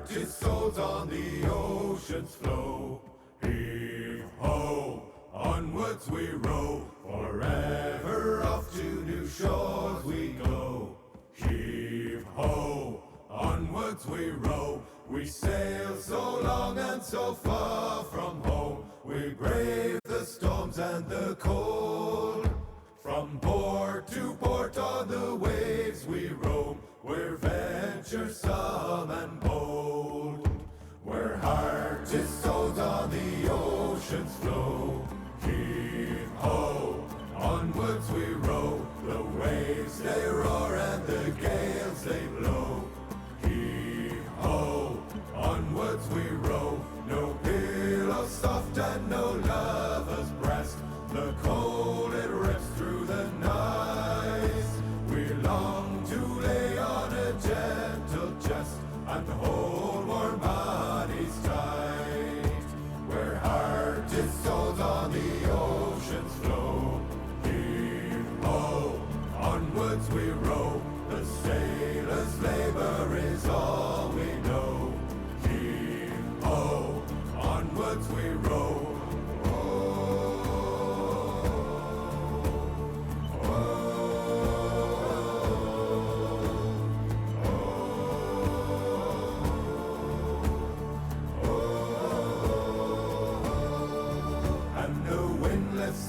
his soul's on the ocean's flow. Heave ho, onwards we row, forever off to new shores we go. Heave ho, onwards we row, we sail so long and so far from home. We brave the storms and the cold. From port to port on the waves we roam. We're venturesome and bold. We're heart is sold on the ocean's flow. Heave ho, onwards we row. The waves they roar and the gales they blow. Heave ho, onwards we row. No pillow soft and no lover's breast. The cold it rips through the night. We long to lay on a gentle chest and hold warm bodies tight. Where heart is sold on the ocean's flow. Heave ho, onwards we row. The sailor's labor is all we know. Heave ho, onwards we row.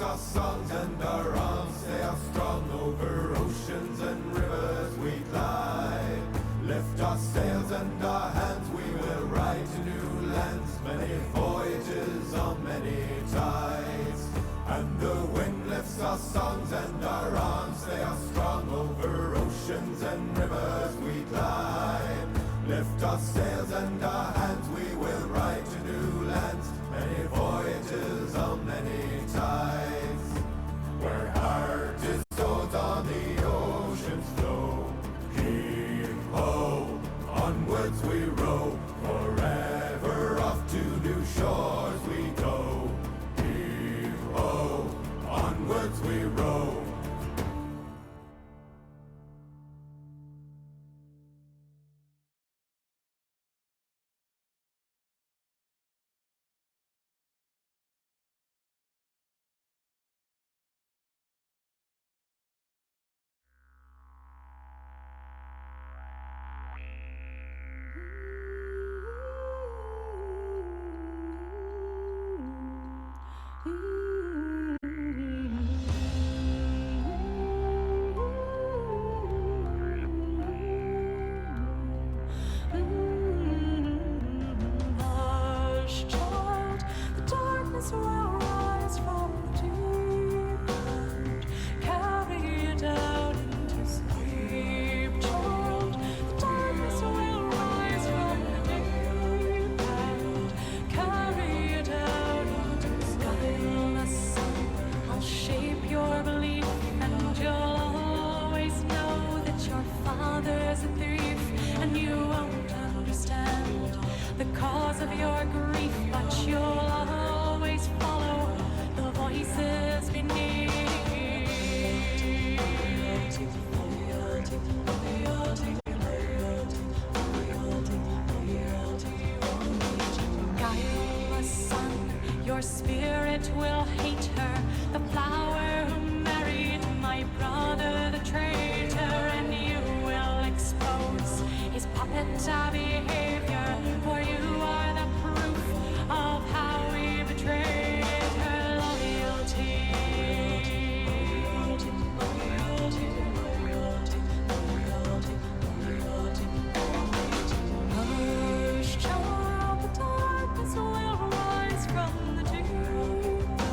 Our songs and our arms, they are strong. Over oceans and rivers we glide. Lift our sails and our hands, we will ride to new lands. Many voyages on many tides. And the wind lifts our songs and our arms, they are strong. Over oceans and rivers we glide. Lift our sails and our hands, we will ride to new lands. Many voyages on many tides. Where heart is sold on the ocean's flow. Heave ho, onwards we row. Forever off to new shores we go. Heave ho, onwards we row. Your spirit will hate her, the flower who married my brother, the traitor, and you will expose his puppet behavior, for you are the proof of how we betrayed her loyalty. Hush, child, the darkness will rise from the deep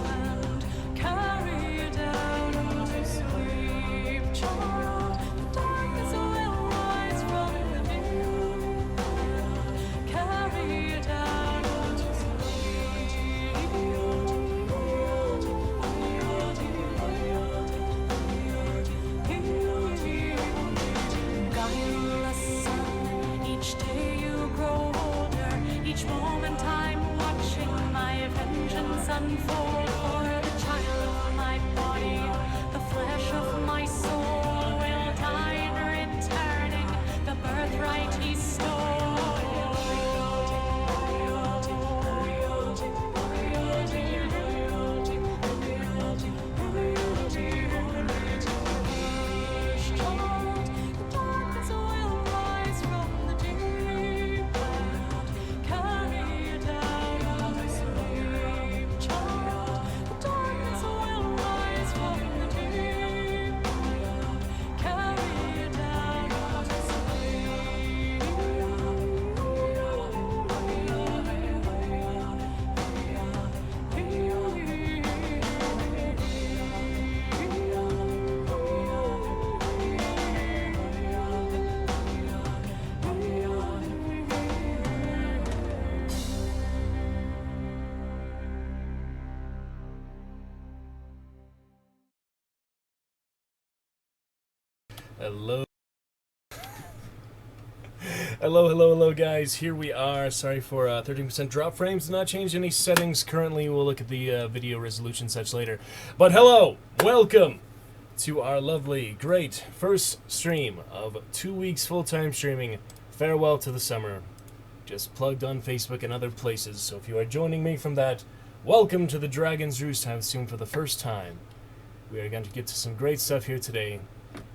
and carry you down to sleep, child. The darkness will rise from the deep and carry you down to sleep. Guileless son, each day you grow older, each moment I'm watching my vengeance unfold. For the child of my body, the flesh of my soul will die in returning the birthright he stole. Hello. Hello, guys. Here we are. Sorry for 13% drop frames. Did not change any settings currently. We'll look at the video resolution such later. But hello, welcome to our lovely, great first stream of 2 weeks full-time streaming. Farewell to the summer. Just plugged on Facebook and other places. So if you are joining me from that, welcome to the Dragon's Roost. I assume for the first time. We are going to get to some great stuff here today.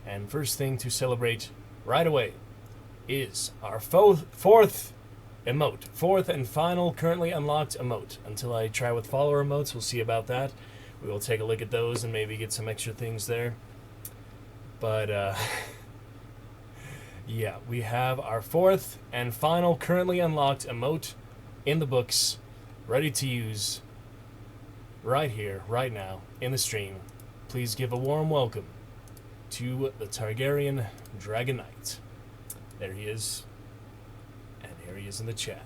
And first thing to celebrate right away is our fourth emote. Fourth and final currently unlocked emote. Until I try with follower emotes, we'll see about that. We will take a look at those and maybe get some extra things there. But, yeah, we have our fourth and final currently unlocked emote in the books, ready to use right here, right now, in the stream. Please give a warm welcome to the Targaryen Dragon Knight. There he is. And here he is in the chat.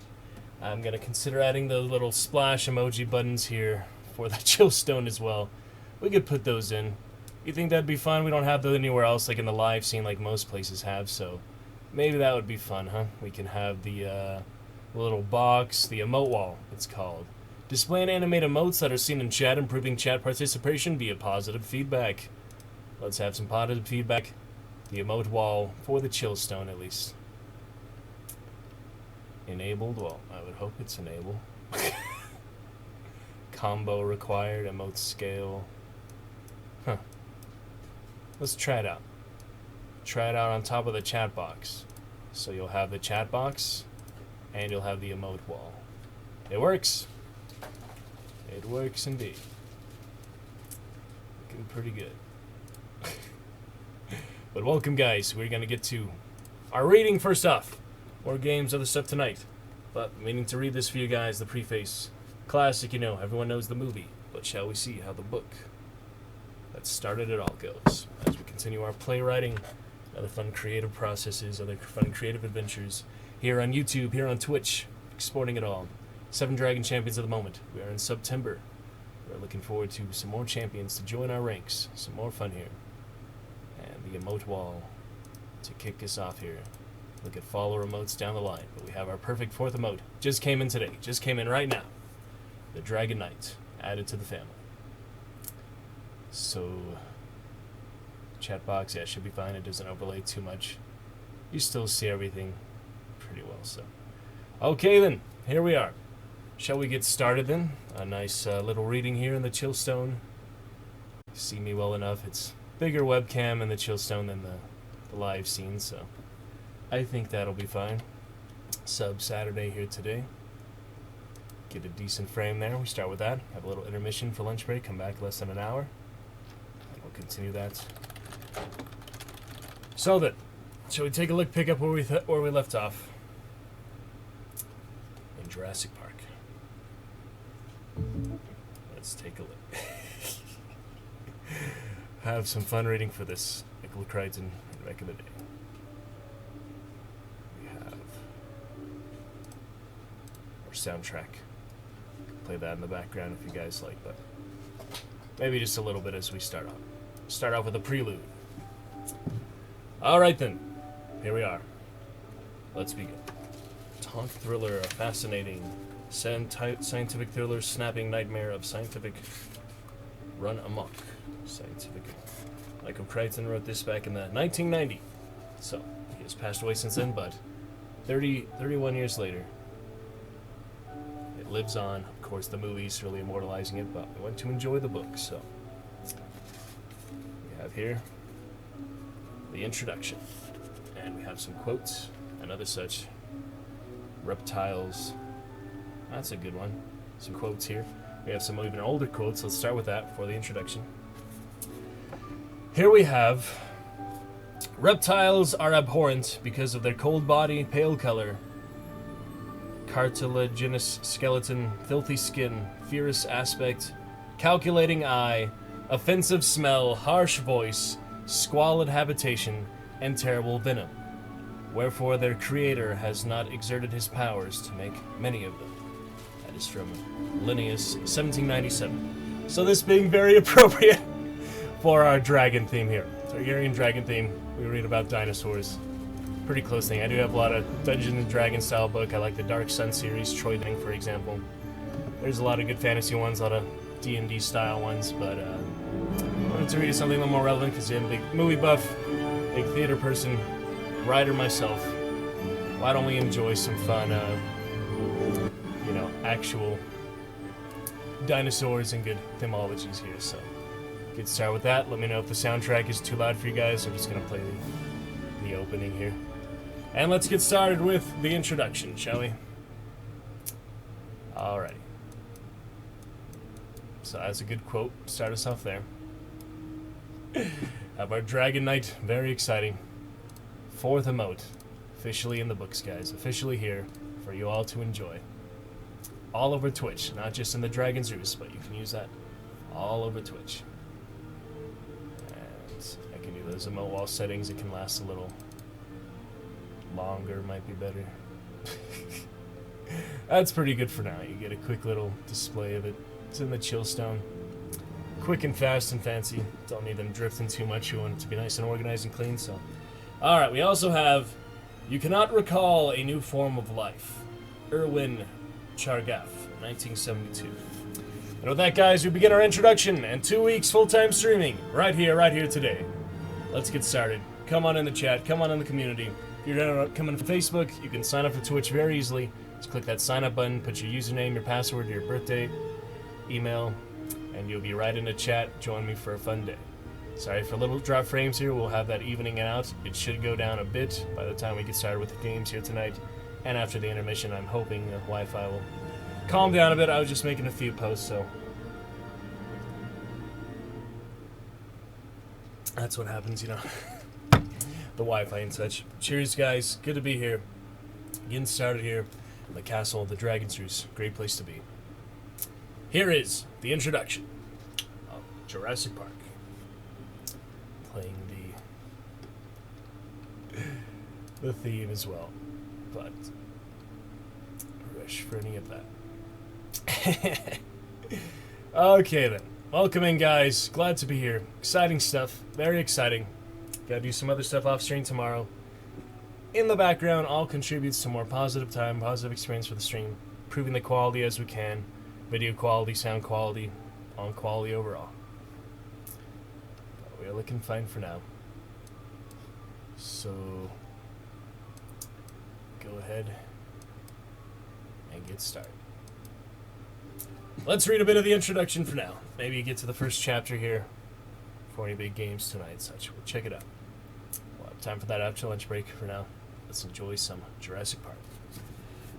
I'm going to consider adding the little splash emoji buttons here for the chill stone as well. We could put those in. You think that'd be fun? We don't have that anywhere else, like in the live scene like most places have, so maybe that would be fun, huh? We can have the little box, the emote wall, it's called. Display and animate emotes that are seen in chat, improving chat participation via positive feedback. Let's have some positive feedback. The emote wall for the chill stone, at least. Enabled? Well, I would hope it's enabled. Combo required, emote scale. Huh. Let's try it out. Try it out on top of the chat box. So you'll have the chat box, and you'll have the emote wall. It works. It works indeed. Looking pretty good. But welcome, guys. We're going to get to our reading first off. More games, other stuff tonight. But meaning to read this for you guys, the preface. Classic, you know, everyone knows the movie. But shall we see how the book that started it all goes. As we continue our playwriting, other fun creative processes, other fun creative adventures. Here on YouTube, here on Twitch, exporting it all. 7 Dragon Champions at the moment. We are in September. We're looking forward to some more champions to join our ranks. Some more fun here. And the emote wall to kick us off here. Look at follower emotes down the line. But we have our perfect fourth emote. Just came in today. Just came in right now. The Dragon Knight added to the family. So, chat box, yeah, should be fine. It doesn't overlay too much. You still see everything pretty well, so. Okay then, here we are. Shall we get started then? A nice little reading here in the Chillstone. You see me well enough. It's bigger webcam in the Chillstone than the live scene, so I think that'll be fine. Sub Saturday here today. Get a decent frame there. We start with that. Have a little intermission for lunch break. Come back less than an hour. And we'll continue that. So then, shall we take a look, pick up where we left off? In Jurassic Park. Let's take a look. Have some fun reading for this. Michael Crichton back in the day. We have our soundtrack. Play that in the background if you guys like, but maybe just a little bit as we start off. Start off with a prelude. Alright then, here we are. Let's begin. Taunt thriller, a fascinating scientific thriller, snapping nightmare of scientific run amok. Scientific. Michael Crichton wrote this back in the 1990. So, he has passed away since then, but 31 years later, it lives on. Of course, the movie's really immortalizing it, but we want to enjoy the book, so. We have here the introduction, and we have some quotes and other such. Reptiles. That's a good one. Some quotes here. We have some even older quotes. Let's start with that for the introduction. Here we have, reptiles are abhorrent because of their cold body, pale color, cartilaginous skeleton, filthy skin, fierce aspect, calculating eye, offensive smell, harsh voice, squalid habitation, and terrible venom. Wherefore their creator has not exerted his powers to make many of them. That is from Linnaeus, 1797. So this being very appropriate for our dragon theme here. Targaryen dragon theme. We read about dinosaurs. Pretty close thing. I do have a lot of Dungeons and Dragons style book. I like the Dark Sun series, Troy Thing, for example. There's a lot of good fantasy ones, a lot of D&D style ones, but I wanted to read something a little more relevant because I'm a big movie buff, big theater person, writer myself. Why don't we enjoy some fun, actual dinosaurs and good themologies here? So, get started with that. Let me know if the soundtrack is too loud for you guys. I'm just gonna play the opening here, and let's get started with the introduction, shall we? Alrighty. So that's a good quote. Start us off there. Have our Dragon Knight. Very exciting. 4th emote. Officially in the books, guys. Officially here for you all to enjoy. All over Twitch. Not just in the Dragon's Roost, but you can use that all over Twitch. And I can do those emote wall settings. It can last a little longer. Might be better. That's pretty good for now. You get a quick little display of it. It's in the chill stone. Quick and fast and fancy. Don't need them drifting too much. You want it to be nice and organized and clean. So, alright, we also have You Cannot Recall a New Form of Life. Erwin Chargaff, 1972. And with that, guys, we begin our introduction and 2 weeks full-time streaming right here today. Let's get started. Come on in the chat. Come on in the community. If you're coming from Facebook, you can sign up for Twitch very easily. Just click that sign up button, put your username, your password, your birthday, email, and you'll be right in the chat. Join me for a fun day. Sorry for little drop frames here. We'll have that evening it out. It should go down a bit by the time we get started with the games here tonight. And after the intermission, I'm hoping the Wi-Fi will calm down a bit. I was just making a few posts, so that's what happens, the Wi-Fi and such. Cheers, guys. Good to be here. Getting started here in the castle of the Dragon's Roost. Great place to be. Here is the introduction of Jurassic Park. Playing the theme as well, but rush for any of that. Okay then, welcome in, guys. Glad to be here. Exciting stuff, very exciting. Gotta do some other stuff off stream tomorrow. In the background, all contributes to more positive time, positive experience for the stream, improving the quality as we can, video quality, sound quality, on quality overall. But we're looking fine for now. So go ahead and get started. Let's read a bit of the introduction for now. Maybe get to the first chapter here before any big games tonight and such. We'll check it out. We'll have time for that after lunch break. For now, let's enjoy some Jurassic Park.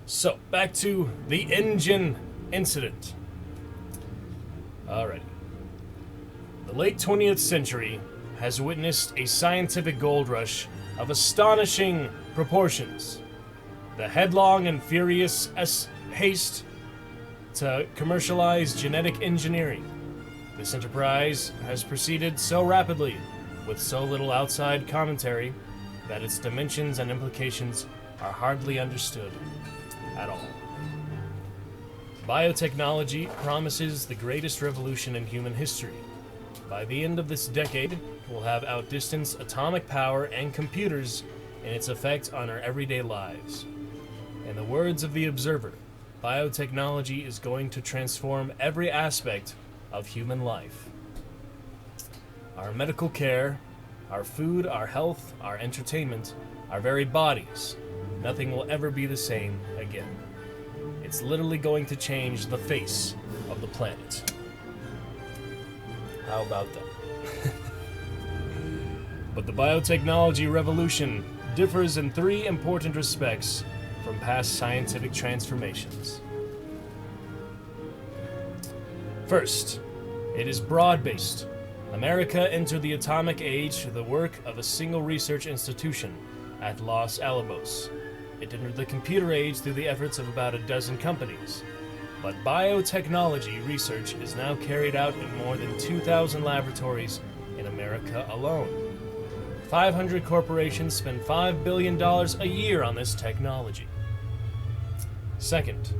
So, back to the engine incident. Alrighty. The late 20th century has witnessed a scientific gold rush of astonishing proportions. The headlong and furious haste to commercialize genetic engineering. This enterprise has proceeded so rapidly, with so little outside commentary, that its dimensions and implications are hardly understood at all. Biotechnology promises the greatest revolution in human history. By the end of this decade, it will have outdistanced atomic power and computers in its effect on our everyday lives. In the words of The Observer, biotechnology is going to transform every aspect of human life. Our medical care, our food, our health, our entertainment, our very bodies, nothing will ever be the same again. It's literally going to change the face of the planet. How about that? But the biotechnology revolution differs in 3 important respects from past scientific transformations. First, it is broad-based. America entered the atomic age through the work of a single research institution at Los Alamos. It entered the computer age through the efforts of about a dozen companies. But biotechnology research is now carried out in more than 2,000 laboratories in America alone. 500 corporations spend $5 billion a year on this technology. Second,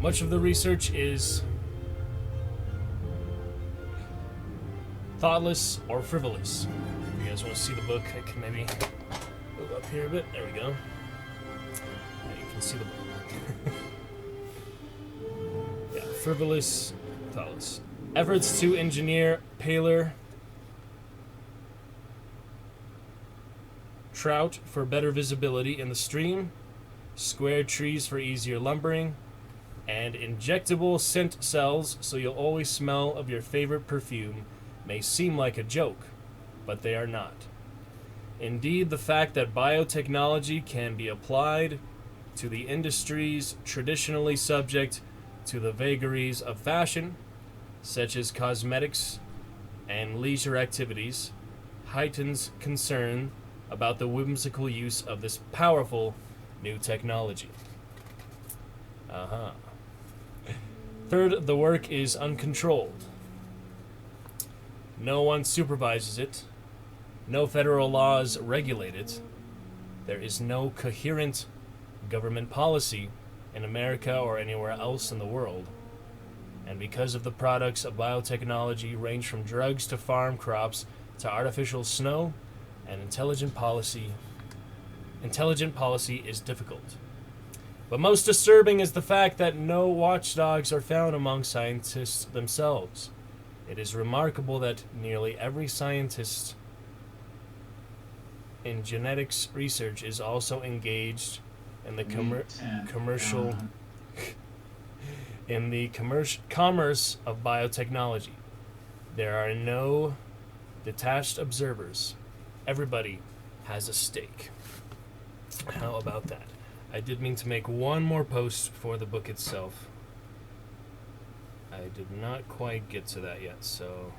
much of the research is thoughtless or frivolous. guys want to see the book, I can maybe move up here a bit. There we go. You can see the book. Yeah, frivolous thoughts. Efforts to engineer paler trout for better visibility in the stream, square trees for easier lumbering, and injectable scent cells so you'll always smell of your favorite perfume may seem like a joke, but they are not. Indeed, the fact that biotechnology can be applied to the industries traditionally subject to the vagaries of fashion, such as cosmetics and leisure activities, heightens concern about the whimsical use of this powerful new technology. Third, the work is uncontrolled. No one supervises it. No federal laws regulate it. There is no coherent government policy in America or anywhere else in the world. And because of the products of biotechnology range from drugs to farm crops to artificial snow, and intelligent policy is difficult. But most disturbing is the fact that no watchdogs are found among scientists themselves. It is remarkable that nearly every scientist in genetics research is also engaged in the commercial commerce of biotechnology. There are no detached observers. Everybody has a stake. How about that? I did mean to make one more post for the book itself. I did not quite get to that yet, so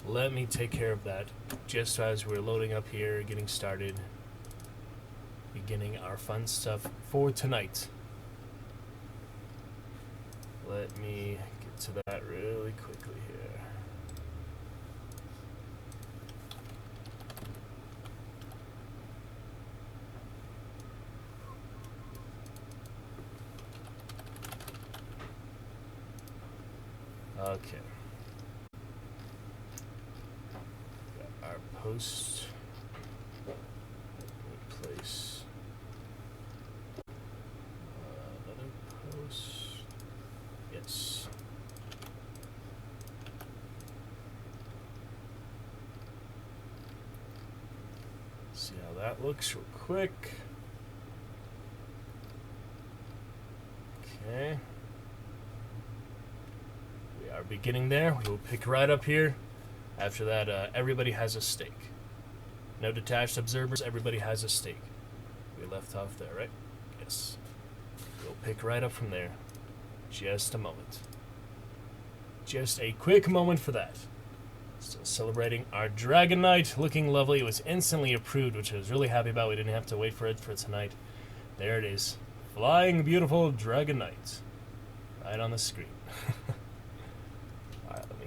let me take care of that just as we're loading up here, getting started, beginning our fun stuff for tonight. Let me get to that really quickly here. Okay. Got our post. Replace another post. Yes. See how that looks real quick. Okay. Beginning there, we will pick right up here. After that, everybody has a stake. No detached observers, everybody has a stake. We left off there, right? Yes. We'll pick right up from there. Just a moment. Just a quick moment for that. Still celebrating our Dragon Knight, looking lovely. It was instantly approved, which I was really happy about. We didn't have to wait for it for tonight. There it is. Flying beautiful Dragon Knight. Right on the screen.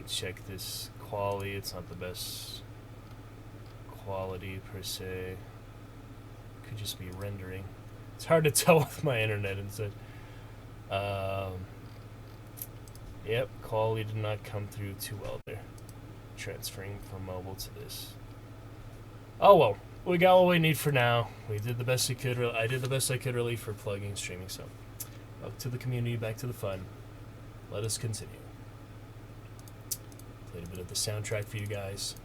Check this quality. It's not the best quality per se. Could just be rendering. It's hard to tell with my internet instead. Yep, quality did not come through too well there. Transferring from mobile to this. Oh well, we got what we need for now. We did the best we could. I did the best I could really for plugging and streaming. So, back to the community, back to the fun. Let us continue. Played a bit of the soundtrack for you guys.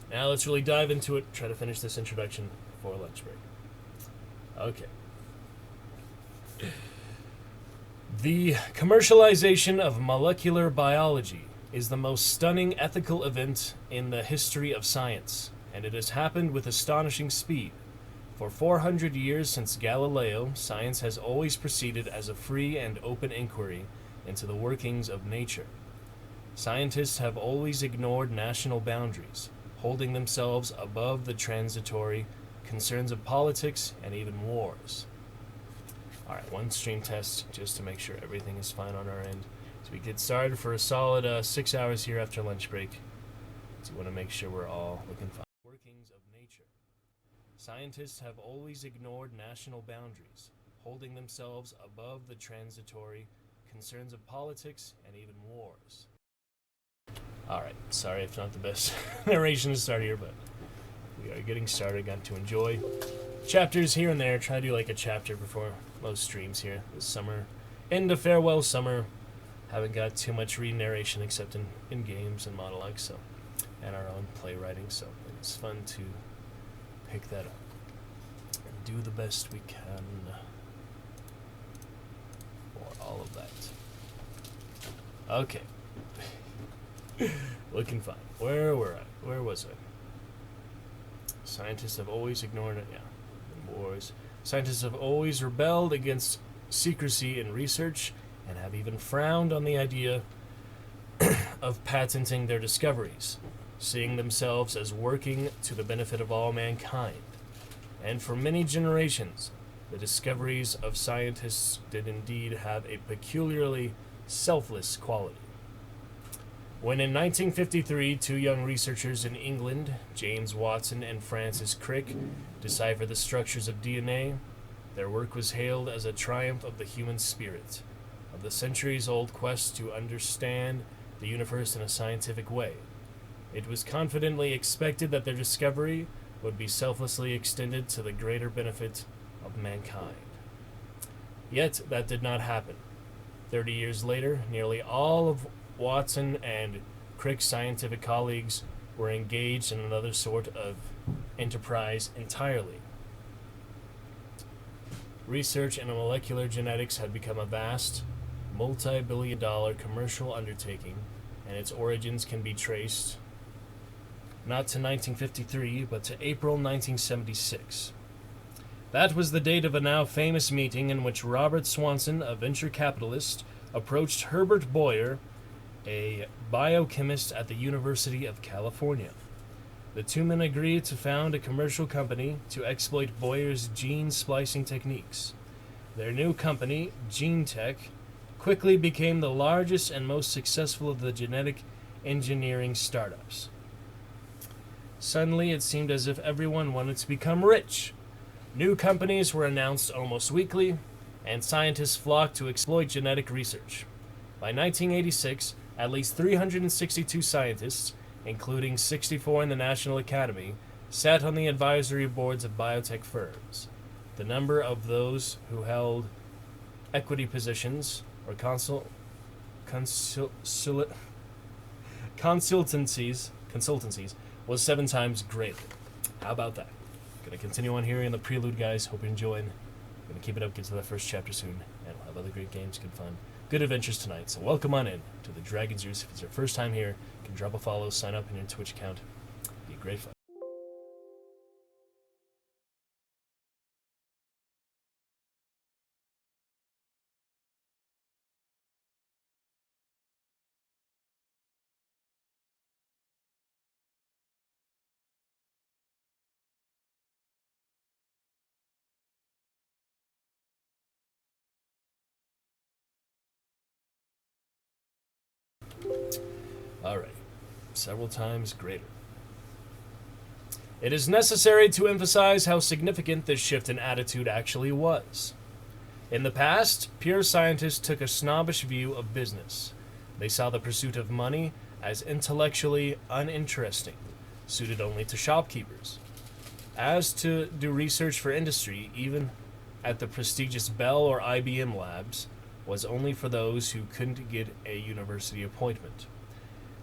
Now let's really dive into it. Try to finish this introduction before lunch break. Okay. The commercialization of molecular biology is the most stunning ethical event in the history of science, and it has happened with astonishing speed. For 400 years since Galileo, science has always proceeded as a free and open inquiry into the workings of nature. Scientists have always ignored national boundaries, holding themselves above the transitory concerns of politics and even wars. Alright, one stream test just to make sure everything is fine on our end. So we get started for a solid 6 hours here after lunch break. So we want to make sure we're all looking fine. Workings of nature. Scientists have always ignored national boundaries, holding themselves above the transitory concerns of politics and even wars. Alright, sorry if not the best narration to start here, but we are getting started. Got to enjoy chapters here and there. Try to do like a chapter before most streams here this summer. End of farewell summer. Haven't got too much reading narration except in games and monologues, so, and our own playwriting, so it's fun to pick that up and do the best we can for all of that. Okay. Looking fine. Where was I? Scientists have always ignored it. Yeah. Wars. Scientists have always rebelled against secrecy in research and have even frowned on the idea of patenting their discoveries, seeing themselves as working to the benefit of all mankind. And for many generations, the discoveries of scientists did indeed have a peculiarly selfless quality. When in 1953, two young researchers in England, James Watson and Francis Crick, deciphered the structures of DNA, their work was hailed as a triumph of the human spirit, of the centuries-old quest to understand the universe in a scientific way. It was confidently expected that their discovery would be selflessly extended to the greater benefit of mankind. Yet that did not happen. 30 years later, nearly all of Watson and Crick's scientific colleagues were engaged in another sort of enterprise entirely. Research in molecular genetics had become a vast, multi-billion-dollar commercial undertaking, and its origins can be traced not to 1953, but to April 1976. That was the date of a now famous meeting in which Robert Swanson, a venture capitalist, approached Herbert Boyer, a biochemist at the University of California. The two men agreed to found a commercial company to exploit Boyer's gene splicing techniques. Their new company, GeneTech, quickly became the largest and most successful of the genetic engineering startups. Suddenly, it seemed as if everyone wanted to become rich. New companies were announced almost weekly, and scientists flocked to exploit genetic research. By 1986, at least 362 scientists, including 64 in the National Academy, sat on the advisory boards of biotech firms. The number of those who held equity positions or consultancies was 7 times greater. How about that? Gonna continue on here in the prelude, guys. Hope you're enjoying. Gonna keep it up, get to the first chapter soon, and we'll have other great games, good fun, good adventures tonight. So welcome on in to the Dragon's Roost. If it's your first time here, you can drop a follow, sign up in your Twitch account. Be great fun. Alright, several times greater. It is necessary to emphasize how significant this shift in attitude actually was. In the past, pure scientists took a snobbish view of business. They saw the pursuit of money as intellectually uninteresting, suited only to shopkeepers. As to do research for industry, even at the prestigious Bell or IBM labs, was only for those who couldn't get a university appointment.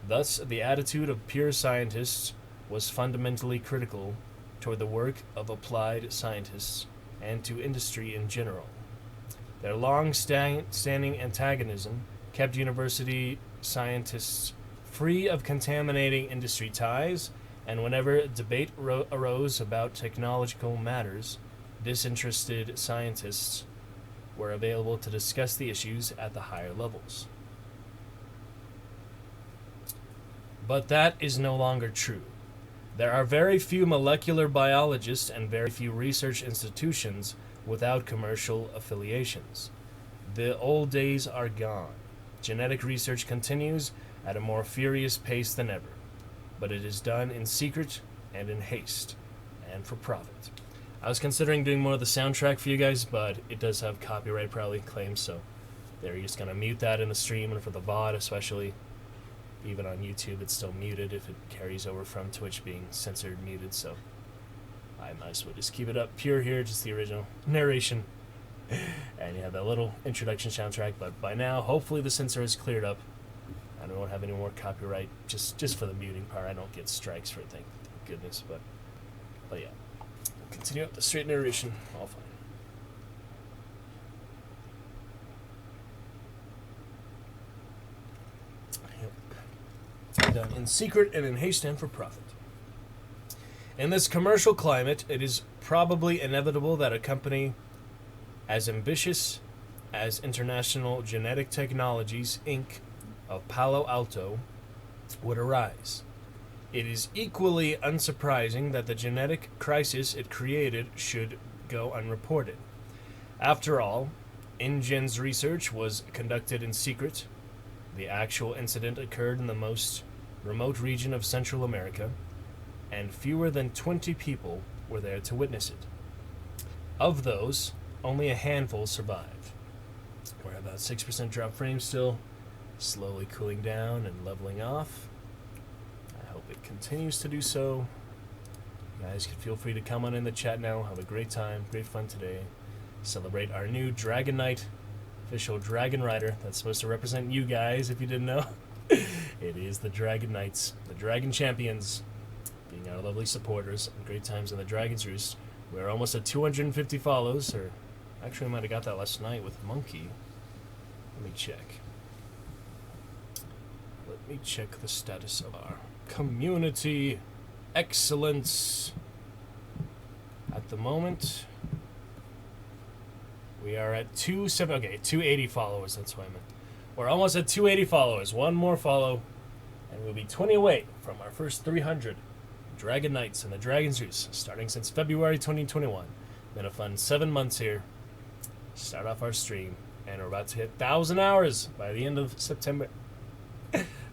Thus, the attitude of pure scientists was fundamentally critical toward the work of applied scientists and to industry in general. Their long-standing antagonism kept university scientists free of contaminating industry ties, and whenever debate arose about technological matters, disinterested scientists were available to discuss the issues at the higher levels. But that is no longer true. There are very few molecular biologists and very few research institutions without commercial affiliations. The old days are gone. Genetic research continues at a more furious pace than ever, but it is done in secret and in haste, and for profit. I was considering doing more of the soundtrack for you guys, but it does have copyright probably claims, so there, you're just gonna mute that in the stream, and for the VOD especially, Even on YouTube, it's still muted if it carries over from Twitch being censored muted, so I might as well just keep it up pure here, just the original narration. And you have that little introduction soundtrack, but by now, hopefully the censor is cleared up. I won't have any more copyright, just for the muting part. I don't get strikes for it, thank goodness, but yeah. Continue up the straight narration, all fine. Yep. Done in secret and in haste and for profit. In this commercial climate, it is probably inevitable that a company as ambitious as International Genetic Technologies, Inc. of Palo Alto would arise. It is equally unsurprising that the genetic crisis it created should go unreported. After all, InGen's research was conducted in secret. The actual incident occurred in the most remote region of Central America, and fewer than 20 people were there to witness it. Of those, only a handful survived. We're at about 6% drop frame still, slowly cooling down and leveling off. I hope it continues to do so. You guys can feel free to come on in the chat now. Have a great time, great fun today. Celebrate our new Dragon Knight, official Dragon Rider. That's supposed to represent you guys, if you didn't know. It is the Dragon Knights, the Dragon Champions, being our lovely supporters. Great times in the Dragon's Roost. We're almost at 250 follows, or actually I might have got that last night with Monkey. Let me check. Let me check the status of our community excellence. At the moment, we are at 280 followers, that's what I meant. We're almost at 280 followers. One more follow, and we'll be 20 away from our first 300 Dragon Knights and the Dragon's Roost, starting since February 2021. Been a fun 7 months here. Start off our stream, and we're about to hit 1,000 hours by the end of September.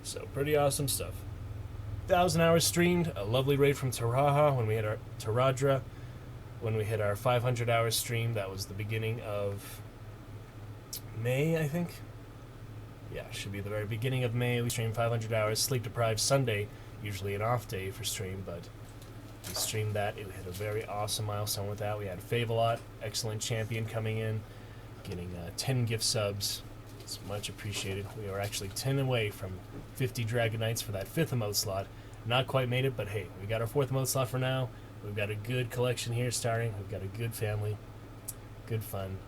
So pretty awesome stuff. 1,000 hours streamed, a lovely raid from Taraha when we hit our Taradra. When we hit our 500 hours stream, that was the beginning of May, I think. Yeah, should be the very beginning of May. We streamed 500 hours, sleep deprived Sunday, usually an off day for stream, but we streamed that. It hit a very awesome milestone with that. We had Favelot, excellent champion, coming in, getting 10 gift subs. It's much appreciated. We are actually 10 away from 50 Dragon Knights for that 5th emote slot. Not quite made it, but hey, we got our 4th emote slot for now. We've got a good collection here starting. We've got a good family, good fun.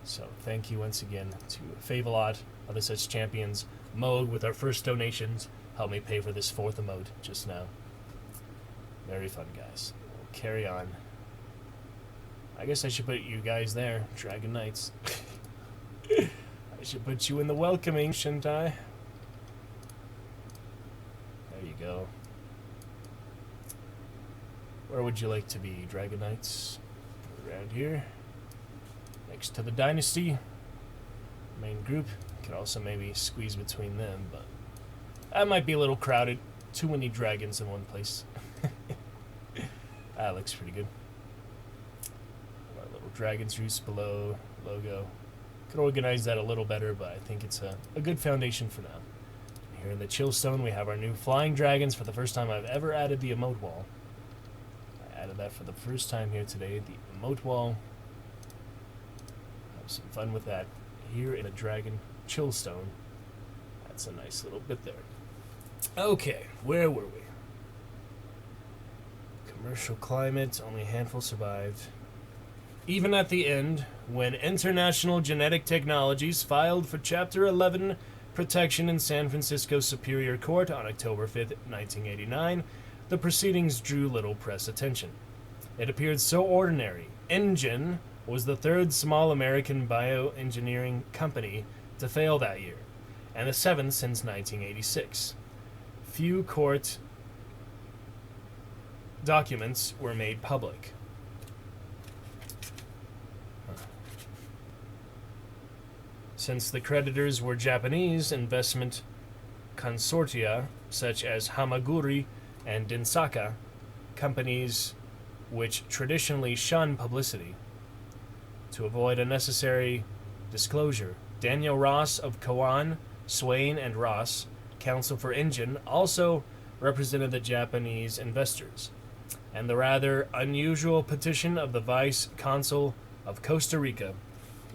So thank you once again to Favelot, other such champions. Mode with our first donations helped me pay for this 4th emote just now. Very fun, guys. We'll carry on. I guess I should put you guys there, Dragon Knights. I should put you in the welcoming, shouldn't I? There you go. Where would you like to be, Dragon Knights? Around here. Next to the Dynasty. Main group. Could also maybe squeeze between them, but that might be a little crowded. Too many dragons in one place. That looks pretty good. Our little Dragon's Roost below logo. Could organize that a little better, but I think it's a good foundation for now. Here in the Chillstone, we have our new Flying Dragons for the first time I've ever added the emote wall. I added that for the first time here today, the emote wall. Have some fun with that here in a Dragon Chillstone. That's a nice little bit there. Okay, where were we? Commercial climate, only a handful survived. Even at the end, when International Genetic Technologies filed for Chapter 11 protection in San Francisco Superior Court on October 5th, 1989, the proceedings drew little press attention. It appeared so ordinary. InGen was the 3rd small American bioengineering company to fail that year, and the 7th since 1986. Few court documents were made public. Since the creditors were Japanese investment consortia such as Hamaguri and Densaka, companies which traditionally shun publicity. To avoid unnecessary disclosure, Daniel Ross of Cowan, Swain, and Ross counsel for INGEN also represented the Japanese investors, and the rather unusual petition of the vice consul of Costa Rica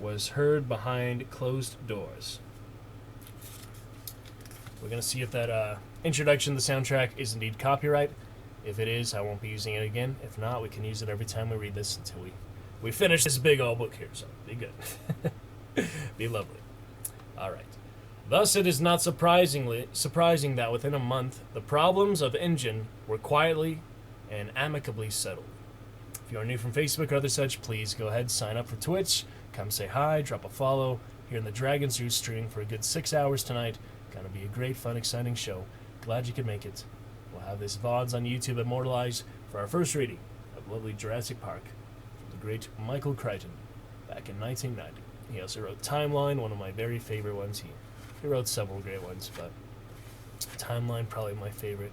was heard behind closed doors. We're going to see if that introduction to the soundtrack is indeed copyright. If it is, I won't be using it again. If not, we can use it every time we read this until we finish this big old book here, so be good. Be lovely. All right. Thus, it is not surprising that within a month, the problems of INGEN were quietly and amicably settled. If you are new from Facebook or other such, please go ahead, sign up for Twitch, come say hi, drop a follow here in the Dragon's Roost stream for a good 6 hours tonight. Gonna be a great, fun, exciting show. Glad you could make it. We'll have this VODs on YouTube immortalized for our first reading of lovely Jurassic Park from the great Michael Crichton back in 1990. He also wrote Timeline, one of my very favorite ones. He wrote several great ones, but Timeline probably my favorite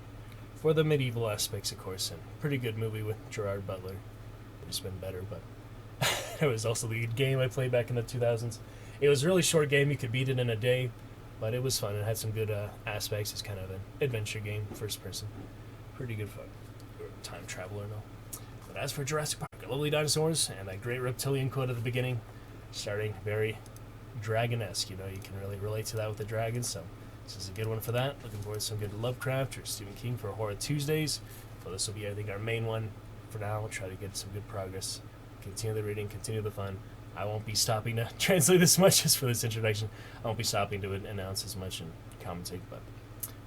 for the medieval aspects, of course, and pretty good movie with Gerard Butler. It's been better, but it was also the game I played back in the 2000s. It was a really short game. You could beat it in a day, but it was fun. It had some good aspects. It's kind of an adventure game, first person. Pretty good fun. Time travel or no. But as for Jurassic Park, lovely dinosaurs and that great reptilian quote at the beginning, starting very dragon-esque. You know, you can really relate to that with the dragons, so this is a good one for that. Looking forward to some good Lovecraft or Stephen King for Horror Tuesdays. So this will be, I think, our main one for now. We'll try to get some good progress. Continue the reading, continue the fun. I won't be stopping to translate this much just for this introduction. I won't be stopping to announce as much and commentate, but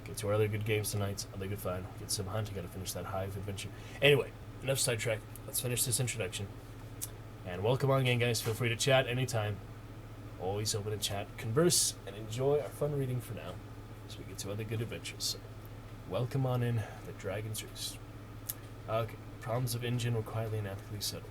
get to our other good games tonight, other good fun. Get some hunt, gotta finish that Hive adventure. Anyway, enough sidetrack. Let's finish this introduction. And welcome on again, guys. Feel free to chat anytime. Always open to chat, converse, and enjoy our fun reading for now as we get to other good adventures. So, welcome on in the Dragon's Roost. Okay, problems of INGEN were quietly and amicably settled.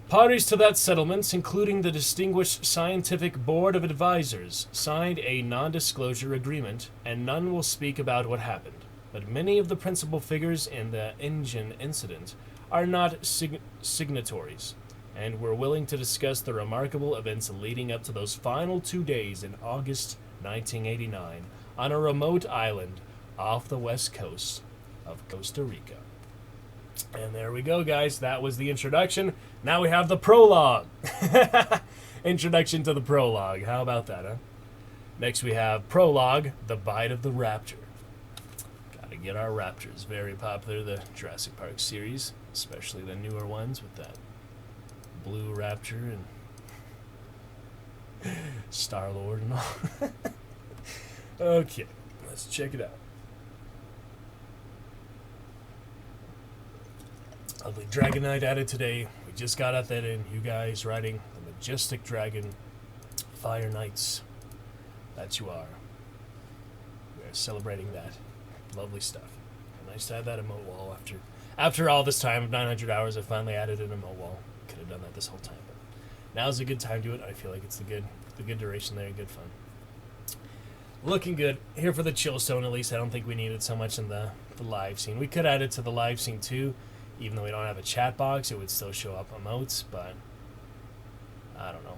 Parties to that settlement, including the Distinguished Scientific Board of Advisors, signed a non-disclosure agreement, and none will speak about what happened. But many of the principal figures in the INGEN incident are not signatories, and were willing to discuss the remarkable events leading up to those final 2 days in August 1989 on a remote island off the west coast of Costa Rica. And there we go, guys. That was the introduction. Now we have the prologue. Introduction to the prologue. How about that, huh? Next we have prologue, The Bite of the Raptor. Gotta get our raptors. Very popular, the Jurassic Park series, especially the newer ones with that blue raptor and Star-Lord and all. Okay, let's check it out. Lovely Dragon Knight added today. We just got at that in. You guys riding the majestic dragon, Fire Knights. That you are. We are celebrating that. Lovely stuff. Nice to have that emote wall after all this time of 900 hours. I finally added an emote wall. Could have done that this whole time, but now's a good time to do it. I feel like it's the good duration there, good fun. Looking good here for the chill zone. At least I don't think we need it so much in the live scene. We could add it to the live scene too. Even though we don't have a chat box, it would still show up emotes, but I don't know.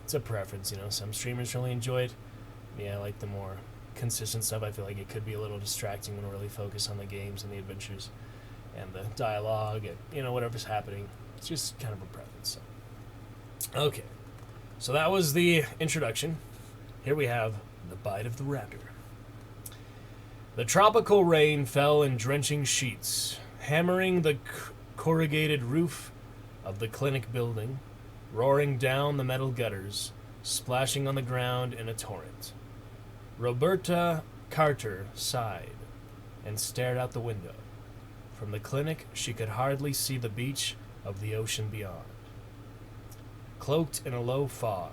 It's a preference, you know. Some streamers really enjoy it. Me, I like the more consistent stuff. I feel like it could be a little distracting when we really focus on the games and the adventures and the dialogue and, you know, whatever's happening. It's just kind of a preference. So. Okay. So that was the introduction. Here we have The Bite of the Raptor. The tropical rain fell in drenching sheets, hammering the corrugated roof of the clinic building, roaring down the metal gutters, splashing on the ground in a torrent. Roberta Carter sighed and stared out the window. From the clinic, she could hardly see the beach of the ocean beyond, cloaked in a low fog.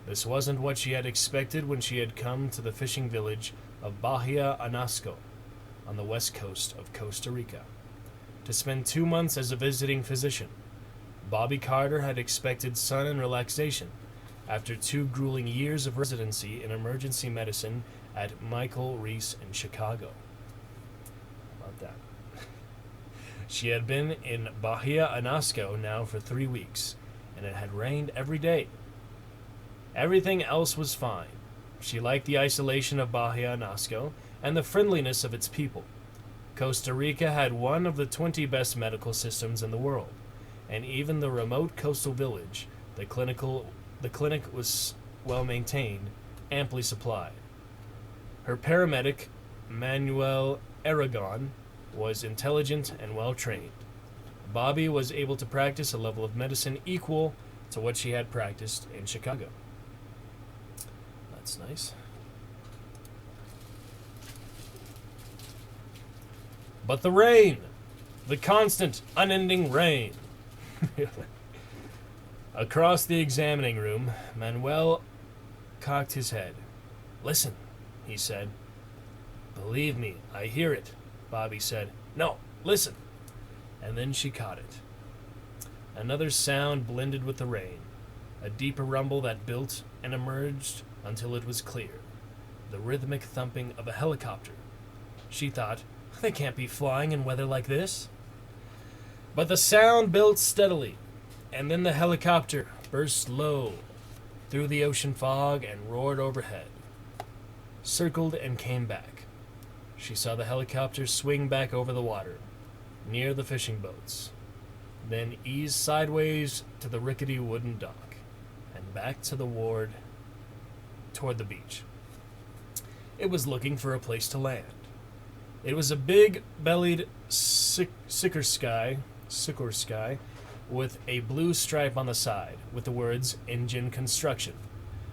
This wasn't what she had expected when she had come to the fishing village of Bahia Anasco, on the west coast of Costa Rica, to spend 2 months as a visiting physician. Bobby Carter had expected sun and relaxation after 2 grueling years of residency in emergency medicine at Michael Reese in Chicago. How about that? She had been in Bahia Anasco now for 3 weeks, and it had rained every day. Everything else was fine. She liked the isolation of Bahia Nasco and the friendliness of its people. Costa Rica had one of the 20 best medical systems in the world, and even the remote coastal village, the clinic was well maintained, amply supplied. Her paramedic, Manuel Aragon, was intelligent and well trained. Bobby was able to practice a level of medicine equal to what she had practiced in Chicago. That's nice. But the rain! The constant, unending rain! Across the examining room, Manuel cocked his head. "Listen," he said. "Believe me, I hear it," Bobby said. "No, listen." And then she caught it. Another sound blended with the rain, a deeper rumble that built and emerged until it was clear, the rhythmic thumping of a helicopter. She thought, "They can't be flying in weather like this." But the sound built steadily, and then the helicopter burst low through the ocean fog and roared overhead, circled and came back. She saw the helicopter swing back over the water, near the fishing boats, then ease sideways to the rickety wooden dock, and back to the ward toward the beach. It was looking for a place to land. It was a big-bellied Sicker sky with a blue stripe on the side, with the words "Engine Construction."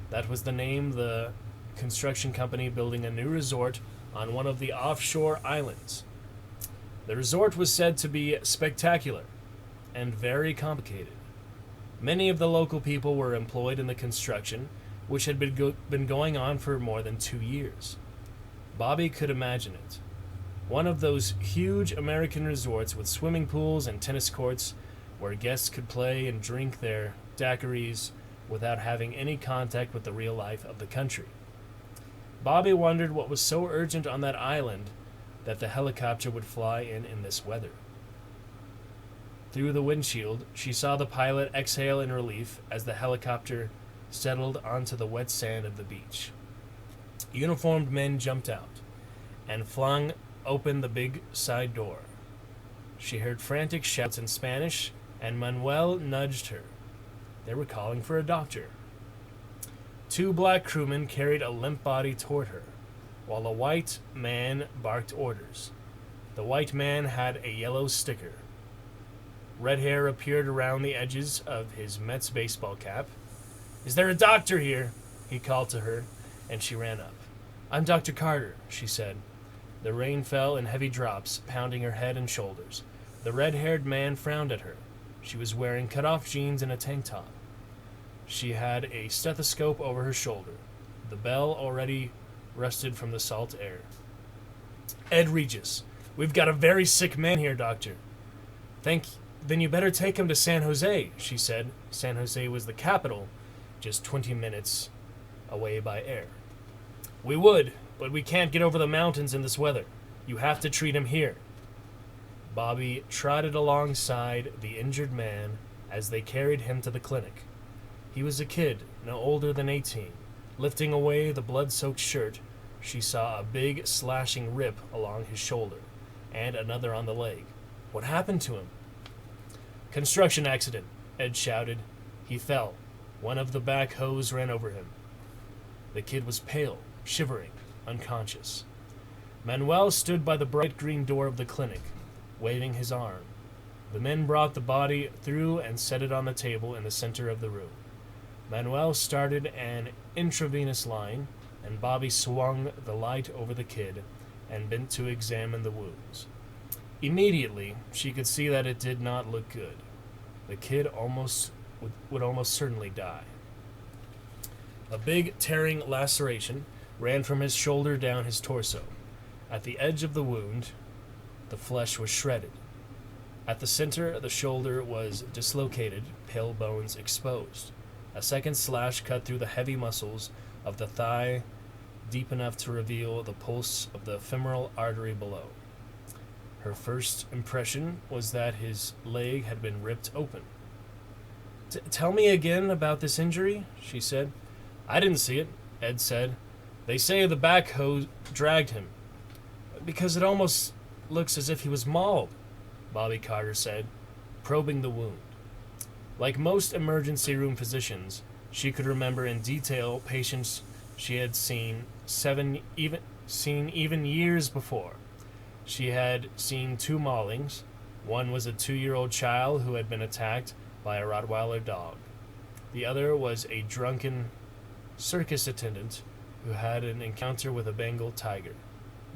That was the name of the construction company building a new resort on one of the offshore islands. The resort was said to be spectacular and very complicated. Many of the local people were employed in the construction, which had been going on for more than 2 years. Bobby could imagine it. One of those huge American resorts with swimming pools and tennis courts where guests could play and drink their daiquiris without having any contact with the real life of the country. Bobby wondered what was so urgent on that island that the helicopter would fly in this weather. Through the windshield, she saw the pilot exhale in relief as the helicopter settled onto the wet sand of the beach. Uniformed men jumped out and flung open the big side door. She heard frantic shouts in Spanish, and Manuel nudged her. They were calling for a doctor. 2 black crewmen carried a limp body toward her, while a white man barked orders. The white man had a yellow sticker. Red hair appeared around the edges of his Mets baseball cap. "Is there a doctor here?" he called to her, and she ran up. "I'm Dr. Carter," she said. The rain fell in heavy drops, pounding her head and shoulders. The red-haired man frowned at her. She was wearing cut-off jeans and a tank top. She had a stethoscope over her shoulder. The bell already rusted from the salt air. "Ed Regis. We've got a very sick man here, doctor." Then you better take him to San Jose," she said. San Jose was the capital, just 20 minutes away by air. "We would, but we can't get over the mountains in this weather. You have to treat him here." Bobby trotted alongside the injured man as they carried him to the clinic. He was a kid, no older than 18. Lifting away the blood-soaked shirt, she saw a big slashing rip along his shoulder, and another on the leg. What happened to him? "Construction accident," Ed shouted. He fell. One of the backhoes ran over him. The kid was pale, shivering, unconscious. Manuel stood by the bright green door of the clinic, waving his arm. The men brought the body through and set it on the table in the center of the room. Manuel started an intravenous line, and Bobby swung the light over the kid and bent to examine the wounds. Immediately, she could see that it did not look good. The kid would almost certainly die. A big, tearing laceration ran from his shoulder down his torso. At the edge of the wound, the flesh was shredded. At the center, the shoulder was dislocated, pale bones exposed. A second slash cut through the heavy muscles of the thigh, deep enough to reveal the pulse of the femoral artery below. Her first impression was that his leg had been ripped open. "Tell me again about this injury," she said. "I didn't see it," Ed said. They say the backhoe dragged him, because it almost looks as if he was mauled, Bobby Carter said, probing the wound. Like most emergency room physicians, she could remember in detail patients she had seen even years before. She had seen 2 maulings. One was a 2-year-old child who had been attacked by a Rottweiler dog. The other was a drunken circus attendant who had an encounter with a Bengal tiger.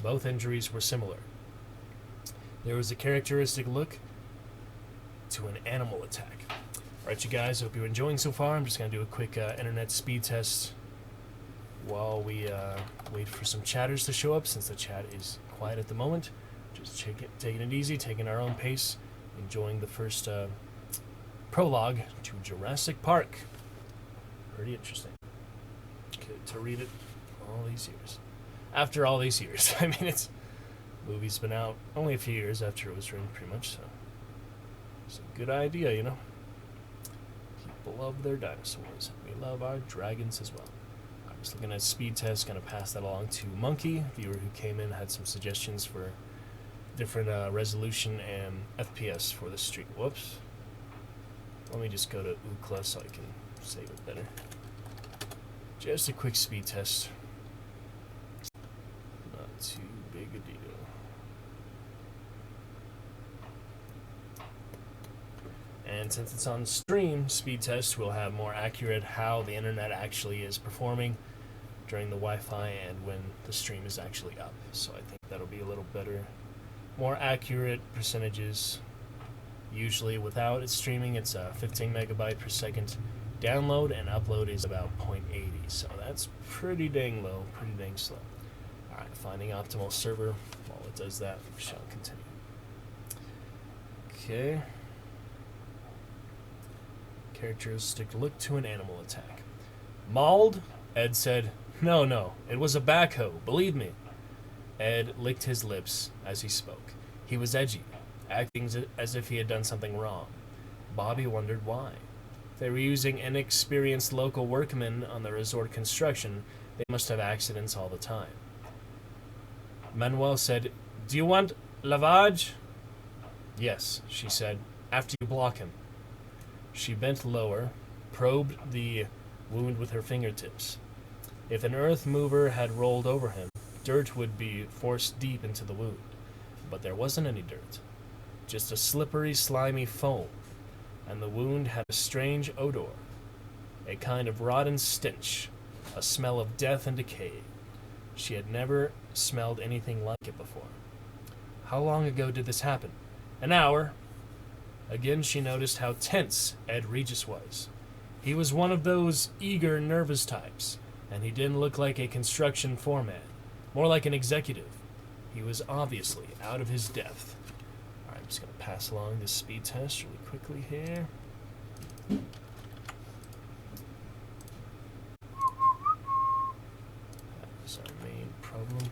Both injuries were similar. There was a characteristic look to an animal attack. Alright, you guys, hope you're enjoying so far. I'm just going to do a quick internet speed test while we wait for some chatters to show up, since the chat is quiet at the moment. Just taking it easy, taking our own pace, enjoying the first prologue to Jurassic Park. Pretty interesting. To read it all these years. After all these years. I mean, movie's been out only a few years after it was written, pretty much, so it's a good idea, you know. People love their dinosaurs. We love our dragons as well. I was looking at speed tests, gonna pass that along to Monkey, viewer who came in, had some suggestions for different resolution and FPS for the stream. Whoops. Let me just go to Ookla so I can save it better. Just a quick speed test. Not too big a deal. And since it's on stream, speed test will have more accurate how the internet actually is performing during the Wi-Fi and when the stream is actually up. So I think that'll be a little better. More accurate percentages. Usually without it streaming, it's 15 megabyte per second download, and upload is about 0.80. So that's pretty dang low, pretty dang slow. Alright, finding optimal server. While it does that, we shall continue. Okay. Characteristic look to an animal attack. Mauled? Ed said, No, it was a backhoe, believe me. Ed licked his lips as he spoke. He was edgy, acting as if he had done something wrong. Bobby wondered why. If they were using inexperienced local workmen on the resort construction, they must have accidents all the time. Manuel said, Do you want lavage? Yes, she said, after you block him. She bent lower, probed the wound with her fingertips. If an earth mover had rolled over him, dirt would be forced deep into the wound. But there wasn't any dirt, just a slippery, slimy foam, and the wound had a strange odor, a kind of rotten stench, a smell of death and decay. She had never smelled anything like it before. How long ago did this happen? An hour. Again, she noticed how tense Ed Regis was. He was one of those eager, nervous types, and he didn't look like a construction foreman, more like an executive. He was obviously out of his depth. Alright, I'm just going to pass along this speed test really quickly here. That is our main problem.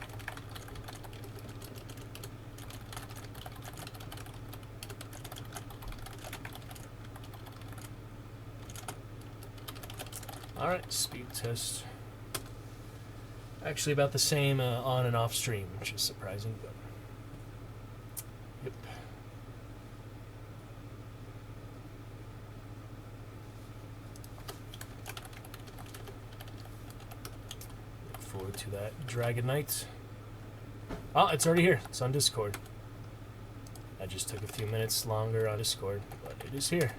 Alright, speed test. Actually about the same on and off stream, which is surprising, but yep. Look forward to that Dragon Knight. Oh, it's already here. It's on Discord. I just took a few minutes longer on Discord, but it is here.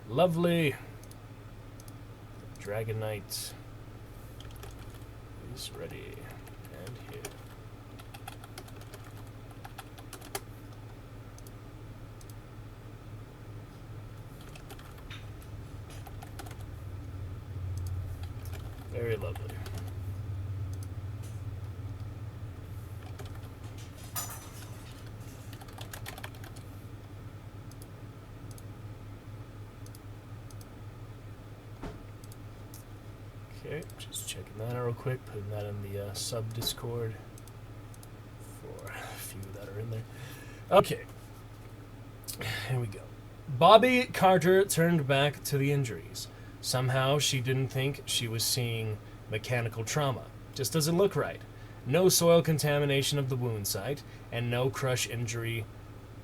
Lovely. Dragon Knight is ready and here. Very lovely. Okay, just checking that out real quick, putting that in the sub-Discord for a few that are in there. Okay, here we go. Bobby Carter turned back to the injuries. Somehow she didn't think she was seeing mechanical trauma. Just doesn't look right. No soil contamination of the wound site, and no crush injury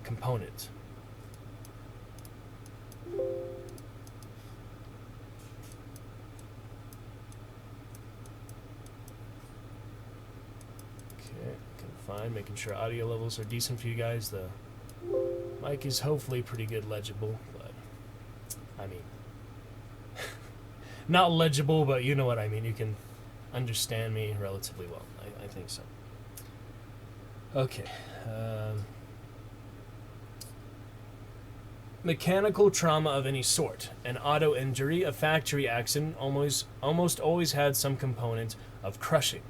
component. Okay, fine. Making sure audio levels are decent for you guys. The mic is hopefully pretty good legible, but I mean, not legible, but you know what I mean. You can understand me relatively well. I think so. Okay. Mechanical trauma of any sort, an auto injury, a factory accident, almost always had some component of crushing.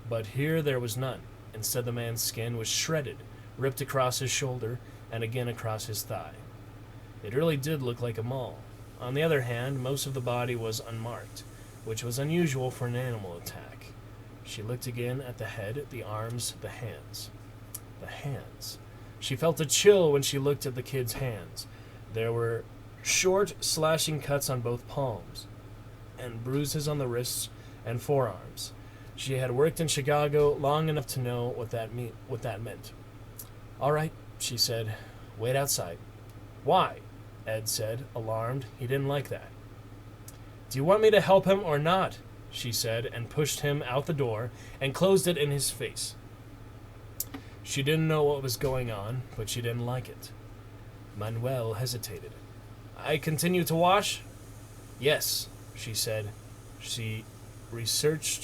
But here there was none. Instead, the man's skin was shredded, ripped across his shoulder, and again across his thigh. It really did look like a maul. On the other hand, most of the body was unmarked, which was unusual for an animal attack. She looked again at the head, the arms, the hands. The hands. She felt a chill when she looked at the kid's hands. There were short, slashing cuts on both palms, and bruises on the wrists and forearms. She had worked in Chicago long enough to know what that meant. "All right," she said. "Wait outside." "Why?" Ed said, alarmed. He didn't like that. "Do you want me to help him or not?" she said, and pushed him out the door and closed it in his face. She didn't know what was going on, but she didn't like it. Manuel hesitated. "I continue to wash?" "Yes," she said. She reached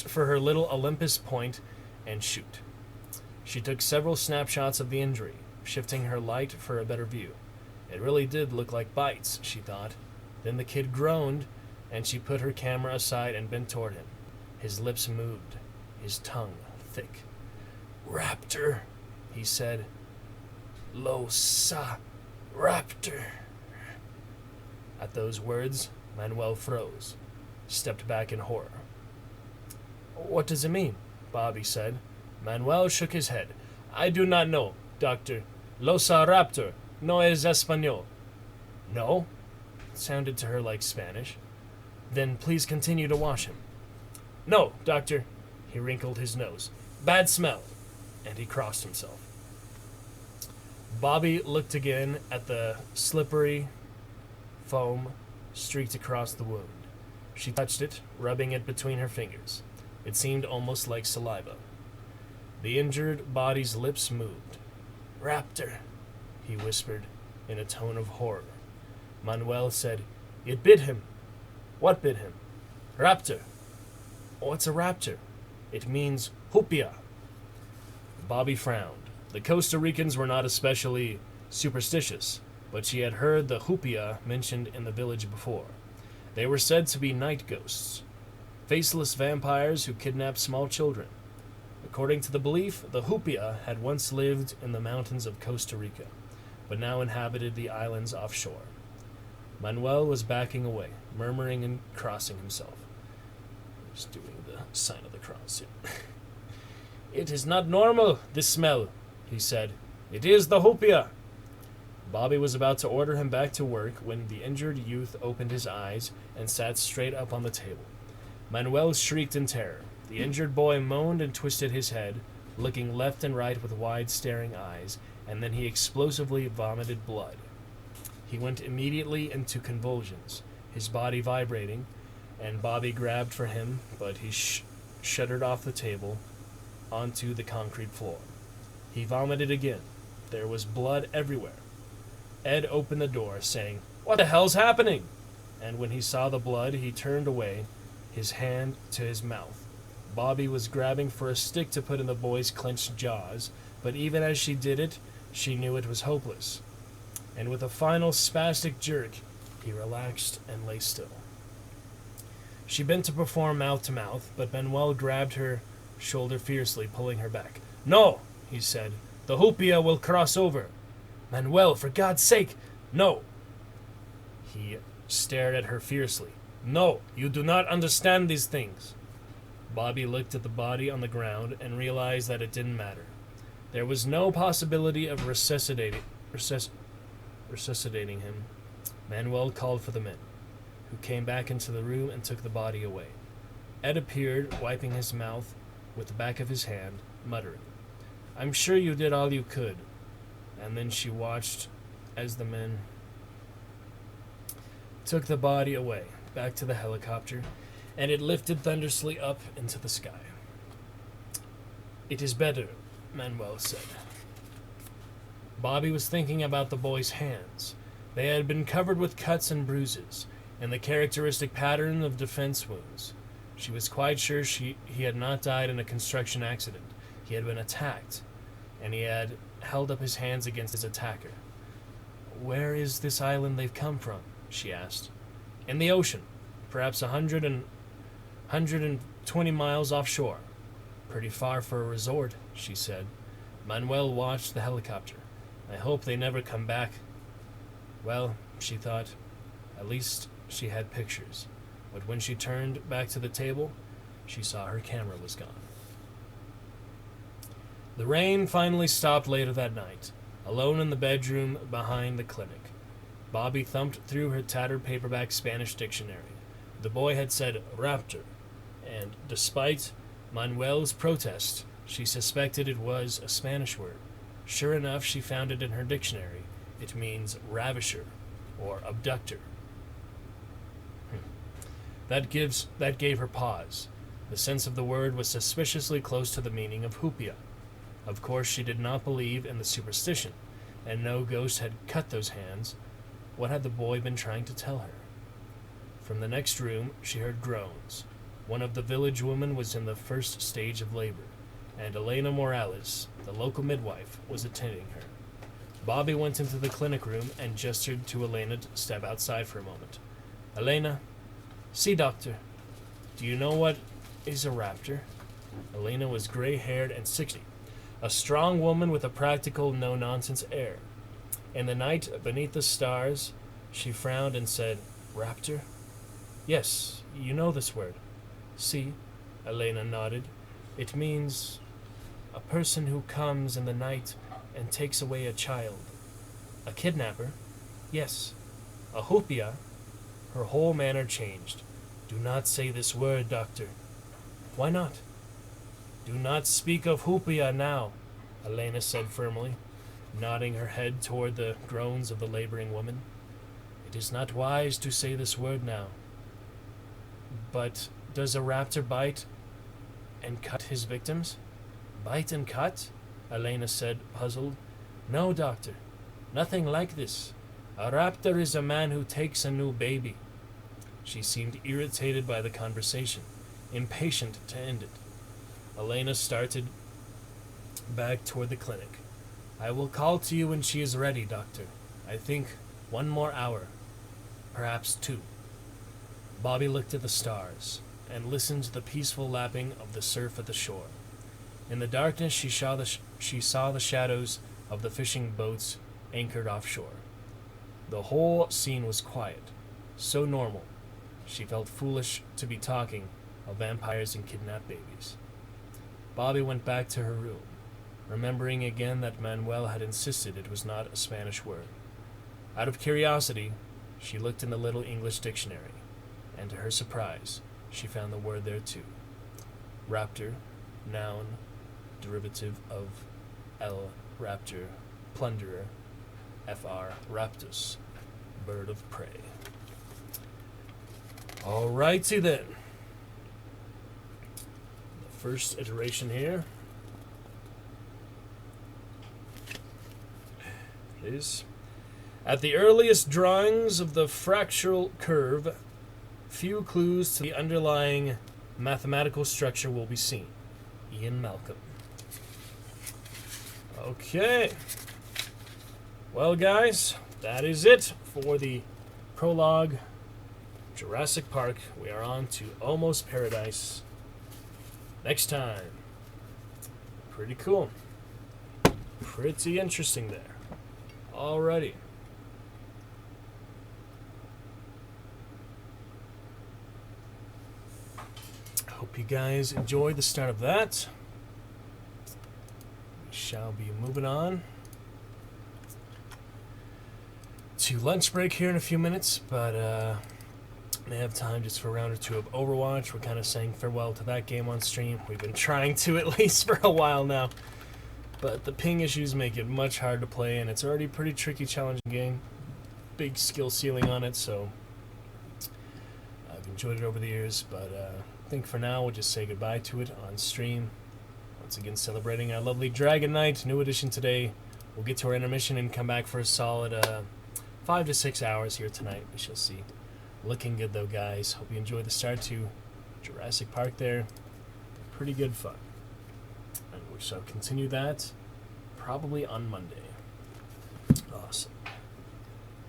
for her little Olympus point and shoot. She took several snapshots of the injury, shifting her light for a better view. It really did look like bites, she thought. Then the kid groaned, and she put her camera aside and bent toward him. His lips moved, his tongue thick. "Raptor," he said. "Losa Raptor." At those words, Manuel froze, stepped back in horror. "What does it mean?" Bobby said. Manuel shook his head. "I do not know, Doctor. Losa Raptor no es español." "No?" It sounded to her like Spanish. "Then please continue to wash him." "No, Doctor." He wrinkled his nose. "Bad smell." And he crossed himself. Bobby looked again at the slippery foam streaked across the wound. She touched it, rubbing it between her fingers. It seemed almost like saliva. The injured body's lips moved. "Raptor," he whispered in a tone of horror. Manuel said, "It bit him." "What bit him?" "Raptor." "What's a raptor?" "It means hupia." Bobby frowned. The Costa Ricans were not especially superstitious, but she had heard the hupia mentioned in the village before. They were said to be night ghosts, faceless vampires who kidnapped small children. According to the belief, the hupia had once lived in the mountains of Costa Rica, but now inhabited the islands offshore. Manuel was backing away, murmuring and crossing himself. Just doing the sign of the cross here. "It is not normal, this smell," he said. "It is the hupia." Bobby was about to order him back to work when the injured youth opened his eyes and sat straight up on the table. Manuel shrieked in terror. The injured boy moaned and twisted his head, looking left and right with wide, staring eyes, and then he explosively vomited blood. He went immediately into convulsions, his body vibrating, and Bobby grabbed for him, but he shuddered off the table onto the concrete floor. He vomited again. There was blood everywhere. Ed opened the door, saying, "What the hell's happening?" And when he saw the blood, he turned away, his hand to his mouth. Bobby was grabbing for a stick to put in the boy's clenched jaws, but even as she did it, she knew it was hopeless. And with a final spastic jerk, he relaxed and lay still. She bent to perform mouth-to-mouth, but Manuel grabbed her shoulder fiercely, pulling her back. "No," he said. "The hupia will cross over." "Manuel, for God's sake, no!" He stared at her fiercely. "No, you do not understand these things." Bobby looked at the body on the ground and realized that it didn't matter. There was no possibility of resuscitating him. Manuel called for the men, who came back into the room and took the body away. Ed appeared, wiping his mouth with the back of his hand, muttering, "I'm sure you did all you could." And then she watched as the men took the body away, back to the helicopter, and it lifted thunderously up into the sky. "It is better," Manuel said. Bobby was thinking about the boy's hands. They had been covered with cuts and bruises, and the characteristic pattern of defense wounds. She was quite sure he had not died in a construction accident. He had been attacked, and he had held up his hands against his attacker. "Where is this island they've come from?" she asked. "In the ocean, perhaps 120 miles offshore. Pretty far for a resort," she said. Manuel watched the helicopter. "I hope they never come back." Well, she thought, at least she had pictures. But when she turned back to the table, she saw her camera was gone. The rain finally stopped later that night. Alone in the bedroom behind the clinic, Bobby thumbed through her tattered paperback Spanish dictionary. The boy had said raptor, and despite Manuel's protest, she suspected it was a Spanish word. Sure enough, she found it in her dictionary. It means ravisher or abductor. That gave her pause. The sense of the word was suspiciously close to the meaning of hoopia. Of course, she did not believe in the superstition, and no ghost had cut those hands. What had the boy been trying to tell her? From the next room, she heard groans. One of the village women was in the first stage of labor, and Elena Morales, the local midwife, was attending her. Bobby went into the clinic room and gestured to Elena to step outside for a moment. "Elena, see, doctor. Do you know what is a raptor?" Elena was gray-haired and 60, a strong woman with a practical, no-nonsense air. In the night, beneath the stars, she frowned and said, "Raptor? Yes, you know this word." "See," Elena nodded. "It means a person who comes in the night and takes away a child." "A kidnapper?" "Yes." "A hoopia?" Her whole manner changed. "Do not say this word, doctor." "Why not?" "Do not speak of hoopia now," Elena said firmly, nodding her head toward the groans of the laboring woman. "It is not wise to say this word now." "But does a raptor bite and cut his victims?" "Bite and cut?" Elena said, puzzled. "No, doctor. Nothing like this. A raptor is a man who takes a new baby." She seemed irritated by the conversation, impatient to end it. Elena started back toward the clinic. "I will call to you when she is ready, doctor. I think 1 more hour. Perhaps 2. Bobby looked at the stars and listened to the peaceful lapping of the surf at the shore. In the darkness, she saw the shadows of the fishing boats anchored offshore. The whole scene was quiet, so normal. She felt foolish to be talking of vampires and kidnapped babies. Bobby went back to her room, remembering again that Manuel had insisted it was not a Spanish word. Out of curiosity, she looked in the little English dictionary, and to her surprise, she found the word there too. Raptor, noun, derivative of L, raptor, plunderer, fr, raptus, bird of prey. Alrighty then. The first iteration here is, at the earliest drawings of the fractal curve, few clues to the underlying mathematical structure will be seen. Ian Malcolm. Okay. Well, guys, that is it for the prologue Jurassic Park. We are on to Almost Paradise next time. Pretty cool. Pretty interesting there. Alrighty. Hope you guys enjoyed the start of that. We shall be moving on to lunch break here in a few minutes, but may have time just for a round or two of Overwatch. We're kind of saying farewell to that game on stream. We've been trying to at least for a while now. But the ping issues make it much hard to play, and it's already a pretty tricky, challenging game. Big skill ceiling on it, so I've enjoyed it over the years, but I think for now we'll just say goodbye to it on stream. Once again, celebrating our lovely Dragon Knight, new edition today. We'll get to our intermission and come back for a solid 5 to 6 hours here tonight. We shall see. Looking good though, guys. Hope you enjoyed the start to Jurassic Park there. Pretty good fun. And we shall continue that probably on Monday. Awesome.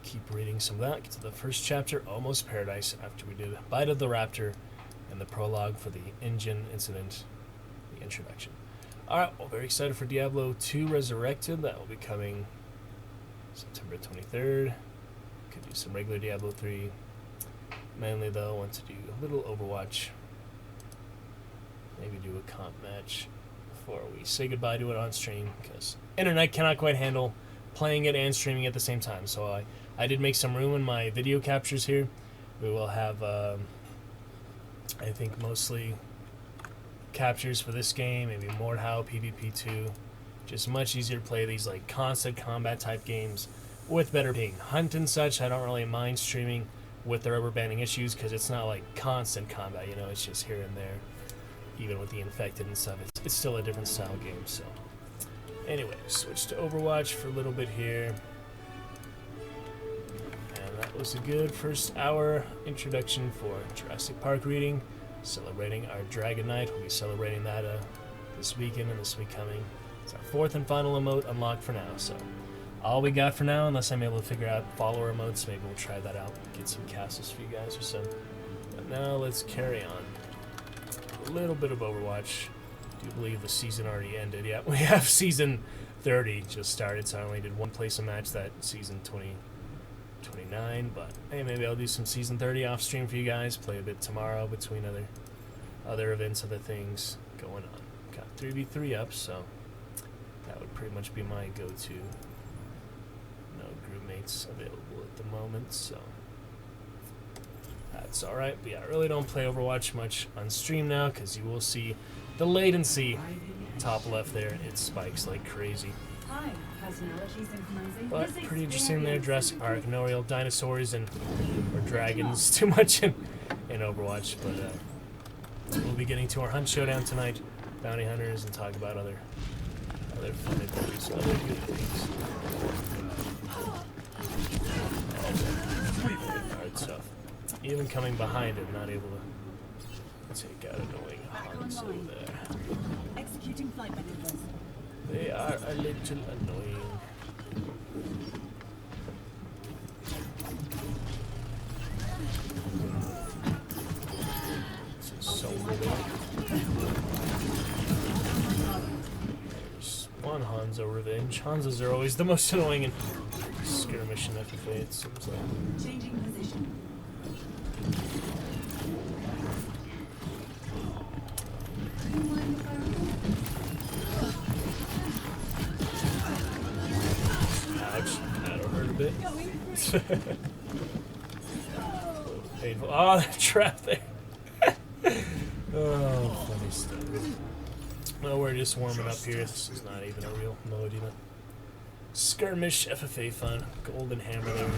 Keep reading some of that. Get to the first chapter, Almost Paradise, after we did Bite of the Raptor and the prologue for the engine incident, the introduction. Alright, well, very excited for Diablo 2 Resurrected. That will be coming September 23rd. Could do some regular Diablo 3. Mainly, though, I want to do a little Overwatch. Maybe do a comp match before we say goodbye to it on stream, because internet cannot quite handle playing it and streaming at the same time. So I did make some room in my video captures here. We will have, I think, mostly captures for this game, maybe Mordhau, PvP2. Just much easier to play these like constant combat type games with better ping. Hunt and such, I don't really mind streaming with the rubber banding issues, because it's not like constant combat, you know, it's just here and there. Even with the infected and stuff, it's still a different style game. So anyway, switch to Overwatch for a little bit here. And that was a good first hour introduction for Jurassic Park reading. Celebrating our Dragon Knight. We'll be celebrating that this weekend and this week coming. It's our 4th and final emote unlocked for now. So all we got for now, unless I'm able to figure out follower emotes, maybe we'll try that out. Get some castles for you guys or so. But now let's carry on. A little bit of Overwatch. I do believe the season already ended. Yeah, we have season 30 just started, so I only did one place a match that season 29, but hey, maybe I'll do some season 30 off stream for you guys, play a bit tomorrow between other events, other things going on. Got 3v3 up, so that would pretty much be my go-to. No group mates available at the moment, so that's alright. But yeah, I really don't play Overwatch much on stream now, because you will see the latency top left there. It spikes like crazy. But pretty interesting there, Jurassic Park. No real dinosaurs or dragons too much in Overwatch, but we'll be getting to our hunt showdown tonight, bounty hunters, and talk about other fun adventures, other good things. Hard stuff. Even coming behind it, not able to take out annoying Hans over there. Executing flight maneuvers. They are a little annoying. This is so weird. There's one Hanzo revenge. Hanzos are always the most annoying in skirmish and FFA, it seems like. Changing position. That'll hurt a bit. Painful. Oh, they're trapped there. Oh, funny stuff. Well, we're just warming up here. This is not even a real mode, even. Skirmish, FFA fun. Golden hammer there.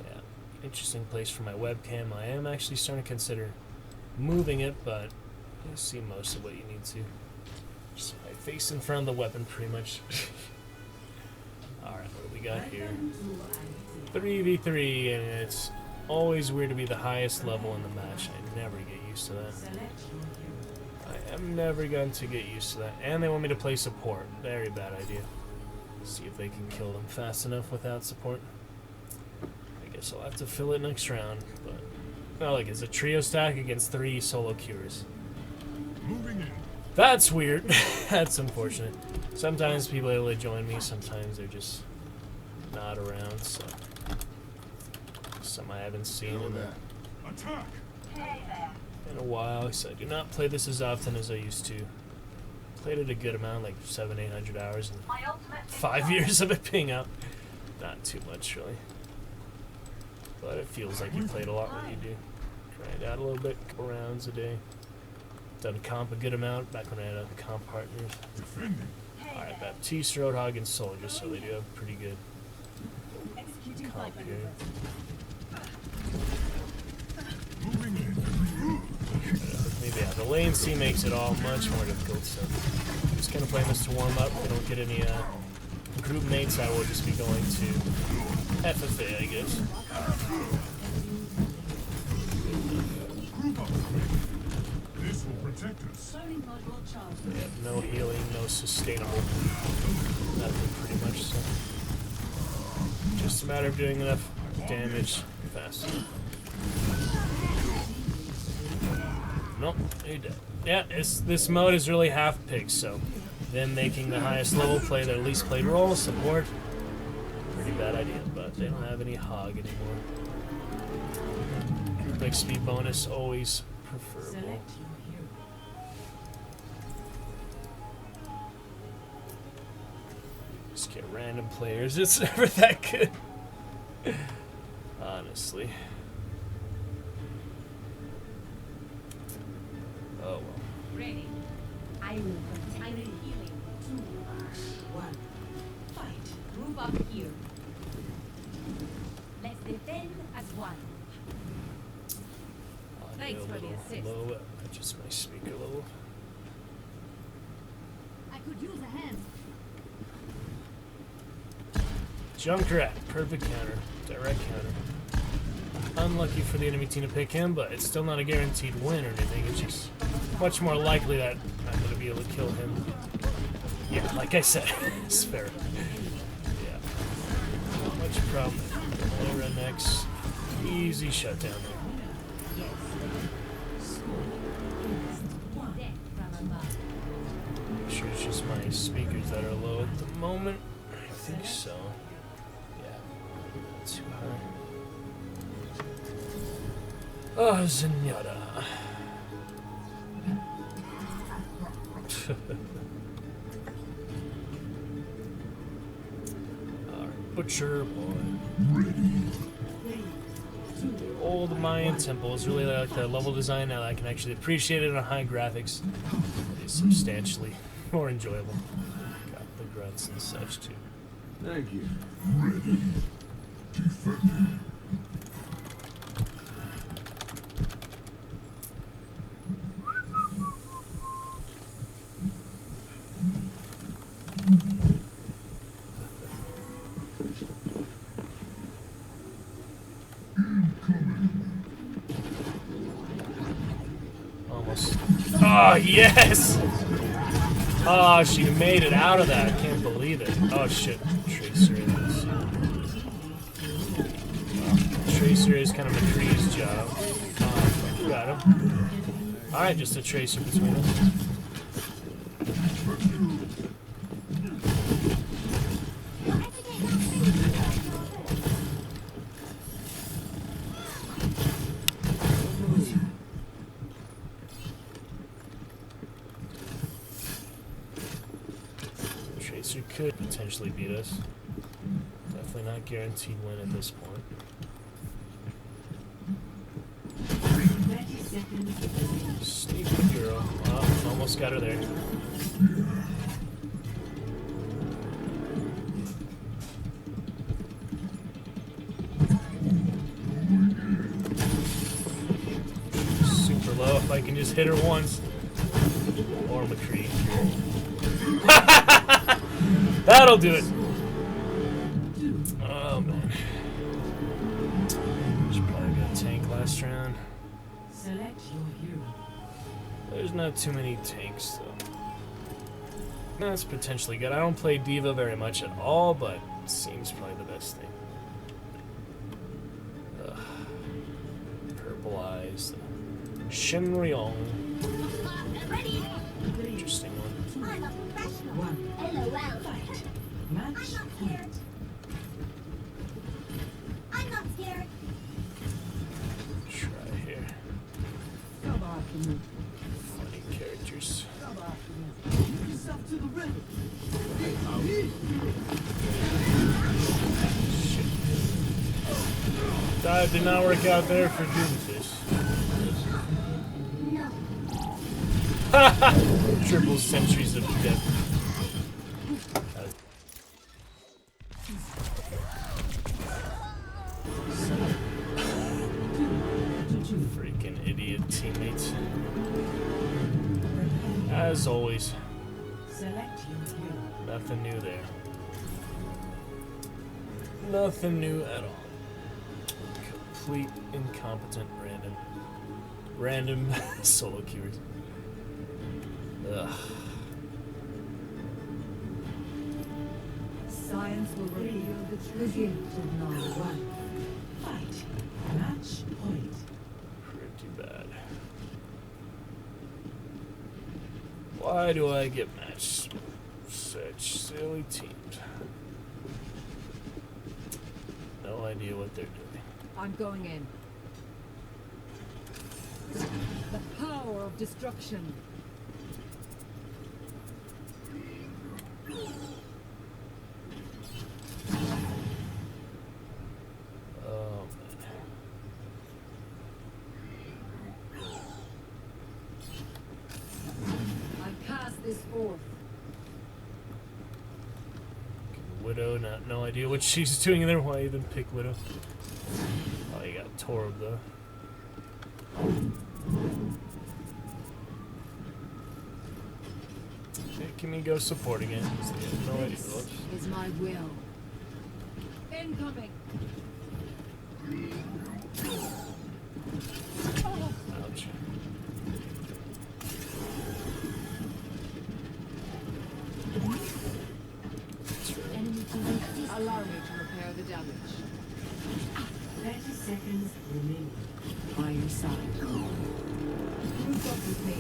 Yeah, interesting place for my webcam. I am actually starting to consider moving it, but you see most of what you need to. Just my face in front of the weapon, pretty much. Alright, what do we got here? 3v3, and it's always weird to be the highest level in the match. I never get used to that. I have never gotten to get used to that. And they want me to play support. Very bad idea. See if they can kill them fast enough without support. I guess I'll have to fill it next round, but... Oh, look, it's a trio stack against 3 solo cures. Moving in. That's weird. That's unfortunate. Sometimes people are able to join me, sometimes they're just not around, so... Some I haven't seen Attack. in a while, so I do not play this as often as I used to. Played it a good amount, like 700-800 hours, and 5 years of it being out. Not too much, really. But it feels like you played a lot when you do. Grind out a little bit, couple rounds a day. Done comp a good amount back when I had other comp partners. Alright, Baptiste, Roadhog, and Soldier, so they do have pretty good comp here. Maybe yeah, the lane C makes it all much more difficult, so I'm just gonna play this to warm up. If I don't get any group mates, I will just be going to FFA, I guess. This will protect us. We have no healing, no sustainable, nothing pretty much, so just a matter of doing enough damage fast. Nope, he dead. Yeah, this mode is really half pigs, so them making the highest level play their least played role, support, pretty bad idea, but they don't have any hog anymore. Quick speed bonus, always preferable. Just get random players, it's never that good. Honestly. Oh well. Ready. I will continue healing. 2, 1. Fight. Move up here. Let's defend as one. Thanks for the assist. Low, just my speaker level. I could use a hand. Junkrat, perfect counter, direct counter. Unlucky for the enemy team to pick him, but it's still not a guaranteed win or anything. It's just much more likely that I'm going to be able to kill him. Yeah, like I said, it's fair. Yeah. Not much problem. Rednecks. Easy shutdown there. I'm sure it's just my speakers that are low at the moment. I think so. Yeah. Too high. Oh, Zenyatta. Alright, Butcher Boy. Old Mayan temples, really like the level design now. I can actually appreciate it on high graphics. It is substantially more enjoyable. Got the grunts and such too. Thank you. Almost. Oh, yes! Oh, she made it out of that. I can't believe it. Oh, shit. Tracer is. Tracer is kind of McCree's job. Oh, got him. Alright, just a Tracer between us. Tracer could potentially beat us. Definitely not guaranteed win at this point. Sneaky girl. Oh, almost got her there. Super low if I can just hit her once. Or McCree. That'll do it. Oh man. Should probably go tank last round. Select your hero. There's not too many tanks though. That's potentially good. I don't play Diva very much at all, but it seems probably the best thing. Purple eyes. Shenryong. Interesting one. I'm a professional. LOL. Fight. I'm not scared. I'm not scared. Try here. Funny characters. Shit. It did not work out there for Doomfish. Triple centuries of death. Freaking idiot teammates. As always. Nothing new there. Nothing new at all. Complete incompetent random solo queuers. Ugh. Science will reveal the true gift of number one. Fight. Match point. Pretty bad. Why do I get matched? Such silly teams. No idea what they're doing. I'm going in. The power of destruction. Oh I cast this forth. man. Widow, no idea what she's doing in there. Why even pick Widow? Oh, you got Torb though. Okay, can we go support again? No idea. This is my will. Incoming. Ouch. Allow me to repair the damage. 30 seconds remaining. By your side. Group up with me.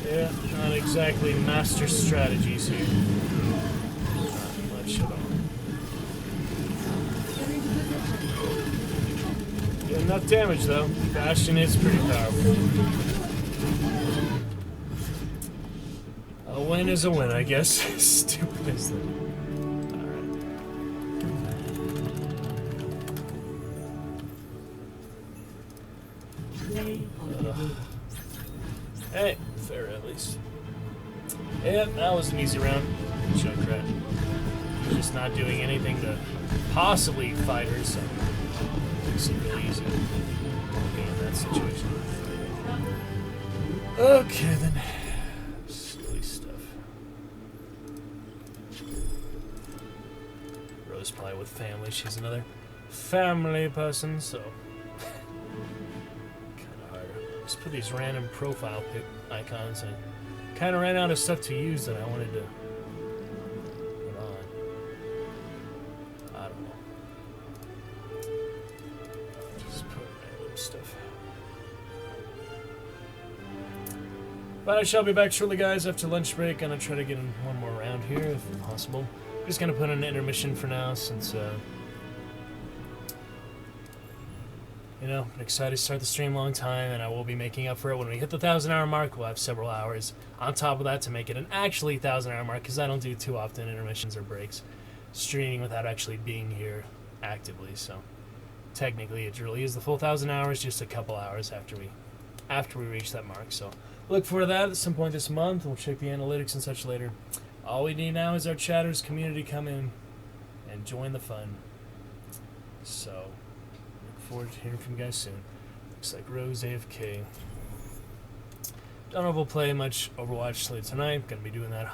Yeah, not exactly master strategies here. Not much at all. Yeah, enough damage though. Bastion is pretty powerful. A win is a win, I guess. Stupid as that. Hey, fair at least. Yeah, that was an easy round. Junkrat. Just not doing anything to possibly fight her, so makes it really easy to be in that situation. Okay then. Silly stuff. Rose probably with family. She's another family person, so just put these random profile pic icons. I kind of ran out of stuff to use that I wanted to put on. I don't know. Just put random stuff. But I shall be back shortly, guys, after lunch break. Gonna try to get in one more round here, if possible. Just gonna put in an intermission for now, since you know, I'm excited to start the stream long time, and I will be making up for it when we hit the 1,000-hour mark. We'll have several hours on top of that to make it an actually 1,000-hour mark, because I don't do too often intermissions or breaks streaming without actually being here actively. So technically, it really is the full 1,000 hours, just a couple hours after we reach that mark. So look for that at some point this month. We'll check the analytics and such later. All we need now is our chatters community come in and join the fun. So forward to hearing from you guys soon. Looks like Rose AFK. Don't know if we'll play much Overwatch later tonight. Gonna be doing that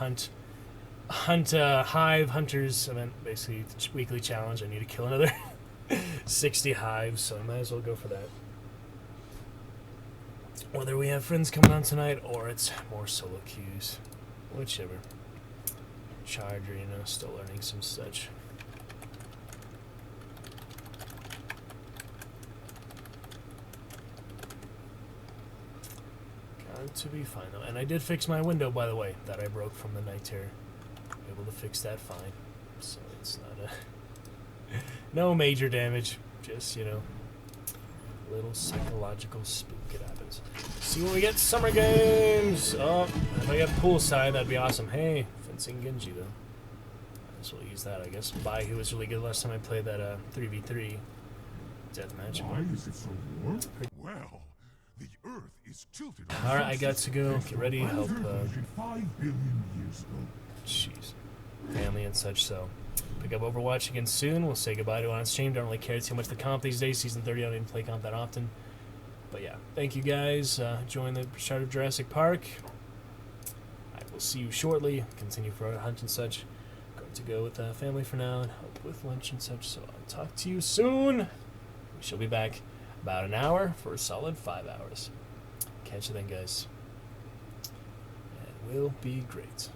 Hive Hunters event, basically the weekly challenge. I need to kill another 60 hives, so I might as well go for that. Whether we have friends coming on tonight or it's more solo queues, whichever. Charger, you know, still learning some such. To be fine though, and I did fix my window, by the way, that I broke from the night terror. Able to fix that fine, so it's not a no major damage, just, you know, a little psychological spook. It happens. See when we get summer games. Oh, if I get poolside, that'd be awesome. Hey, fencing Genji though. So we'll use that, I guess. Bai, who was really good last time I played that 3v3 deathmatch. Why is it so warm? Well, the Earth is tilted. Alright, I got to go. Get ready. Help. 5 billion years ago. Jeez. Family and such, so. Pick up Overwatch again soon. We'll say goodbye to it on stream. Don't really care too much the comp these days. Season 30, I don't even play comp that often. But yeah, thank you guys. Join the start of Jurassic Park. I will see you shortly. Continue for our hunt and such. Going to go with family for now and help with lunch and such. So I'll talk to you soon. We shall be back about an hour for a solid 5 hours. Catch you then, guys. It will be great.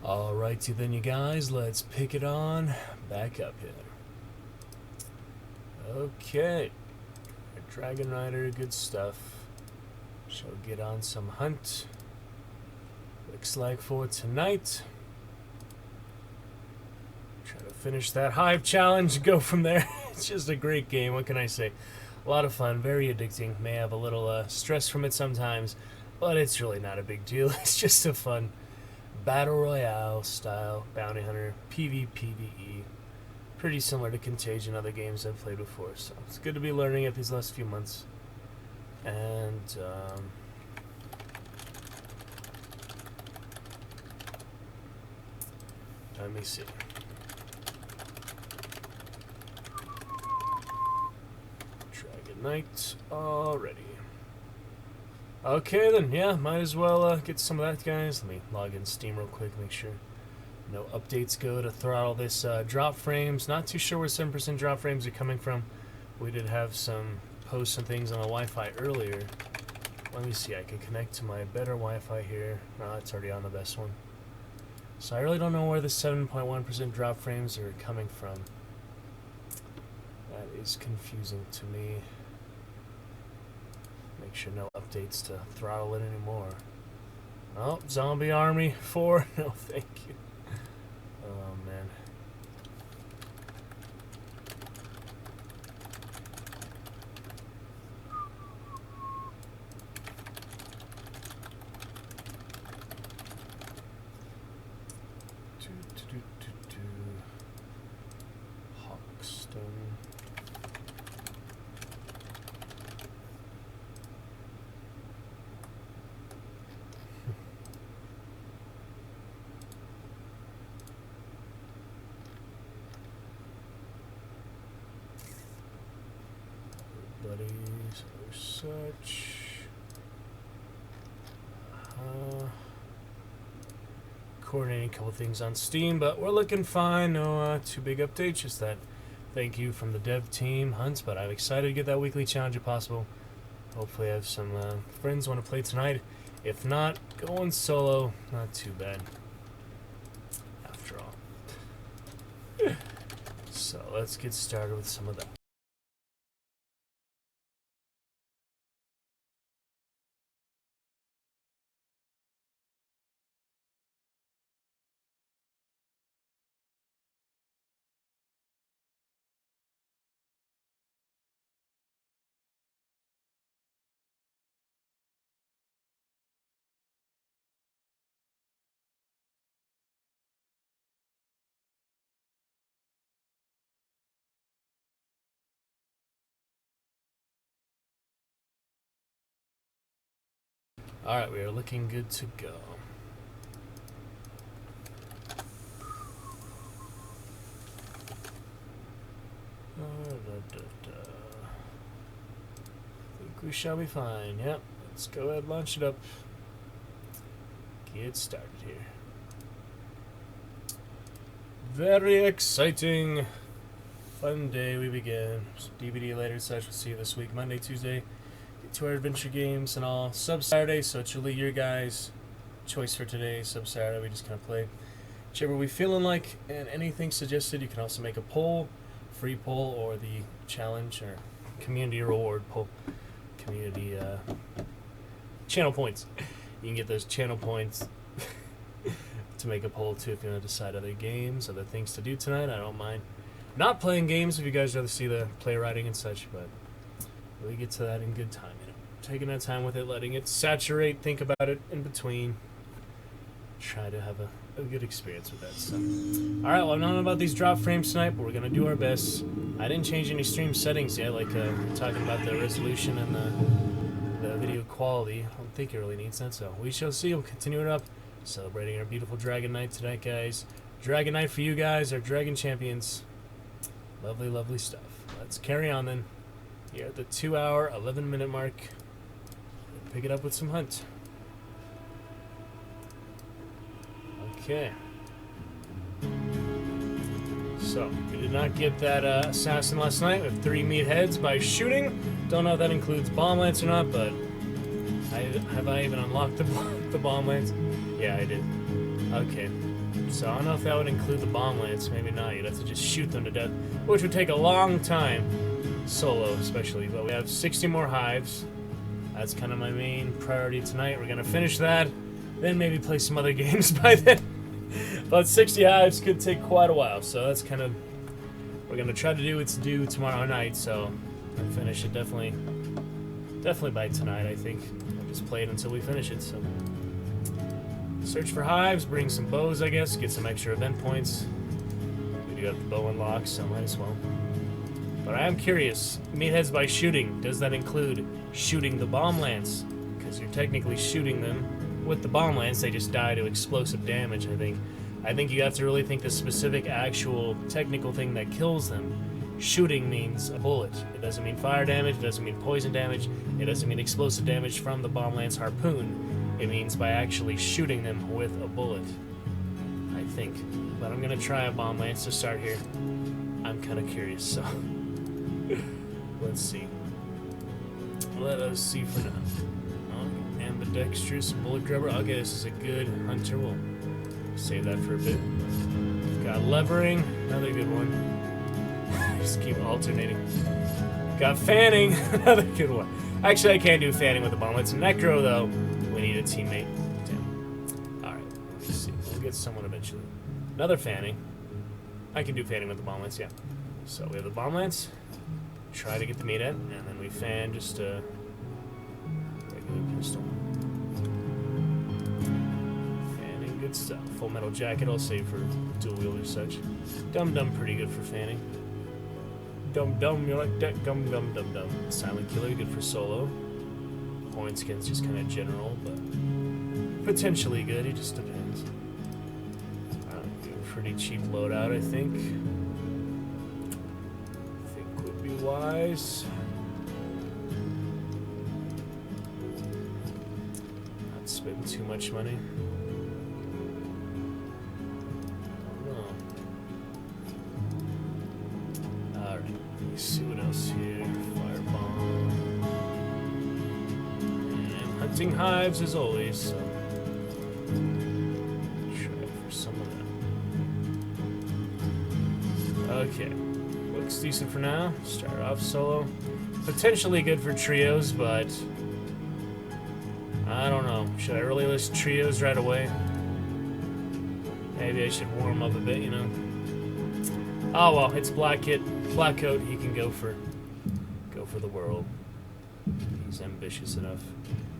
Alrighty then, you guys, let's pick it on back up here. Okay. Dragon Rider, good stuff. Shall get on some hunt. Looks like for tonight. Try to finish that Hive challenge and go from there. It's just a great game, what can I say? A lot of fun, very addicting. May have a little stress from it sometimes, but it's really not a big deal. It's just a fun Battle Royale style bounty hunter, PvPvE. Pretty similar to Contagion, other games I've played before, so it's good to be learning it these last few months. And let me see. Dragon Knight already. Okay then, yeah, might as well get some of that, guys. Let me log in Steam real quick, make sure no updates go to throttle this drop frames. Not too sure where 7% drop frames are coming from. We did have some posts and things on the Wi-Fi earlier. Let me see, I can connect to my better Wi-Fi here. No, it's already on the best one. So I really don't know where the 7.1% drop frames are coming from. That is confusing to me. Make sure no updates to throttle it anymore. Oh, Zombie Army 4. No, thank you. Oh, man. Hawkstone. Buddies or such. Coordinating a couple things on Steam, but we're looking fine. No too big updates, just that thank you from the dev team, Hunts, but I'm excited to get that weekly challenge if possible. Hopefully I have some friends want to play tonight. If not, going solo, not too bad. After all. So let's get started with some of that. Alright, we are looking good to go. Think we shall be fine. Yep, let's go ahead and launch it up. Get started here. Very exciting. Fun day we begin. DVD later, so I shall see you this week, Monday, Tuesday. To our adventure games and all. Sub Saturday, so it's really your guys' choice for today. Sub Saturday, we just kind of play whichever we feeling like, and anything suggested. You can also make a poll, free poll, or the challenge or community reward poll, community channel points. You can get those channel points to make a poll too if you want to decide other games, other things to do tonight. I don't mind not playing games if you guys rather see the playwriting and such, but we get to that in good time, you know. Taking our time with it, letting it saturate, think about it in between. Try to have a good experience with that stuff. Alright, well, I don't know about these drop frames tonight, but we're going to do our best. I didn't change any stream settings yet, like talking about the resolution and the video quality. I don't think it really needs that, so we shall see. We'll continue it up. Celebrating our beautiful Dragon Knight tonight, guys. Dragon Knight for you guys, our Dragon Champions. Lovely, lovely stuff. Let's carry on then. Here at the 2-hour, 11-minute mark. Pick it up with some hunt. Okay. So, we did not get that assassin last night with 3 meatheads by shooting. Don't know if that includes bomb lance or not, but have I even unlocked the bomb lance? Yeah, I did. Okay. So I don't know if that would include the bomb lance. Maybe not. You'd have to just shoot them to death, which would take a long time, solo especially. But we have 60 more hives. That's kind of my main priority tonight. We're gonna finish that, then maybe play some other games by then. But 60 hives could take quite a while, so that's kind of, we're gonna try to do its due tomorrow night. So I'll finish it definitely by tonight. I think I'll just play it until we finish it. So search for hives, bring some bows, I guess, get some extra event points. We do have the bow unlocked, so might as well. But I am curious, meatheads by shooting, does that include shooting the bomb lance? Because you're technically shooting them with the bomb lance, they just die to explosive damage, I think. I think you have to really think the specific actual technical thing that kills them. Shooting means a bullet. It doesn't mean fire damage, it doesn't mean poison damage, it doesn't mean explosive damage from the bomb lance harpoon. It means by actually shooting them with a bullet, I think. But I'm gonna try a bomb lance to start here. I'm kind of curious, so let's see. Let us see for now. Ambidextrous, bullet grabber. Okay, this is a good hunter. We'll save that for a bit. We've got levering, another good one. Just keep alternating. Got fanning, another good one. Actually, I can't do fanning with the bomb. It's necro though. We need a teammate. Damn. All right, let's see. We'll get someone eventually. Another fanning. I can do fanning with the bomb lance, yeah. So we have the bomb lance. Try to get the meathead, and then we fan just a regular pistol. Fanning, good stuff. Full metal jacket, I'll save for dual wield or such. Dum Dum, pretty good for fanning. Dum Dum, you like that? Gum Gum Dum Dum. Silent Killer, good for solo. Point skin's just kind of general, but potentially good. It just depends. Pretty cheap loadout, I think. Would be wise. Not spend too much money. Alright, let me see what else here. Firebomb. And hunting hives as always, so try for some of that. Okay. Looks decent for now. Start off solo. Potentially good for trios, but I don't know. Should I really list trios right away? Maybe I should warm up a bit, you know. Oh well, it's Black Coat. He can go for the world. He's ambitious enough.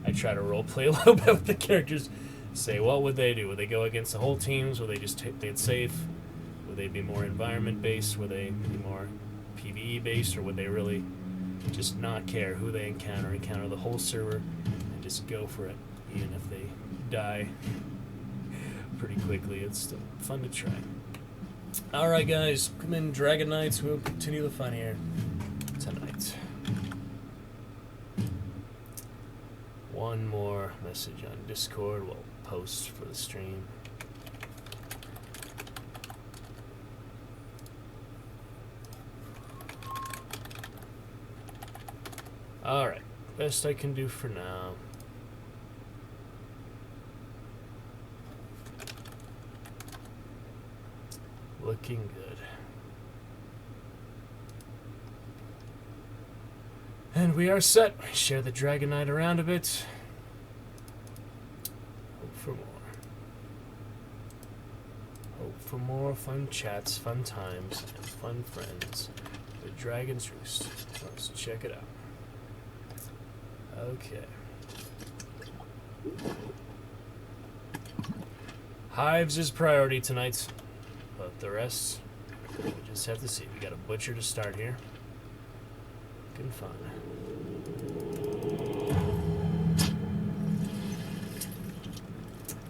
I try to roleplay a little bit with the characters. Say, what would they do? Would they go against the whole teams? Would they just play it safe? Would they be more environment based? Would they be more PvE based? Or would they really just not care who they encounter the whole server and just go for it, even if they die pretty quickly? It's still fun to try. Alright guys, come in Dragon Knights, we'll continue the fun here tonight. One more message on Discord we'll post for the stream. Alright, best I can do for now. Looking good. And we are set. Share the Dragon Knight around a bit. Hope for more. Hope for more fun chats, fun times, and fun friends. The Dragon's Roost. Let's check it out. Okay. Hives is priority tonight, but the rest, we just have to see. We got a butcher to start here. Looking fun.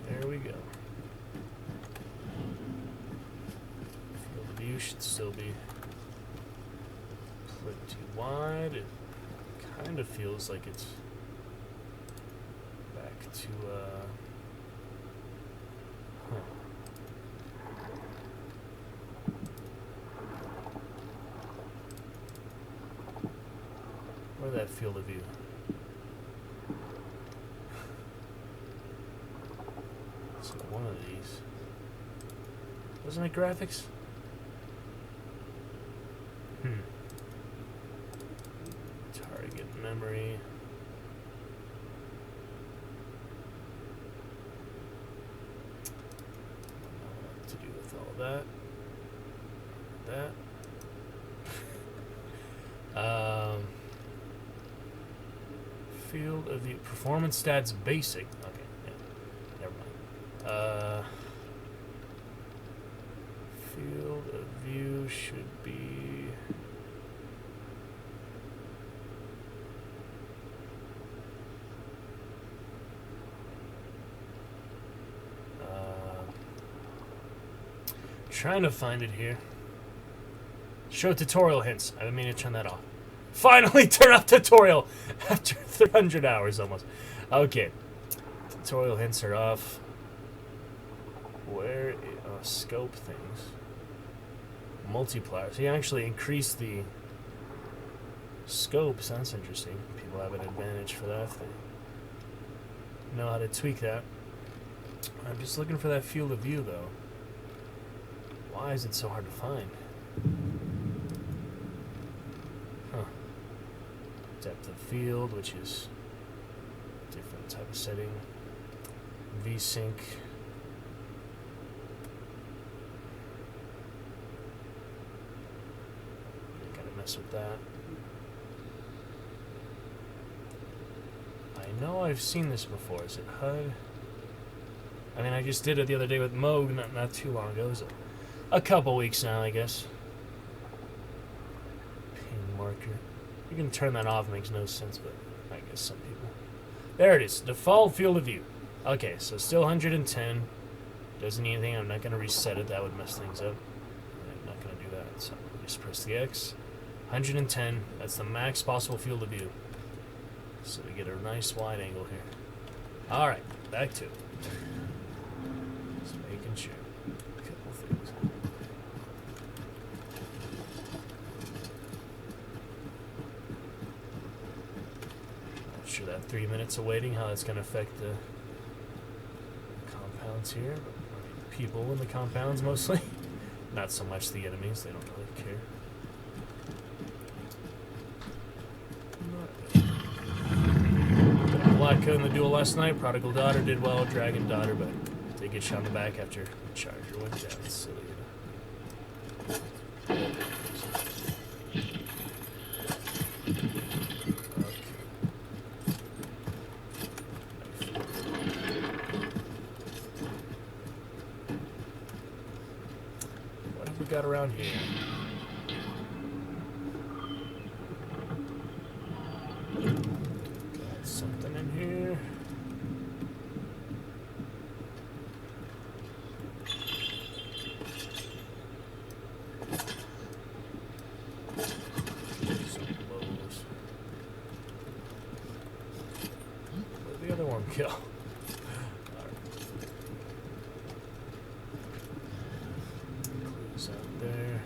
There we go. Field of view should still be plenty wide. It kind of feels like it's back to where'd that field of view? It's like one of these. Wasn't it graphics? Target memory. What to do with all that? Field of the performance stats basic. Okay, yeah, never mind. Field of view should be. Trying to find it here. Show tutorial hints. I didn't mean to turn that off. Finally turn off tutorial after 300 hours almost. Okay. Tutorial hints are off. Where scope things. Multiplier. So you actually increase the scopes. That's interesting. People have an advantage for that thing. Know how to tweak that. I'm just looking for that field of view though. Why is it so hard to find? Huh. Depth of field, which is a different type of setting. VSync. Gotta mess with that. I know I've seen this before. Is it HUD? I mean, I just did it the other day with Moog not too long ago. It was a couple weeks now, I guess. Pin marker. You can turn that off, it makes no sense, but I guess some people. There it is, default field of view. Okay, so still 110. Doesn't need anything, I'm not going to reset it, that would mess things up. I'm not going to do that, so just press the X. 110, that's the max possible field of view. So we get a nice wide angle here. Alright, back to it. Just making sure. A couple things. Not sure that 3 minutes of waiting, how that's going to affect the compounds here. But, I mean, people in the compounds mostly. Not so much the enemies, they don't really care. Black Code in the duel last night. Prodigal Daughter did well. Dragon Daughter, but they get shot in the back after the charger went down. It's silly, you know. What have we got around here? Something in here. Some lows. Where'd the other one go? Clues out there.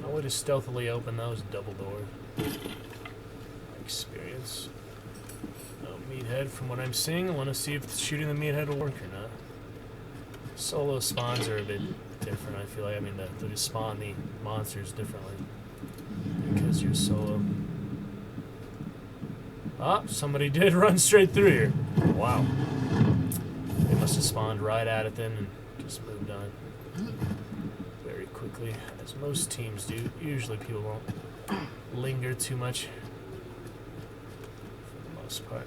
Way to stealthily open those double doors. Experience. No meathead from what I'm seeing. I want to see if shooting the meathead will work or not. Solo spawns are a bit different, I feel like. I mean, they just spawn the monsters differently because you're solo. Ah, somebody did run straight through here. Wow. They must have spawned right at it then and just moved on. Very quickly, as most teams do. Usually people won't linger too much for the most part.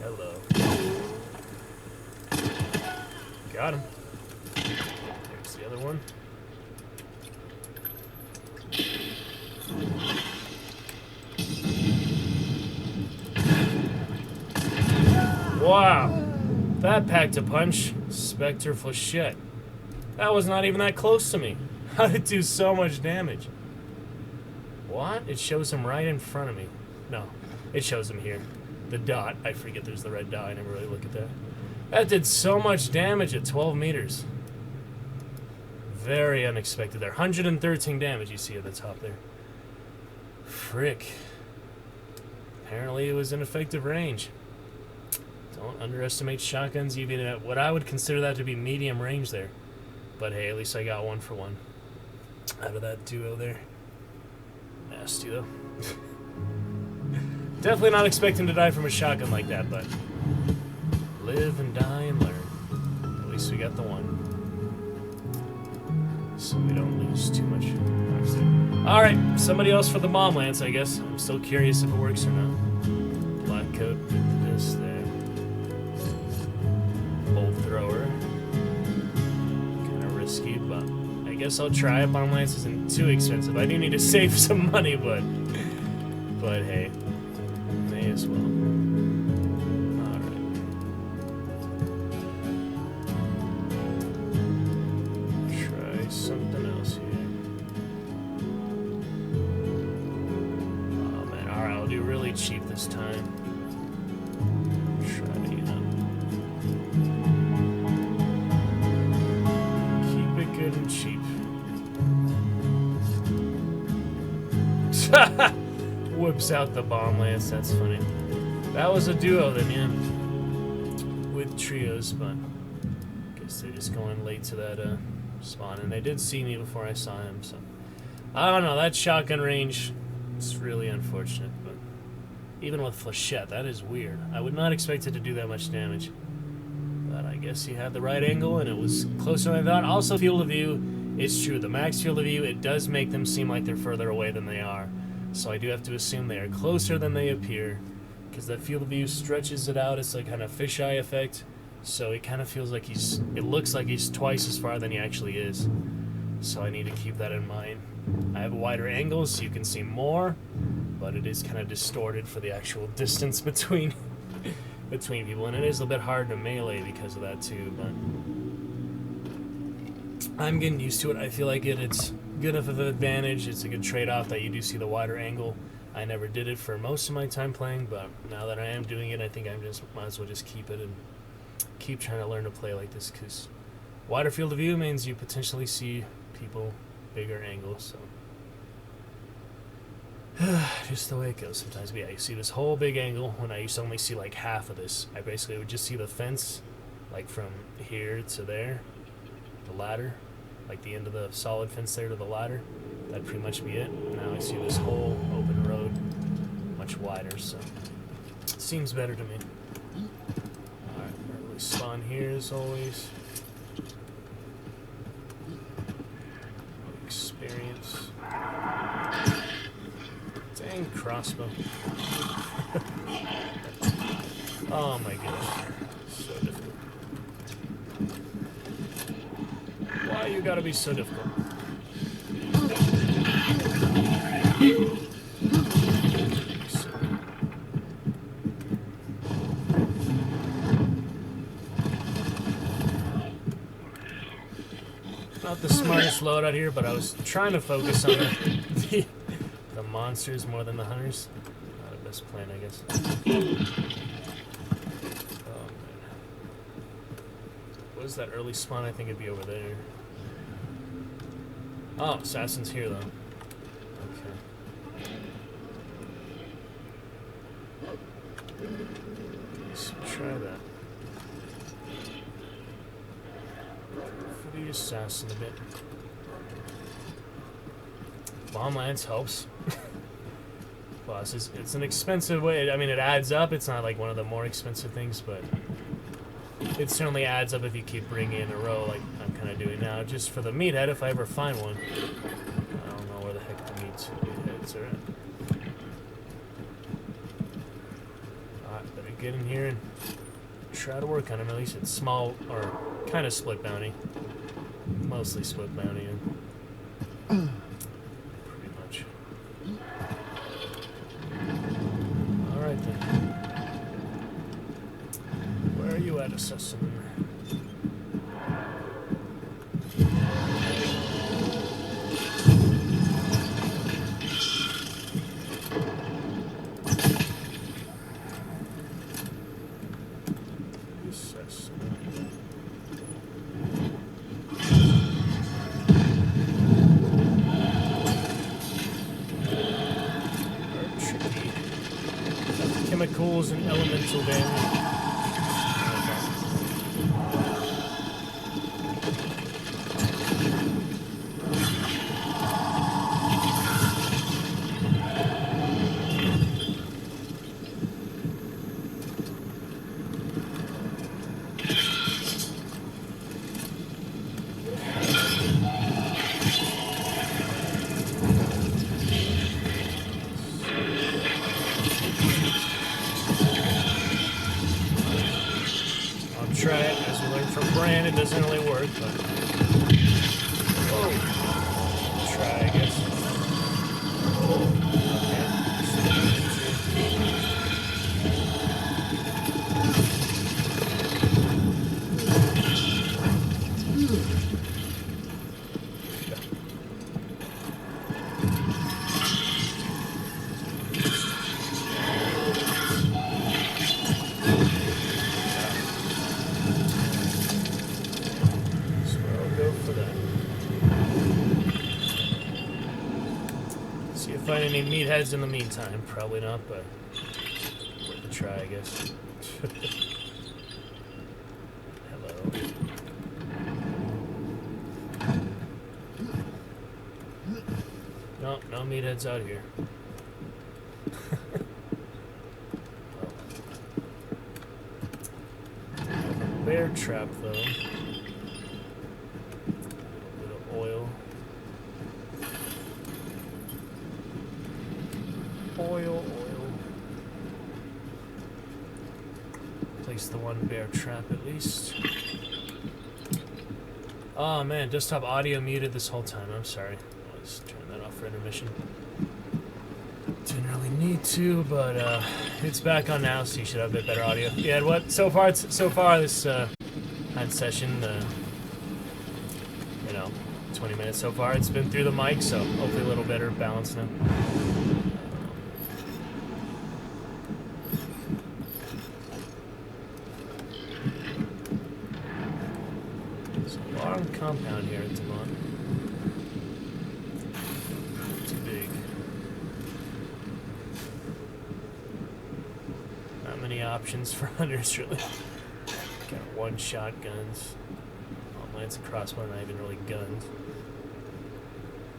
Hello. Got him. There's the other one. Wow. That packed a punch. Spectre Flechette. That was not even that close to me. How did it do so much damage? What? It shows him right in front of me. No, it shows him here. The dot. I forget there's the red dot. I never really look at that. That did so much damage at 12 meters. Very unexpected there. 113 damage you see at the top there. frick. Apparently it was an effective range. Don't underestimate shotguns even at what I would consider that to be medium range there. But hey, at least I got 1 for 1 out of that duo there. Nasty though. Definitely not expecting to die from a shotgun like that, but live and die and learn. At least we got the one. So we don't lose too much. Alright, somebody else for the bomb lance, I guess. I'm still curious if it works or not. Black coat with this there. Bolt thrower. Kinda risky, but I guess I'll try it. Bomb lance isn't too expensive. I do need to save some money, but hey. May as well. Something else here. Oh man, alright, I'll do really cheap this time. Try to, keep it good and cheap. Whips out the bomb lance, that's funny. That was a duo then, yeah. With trios, but I guess they're just going late to that, spawn, and they did see me before I saw him, so I don't know, that shotgun range is really unfortunate, but even with flechette, that is weird. I would not expect it to do that much damage, but I guess he had the right angle and it was closer than I thought. Also, field of view, it's true, the max field of view, it does make them seem like they're further away than they are, so I do have to assume they are closer than they appear, because that field of view stretches it out. It's like kind of fisheye effect. So it kind of feels like it looks like he's twice as far than he actually is. So I need to keep that in mind. I have a wider angle so you can see more, but it is kind of distorted for the actual distance between people. And it is a bit hard to melee because of that too, but I'm getting used to it. I feel like it's good enough of an advantage. It's a good trade-off that you do see the wider angle. I never did it for most of my time playing, but now that I am doing it, I think I might as well just keep it and keep trying to learn to play like this, because wider field of view means you potentially see people bigger angles, so just the way it goes sometimes. But yeah, you see this whole big angle when I used to only see like half of this. I basically would just see the fence like from here to there, the ladder, like the end of the solid fence there to the ladder. That'd pretty much be it. Now I see this whole open road much wider, so it seems better to me. Spawn here as always. Experience. Dang crossbow. Oh my goodness. So difficult. Why you gotta be so difficult? Not the smartest loadout here, but I was trying to focus on the monsters more than the hunters. Not the best plan, I guess. Oh man. What is that early spawn? I think it'd be over there. Oh, assassin's here though. Okay. Let's try that. For the assassin a bit. Bomb lance helps. Plus, it's an expensive way. I mean, it adds up. It's not like one of the more expensive things, but it certainly adds up if you keep bringing in a row like I'm kind of doing now. Just for the meathead, if I ever find one. I don't know where the heck the meatheads are at. Alright, better get in here and try to work on him. At least it's small, or kind of split bounty. Mostly split bounty. Pretty much. Alright then. Where are you at, assassin? pulls and elemental damage. Try it, as we learned from Bran, it doesn't really work, but... Whoa! Try, I guess. Find any meatheads in the meantime? Probably not, but worth a try, I guess. Hello. No, no meatheads out here. Bear trap, though. A bit of oil. Oil. Place the one bear trap at least. Oh man, desktop audio muted this whole time. I'm sorry. Let's turn that off for intermission. Didn't really need to, but it's back on now, so you should have a bit better audio. Yeah, what? So far this night session, 20 minutes so far. It's been through the mic, so hopefully a little better balance now. Compound here at Timon. Too big. Not many options for hunters, really. Got one-shot guns. Well, lance and crossbow, not even really guns.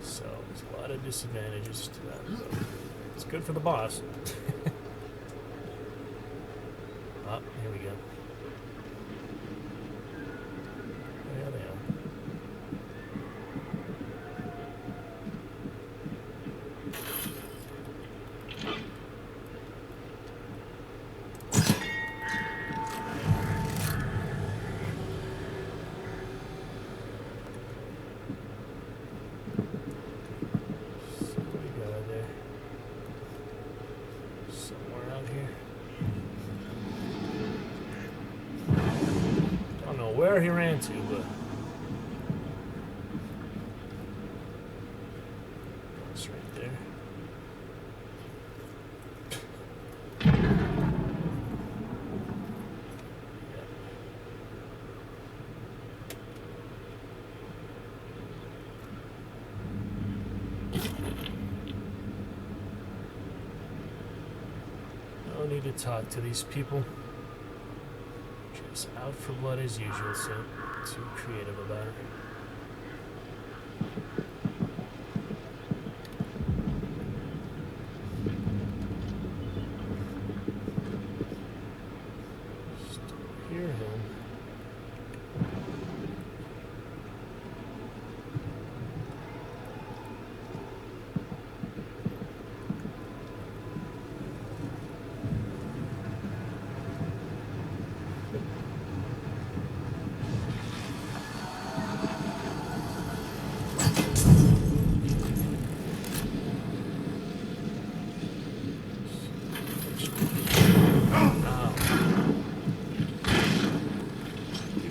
So there's a lot of disadvantages to that. But it's good for the boss. Oh, here we go. There they are. Where he ran to, but it's right there. No need to talk to these people. Just out for blood as usual, so too creative about it. Still hear him.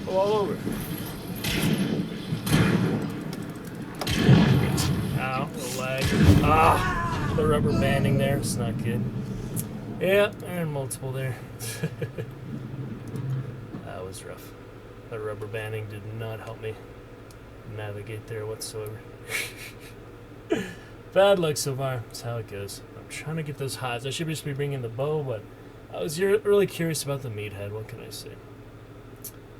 All over. Ow, the lag. Ah, the rubber banding there. It's not good. Yeah, and multiple there. That was rough. The rubber banding did not help me navigate there whatsoever. Bad luck so far. That's how it goes. I'm trying to get those hives. I should just be bringing the bow, but I was really curious about the meathead. What can I say?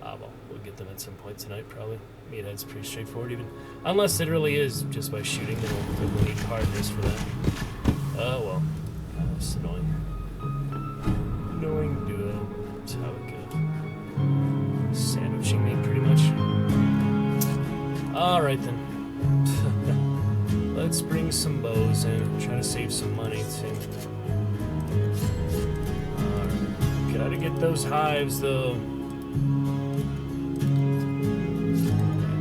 Ah, well, we'll get them at some point tonight, probably. Meathead's pretty straightforward, even. Unless it really is just by shooting, then we'll need partners for that. Oh, well. That's annoying. Annoying duo. That's how it goes. Sandwiching me, pretty much. Alright, then. Let's bring some bows in. Try to save some money, too. Gotta get those hives, though. I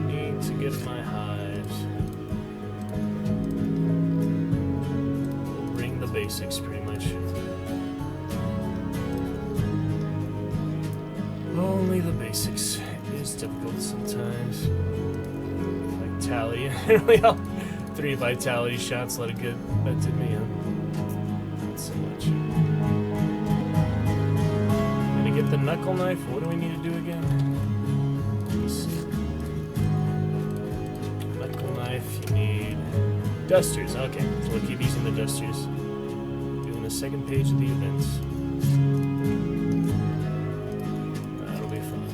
need to get my hives. We'll bring the basics, pretty much. Only the basics. It is difficult sometimes. Vitality. Really, 3 vitality shots let it get. That did me up. Not so much. Get the knuckle knife. What do we need to do again? Let's see. Knuckle knife. You need dusters. Okay, so we'll keep using the dusters. Doing the second page of the events. That'll be fun.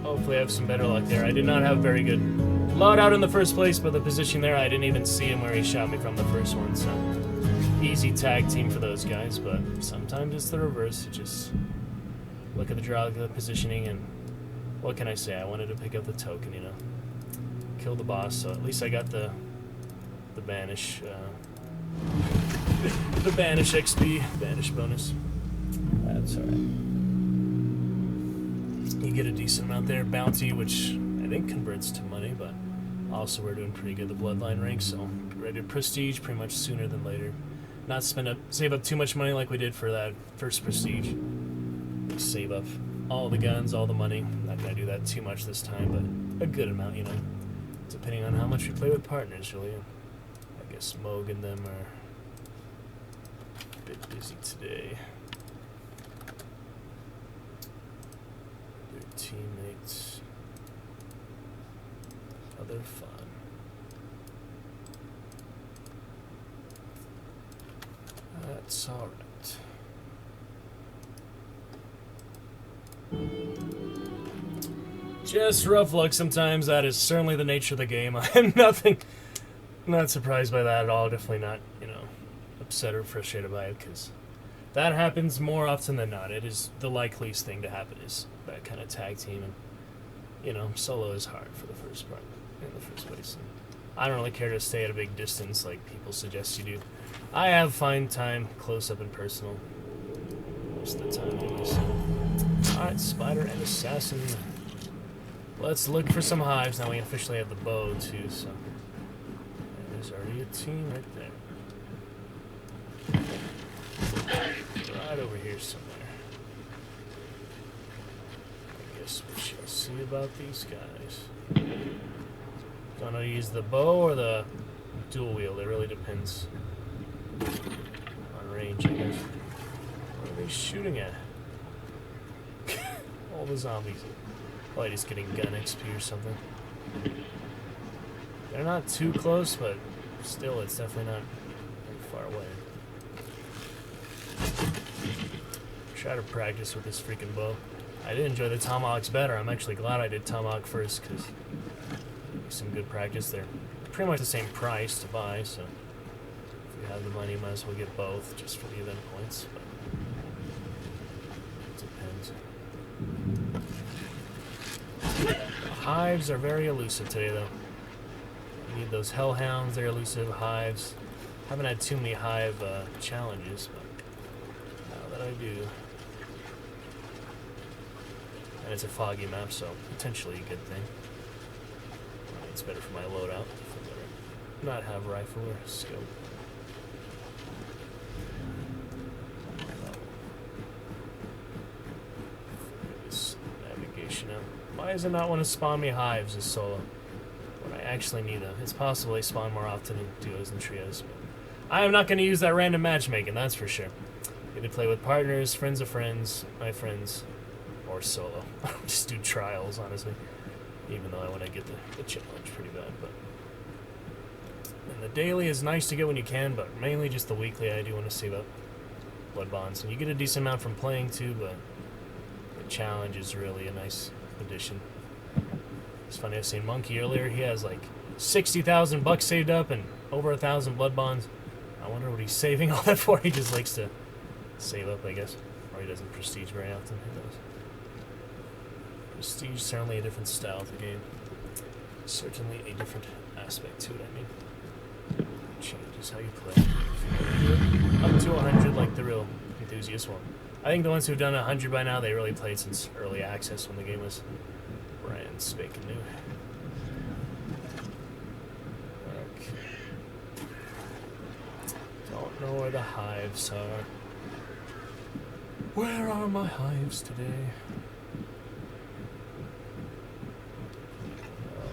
Hopefully, I have some better luck there. I did not have very good loadout in the first place, but the position there, I didn't even see him where he shot me from the first one. So easy tag team for those guys. But sometimes it's the reverse. You just look at the draw, look at the positioning, and what can I say? I wanted to pick up the token, you know. Kill the boss, so at least I got the banish, the banish XP, banish bonus. That's alright. You get a decent amount there. Bounty, which I think converts to money, but also we're doing pretty good the bloodline rank, so ready to prestige pretty much sooner than later. Not save up too much money like we did for that first prestige. Save up all the guns, all the money. Not gonna do that too much this time, but a good amount, you know. Depending on how much we play with partners, really. I guess Moog and them are a bit busy today. Their teammates. Other fun. That's alright. Just rough luck sometimes. That is certainly the nature of the game. I'm not surprised by that at all. Definitely not, you know, upset or frustrated by it, because that happens more often than not. It is the likeliest thing to happen, is that kind of tag team. And, you know, solo is hard for the first part, in the first place. And I don't really care to stay at a big distance like people suggest you do. I have fine time close up and personal most of the time, anyways. Alright, Spider and Assassin. Let's look for some hives. Now we officially have the bow, too, so... There's already a team right there. Right over here somewhere. I guess we shall see about these guys. Gonna use the bow or the dual wield? It really depends on range, I guess. What are they shooting at? All the zombies. Probably just getting gun XP or something. They're not too close, but still, it's definitely not very far away. Try to practice with this freaking bow. I did enjoy the tomahawks better. I'm actually glad I did tomahawk first, because some good practice there. Pretty much the same price to buy, so if you have the money, you might as well get both just for the event points. But it depends. The hives are very elusive today, though. You need those hellhounds. They're elusive. Hives. Haven't had too many hive challenges, but now that I do. And it's a foggy map, so potentially a good thing. It's better for my loadout. Not have rifle or scope. This navigation out. Why does it not want to spawn me hives as solo? When I actually need them. It's possible they spawn more often in duos and trios. But I am not going to use that random matchmaking, that's for sure. Either play with partners, friends of friends, my friends, or solo. Just do trials, honestly. Even though I want to get the challenge pretty bad, but... And the daily is nice to get when you can, but mainly just the weekly I do want to save up. blood bonds, and you get a decent amount from playing too, but the challenge is really a nice addition. It's funny, I was saying Monkey earlier, he has like 60,000 bucks saved up and over 1,000 blood bonds. I wonder what he's saving all that for. He just likes to save up, I guess. Or he doesn't prestige very often. He does. Prestige is certainly a different style of the game. Certainly a different aspect to it, I mean. Changes how you play. Up to 100 like the real enthusiast one. I think the ones who've done 100 by now, they really played since early access when the game was brand spanking new. Okay. Don't know where the hives are. Where are my hives today?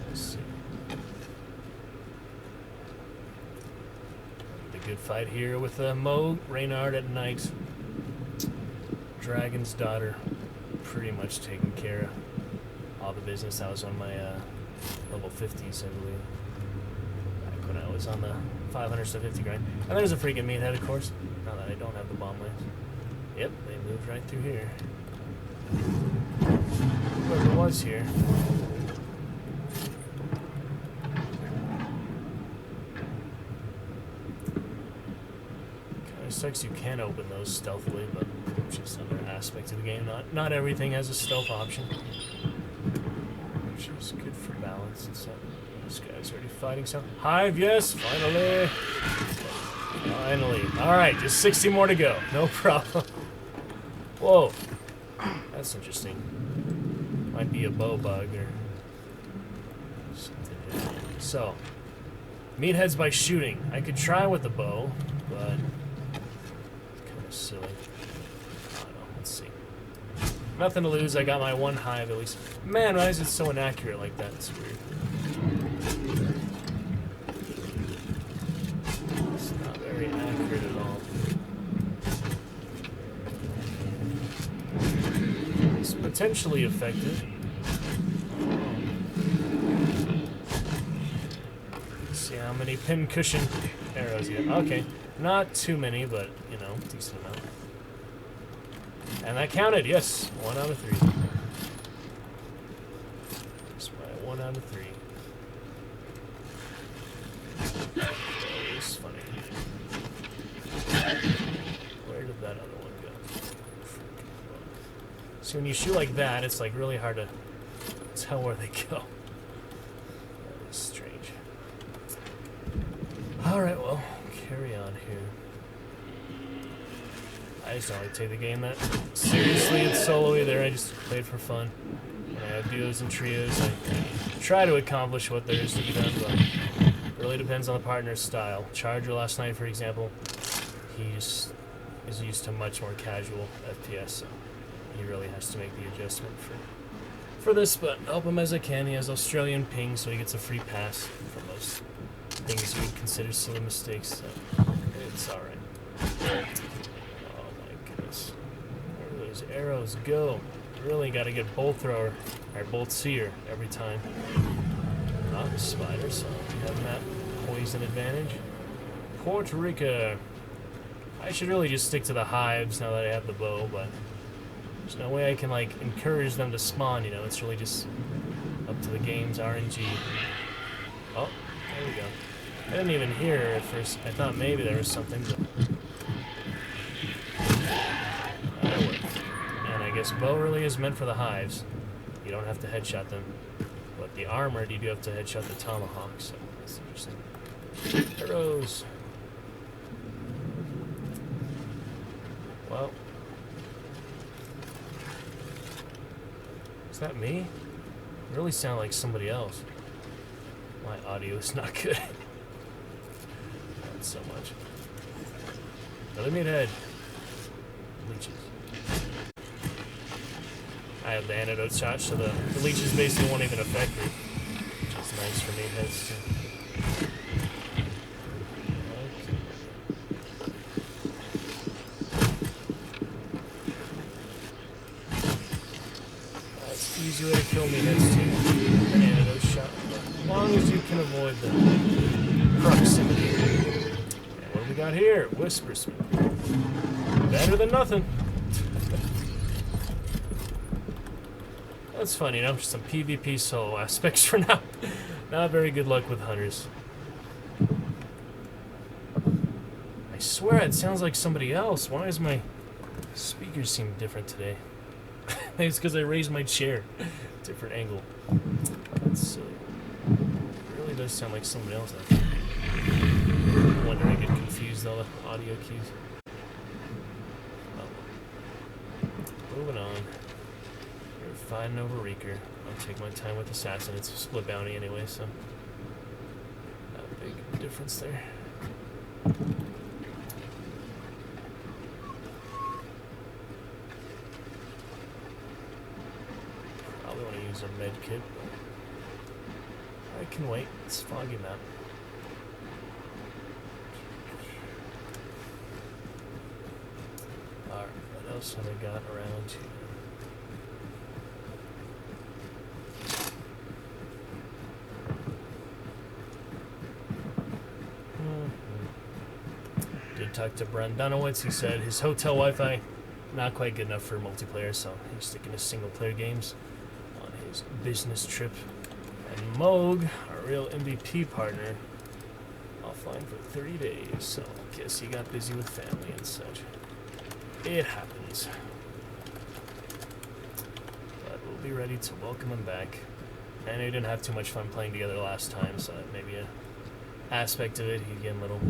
Let's see. The good fight here with Mo Reynard at night. Dragon's daughter, pretty much taken care of all the business. That was on my level 50s, I believe. Back when I was on the 500 to 50 grind. And there's a freaking meathead, of course. Now that I don't have the bomb lance. Yep, they moved right through here. Whoever was here. Kinda sucks you can open those stealthily, but just another aspect of the game. Not everything has a stealth option. Which is good for balance and stuff. This guy's already fighting some. Hive, yes, finally. Finally. Alright, just 60 more to go. No problem. Whoa. That's interesting. Might be a bow bug or something. So, meatheads by shooting. I could try with the bow, but it's kind of silly. I don't know. Let's see. Nothing to lose. I got my one hive at least. Man, why is it so inaccurate like that? It's weird. It's not very accurate at all. It's potentially effective. Let's see how many pincushion arrows you have. Okay, not too many, but, you know, decent amount. And that counted, yes. 1 out of 3. Just my 1 out of 3. That was funny. Where did that other one go? See, when you shoot like that, it's like really hard to tell where they go. That is strange. Alright, well, carry on here. I just don't like to take the game that seriously. It's solo either. I just play it for fun. When I have duos and trios, I try to accomplish what there is to be done, but it really depends on the partner's style. Charger last night, for example, he just is used to much more casual FPS, so he really has to make the adjustment for this, but help him as I can. He has Australian ping, so he gets a free pass for most things you would consider silly mistakes, so it's alright. Where do those arrows go? Really got to get bolt thrower or bolt seer every time. Not a spider, so having that poison advantage. Puerto Rico. I should really just stick to the hives now that I have the bow, but there's no way I can like encourage them to spawn. You know, it's really just up to the game's RNG. Oh, there we go. I didn't even hear her at first. I thought maybe there was something, but and I guess bow really is meant for the hives. You don't have to headshot them. But the armored, you do have to headshot the tomahawk, so that's interesting. Arrows. Well. Is that me? I really sound like somebody else. My audio is not good. Not so much. Another meathead. Leeches. I have the antidote shot, so the leeches basically won't even affect me. Which is nice for meatheads too. That's an easy way to kill meatheads too. An antidote shot. As long as you can avoid the proximity. And what do we got here? Whisper Smith. Better than nothing. That's funny, you know, some PvP solo aspects for now. Not very good luck with hunters. I swear it sounds like somebody else. Why does my speakers seem different today? Maybe it's because I raised my chair. Different angle. That's silly. It really does sound like somebody else. No wonder I get confused all the audio cues. Oh. Moving on. We're fighting over Reeker. I'll take my time with Assassin. It's a split bounty anyway, so not a big difference there. Probably want to use a med kit. I can wait. It's a foggy map. Alright, what else have I got around here? Did talk to Brent Dunowitz. He said his hotel Wi-Fi not quite good enough for multiplayer, so he's sticking to single-player games on his business trip. And Moog, our real MVP partner, offline for 30 days, so I guess he got busy with family and such. It happens. But we'll be ready to welcome him back. I know he didn't have too much fun playing together last time, so that may be an aspect of it. He'd get a little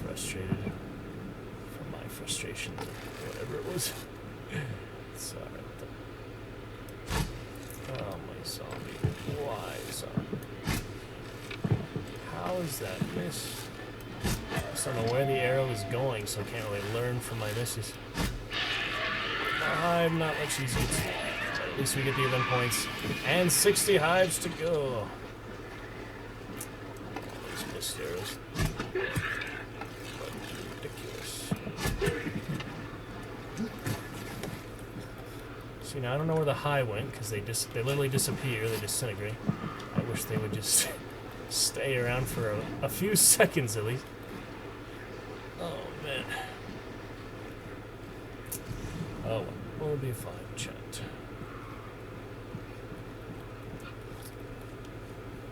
frustrated from my frustration, or whatever it was. It's alright though. Oh, my zombie. Why zombie? How is that miss? I just don't know where the arrow is going, so I can't really learn from my misses. I'm not much easier to, but at least we get the event points. And 60 hives to go. Those missed arrows. Ridiculous. See, now I don't know where the high went, because they literally disappear, they disintegrate. I wish they would just stay around for a few seconds at least. Oh, man. Oh, we'll be fine, chat.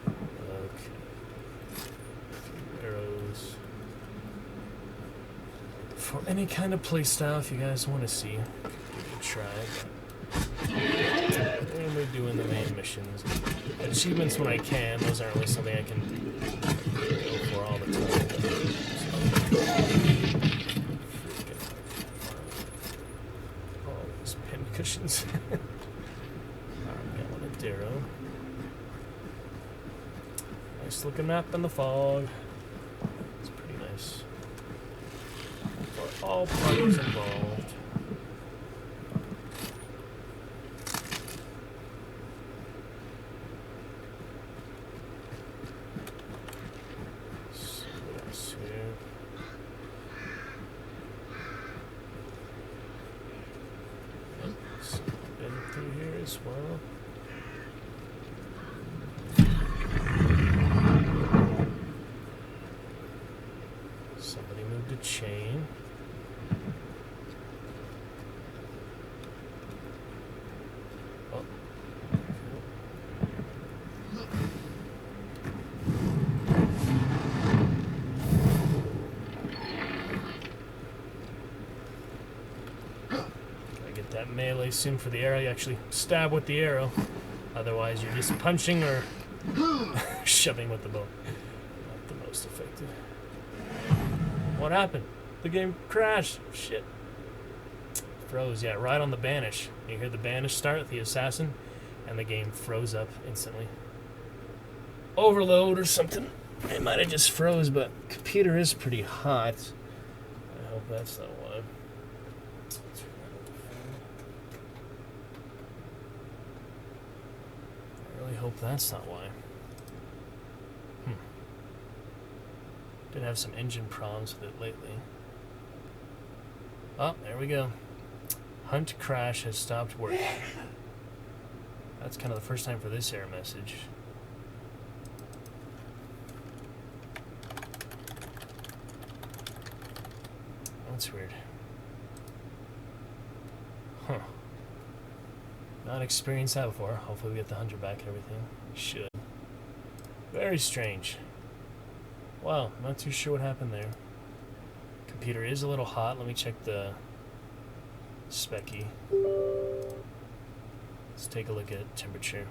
Okay. A few arrows. For any kind of playstyle, if you guys want to see, give it a try. And we're doing the main missions. Achievements when I can. Those aren't really something I can go for all the time. All these pin cushions. Alright, got one at Darrow. Nice looking map in the fog. It's pretty nice. For all parties involved. Well, somebody moved a chain. Oh. That melee soon for the arrow. You actually stab with the arrow. Otherwise, you're just punching or shoving with the bow. Not the most effective. What happened? The game crashed. Shit. Froze. Yeah, right on the banish. You hear the banish start, the assassin, and the game froze up instantly. Overload or something. It might have just froze, but computer is pretty hot. I hope that's not why. I hope that's not why. Did have some engine problems with it lately. Oh, there we go. Hunt crash has stopped working. That's kind of the first time for this error message. That's weird. Not experienced that before. Hopefully we get the hunter back and everything. We should. Very strange. Wow, not too sure what happened there. Computer is a little hot. Let me check the specky. Let's take a look at temperature.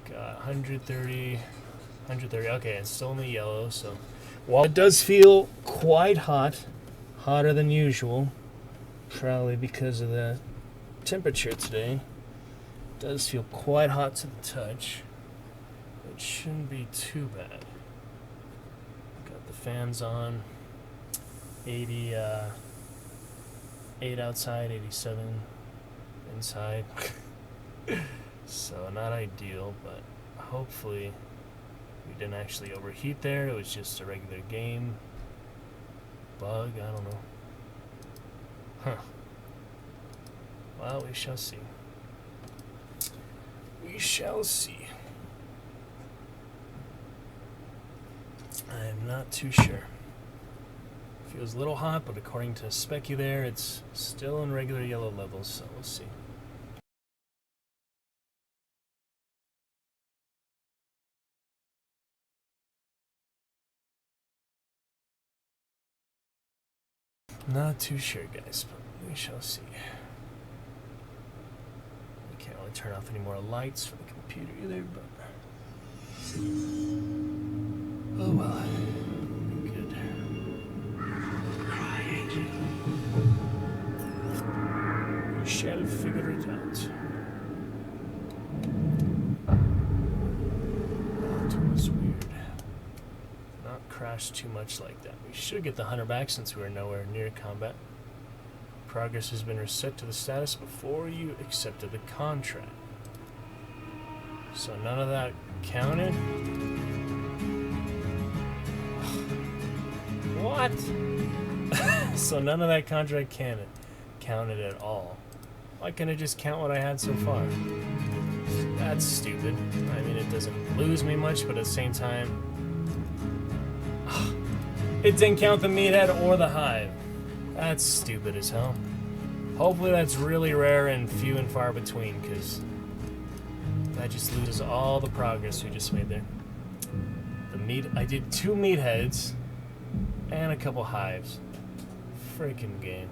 Got 130, 130. Okay, it's still in the yellow, so while it does feel quite hot, hotter than usual, probably because of the temperature today, it does feel quite hot to the touch. It shouldn't be too bad. Got the fans on. 88 outside, 87 inside. So not ideal, but hopefully we didn't actually overheat there. It was just a regular game bug. I don't know. Huh. Well, we shall see. We shall see. I'm not too sure. Feels a little hot, but according to Specky there, it's still in regular yellow levels, so we'll see. Not too sure, guys, but we shall see. We can't really turn off any more lights for the computer either, but... oh well. Good. We shall figure it out. That was weird. Not crash too much like that. We should get the hunter back since we were nowhere near combat. Progress has been reset to the status before you accepted the contract. So none of that counted? What? So none of that contract counted at all. Why can't I just count what I had so far? That's stupid. I mean, it doesn't lose me much, but at the same time... it didn't count the meathead or the hive. That's stupid as hell. Hopefully that's really rare and few and far between, because that just loses all the progress we just made there. I did 2 meatheads and a couple hives. Freaking game.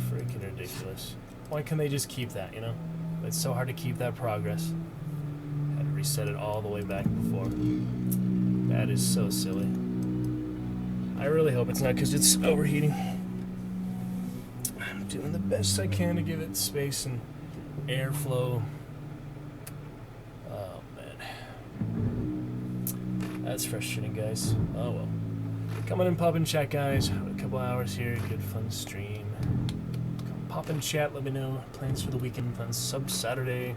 Freaking ridiculous. Why can't they just keep that, you know? It's so hard to keep that progress. Had to reset it all the way back before. That is so silly. I really hope it's not because it's overheating. I'm doing the best I can to give it space and airflow. Oh, man. That's frustrating, guys. Oh, well. Come on and pop and chat, guys. A couple hours here. Good, fun stream. Come pop and chat. Let me know plans for the weekend. Fun Saturday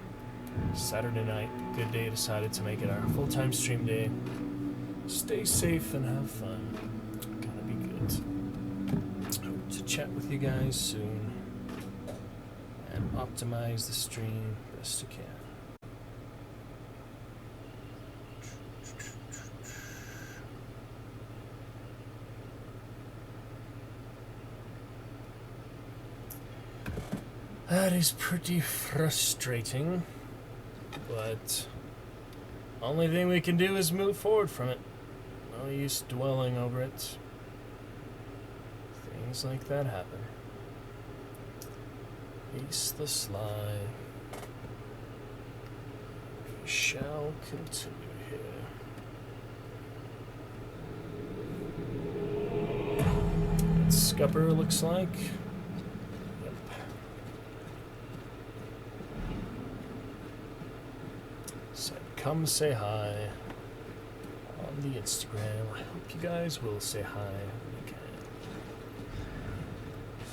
night. Good day. Decided to make it our full-time stream day. Stay safe and have fun. Gonna be good. Hope to chat with you guys soon and optimize the stream best I can. That is pretty frustrating, but only thing we can do is move forward from it. No use dwelling over it. Things like that happen. Ace the Sly. We shall continue here. That scupper looks like. Yep. Said, come say hi. On the Instagram. I hope you guys will say hi when you can.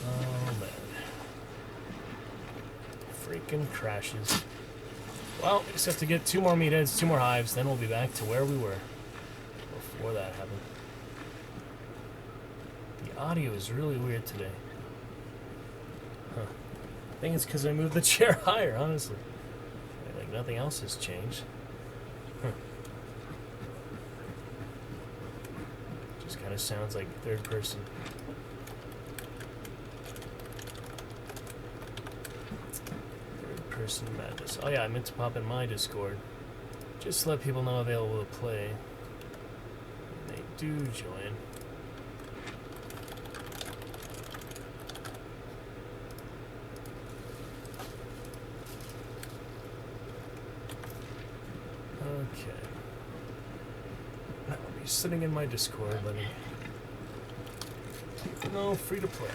Oh man. Freaking crashes. Well, we just have to get 2 more meatheads, 2 more hives, then we'll be back to where we were before that happened. The audio is really weird today. Huh. I think it's because I moved the chair higher, honestly. Like nothing else has changed. Huh. Just kind of sounds like third person. Burst of Madness. Oh yeah, I meant to pop in my Discord. Just to let people know available to play. And they do join. Okay. I'll be sitting in my Discord, letting people know free to play.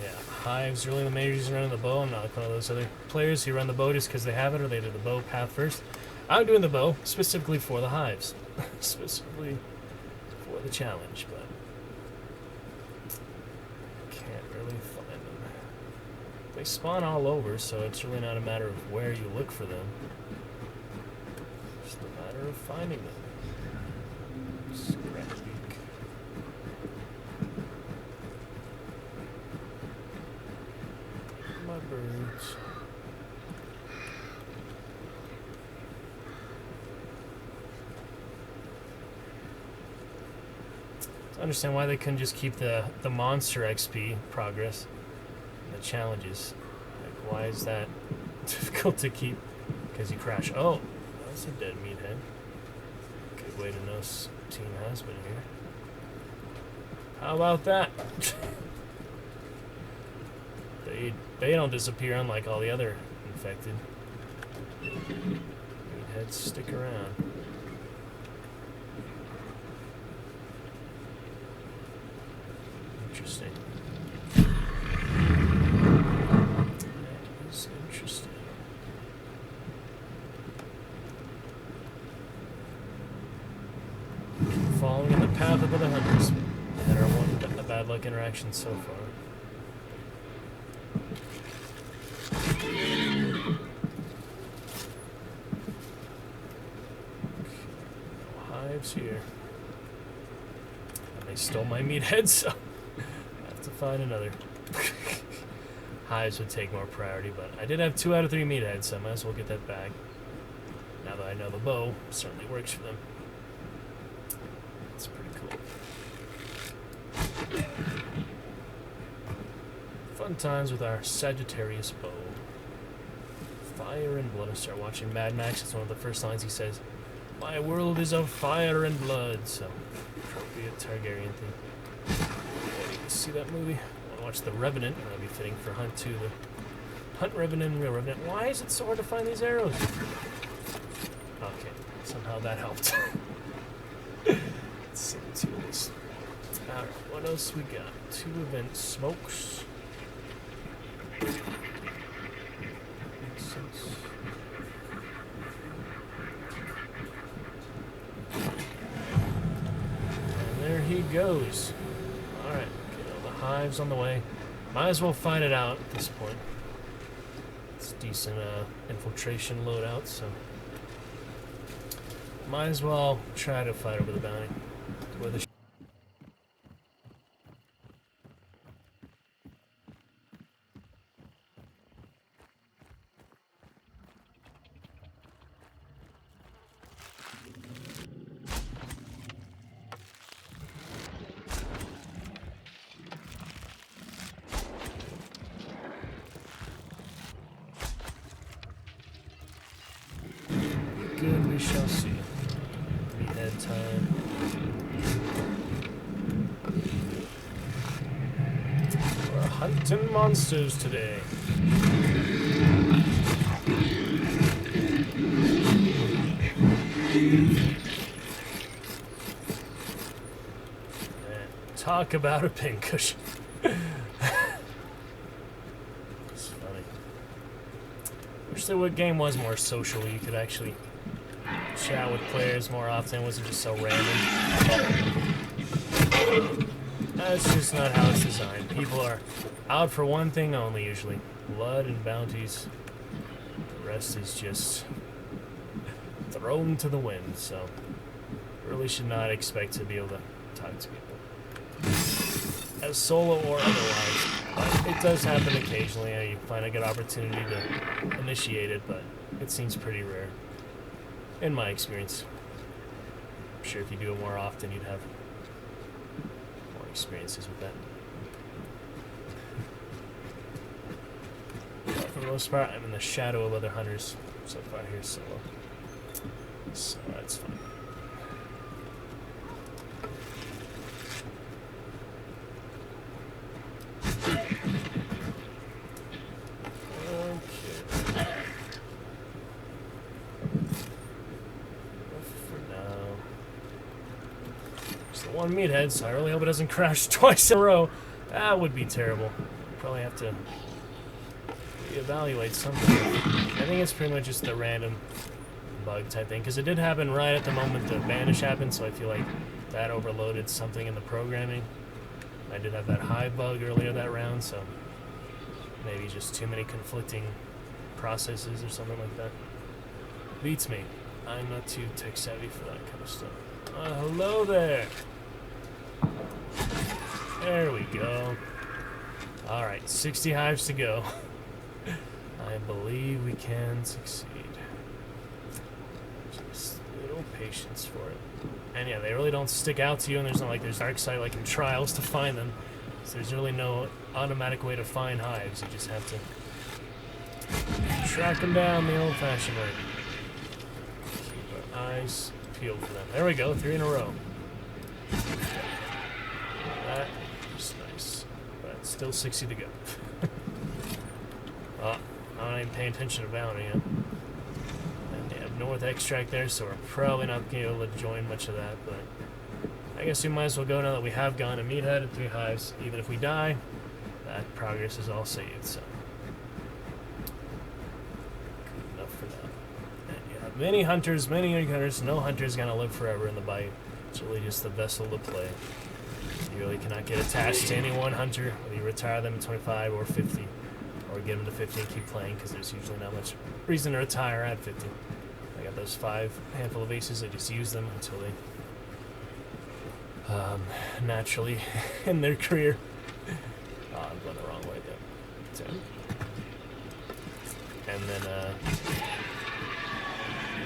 Yeah, Hives really the major reason running the bow. I'm not like one of those other players who run the bow just because they have it or they do the bow path first. I'm doing the bow specifically for the Hives. Specifically for the challenge, but can't really find them. They spawn all over, so it's really not a matter of where you look for them. It's a matter of finding them. Scratch beak. My birds. I understand why they couldn't just keep the monster XP progress and the challenges. Like, why is that difficult to keep? Because you crash. Oh, that's a dead meathead. Good way to know Teen has been here. How about that? They don't disappear unlike all the other infected. Meatheads stick around. Interesting. That is interesting. Following in the path of the hunters. Had our one bad luck interaction so far. Hives here. And they stole my meathead, so I have to find another. Hives would take more priority, but I did have 2 out of 3 meatheads, so I might as well get that back. Now that I know the bow certainly works for them. It's pretty cool. Fun times with our Sagittarius bow. Fire and blood. I start watching Mad Max. It's one of the first lines he says. My world is of fire and blood, so probably a Targaryen thing. You see that movie? I want to watch The Revenant, and that'll be fitting for Hunt 2. The Hunt Revenant and Real Revenant. Why is it so hard to find these arrows? Okay, somehow that helped. Let's see the 2 of this. Alright, what else we got? 2 event smokes. Makes sense. There he goes. Alright, get all the hives on the way. Might as well fight it out at this point. It's decent infiltration loadout, so might as well try to fight over the bounty. Where the good, we shall see. Meathead time. We're hunting monsters today. Man, talk about a pincushion. It's funny. Wish the game was more social. You could actually chat with players more often. It wasn't just so random. That's just not how it's designed. People are out for one thing only usually. Blood and bounties. The rest is just thrown to the wind, so really should not expect to be able to talk to people. As solo or otherwise. But it does happen occasionally. You find a good opportunity to initiate it, but it seems pretty rare. In my experience. I'm sure if you do it more often, you'd have more experiences with that. for the most part, I'm in the shadow of other hunters so far here solo. So that's fine. One meathead, so I really hope it doesn't crash twice in a row. That would be terrible. Probably have to reevaluate something. I think it's pretty much just the random bug type thing, because it did happen right at the moment the banish happened, so I feel like that overloaded something in the programming. I did have that hive bug earlier that round, so maybe just too many conflicting processes or something like that. Beats me. I'm not too tech savvy for that kind of stuff. Hello there. There we go. Alright, 60 hives to go. I believe we can succeed. Just a little patience for it. And yeah, they really don't stick out to you, and there's not like there's dark side like in Trials to find them. So there's really no automatic way to find hives. You just have to track them down the old-fashioned way. Keep our eyes peeled for them. There we go, 3 in a row. That is nice. But still 60 to go. I'm not even paying attention to bounty yet. And they have North Extract there, so we're probably not going to be able to join much of that, but I guess we might as well go now that we have gone a meathead and 3 hives. Even if we die, that progress is all saved, so. Good enough for now. And you have many hunters, many young hunters. No hunter's going to live forever in the bite. It's really just the vessel to play. You really cannot get attached to any one hunter, whether you retire them at 25 or 50, or get them to 50 and keep playing, because there's usually not much reason to retire at 50. I got those 5 handful of aces, I just use them until they naturally in their career. Oh, I'm going the wrong way there. 10. And then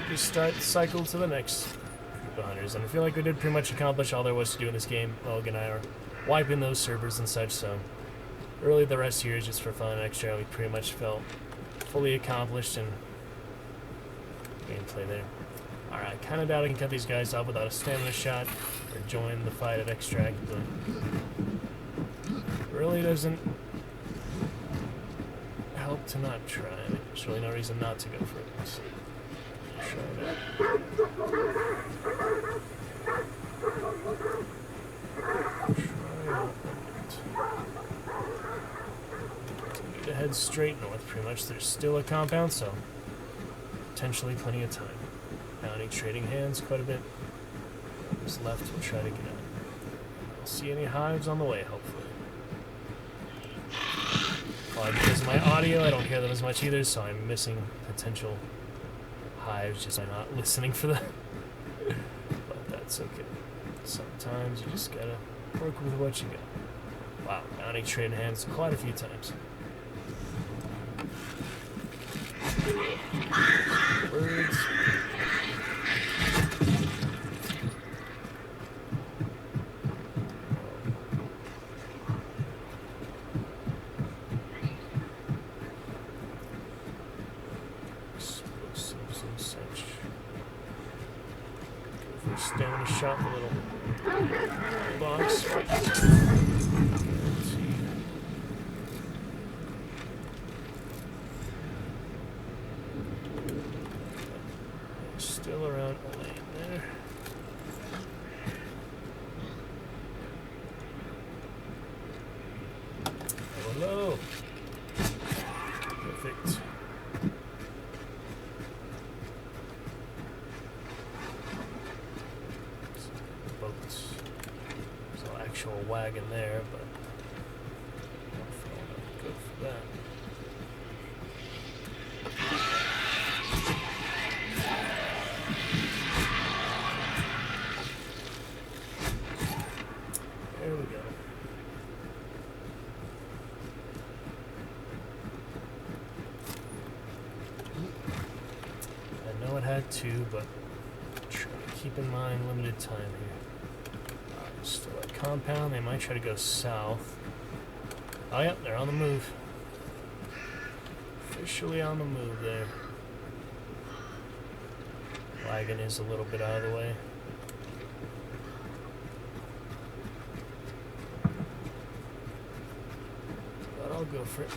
just start the cycle to the next group of hunters. And I feel like we did pretty much accomplish all there was to do in this game. Logan and I are wiping those servers and such, so really the rest here is just for fun and extra. We pretty much felt fully accomplished in gameplay there. Alright, kind of doubt I can cut these guys off without a stamina shot or join the fight at Extract, but really doesn't help to not try. I mean, there's really no reason not to go for it. So, try that. Continue to head straight north, pretty much. There's still a compound, so potentially plenty of time. Bounty trading hands quite a bit. Who's left, we'll try to get out. I'll see any hives on the way, hopefully. Probably because of my audio, I don't hear them as much either, so I'm missing potential hives just by not listening for them. But that's okay. Sometimes you just gotta work with what you got. Wow, bounty trading hands quite a few times. Birds. Explosives and such. Go for a stamina shot in the little box. Still around the lane there. Hello. Perfect. Boats. There's no actual wagon there, but hopefully I'll not go for that. There we go. I know it had to, but try to keep in mind limited time here. Still at compound. They might try to go south. Oh, yep, they're on the move. Officially on the move there. Wagon is a little bit out of the way. But I'll go for it.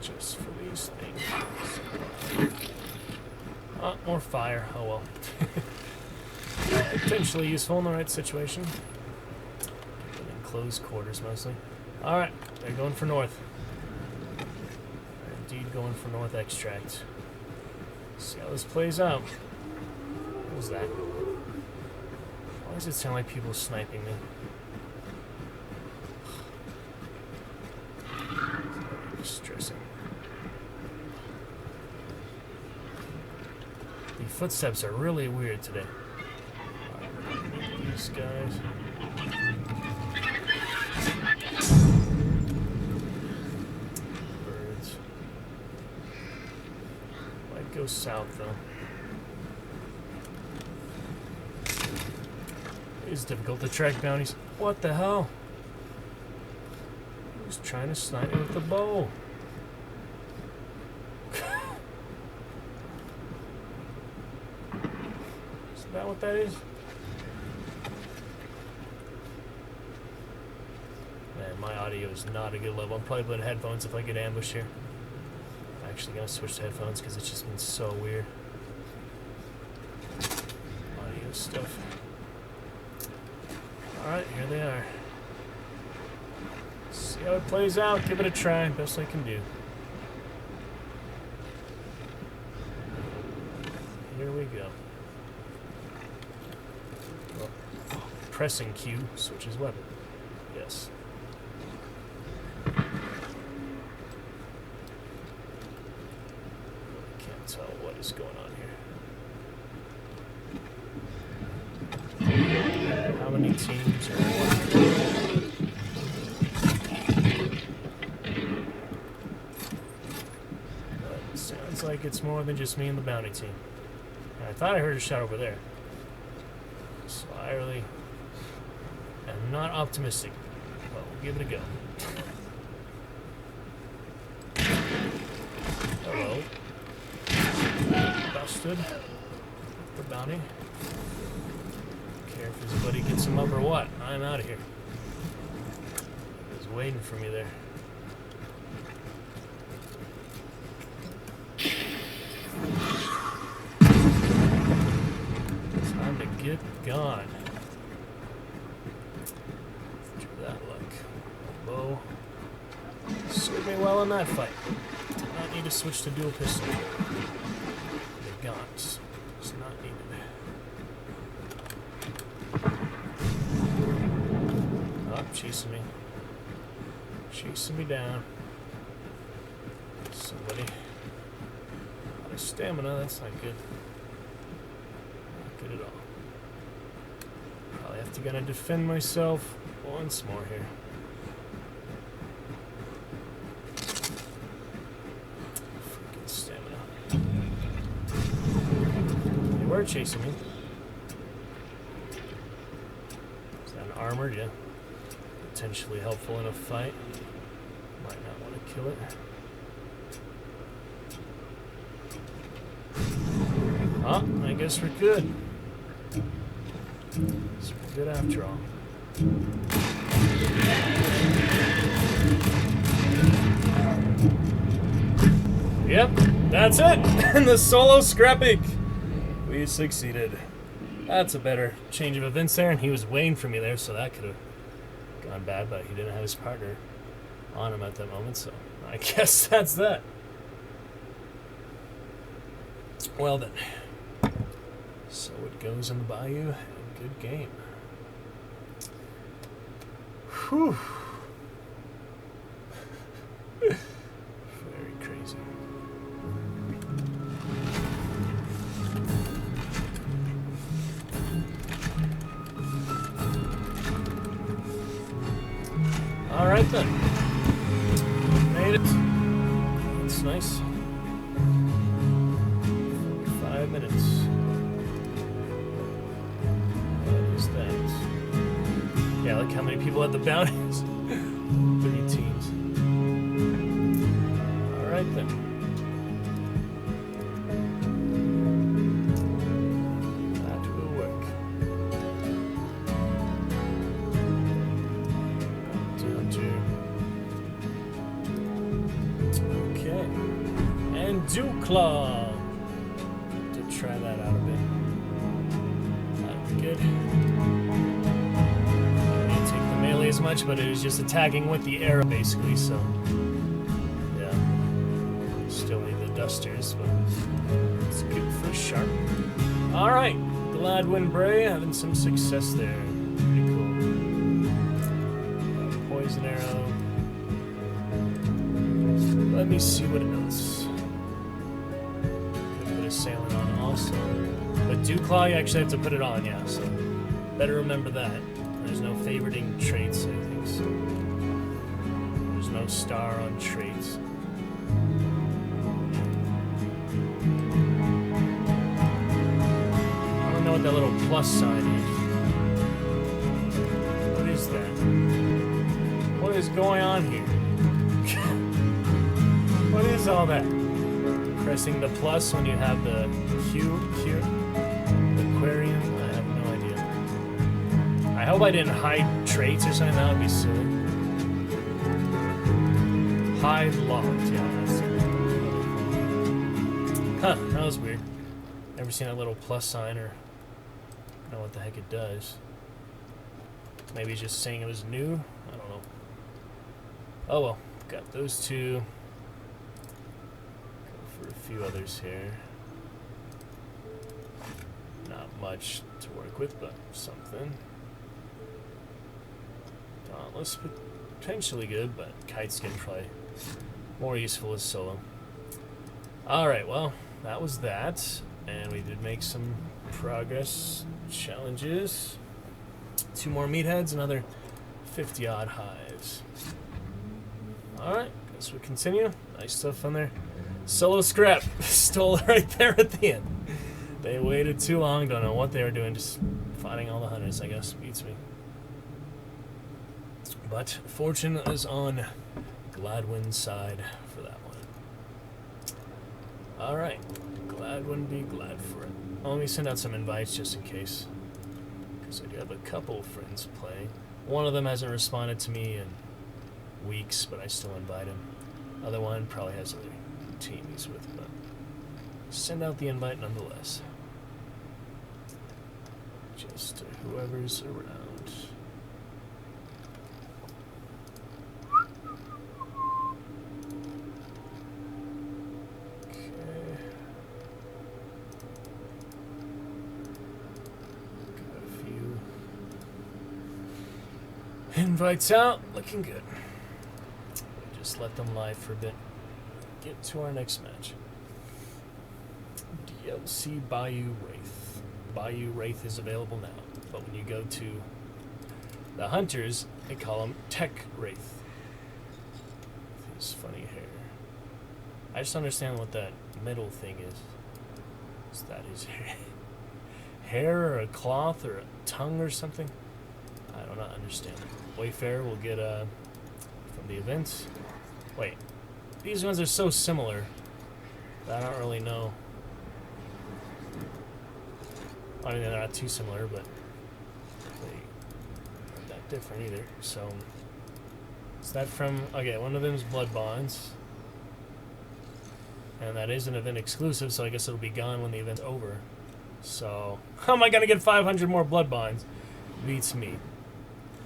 Just for these things. Oh, more fire. Oh well. Potentially useful in the right situation. In close quarters mostly. Alright, they're going for north. They're indeed going for north extract. See how this plays out. What was that? Why does it sound like people sniping me? Very distressing. The footsteps are really weird today. These guys. Birds. Might go south though. It is difficult to track bounties. What the hell? Who's trying to snipe me with the bow? Is that what that is? Man, my audio is not a good level. I'm probably putting headphones if I get ambushed here. I'm actually gonna switch to headphones because it's just been so weird. Audio stuff. Alright, here they are. See how it plays out. Give it a try. Best I can do. Here we go. Well, pressing Q switches weapon. Yes. Can't tell what is going on here. How many teams are watching? But sounds like it's more than just me and the bounty team. And I thought I heard a shot over there. So I really am not optimistic. But we'll give it a go. Hello. Busted. The bounty. Care if his buddy gets him up or what. I'm out of here. He was waiting for me there. Time to get gone. After that luck. Bow. Served me well in that fight. Did not need to switch to dual pistol. The guns. It's not needed. Chasing me. Chasing me down. Somebody. Out of stamina, that's not good. Not good at all. Probably have to gotta defend myself once more here. Freaking stamina. They were chasing me. Is that an armored? Yeah. Potentially helpful in a fight. Might not want to kill it. Oh, I guess we're good. So we're good after all. Yep, that's it. The solo scrapping. We succeeded. That's a better change of events there, and he was waiting for me there, so that could have gone bad, but he didn't have his partner on him at that moment, so I guess that's that. Well then, so it goes in the bayou, and good game. Whew. Very crazy. Alright then. Made it. That's nice. 45 minutes. What is that? Yeah, I like how many people had the bounties. 3 teams. Alright then. That will work. Okay. And Dewclaw. To try that out a bit. That'd be good. As much, but it was just attacking with the arrow basically, so yeah. Still need the dusters, but it's good for sharp. Alright, Gladwin Bray having some success there. Pretty cool. Poison arrow. Let me see what else. Could put a sailing on also. But Dewclaw, you actually have to put it on, yeah, so better remember that. There's no favoriting traits, I think so. There's no star on traits. I don't know what that little plus sign is. What is that? What is going on here? What is all that? Pressing the plus when you have the Q here? The aquarium? I have no idea. I hope I didn't hide traits or something. That would be silly. Hide locked. Yeah, that's it. Huh, that was weird. Never seen that little plus sign or know what the heck it does. Maybe it's just saying it was new? I don't know. Oh well, got those two. Go for a few others here. Not much to work with, but something. Dauntless, potentially good, but Kite's getting probably more useful as solo. Alright, well, that was that. And we did make some progress challenges. 2 more meatheads, another 50-odd hives. Alright, guess we continue. Nice stuff on there. Solo scrap. Stole it right there at the end. They waited too long. Don't know what they were doing. Just fighting all the hunters, I guess. Beats me. But fortune is on Gladwin's side for that one. Alright. Gladwin be glad for it. Let me send out some invites just in case. Because I do have a couple friends playing. One of them hasn't responded to me in weeks, but I still invite him. Other one probably has other team he's with, but send out the invite nonetheless. Just to whoever's around. Invites out, looking good. Just let them live for a bit. Get to our next match. DLC Bayou Wraith. Bayou Wraith is available now, but when you go to the hunters, they call him Tech Wraith. His funny hair. I just don't understand what that middle thing is. Is that his hair? Hair or a cloth or a tongue or something? I do not understand. Wayfarer will get from the events. Wait, these ones are so similar that I don't really know. I mean, they're not too similar, but they aren't that different either. So, is that from? Okay, one of them is Blood Bonds, and that is an event exclusive. So I guess it'll be gone when the event's over. So, how am I gonna get 500 more Blood Bonds? Beats me.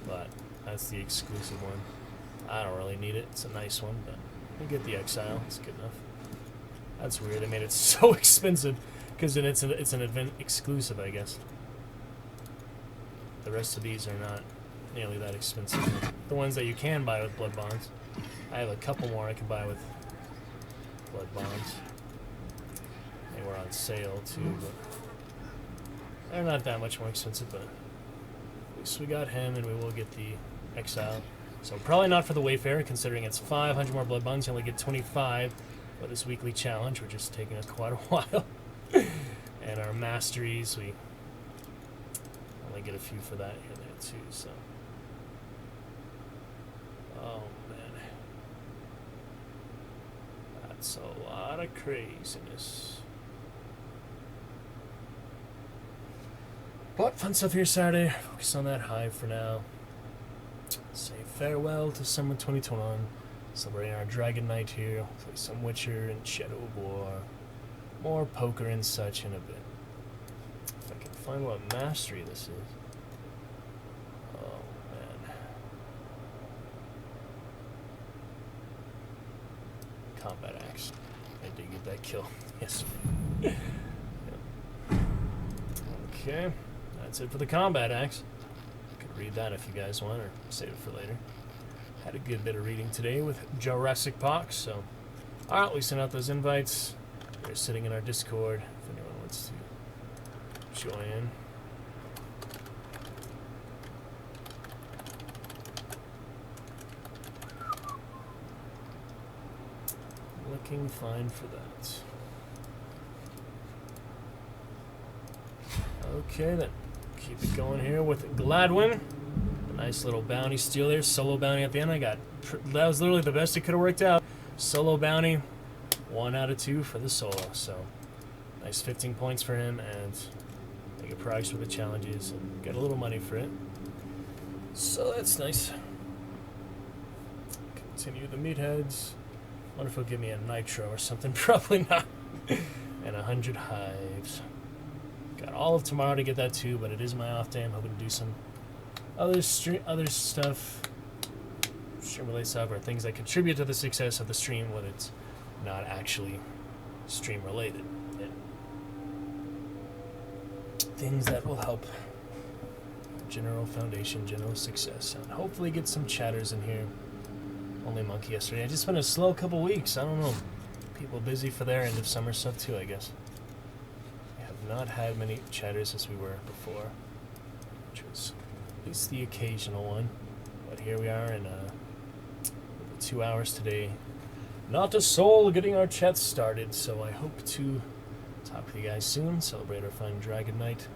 But that's the exclusive one. I don't really need it. It's a nice one, but we'll get the Exile. It's good enough. That's weird. They made it so expensive because then it's an event exclusive, I guess. The rest of these are not nearly that expensive. The ones that you can buy with Blood Bonds. I have a couple more I can buy with Blood Bonds. They were on sale too, but they're not that much more expensive, but so we got him, and we will get the Exile. So probably not for the Wayfarer, considering it's 500 more Blood Bonds. You only get 25 for this weekly challenge, which is taking us quite a while. And our Masteries, we only get a few for that here there too. So Oh man. That's a lot of craziness. But fun stuff here Saturday. Focus on that Hive for now. Say farewell to summer 2021. Celebrating our Dragon Knight here. Play some Witcher and Shadow of War. More poker and such in a bit. If I can find what mastery this is. Oh man. Combat axe. I did get that kill. Yes. Yep. Okay. That's it for the combat axe. I could read that if you guys want, or save it for later. Had a good bit of reading today with Jurassic Park, so... Alright, we sent out those invites. They're sitting in our Discord, if anyone wants to join. Looking fine for that. Okay, then. Keep it going here with Gladwin. A nice little bounty steal there. Solo bounty at the end. That was literally the best it could have worked out. Solo bounty. 1 out of 2 for the solo. So, nice 15 points for him. And they get progress with the challenges. And get a little money for it. So, that's nice. Continue the meatheads. Wonder if he'll give me a nitro or something. Probably not. And 100 hives. Got all of tomorrow to get that too, but it is my off day. I'm hoping to do some other stuff, stream-related stuff, or things that contribute to the success of the stream when it's not actually stream-related. Yeah. Things that will help general foundation, general success, and hopefully get some chatters in here. Only Monkey yesterday. I just been a slow couple weeks. I don't know. People busy for their end of summer stuff too, I guess. Not had many chatters as we were before, which was at least the occasional one. But here we are in 2 hours today. Not a soul getting our chat started, so I hope to talk with you guys soon. Celebrate our fun Dragon Knight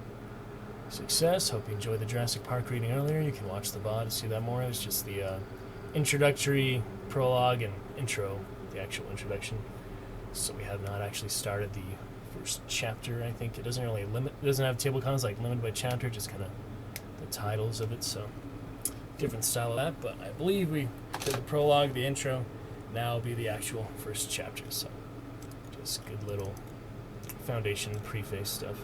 success. Hope you enjoyed the Jurassic Park reading earlier. You can watch the VOD to see that more. It was just the introductory prologue and intro, the actual introduction. So we have not actually started the first chapter. I think it doesn't really limit. It doesn't have table counts like limited by chapter. Just kind of the titles of it. So different style of that. But I believe we did the prologue, the intro. Now will be the actual first chapter. So just good little foundation preface stuff.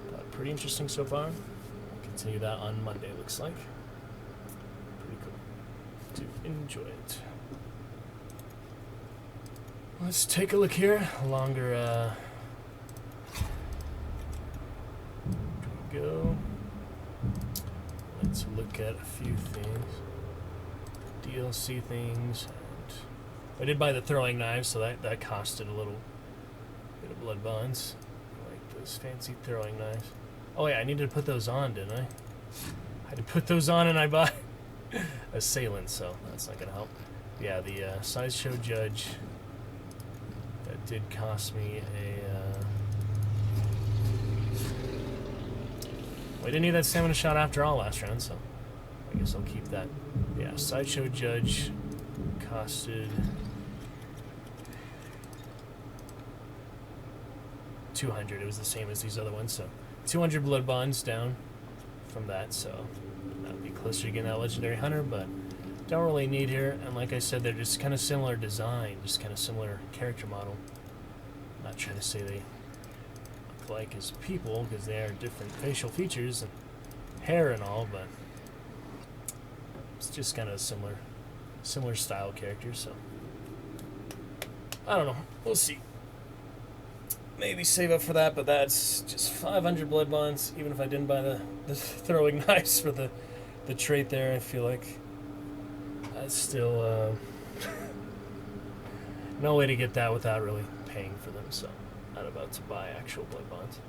But pretty interesting so far. We'll continue that on Monday. Looks like pretty cool to enjoy it. Let's take a look here. Longer, go. Let's look at a few things. DLC things. And I did buy the throwing knives, so that costed a little bit of blood bonds. I like those fancy throwing knives. Oh yeah, I needed to put those on, didn't I? I had to put those on and I bought Assailant, so that's not gonna help. Yeah, the Sideshow Judge. That did cost me a... Well, I didn't need that stamina shot after all last round, so I guess I'll keep that. Yeah, Sideshow Judge costed 200. It was the same as these other ones, so 200 blood bonds down from that, so that would be closer to getting that Legendary Hunter, but don't really need here. And like I said, they're just kind of similar design, just kind of similar character model. I'm not trying to say they look like as people, because they are different facial features and hair and all, but it's just kind of similar style characters, so I don't know. We'll see. Maybe save up for that, but that's just 500 blood bonds, even if I didn't buy the throwing knives for the trait there. I feel like that's still no way to get that without really paying for them, so not about to buy actual blood bonds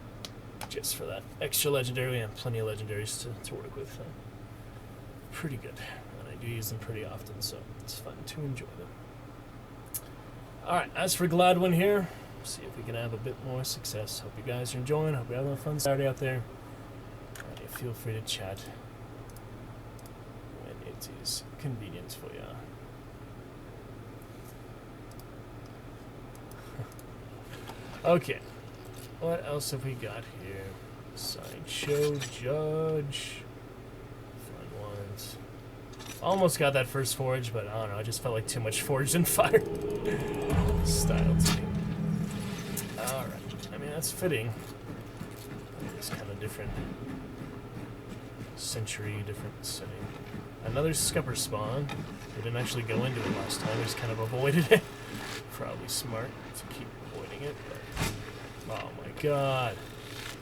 just for that extra legendary. We have plenty of legendaries to work with, so pretty good, and I do use them pretty often, so it's fun to enjoy them. Alright, as for Gladwin here, see if we can have a bit more success. Hope you guys are enjoying. Hope you're having a fun Saturday out there. Feel free to chat when it It is convenient for ya. Okay. What else have we got here? Sideshow Judge. Fun ones. Almost got that first forge, but I don't know. I just felt like too much forged and fire style to me. Alright. I mean, that's fitting. It's kind of different. Century, different setting. Another scupper spawn. We didn't actually go into it last time. We just kind of avoided it. Probably smart to keep avoiding it, but... Oh my god.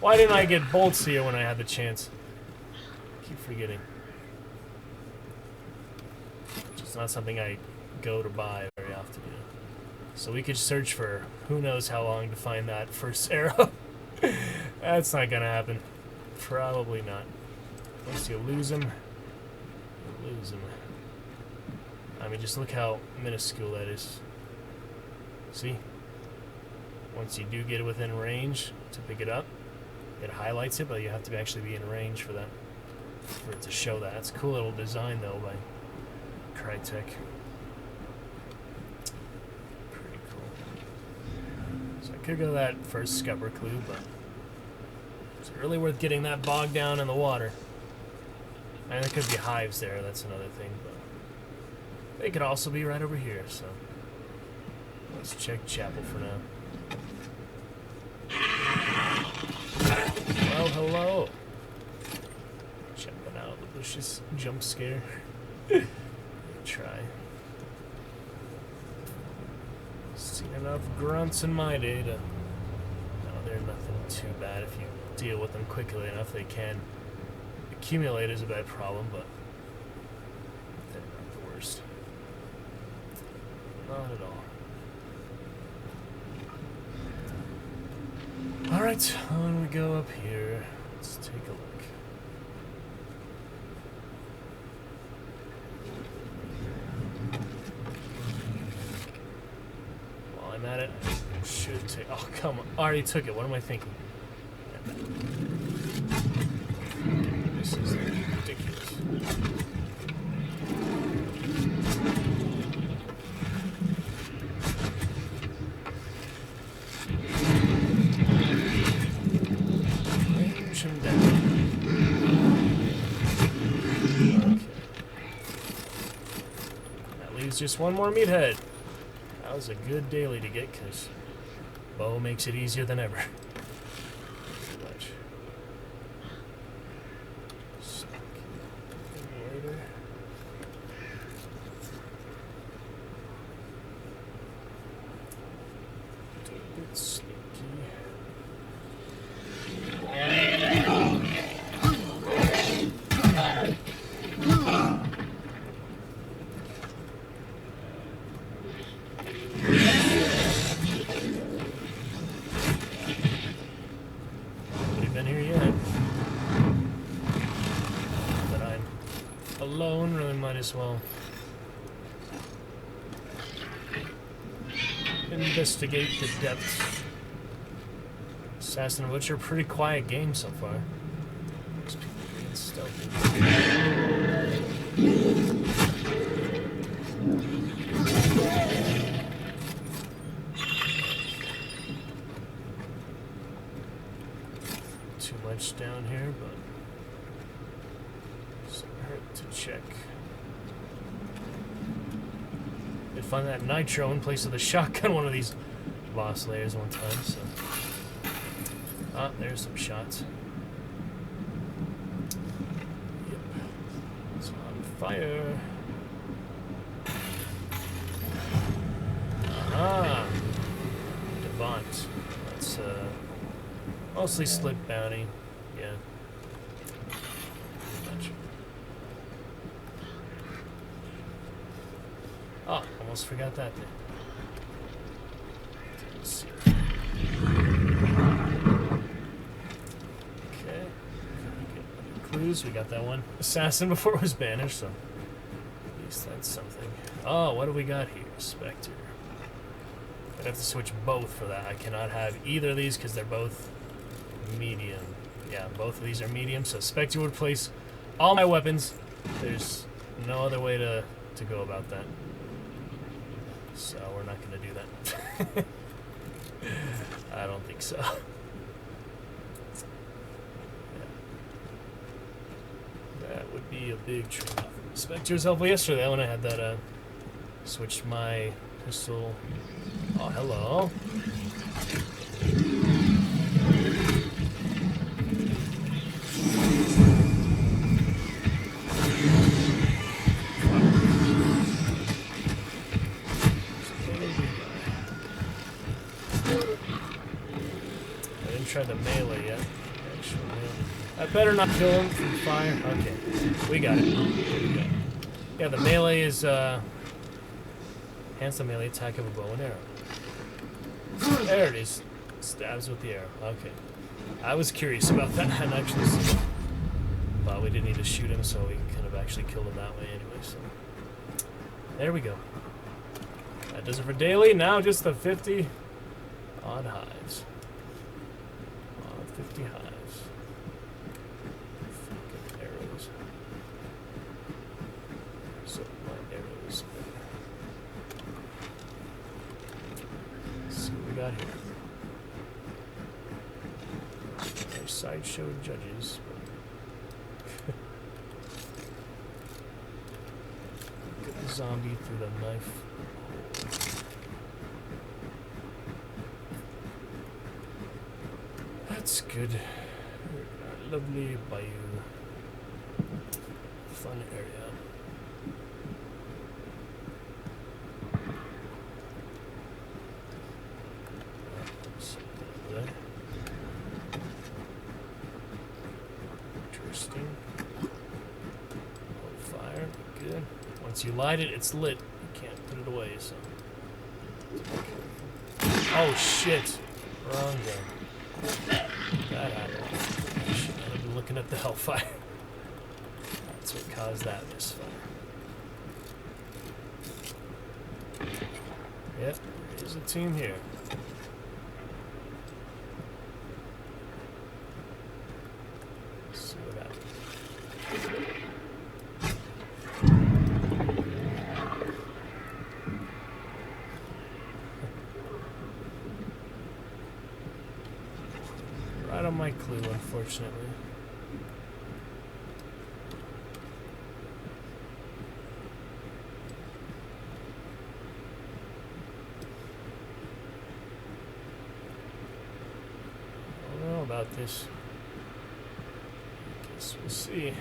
Why didn't I get bolts here when I had the chance? Keep forgetting. It's not something I go to buy very often, you know. So we could search for who knows how long to find that first arrow. That's not gonna happen. Probably not. Once you lose them, you lose them. I mean, just look how minuscule that is. See? Once you do get within range to pick it up, it highlights it, but you have to actually be in range for that, for it to show that. It's a cool little design, though, by Crytek. Pretty cool. So I could go that first scupper clue, but it's really worth getting that bogged down in the water. And there could be hives there, that's another thing, but they could also be right over here, so let's check chapel for now. Well, hello. Jumping out of the bushes, jump scare. Try. Seen enough grunts in my day to know they're nothing too bad. If you deal with them quickly enough, they can accumulate as a bad problem, but they're not the worst. Not at all. Alright, on we go up here. Let's take a look. While I'm at it, I should take... Oh, come on. I already took it. What am I thinking? This is ridiculous. Range him down. Okay. That leaves just one more meathead. That was a good daily to get, because bow makes it easier than ever. As well. Investigate the depths. Assassin and Butcher, pretty quiet game so far. These people are being stealthy. Too much down here, but doesn't hurt to check. Find that nitro in place of the shotgun one of these boss layers one time, so... Ah, there's some shots. Yep. It's on fire. Aha! Devant. That's, mostly slick bounty. Yeah. Pretty much. Oh, almost forgot that thing. Let's see. Okay. Clues, we got that one. Assassin before it was banished, so at least that's something. Oh, what do we got here? Spectre. I'd have to switch both for that. I cannot have either of these because they're both medium. Yeah, both of these are medium, so Spectre would place all my weapons. There's no other way to go about that. So we're not going to do that. I don't think so. Yeah. That would be a big trade-off. Spectre's helpful yesterday when I had that, switched my pistol. Oh, hello. Try the melee yet. Actually, I better not kill him from fire. Okay, we got it. Yeah, the melee is enhance the melee attack of a bow and arrow. There it is. Stabs with the arrow. Okay. I was curious about that. I hadn't actually seen it. But we didn't need to shoot him, so we could have actually killed him that way anyway. So there we go. That does it for daily. Now just the 50 odd hives. 50 hives. Fucking arrows. So my arrows. Let's see what we got here. Our sideshow judges. Get the zombie through the knife. That's good. Lovely bayou. Fun area. Interesting. Oh, fire. Good. Once you light it, it's lit. You can't put it away, so. Oh shit. Wrong gun. That happened. Shit, I've been looking at the hellfire. That's what caused that misfire. Yep, there's a team here. Let's see what happens. Right on my clue, unfortunately. I don't know about this. Guess we'll see.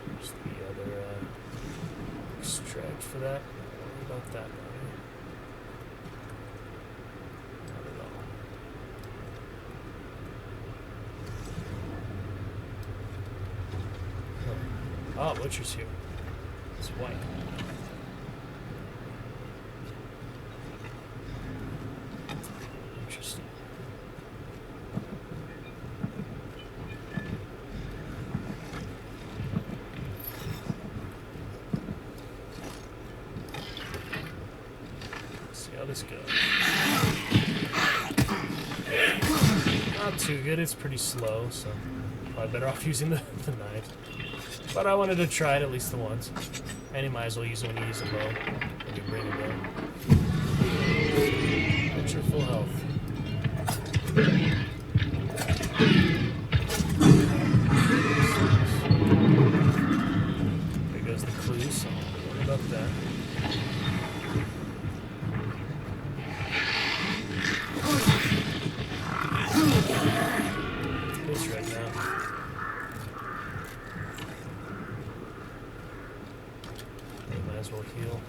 There's the other extract for that. What about that one? Oh, Butcher's here. It's white. Interesting. Let's see how this goes. Not too good. It's pretty slow, so probably better off using the knife. But I wanted to try it at least the once. And you might as well use it when you use a bow. When you bring a bow. What's your full health? There goes the clue, so don't worry about that. It's right now. Might as well heal.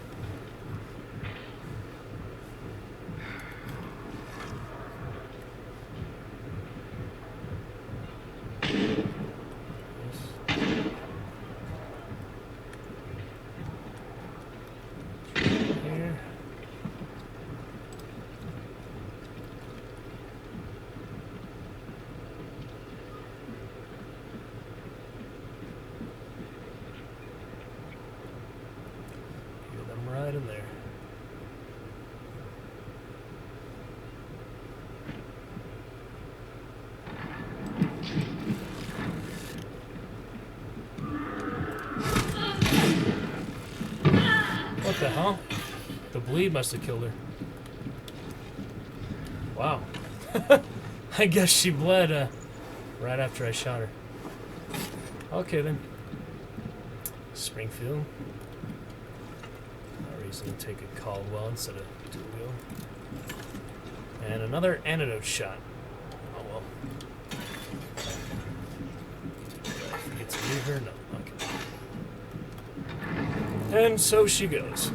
The bleed must have killed her. Wow. I guess she bled right after I shot her. Okay then. Springfield. No reason to take a Caldwell instead of two-wheel. And another antidote shot. Oh well. Did I forget to leave her? No. Okay. And so she goes.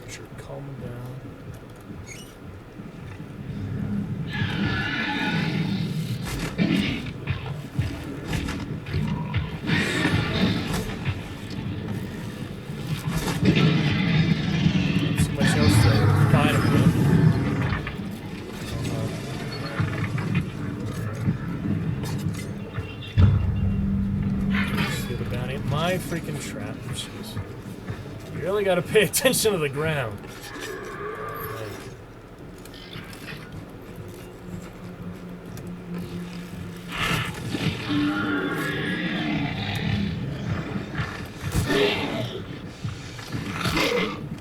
Sure, calm down. So much else to fight him with. See the bounty. My freaking trap. Jeez. You really gotta pay attention to the ground.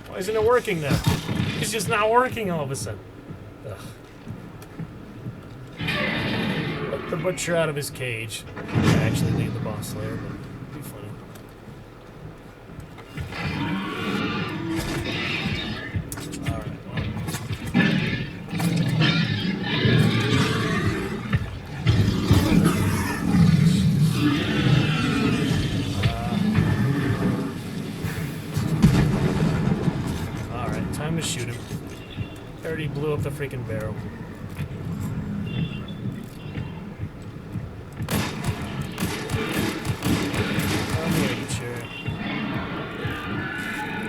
Why isn't it working now? It's just not working all of a sudden. Ugh. Let the butcher out of his cage. Actually leave the boss lair, but it'd be funny. Alright, well. Alright, time to shoot him. Already blew up the freaking barrel. I'm here, you chair.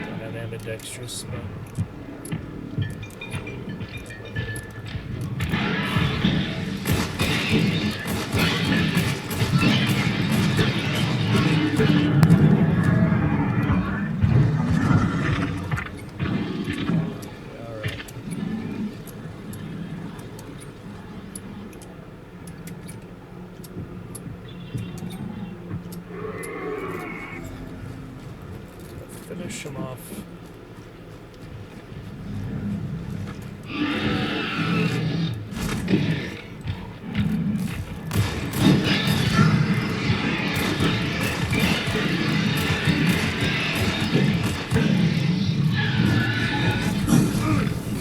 Don't have ambidextrous, but... Alright. Finish him off.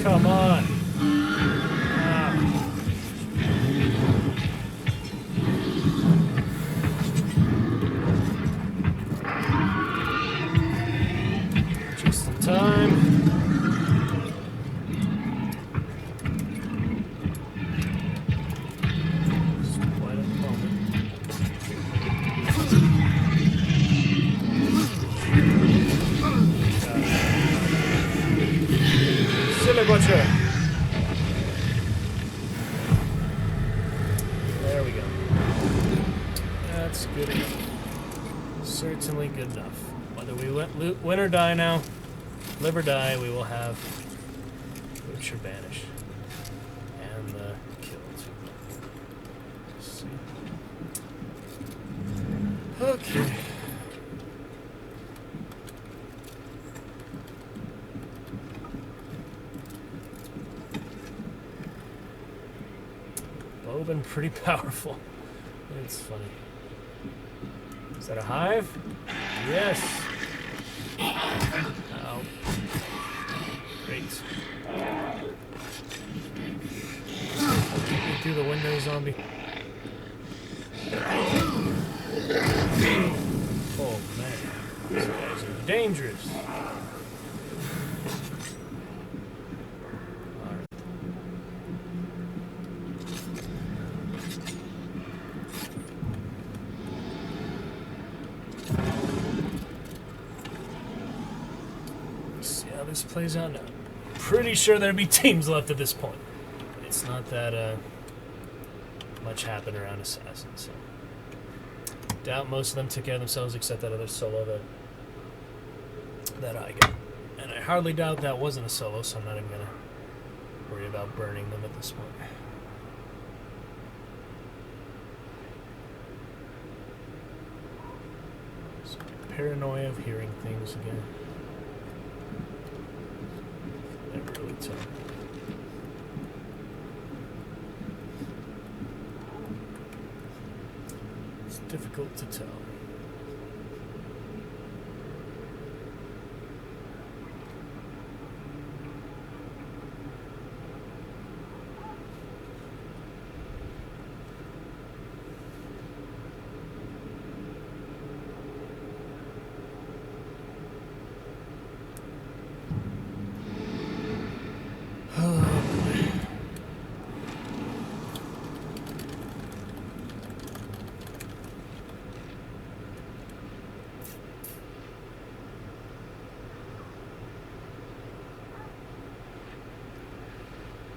Come on. Ah. Just in time. Just quite a moment. Silly butcher. There we go. That's good enough. Certainly good enough. Whether we win or die now, live or die, we will have Butcher banish. And the kill too. Let's see. Okay. Bow been pretty powerful. It's funny. Is that a hive? Yes. Ow. Great. Get through the window, zombie. Oh man, these guys are dangerous. This plays out now. Pretty sure there'd be teams left at this point. It's not that much happened around Assassin, so doubt most of them took care of themselves except that other solo that I got. And I hardly doubt that wasn't a solo, so I'm not even gonna worry about burning them at this point. paranoia of hearing things again. Never really tell. It's difficult to tell.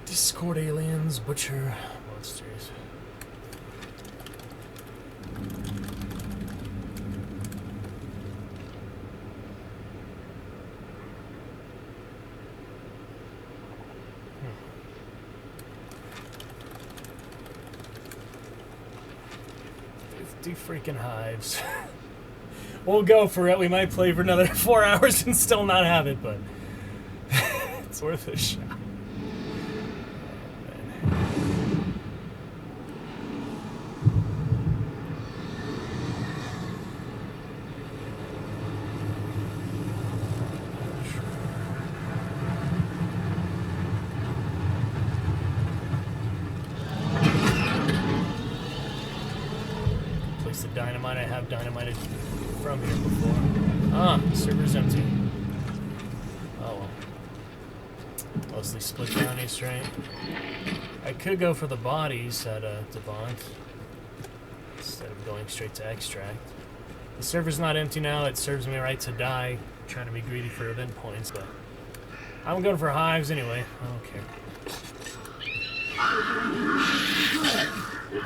Discord aliens, butcher monsters. Freaking hives. We'll go for it. We might play for another 4 hours and still not have it, but it's worth a shot. Dynamite. I have dynamited from here before. Ah, server's empty. Oh well. Mostly split bounties, right? I could go for the bodies at Devant instead of going straight to extract. The server's not empty now. It serves me right to die trying to be greedy for event points, but I'm going for hives anyway. I don't care.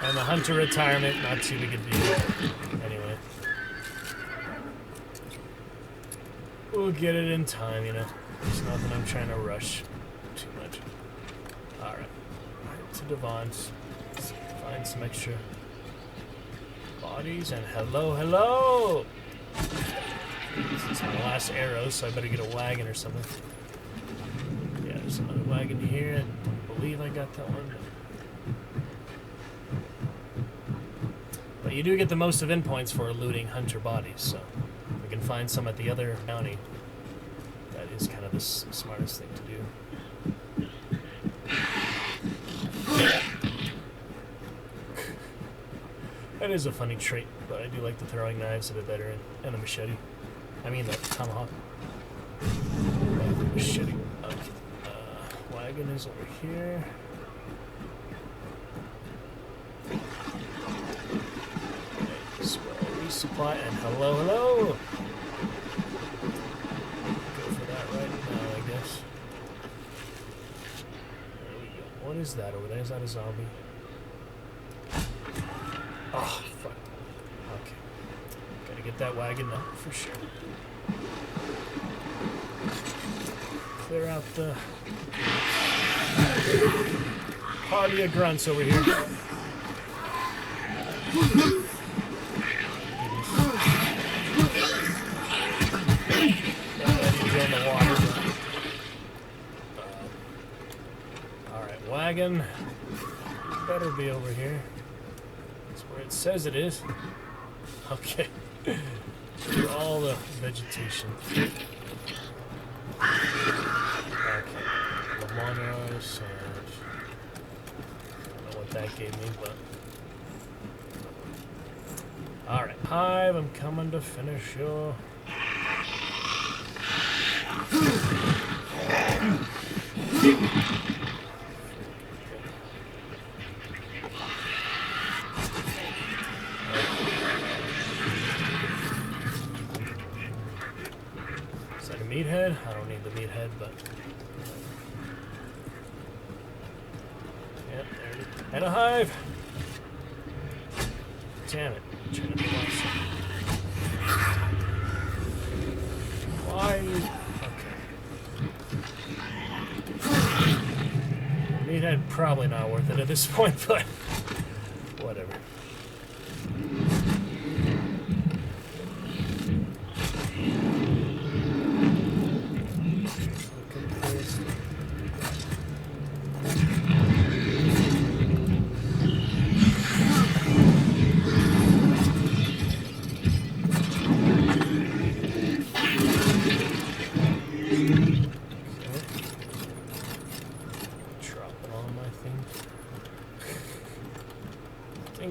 And the hunter retirement, not too big a deal. Anyway. We'll get it in time, you know. There's nothing I'm trying to rush too much. Alright. Right to Devant. Find some extra bodies. And hello, hello! This is my last arrow, so I better get a wagon or something. Yeah, there's another wagon here. I believe I got that one. But you do get the most event points for looting hunter bodies, so we can find some at the other bounty. That is kind of the smartest thing to do. That is a funny trait, but I do like the throwing knives a bit better and the machete. I mean the tomahawk. Machete. Okay. Wagon is over here. Resupply and hello, hello. Go for that right now, I guess. There we go. What is that over there? Is that a zombie? Oh, fuck. Okay. Gotta get that wagon up for sure. Clear out the party of grunts over here. Wagon better be over here. That's where it says it is. Okay. Through all the vegetation. Okay. Lamonos and I don't know what that gave me, but alright. Hive, I'm coming to finish your meathead? I don't need the meathead, but yep, there it is. And a hive! Damn it. I'm trying to be awesome. Why? Okay. Meathead probably not worth it at this point, but whatever.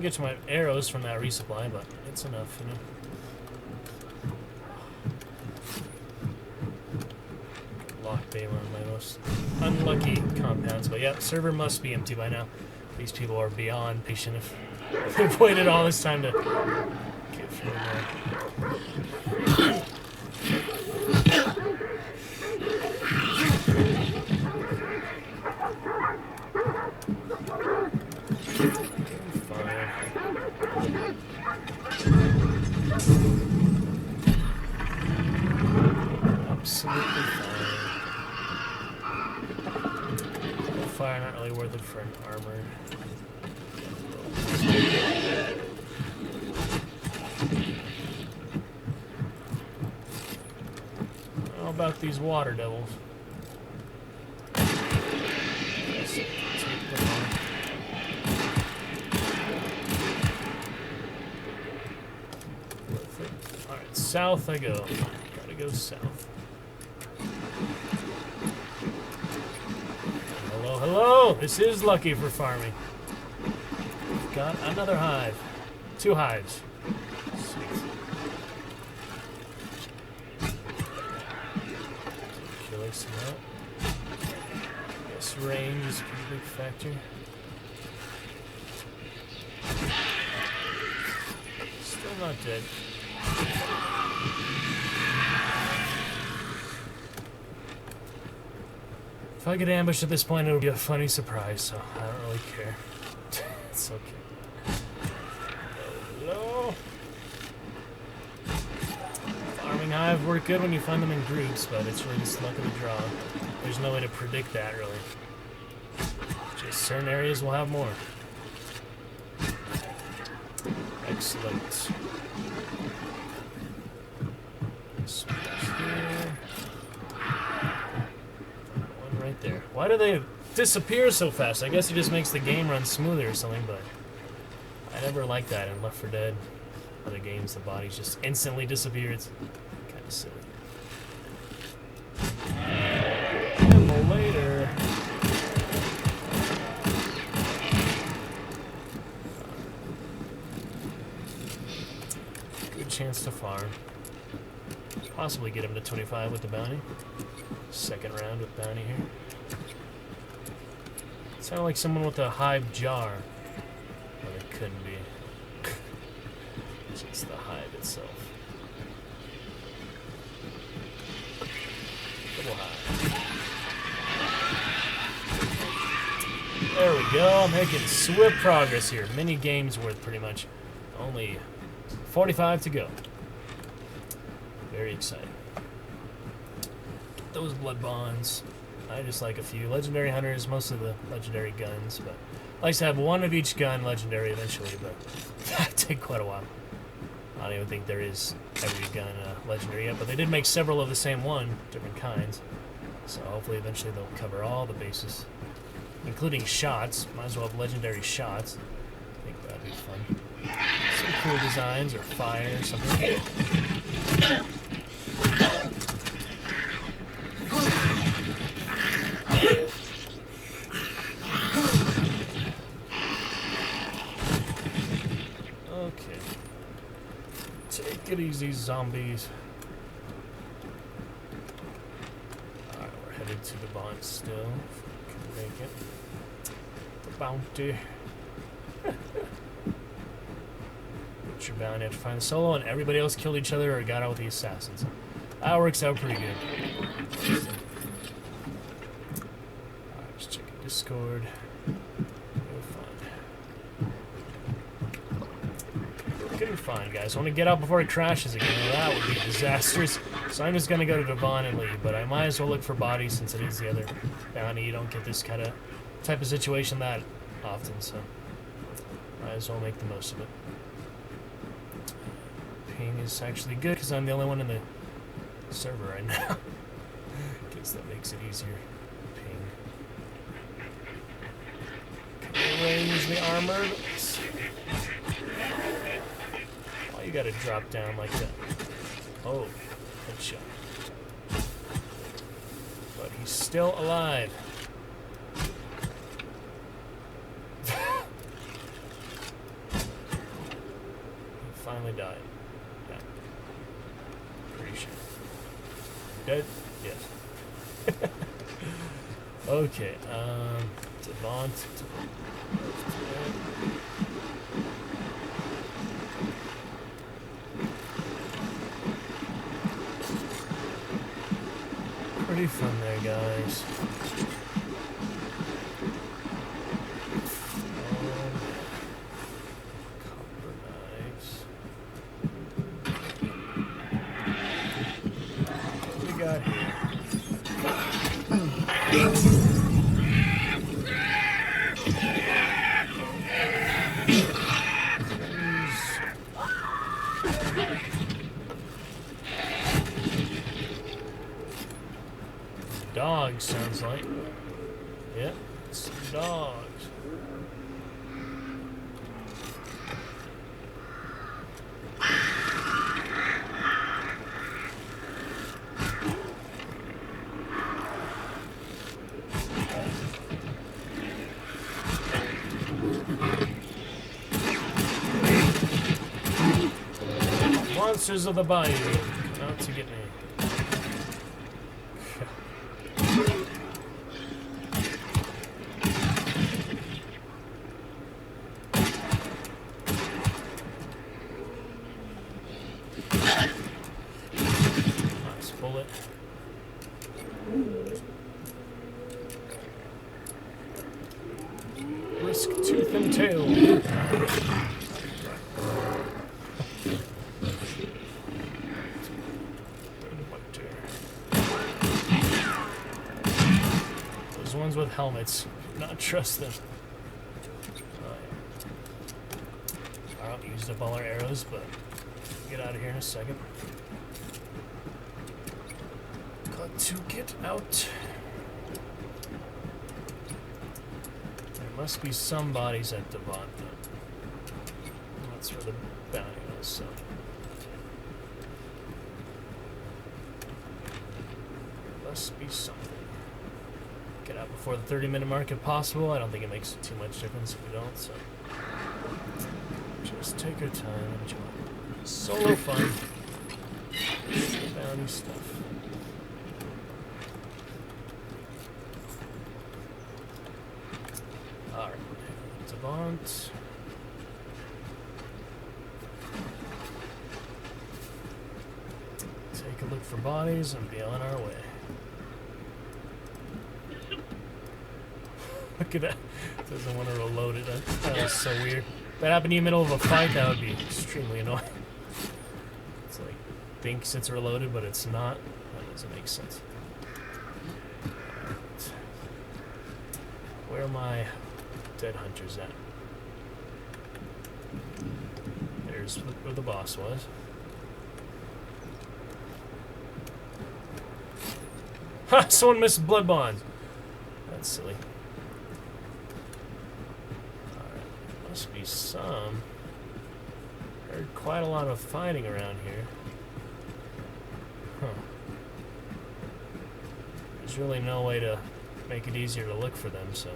get to my arrows from that resupply, but it's enough, you know. Lock bay, one of my most unlucky compounds, but yeah, server must be empty by now. These people are beyond patient if they've waited all this time to get through there. Absolutely fine. Fire not really worth it for an armor. How about these water devils? Let's take them on. Alright, south I go. Gotta go south. Hello, hello! This is lucky for farming. We've got another hive. 2 hives. Sweet. Killing some out. Guess range is a pretty big factor. Still not dead. If I get ambushed at this point, it'll be a funny surprise, so I don't really care. It's okay. Hello? Farming hive work good when you find them in groups, but it's really just luck of the draw. There's no way to predict that, really. Just certain areas will have more. Excellent. There. Why do they disappear so fast? I guess it just makes the game run smoother or something, but I never liked that in Left 4 Dead. Other games, the bodies just instantly disappear. It's kind of silly. And later. Good chance to farm. Possibly get him to 25 with the bounty. Second round with bounty here. Sounded like someone with a hive jar. But it couldn't be. It's just the hive itself. Double hive. There we go. I'm making swift progress here. Mini games worth pretty much. Only 45 to go. Very exciting. Those blood bonds. I just like a few legendary hunters, most of the legendary guns, but I like to have one of each gun legendary eventually, but that take quite a while. I don't even think there is every gun legendary yet, but they did make several of the same one, different kinds. So hopefully eventually they'll cover all the bases, including shots. Might as well have legendary shots. I think that'd be fun. Some cool designs or fire or something. Okay. Take it easy, zombies. Alright, we're headed to the bond still. If we can make it. The bounty. What's your bounty? You have to find the solo, and everybody else killed each other or got out with the assassins. That works out pretty good. Alright, just checking Discord. Getting fine, guys. I want to get out before it crashes again. Well, that would be disastrous. So I'm just going to go to Devon and leave, but I might as well look for bodies since it is the other bounty. You don't get this type of situation that often, so might as well make the most of it. Ping is actually good because I'm the only one in the server right now. Guess that makes it easier. Ping. Can we range the armored? Why you gotta drop down like that? Oh, headshot. But he's still alive. dead? Yes. Okay, Devant. Pretty fun there, guys. Copper knives. What do we got here? Dogs, sounds like. Yep, some dogs. Monsters of the bayou, out to get me. Nice bullet. Risk tooth and tail. Those ones with helmets, not trust them. Alright, used up all our arrows, but get out of here in a second. Got to get out. There must be some bodies at Devant. That's where the bounty was, so. Must be something. Get out before the 30-minute mark if possible. I don't think it makes too much difference if we don't, so. Just take our time and enjoy. Solo fun. Bounty stuff. Alright. Devant. Take a look for bodies and be on our way. Look at that. Doesn't want to reload it. That was so weird. If that happened in the middle of a fight, that would be extremely annoying. It's like, thinks it's reloaded, but it's not. That doesn't make sense. Right. Where are my dead hunters at? There's where the boss was. Ha! Someone missed blood bond. That's silly. Must be some. Heard quite a lot of fighting around here. Huh. There's really no way to make it easier to look for them, so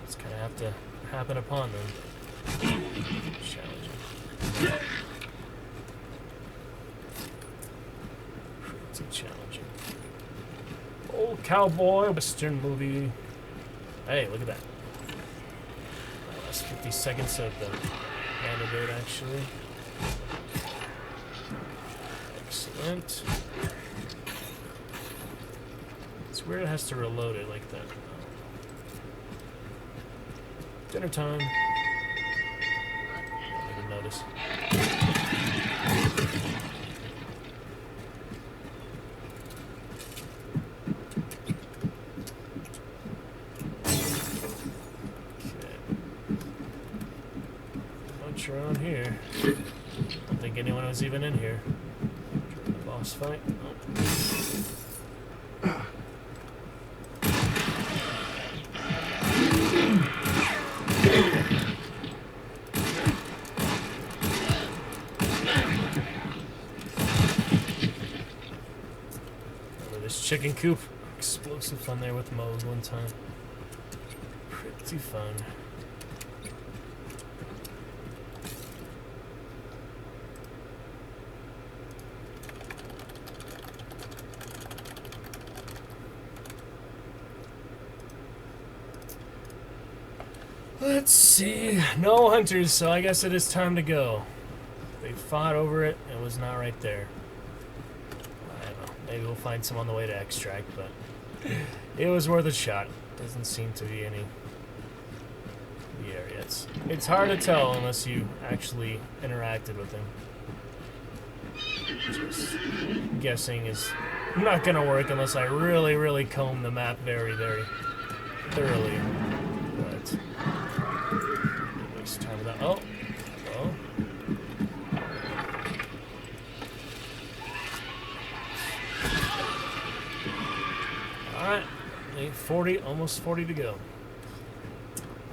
it's kind of have to happen upon them. Challenging. Pretty challenging. Old cowboy western movie. Hey, look at that. 50 seconds of the antidote, actually. Excellent. It's weird it has to reload it like that. Dinner time. Don't even notice. Around here. I don't think anyone was even in here. During the boss fight. Oh. Remember this chicken coop? Explosive fun there with Moog one time. Pretty fun. Let's see. No hunters, so I guess it is time to go. They fought over it. It was not right there. I don't know. Maybe we'll find some on the way to extract, but it was worth a shot. Doesn't seem to be any area. It's hard to tell unless you actually interacted with him. Just guessing is not gonna work unless I really comb the map very thoroughly. But waste time with that. Oh. Alright. 40, almost 40 to go.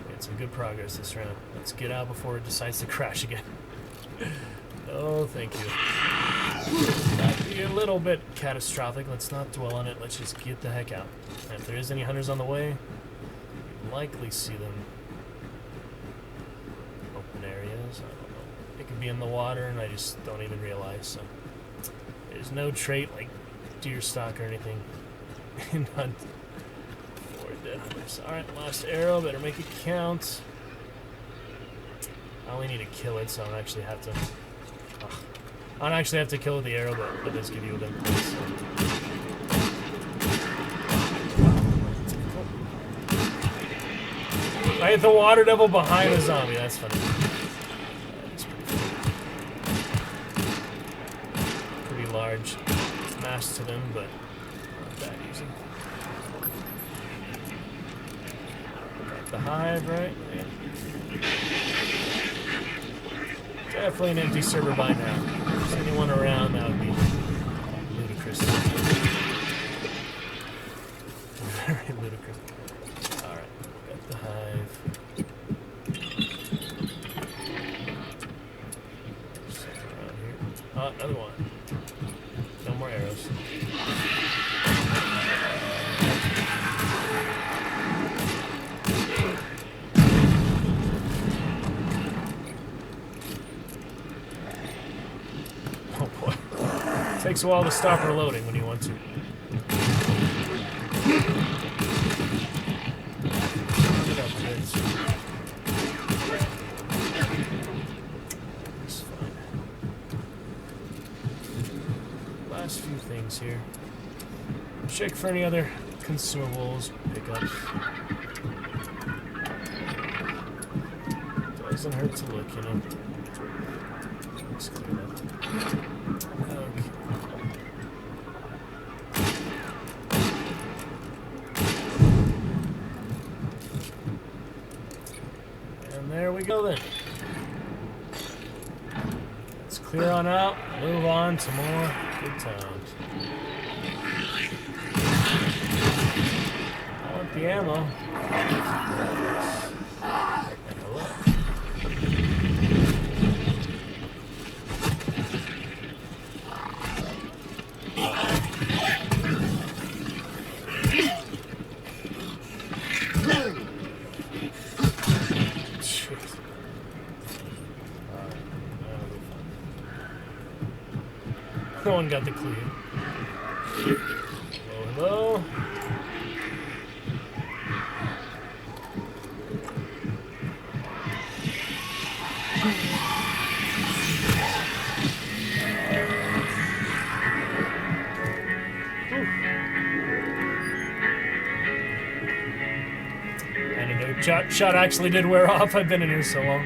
Made some good progress this round. Let's get out before it decides to crash again. Oh, thank you. That'd be a little bit catastrophic. Let's not dwell on it. Let's just get the heck out. And if there is any hunters on the way, you likely see them. Open areas, I don't know. It could be in the water and I just don't even realize. So there's no trait like deer stock or anything in hunt for dead hunters. Alright, last arrow. Better make it count. I only need to kill it, so I don't actually have to... I don't actually have to kill the arrow, but it does give you a good place. I hit the water devil behind the zombie. That's funny. That's pretty large mass to them, but not that easy. Got the hive, right? Yeah. Definitely an empty server by now. If there's anyone around, that would be ludicrous. Very ludicrous. Alright, got the hive. Something around here. Oh, another one. No more arrows. Takes a while to stop reloading when you want to. It's fine. Last few things here. Check for any other consumables, pickups. Doesn't hurt to look, you know. Looks clean up. Okay. And there we go then. Let's clear on out, move on to more good times. I want the ammo. And hello. No one got the clue. Hello, hello. Antidote shot actually did wear off. I've been in here so long.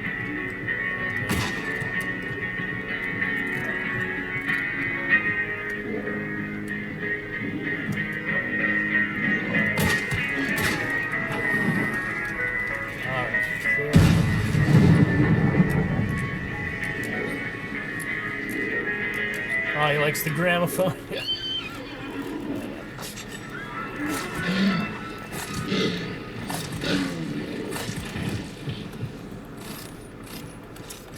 Oh, he likes the gramophone. Yeah.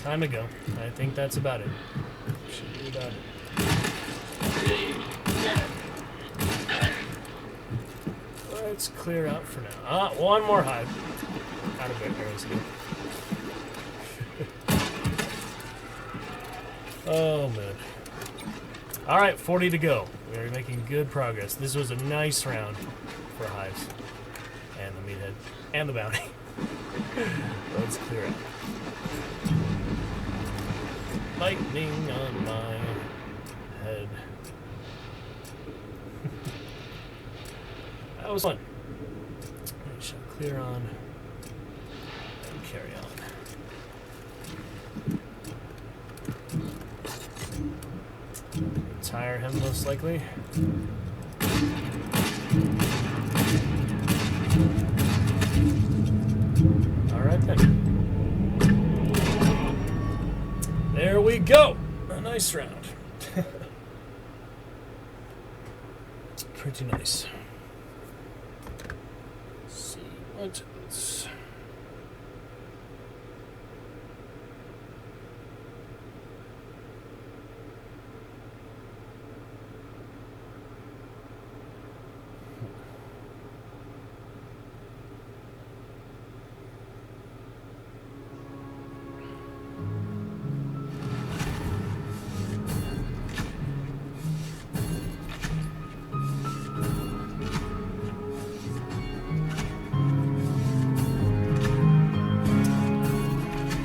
Time to go. I think that's about it. Should be about it. Let's clear out for now. One more hive. Out of arrows again. Oh, man. Alright, 40 to go. We're making good progress. This was a nice round for hives. And the meathead. And the bounty. Let's clear it. Lightning on my head. That was fun. We shall clear on and carry on. Retire him most likely. Alright then. There we go! A nice round. Pretty nice. Let's see what else.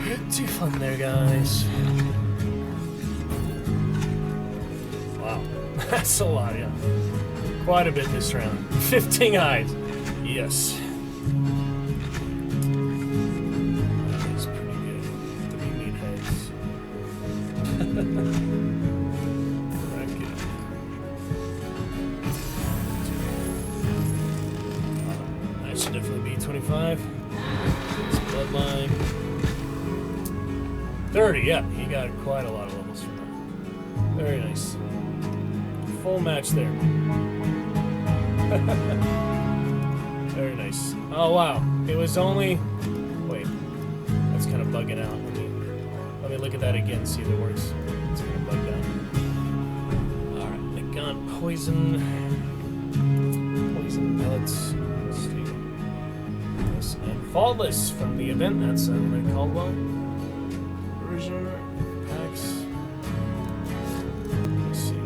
Pretty fun there, guys. Wow, that's a lot, yeah. Quite a bit this round. 15 hides. Yes. That is pretty good. 3 meat heads. Not good. That should definitely be 25. It's bloodline. 30, yeah, he got quite a lot of levels from that. Very nice. Full match there. Very nice. Oh, wow. It was only... Wait. That's kind of bugging out. Let me look at that again, see if it works. It's kind of bugged out. Alright, I got poison. Poison pellets. Let's see. Yes, and faultless from the event. That's another Caldwell. Packs. Let's see.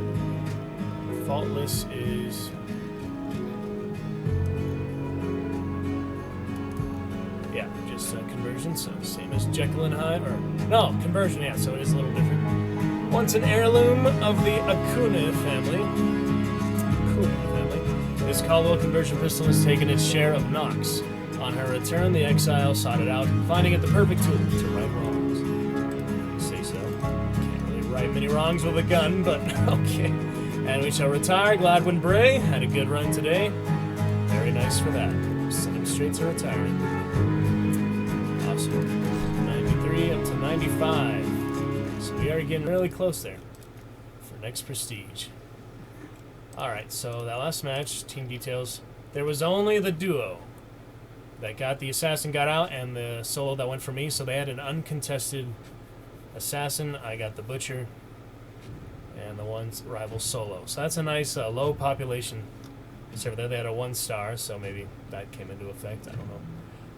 Faultless is just conversion, so same as Jekyll and Hyde, or no, conversion, yeah, so it is a little different. Once an heirloom of the Acuna family, this Caldwell conversion pistol has taken its share of knocks. On her return, the exile sought it out, finding it the perfect tool to right wrongs. Right, many wrongs with a gun, but okay. And we shall retire. Gladwin Bray had a good run today. Very nice for that. Send him straight to retirement. Awesome. 93 up to 95. So we are getting really close there for next prestige. Alright, so that last match, team details. There was only the duo that got the assassin got out and the solo that went for me, so they had an uncontested assassin. I got the butcher and the one's rival solo, so that's a nice low population server there. They had a 1-star, so maybe that came into effect, I don't know,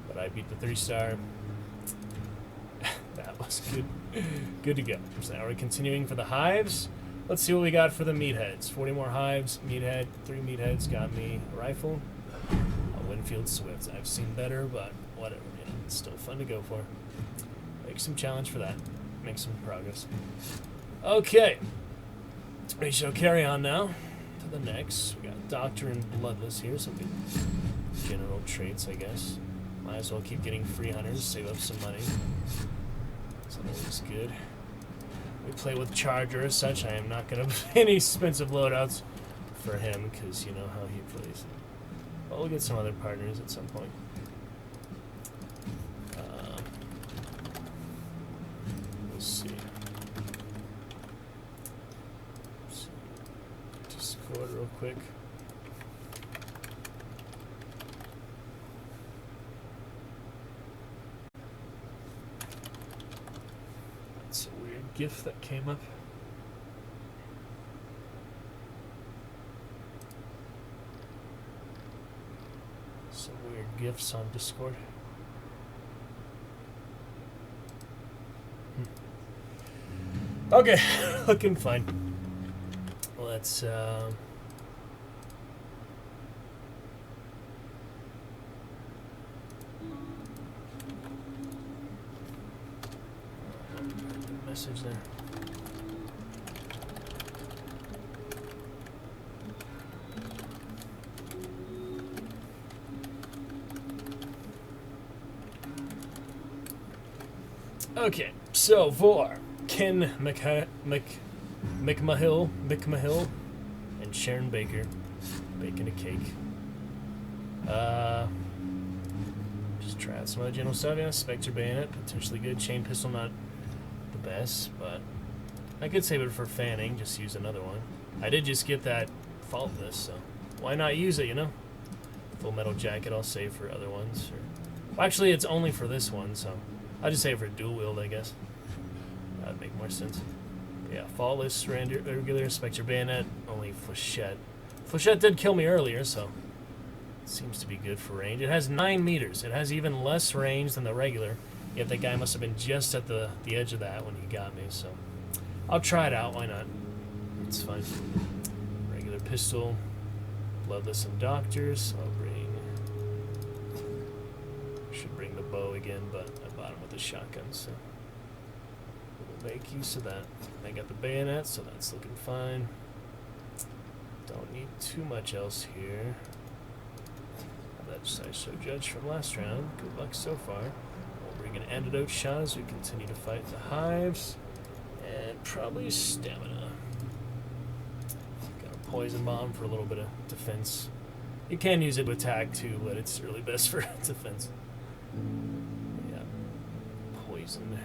but I beat the 3-star. That was good to go. So now we're continuing for the hives. Let's see what we got for the meatheads. 40 more hives. Meathead, 3 meatheads got me a rifle, a Winfield Swift. I've seen better, but whatever, it's still fun to go for. Make some challenge for that. Make some progress. Okay. We shall carry on now to the next. We got Doctor and Bloodless here, some good general traits, I guess. Might as well keep getting free hunters, save up some money. That's always good. We play with Charger as such. I am not going to pay any expensive loadouts for him, because you know how he plays. But we'll get some other partners at some point. Let's see. Discord real quick. That's a weird GIF that came up. Some weird GIFs on Discord. Okay, looking fine. Let's message there. Okay, so for Ken McMahill, and Sharon Baker, baking a cake. Just try out some other general stuff. Yeah, Spectre Bayonet, potentially good. Chain Pistol, not the best, but I could save it for fanning. Just use another one. I did just get that Faultless, so why not use it? You know, Full Metal Jacket. I'll save for other ones. Well, actually, it's only for this one, so I'll just save it for dual wield, I guess. That'd make more sense. But yeah, Faultless, regular Spectre Bayonet, only Flechette. Flechette did kill me earlier, so it seems to be good for range. It has 9 meters. It has even less range than the regular, yet that guy must have been just at the edge of that when he got me, so I'll try it out. Why not? It's fine. Regular pistol, Bloodless and Doctors. Should bring the bow again, but I bought him with the shotgun, so we'll make use of that. I got the bayonet, so that's looking fine. Don't need too much else here. That Sideshow Judge from last round. Good luck so far. We'll bring an antidote shot as we continue to fight the Hives. And probably stamina. Got a poison bomb for a little bit of defense. You can use it with attack too, but it's really best for defense. Yeah. Poison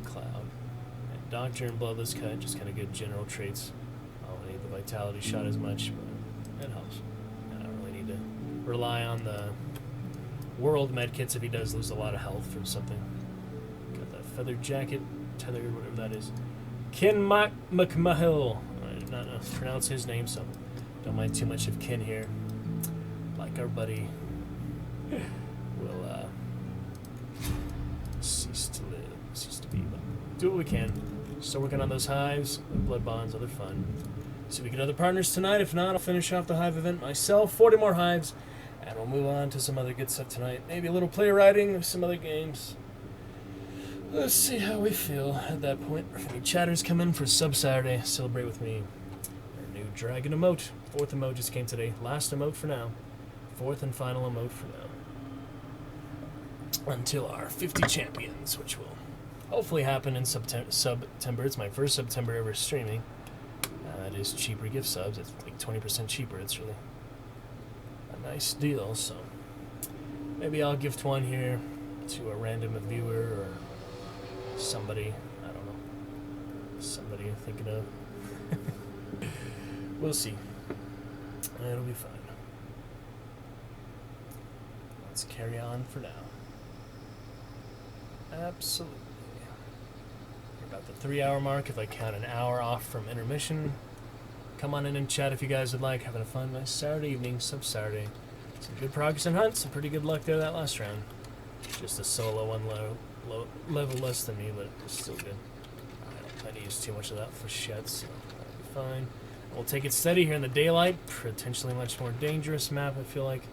Cloud. And Doctor and Bloodless Cut, just kind of good general traits. I don't need the Vitality shot as much, but it helps. I don't really need to rely on the World medkits if he does lose a lot of health or something. Got that Feather Jacket, Tethered, whatever that is. Ken McMahill. I did not pronounce his name, so don't mind too much of Ken here. Like our buddy will cease to be, but do what we can. Still working on those Hives, Blood Bonds, other fun. See if we get other partners tonight. If not, I'll finish off the Hive event myself. 40 more Hives, and we'll move on to some other good stuff tonight. Maybe a little playwriting of some other games. Let's see how we feel at that point. If any chatters come in for Sub Saturday, celebrate with me. Our new Dragon emote. 4th emote just came today. Last emote for now. 4th and final emote for now. Until our 50 champions, which will hopefully happen in September. It's my first September ever streaming. It is cheaper gift subs. It's like 20% cheaper. It's really a nice deal. So maybe I'll gift one here to a random viewer or somebody. I don't know. Somebody you're thinking of. We'll see. It'll be fine. Let's carry on for now. Absolutely. We're about the 3-hour mark if I count an hour off from intermission. Come on in and chat if you guys would like. Having a fun, nice Saturday evening, Sub Saturday. Some good progress in Hunt. Some pretty good luck there that last round. Just a solo one level less than me, but it's still good. I don't plan to use too much of that for Flechette, so that'll be fine. We'll take it steady here in the daylight. Potentially much more dangerous map, I feel like.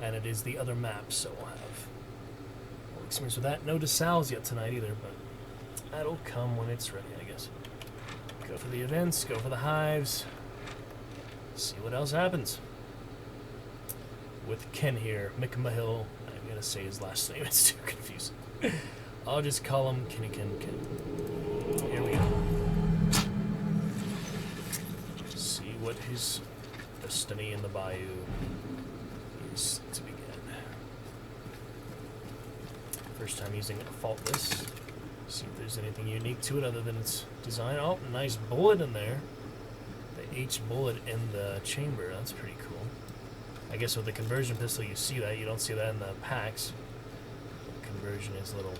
And it is the other map, so we'll have experience with that. No DeSalles yet tonight either, but that'll come when it's ready, I guess. Go for the events, go for the Hives. See what else happens. With Ken here, McMahill. I'm gonna say his last name, it's too confusing. I'll just call him Kenny Ken. Here we go. See what his destiny in the bayou is to begin. First time using it faultless. See if there's anything unique to it other than its design. Oh, nice bullet in there. The H bullet in the chamber. That's pretty cool. I guess with the conversion pistol you see that. You don't see that in the packs. The conversion is a little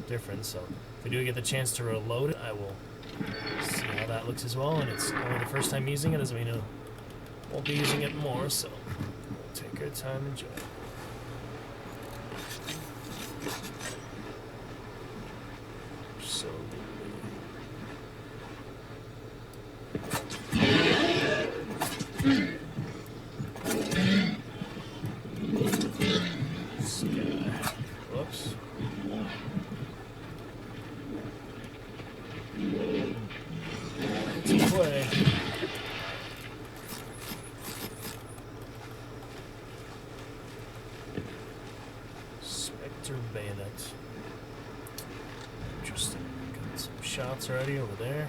different, so if we do get the chance to reload it, I will see how that looks as well. And it's only the first time using it, doesn't mean I won't be using it more, so we'll take our time and enjoy it. Bolter bayonet. Interesting. Got some shots already over there.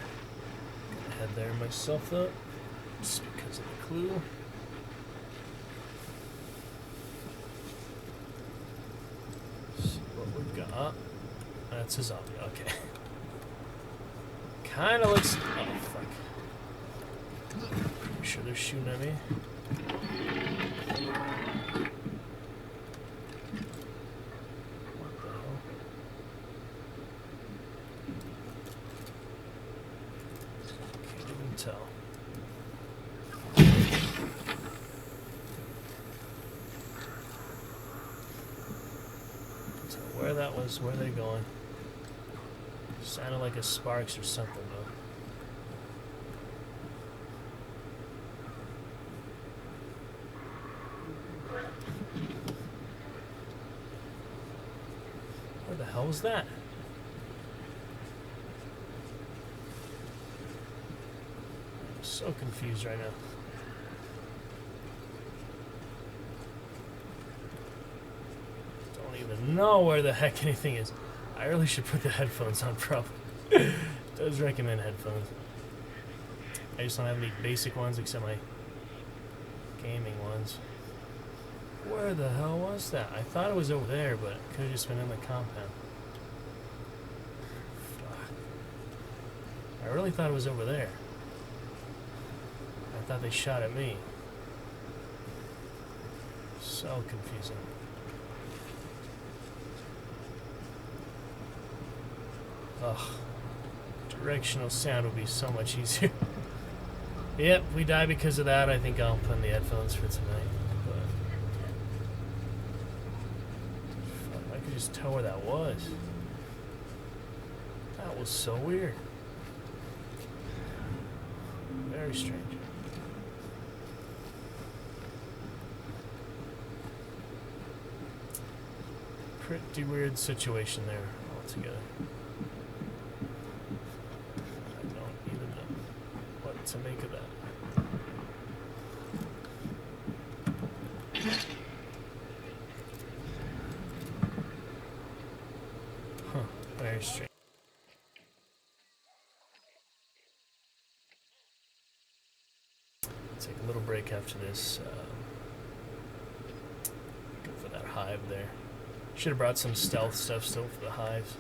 Gonna head there myself though, just because of the clue. See what we've got. That's a zombie. Okay. Kind of looks. Oh fuck. Pretty sure they're shooting at me. What the hell? Can't even tell. So where that was, where they going? Sounded like a Sparks or something though. Where the hell was that? I'm so confused right now. Don't even know where the heck anything is. I really should put the headphones on, probably. Does recommend headphones. I just don't have any basic ones except my gaming ones. Where the hell was that? I thought it was over there, but it could have just been in the compound. Fuck. I really thought it was over there. I thought they shot at me. So confusing. Ugh. Directional sound would be so much easier. Yep, we die because of that. I think I'll put in the headphones for tonight. But I could just tell where that was. That was so weird. Very strange. Pretty weird situation there altogether. To make of that. Huh, very strange. Take a little break after this. Go for that hive there. Should have brought some stealth stuff still for the hives.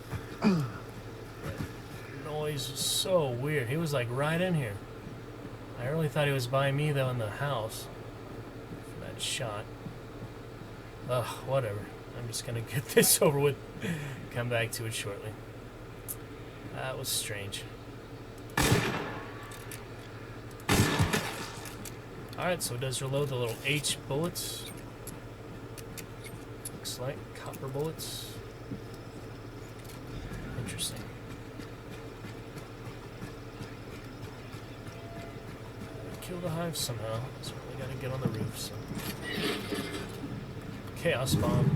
Noise was so weird. He was like right in here. I really thought he was by me though in the house for that shot. Ugh, whatever. I'm just gonna get this over with. Come back to it shortly. That was strange. Alright, so it does reload the little H bullets. Looks like copper bullets. Interesting. Kill the hive somehow. So we gotta get on the roof. So. Chaos bomb.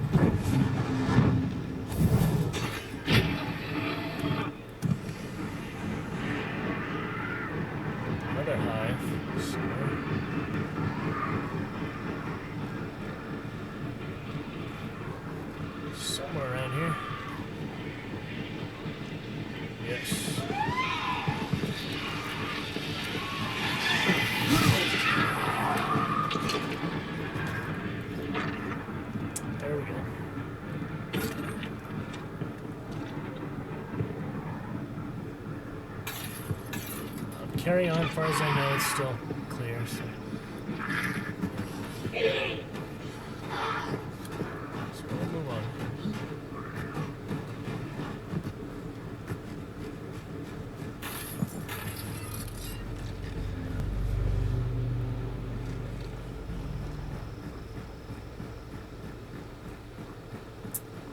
Another hive. Somewhere around here. Yes. Carry on, as far as I know, it's still clear. So we'll move on.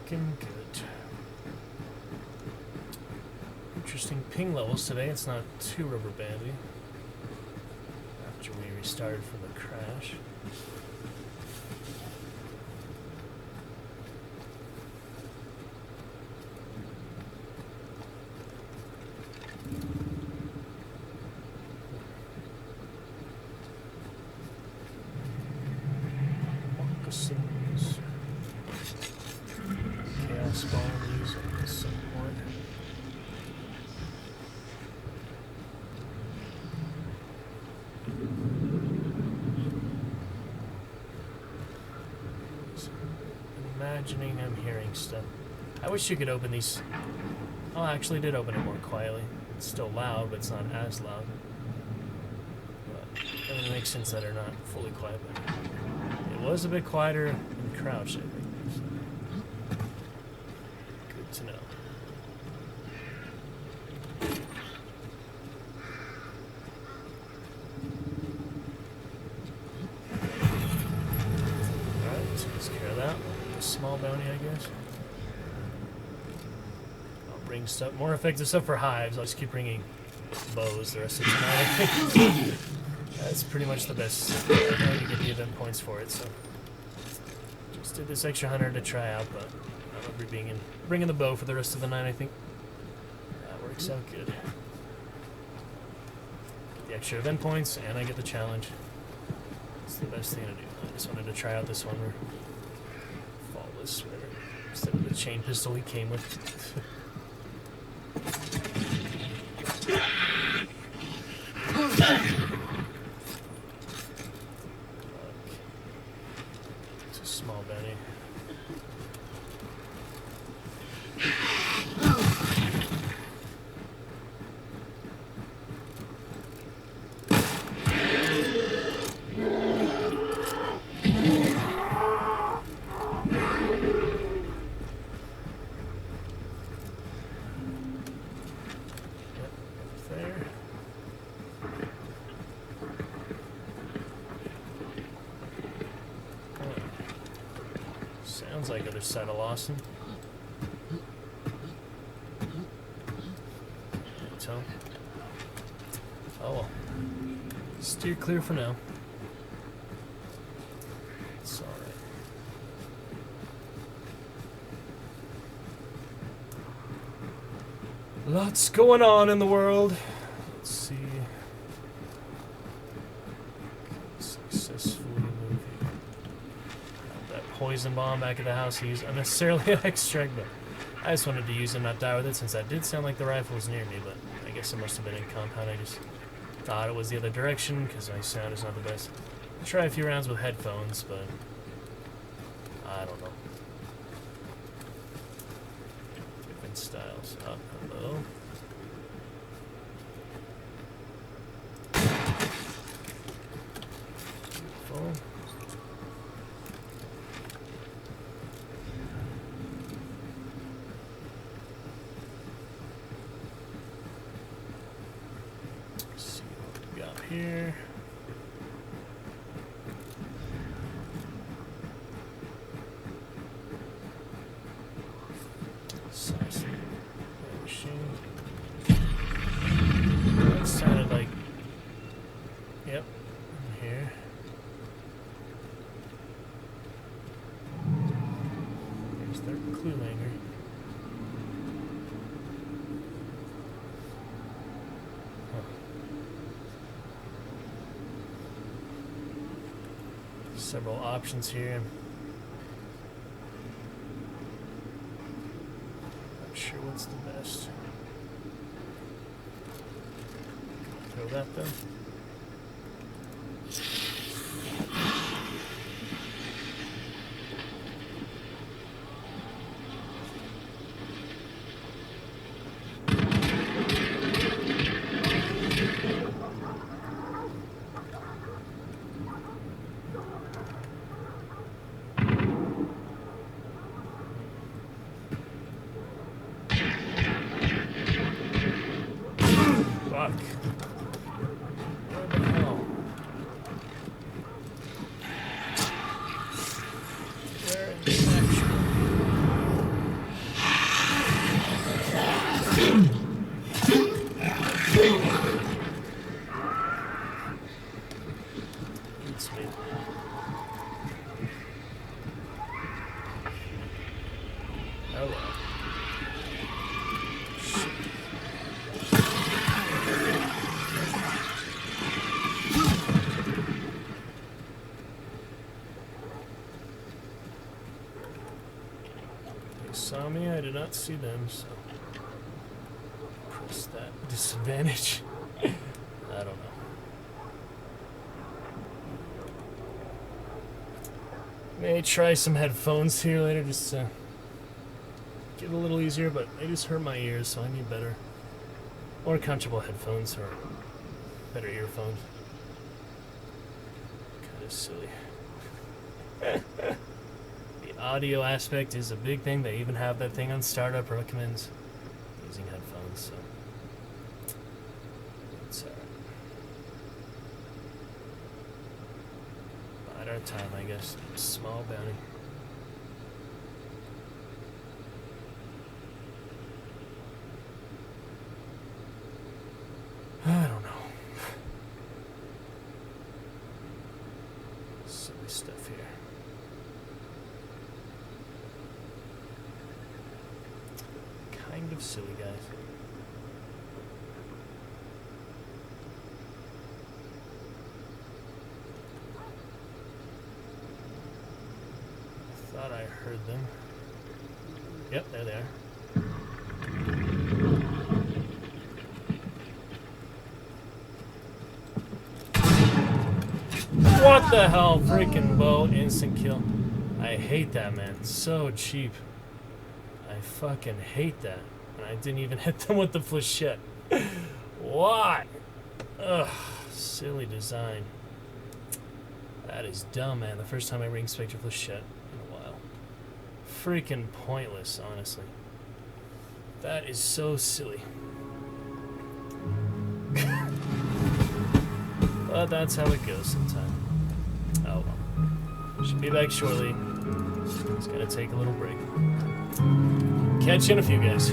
Looking good. Interesting ping levels today. It's not too rubber bandy after we restarted from the crash. Moccasins. imagining I'm hearing stuff. I wish you could open these. Oh, I actually did open it more quietly. It's still loud, but it's not as loud. But it makes sense that they're not fully quiet. But it was a bit quieter in Crouch, I think. So. Good to know. Alright, let's care of that. A small bounty, I guess. I'll bring stuff, more effective stuff for Hives. I'll just keep bringing bows the rest of the time. That's pretty much the best. I know you get the event points for it, so just did this extra 100 to try out, but I'll be bringing the bow for the rest of the night. I think that works out good. Get the extra event points, and I get the challenge. It's the best thing to do. I just wanted to try out this one where faultless sweater instead of the chain pistol he came with. It's a small bounty. Sounds like other side of Lawson. Can't tell. Oh well. Steer clear for now. It's alright. Lots going on in the world. Let's see. Successfully move here. That poison bomb back at the house he used unnecessarily extract, but I just wanted to use it, not die with it, since that did sound like the rifle was near me, but I guess it must have been in compound. I just thought it was the other direction, because my sound is not the best. I'll try a few rounds with headphones, but I don't know. Different styles. Oh, hello. Beautiful. Let's see what we got here. That sounded like, yep, in here. There's their clue langer. Huh. Several options here. Not sure what's the best. Throw that then. Fuck. Where the hell? Where in the actual... Beats me. Oh well. Shit. They saw me, I did not see them, so press that disadvantage. I don't know. May try some headphones here later just to get it a little easier, but they just hurt my ears, so I need better, more comfortable headphones or better earphones. Kind of silly. The audio aspect is a big thing. They even have that thing on Startup recommends using headphones, so it's alright. Bide our time, I guess. Small bounty. I don't know. Silly stuff here. Kind of silly, guys. I thought I heard them. Yep, there they are. What the hell? Freaking bow, instant kill. I hate that, man. So cheap. I fucking hate that. And I didn't even hit them with the flechette. Why? Ugh, silly design. That is dumb, man. The first time I ring Spectre flechette in a while. Freaking pointless, honestly. That is so silly. But that's how it goes sometimes. Oh well. Should be back shortly. Just gotta take a little break. Catch you in a few, guys.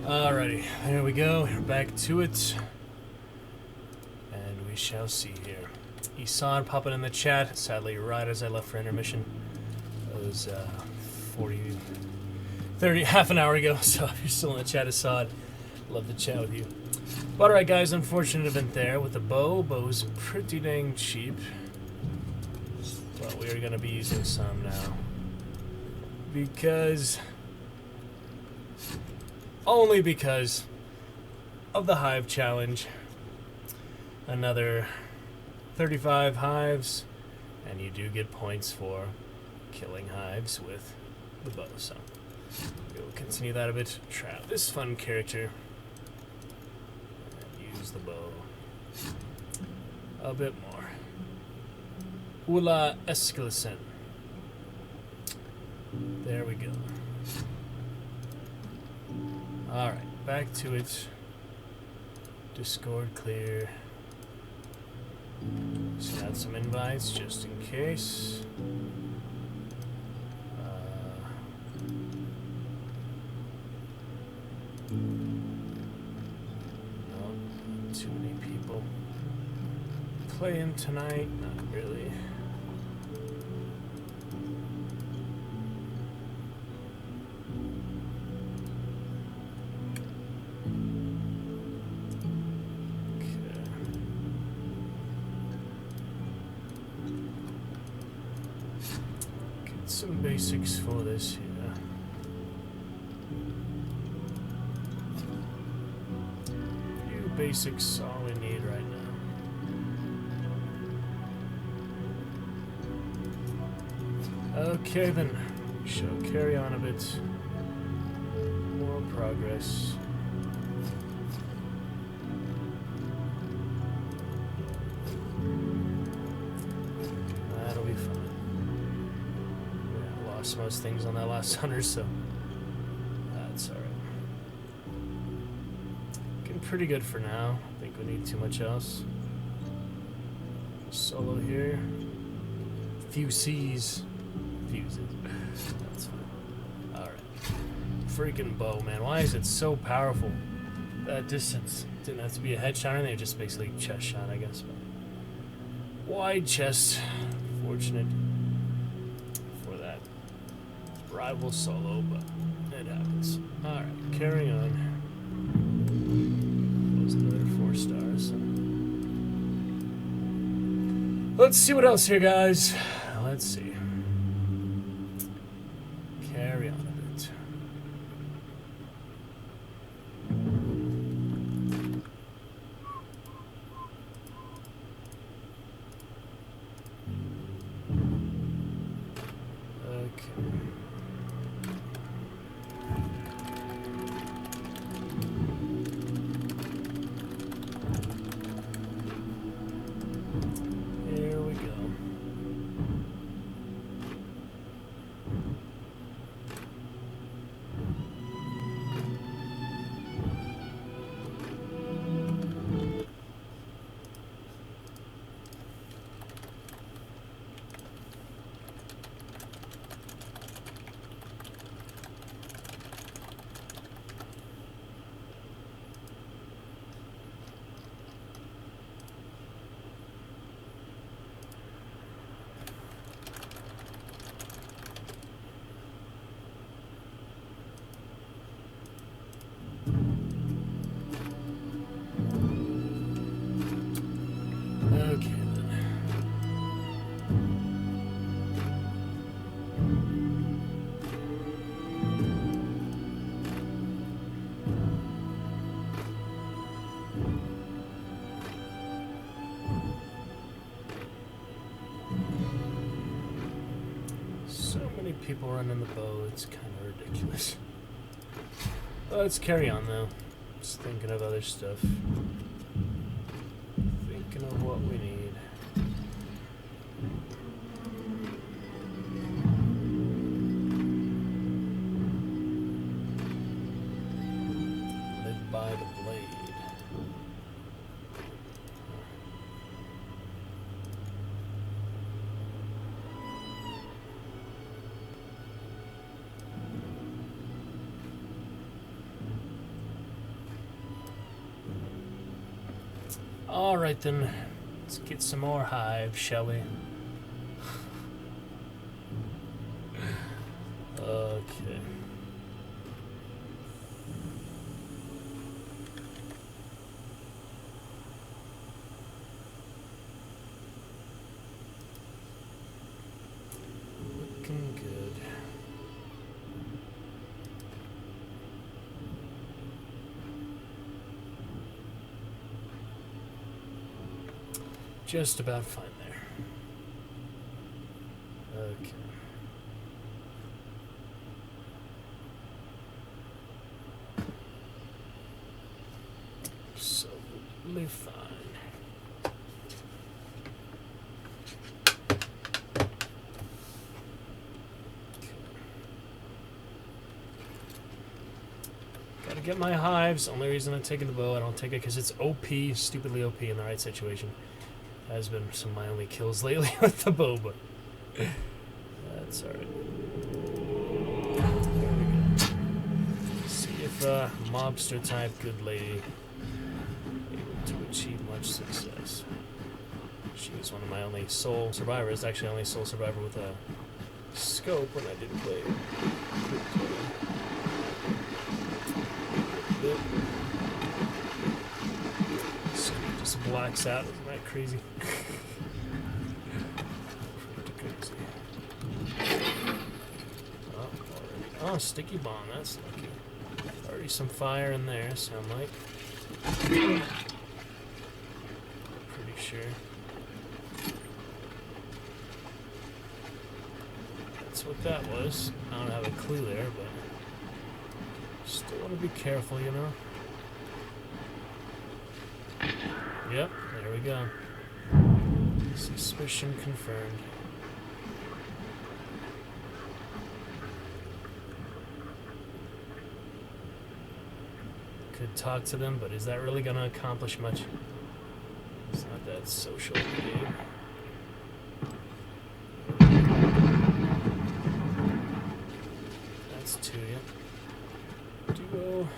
Alrighty, there we go. We're back to it. And we shall see here. Isan popping in the chat, sadly right as I left for intermission. It was 30, half an hour ago, so if you're still in the chat, Assad, love to chat with you. But alright guys, unfortunate event there with the bow. Bow's pretty dang cheap. But we are going to be using some now. Only because of the Hive challenge. Another 35 hives, and you do get points for killing hives with the bow. So we will continue that a bit. Try out this fun character and use the bow a bit more. Ula Eskelsen. There we go. Alright, back to it. Discord clear. Send out some invites just in case. No, not too many people playing tonight. Not really. Some basics for this here. Few basics, all we need right now. Okay then, we shall carry on a bit. More progress. That'll be fun. Most things on that last hunter, so that's alright. Getting pretty good for now. I think we need too much else. Solo here. Few C's. Fuses. That's fine. Alright. Freaking bow, man. Why is it so powerful? That distance. Didn't have to be a headshot, and they just basically chest shot, I guess. But wide chest. Fortunate. Rival solo, but it happens. Alright, carry on. Was another 4 stars. Let's see what else here, guys. Let's see. Carry on a bit. Okay. People running the bow, it's kind of ridiculous. Let's carry on though. Just thinking of other stuff. Thinking of what we need. Live by the blade. Alright then, let's get some more hives, shall we? Okay. Looking good. Just about fine there. Okay. Absolutely fine. Gotta get my hives. Only reason I'm taking the bow, I don't take it because it's OP, stupidly OP in the right situation. Has been some of my only kills lately with the bow, but that's alright. There we go. See if mobster type good lady able to achieve much success. She's one of my only sole survivors, actually only sole survivor with a scope when I did play. Just blacks out, isn't that crazy? Oh, sticky bomb, that's lucky. Already some fire in there, sound like. Pretty sure. That's what that was. I don't have a clue there, but still want to be careful, you know? Yep, there we go. Suspicion confirmed. Could talk to them, but is that really going to accomplish much? It's not that social game. That's two, yep. Duo.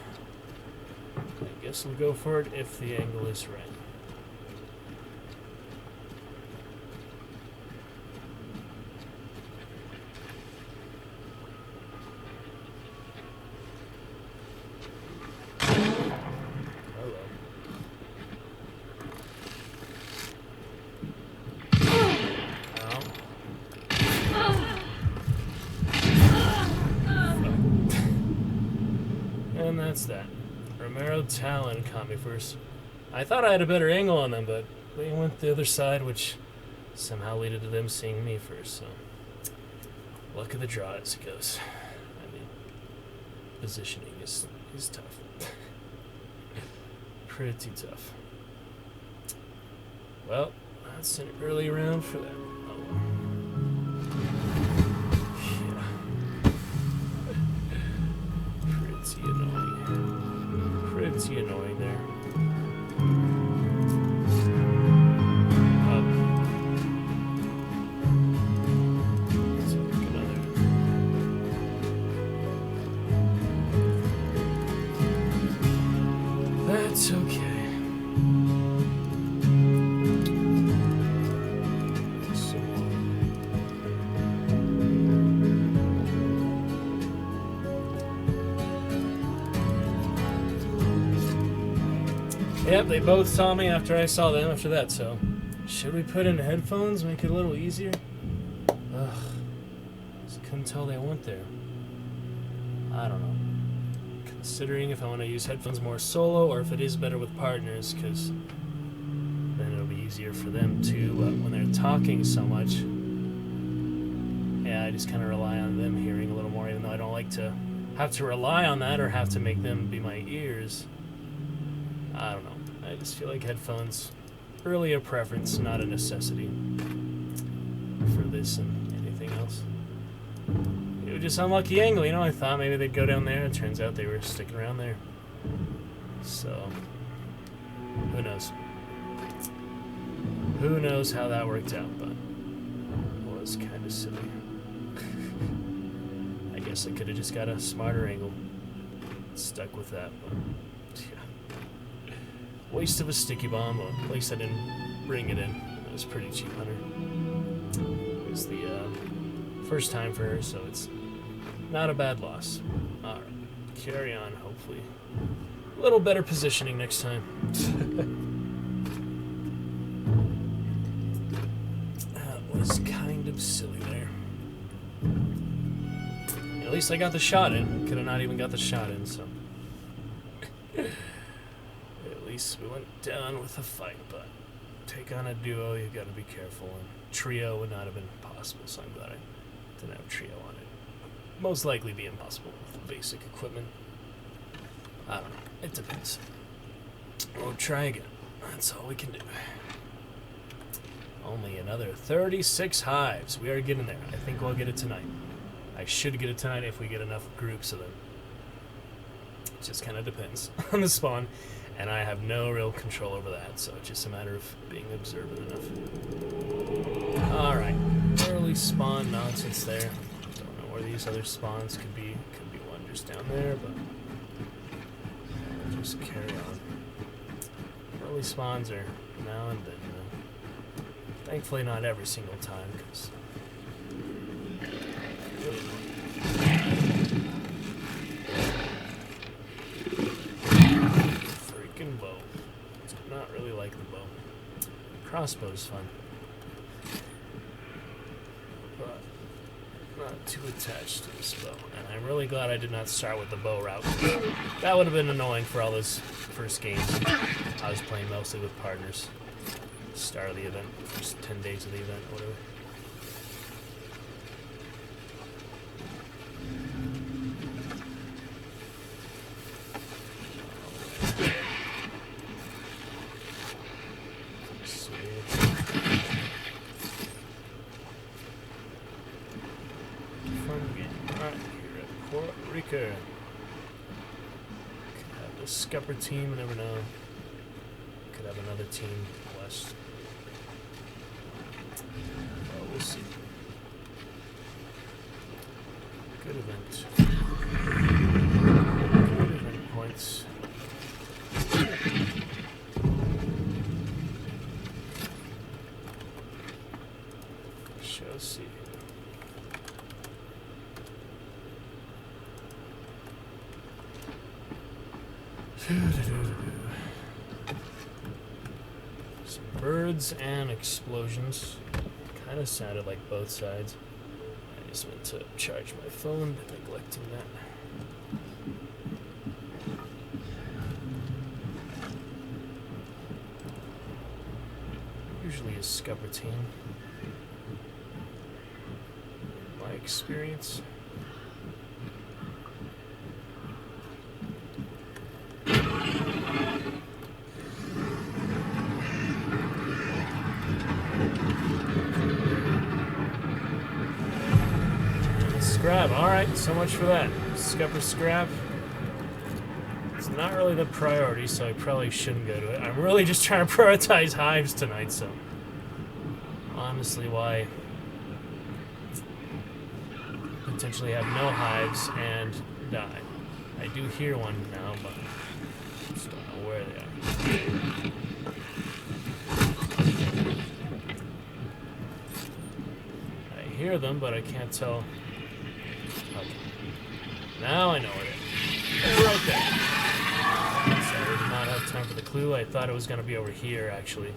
I guess we'll go for it if the angle is right. And that's that. Romero Talon caught me first. I thought I had a better angle on them, but they went the other side, which somehow led to them seeing me first, so luck of the draw as it goes. I mean, positioning is tough. Pretty tough. Well, that's an early round for them. Pretty annoying there. Let's look another. That's okay. Yep, they both saw me after I saw them after that, so should we put in headphones, make it a little easier? Ugh, just couldn't tell they went there. I don't know. Considering if I want to use headphones more solo or if it is better with partners, because then it'll be easier for them too, but when they're talking so much, yeah, I just kind of rely on them hearing a little more, even though I don't like to have to rely on that or have to make them be my ears. I don't know. I just feel like headphones, really a preference, not a necessity for this and anything else. It was just unlucky angle, you know. I thought maybe they'd go down there. It turns out they were sticking around there. So, who knows? Who knows how that worked out, but it was kind of silly. I guess I could have just got a smarter angle. Stuck with that, but yeah. Waste of a sticky bomb. Well, at least I didn't bring it in. It was pretty cheap on her. It was the first time for her, so it's not a bad loss. Alright, carry on, hopefully. A little better positioning next time. That was kind of silly there. At least I got the shot in. Could have not even got the shot in, so. At least we went down with a fight, but take on a duo, you gotta be careful. And trio would not have been possible, so I'm glad I didn't have trio on it. Most likely be impossible with the basic equipment. I don't know. It depends. We'll try again. That's all we can do. Only another 36 hives. We are getting there. I think we'll get it tonight. I should get it tonight if we get enough groups of them. It just kind of depends on the spawn, and I have no real control over that, so it's just a matter of being observant enough. Alright, early spawn nonsense there. Don't know where these other spawns could be. Could be one just down there, but we'll just carry on. Early spawns are now and then, you know. Thankfully not every single time, because freaking bow. Do not really like the bow. Crossbow's fun, but not too attached to this bow. And I'm really glad I did not start with the bow route. That would have been annoying for all those first games. I was playing mostly with partners. Start of the event, first 10 days of the event, or whatever. Could have the scupper team, never know. Could have another team west. Well, we'll see. Good event. Good event points. Shall see. Some birds and explosions. Kind of sounded like both sides. I just went to charge my phone, but neglecting that. Usually a scupper team. My experience. Scrap, alright, so much for that. Scupper scrap. It's not really the priority, so I probably shouldn't go to it. I'm really just trying to prioritize hives tonight, so honestly why potentially have no hives and die. I do hear one now, but I just don't know where they are. I hear them, but I can't tell. Okay. Now I know where they are. They're right there. So I did not have time for the clue. I thought it was going to be over here, actually.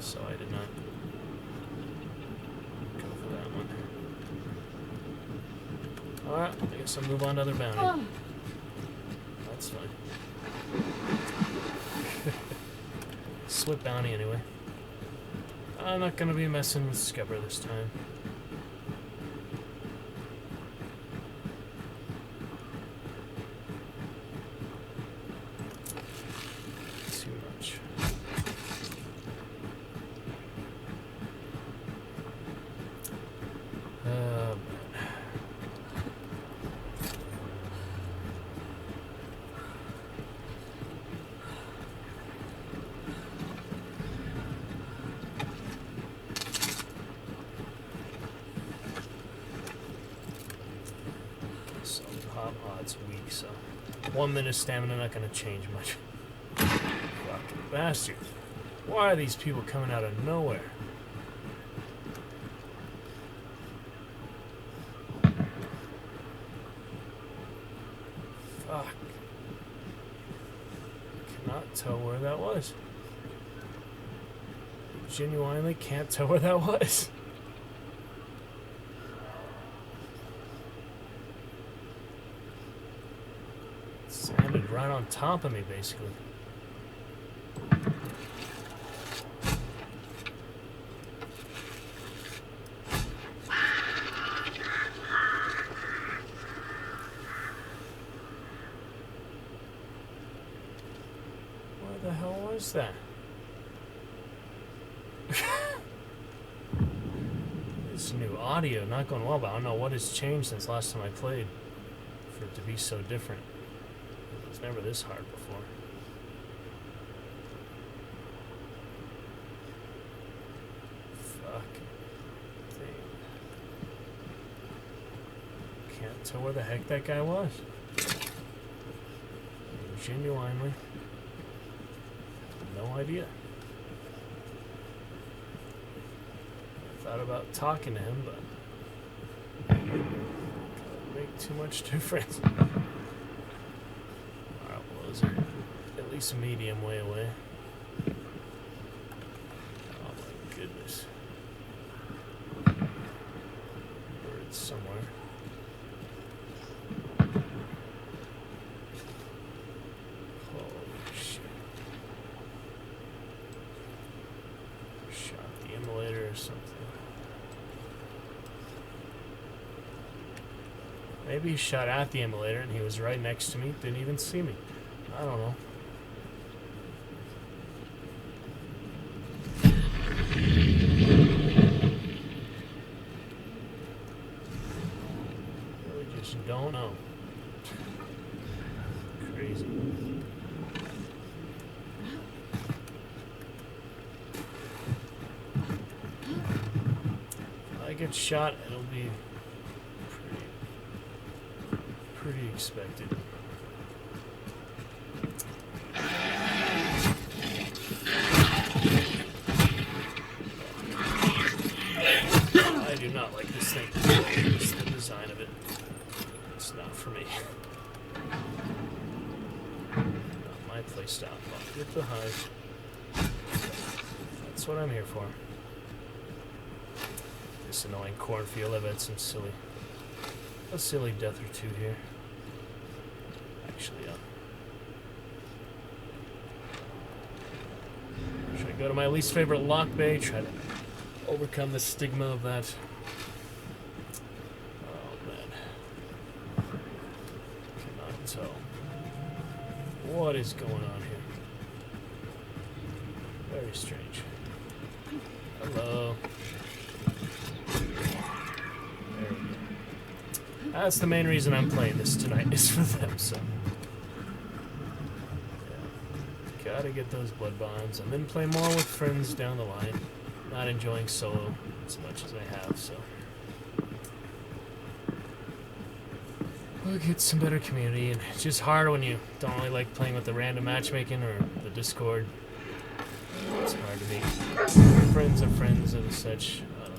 So I did not go for that one. Alright, I guess I'll move on to other bounty. Oh. That's fine. Swift bounty anyway. I'm not going to be messing with Scupper this time. So, pop odds weak, so 1 minute stamina not gonna change much. Fucking bastard. Why are these people coming out of nowhere? Fuck. Cannot tell where that was. Genuinely can't tell where that was. It sounded right on top of me, basically. What the hell was that? This new audio not going well, but I don't know what has changed since last time I played for it to be so different. It was never this hard before. Fuck. Thing. Can't tell where the heck that guy was. Genuinely. No idea. I thought about talking to him, but it doesn't make too much difference. Alright, well, is it at least medium way away? Oh my goodness. Birds somewhere. Holy shit. Shot the immolator or something. Maybe he shot at the immolator and he was right next to me, didn't even see me. I don't know. Really just don't know. Crazy. If I get shot, it'll be pretty expected. I do not like this thing. It's the design of it. It's not for me. Not my playstyle. I'll get the hive. That's what I'm here for. This annoying cornfield. I've had some a silly death or two here. Actually, should I go to my least favorite lock bay? Try to overcome the stigma of that. Oh man, cannot tell what is going on here. Very strange. Hello. There we go. That's the main reason I'm playing this tonight, is for them, so. Yeah. Gotta get those blood bonds, and then play more with friends down the line. Not enjoying solo as much as I have, so. We'll get some better community, and it's just hard when you don't really like playing with the random matchmaking or the Discord. It's hard to meet friends of friends and such. I don't know.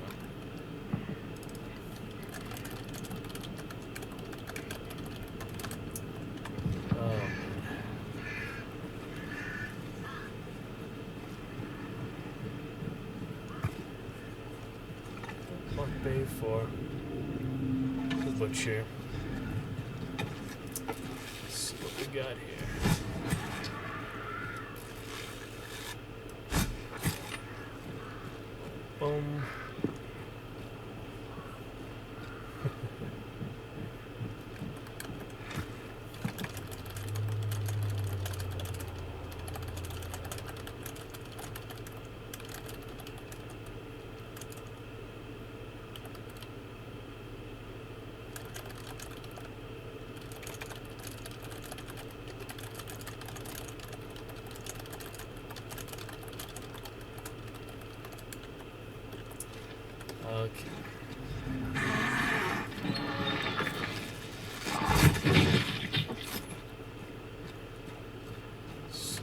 Bay for the butcher. Let's see what we got here. Boom. Okay. See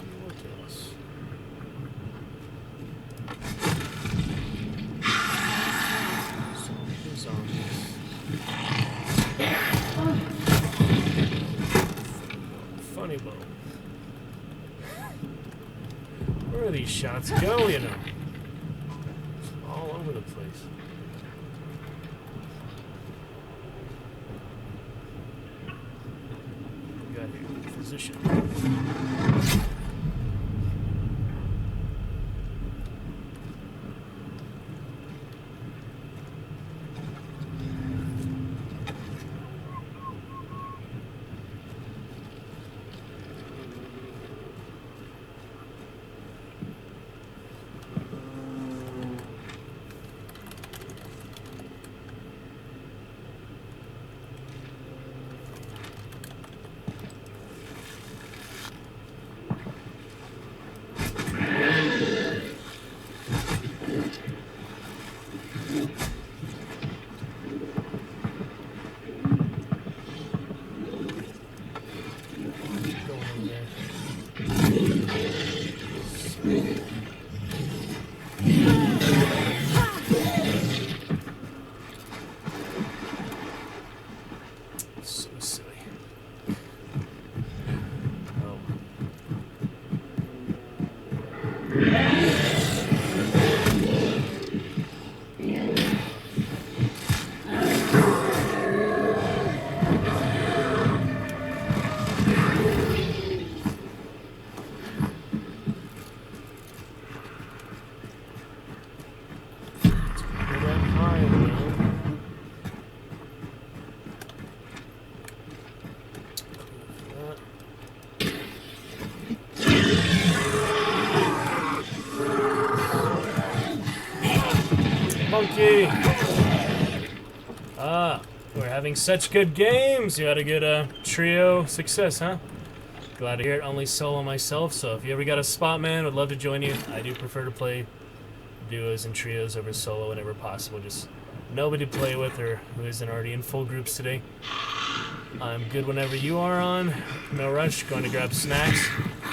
Where do these shots go, you know? Just all over the place. We got here. Physician. So silly. Oh. Monkey! Ah, we're having such good games. You had a good trio success, huh? Glad to hear it. Only solo myself, so if you ever got a spot, man, would love to join you. I do prefer to play duos and trios over solo whenever possible. Just nobody to play with or who isn't already in full groups today. I'm good whenever you are on. No rush. Going to grab snacks.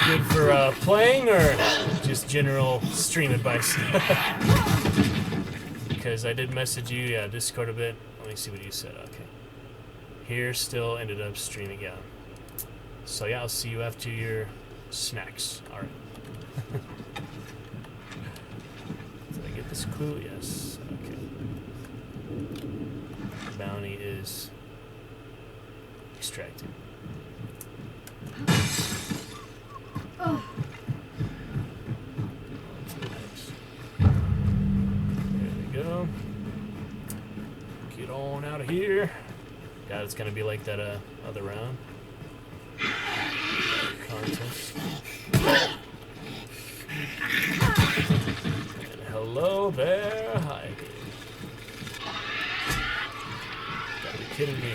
Good for playing or just general stream advice? Because I did message you, yeah, Discord a bit. Let me see what you said. Okay. Here still ended up streaming, yeah. So yeah, I'll see you after your snacks. All right. Did I get this clue? Yes. Okay. Bounty is extracted. Oh. There we go. Get on out of here. God, it's gonna be like that other round. Contest. And hello there, hi. Gotta be kidding me.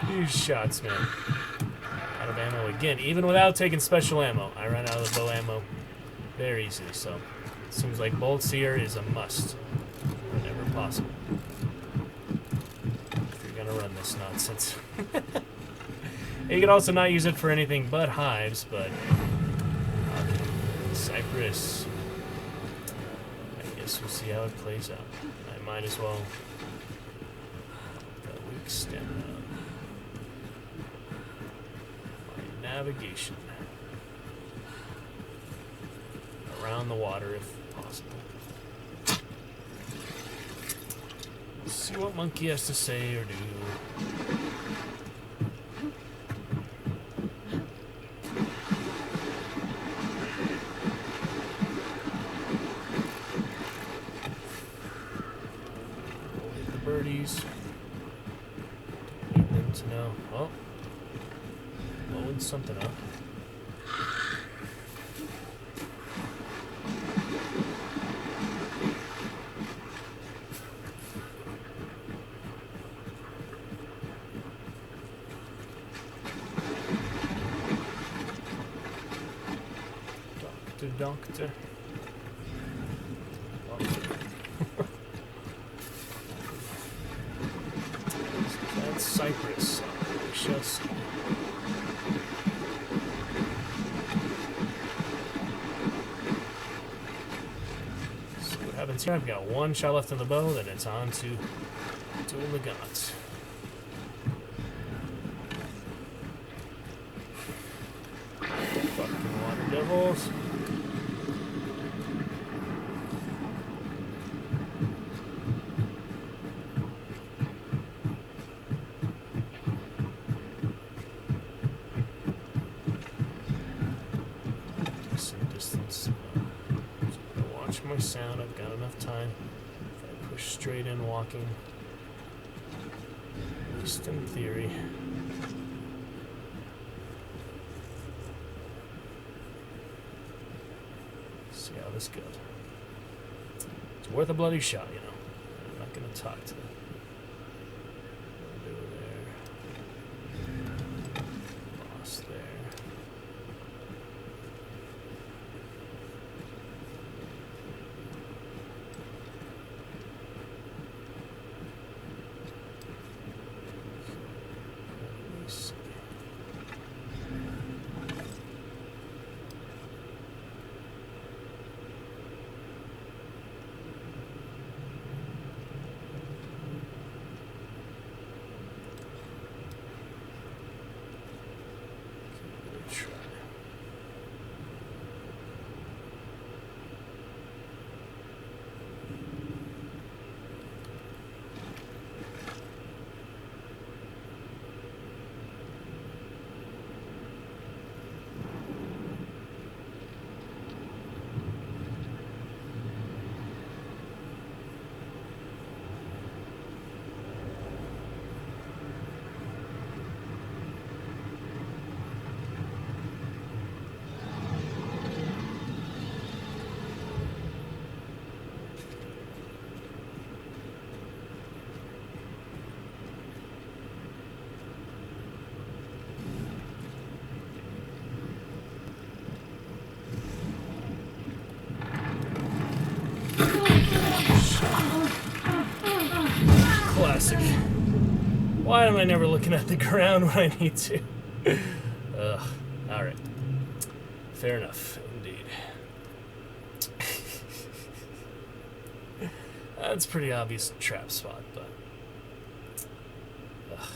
These shots, man. Out of ammo again, even without taking special ammo. I run out of low ammo very easily, so it seems like bolts here is a must whenever possible. If you're gonna run this nonsense. You can also not use it for anything but hives, but Cypress. I guess we'll see how it plays out. I might as well. Got weak stamina. My navigation. Around the water if possible. See what Monkey has to say or do. Birdies. Need them to know. Oh. Blowing something up. Doctor. That's Cypress. We shall see. See what happens here. I've got one shot left in the bow, then it's on to doing the guns. Fuck. buttholes. Decent distance. Just gotta watch my sound. I've got enough time. If I push straight in walking, at least in theory. See how this goes. It's worth a bloody shot, you know. I'm not gonna talk to them. Over there. Boss there. Let me see. Try. Classic. Why am I never looking at the ground when I need to? Ugh. Alright. Fair enough, indeed. That's a pretty obvious trap spot, but... Ugh.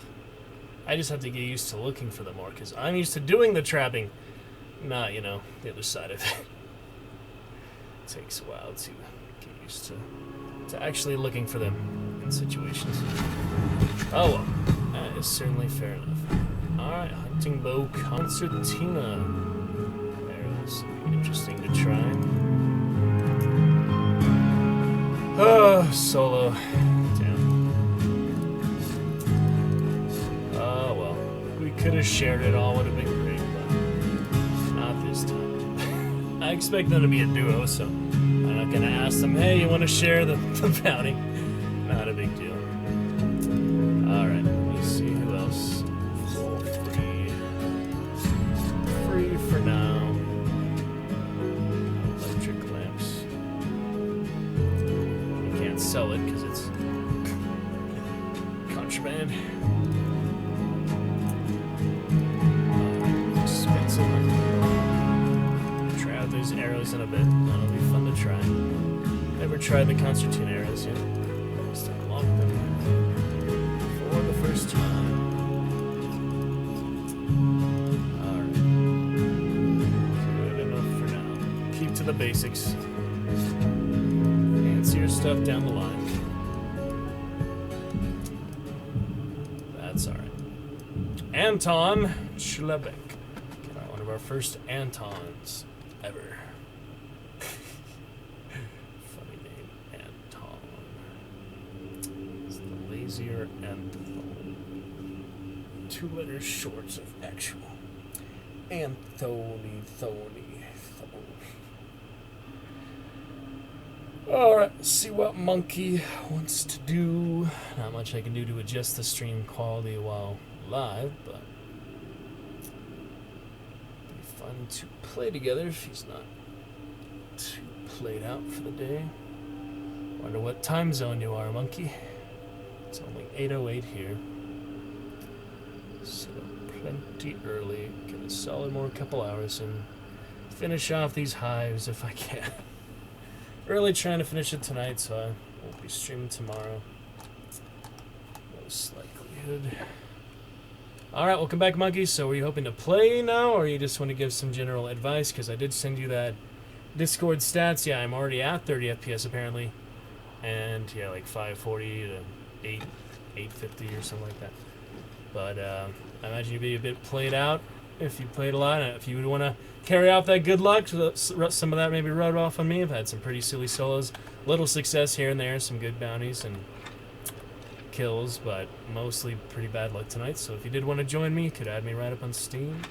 I just have to get used to looking for them more, because I'm used to doing the trapping, not, you know, the other side of it. It takes a while to get used to actually looking for them in situations. Oh well, that is certainly fair enough. Alright, hunting bow concertina. There's interesting to try. Oh, solo. Damn. Oh well, we could have shared it all, would have been great, but not this time. I expect them to be a duo, so I'm not gonna ask them, hey, you want to share the bounty? Not a big deal. Alright, let me see who else. Full free. Free for now. Electric lamps. You can't sell it because it's contraband. Expensive. Try out those arrows in a bit. That'll be fun to try. Never tried the concertina arrows yet. Just unlock them for the first time. Alright. Good enough for now. Keep to the basics. Fancier stuff down the line. That's alright. Anton Schlebek. One of our first Antons ever. Funny name, Anton. It's the lazier Anthon. 2 letters short of actual. Anthony, Thony. Alright, see what Monkey wants to do. Not much I can do to adjust the stream quality while live, but it'd be fun to play together if he's not too played out for the day. Wonder what time zone you are, Monkey. It's only 8:08 here. So plenty early. Get a solid more couple hours and finish off these hives if I can. Really trying to finish it tonight, so I won't be streaming tomorrow. Most likelihood. Alright, welcome back, monkeys. So, are you hoping to play now, or you just want to give some general advice? Because I did send you that Discord stats. Yeah, I'm already at 30 FPS apparently. And, yeah, like 540 to 850 or something like that. But, I imagine you'd be a bit played out if you played a lot. If you would want to carry off that good luck, some of that maybe rubbed off on me. I've had some pretty silly solos. Little success here and there, some good bounties and kills, but mostly pretty bad luck tonight. So if you did want to join me, you could add me right up on Steam.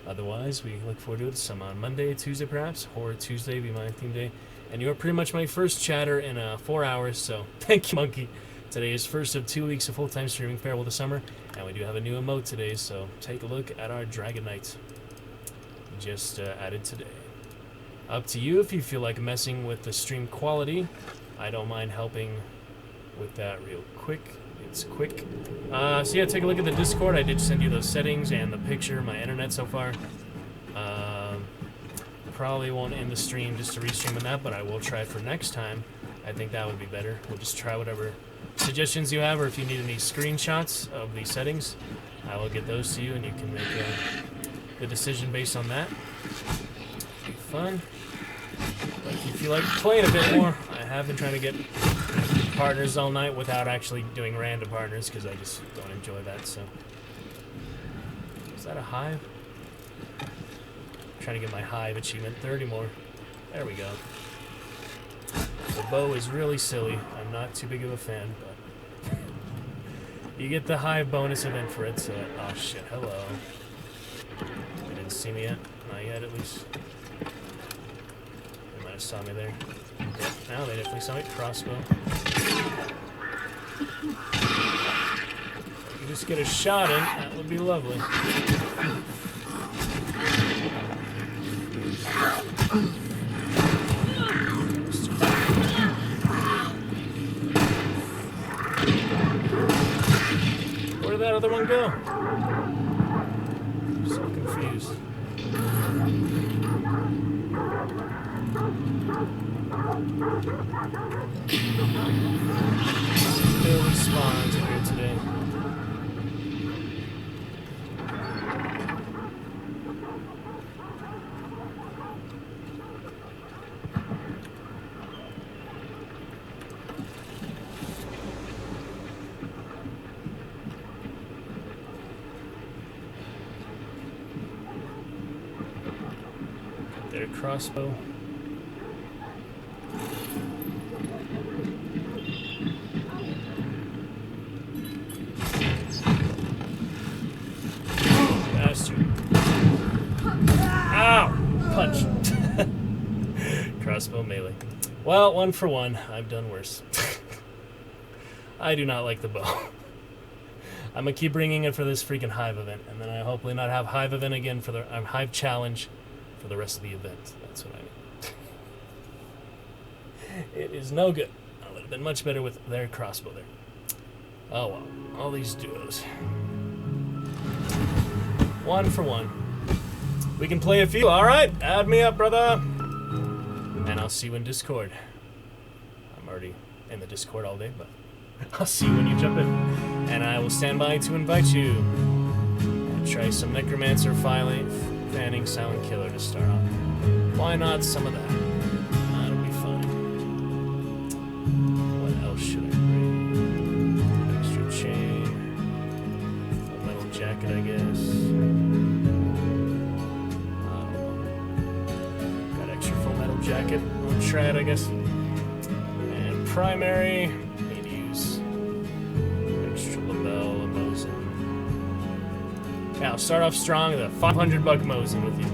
Otherwise, we look forward to it some on Monday, Tuesday perhaps. Horror Tuesday be my theme day. And you're pretty much my first chatter in 4 hours, so thank you, Monkey. Today is first of 2 weeks of full-time streaming. Farewell to summer. And we do have a new emote today, so take a look at our Dragon Knight. Just added today. Up to you if you feel like messing with the stream quality. I don't mind helping with that real quick. It's quick. So yeah, take a look at the Discord. I did send you those settings and the picture, my internet so far. Probably won't end the stream just to restream on that, but I will try for next time. I think that would be better. We'll just try whatever suggestions you have, or if you need any screenshots of the settings, I will get those to you, and you can make the decision based on that. Be fun. But if you feel like playing a bit more, I have been trying to get partners all night without actually doing random partners, because I just don't enjoy that. So, is that a hive? I'm trying to get my hive achievement. 30 more. There we go. The bow is really silly. I'm not too big of a fan, but you get the hive bonus event for it. So, oh shit! Hello. They didn't see me yet. Not yet, at least. They might have saw me there. Yep, now they definitely saw me. Crossbow. If you just get a shot in, that would be lovely. Where did that other one go? I'm so confused. Billy spawns here today. Their crossbow. Bastard. Ow! Punch. Crossbow melee. Well, 1 for 1. I've done worse. I do not like the bow. I'm gonna keep bringing it for this freaking hive event, and then I hopefully not have hive event again for the hive challenge for the rest of the event. That's what I mean. It is no good. I would have been much better with their crossbow there. Oh well, all these duos. 1 for 1. We can play a few. All right, add me up, brother. And I'll see you in Discord. I'm already in the Discord all day, but I'll see you when you jump in. And I will stand by to invite you. And try some Necromancer fanning Silent Killer to start off. Why not some of that? That'll be fun. What else should I bring? Extra chain. A metal jacket, I guess. Got extra full metal jacket. I'll try it, I guess. And primary. Need to use extra label, a Mosin. Yeah, I'll start off strong with a $500 Mosin with you.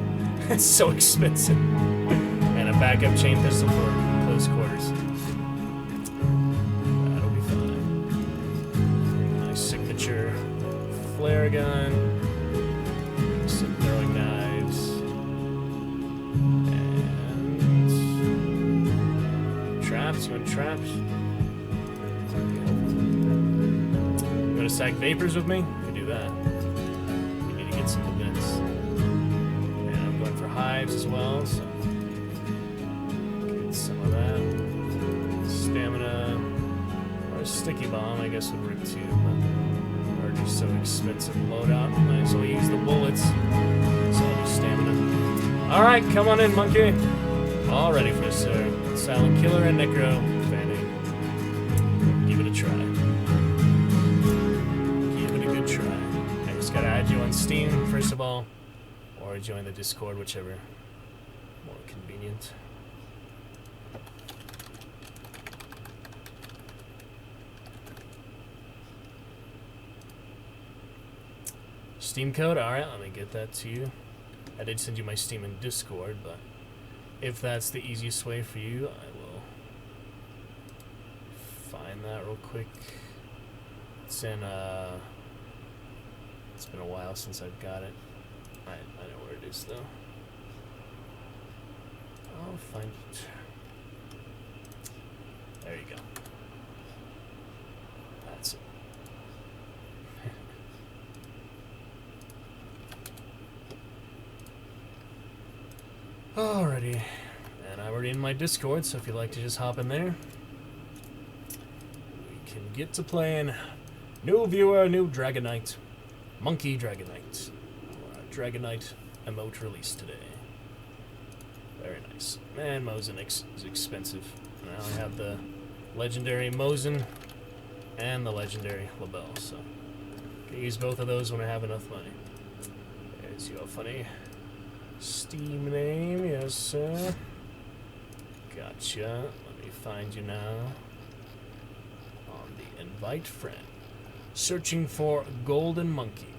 It's so expensive. And a backup chain pistol for close quarters. That'll be fine. My signature flare gun. Some throwing knives. And traps. You want traps? You want to stack vapors with me? You can do that. Some events. And I'm going for hives as well, so get some of that. Stamina or a sticky bomb, I guess, would work too, but hard to So expensive loadout. Might as well use the bullets. So I'll do stamina. Alright, come on in, monkey. All ready for this, sir. Silent Killer and Necro fanning. Give it a try. Give it a good try. I just gotta add you on Steam, first of all. Or join the Discord, whichever more convenient. Steam code? Alright, let me get that to you. I did send you my Steam in Discord, but if that's the easiest way for you, I will find that real quick. It's in, it's been a while since I've got it. I know where it is, though. I'll find it. There you go. That's it. Alrighty, and I'm already in my Discord, so if you'd like to just hop in there, we can get to playing. New viewer, new Dragonite, Monkey Dragonite, Dragonite emote released today. Very nice. Man, Mosin is expensive. Now I have the legendary Mosin and the legendary Labelle, so can use both of those when I have enough money. There's your funny Steam name, yes sir. Gotcha. Let me find you now. On the invite friend. Searching for Golden Monkey.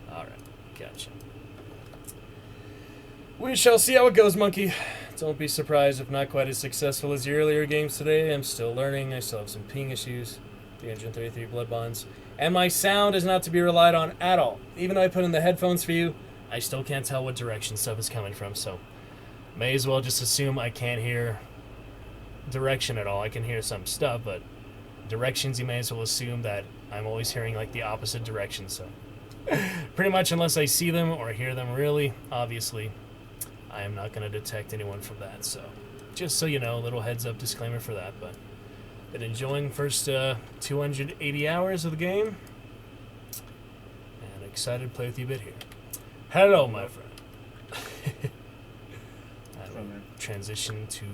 Alright, gotcha. We shall see how it goes, Monkey. Don't be surprised if not quite as successful as the earlier games today. I'm still learning. I still have some ping issues. 333 blood bonds. And my sound is not to be relied on at all. Even though I put in the headphones for you, I still can't tell what direction stuff is coming from, so may as well just assume I can't hear direction at all. I can hear some stuff, but directions you may as well assume that I'm always hearing like the opposite direction, so pretty much unless I see them or hear them really, obviously, I am not going to detect anyone from that, so just so you know, a little heads up disclaimer for that, but been enjoying first 280 hours of the game, and excited to play with you a bit here. Hello, my friend. I will transition to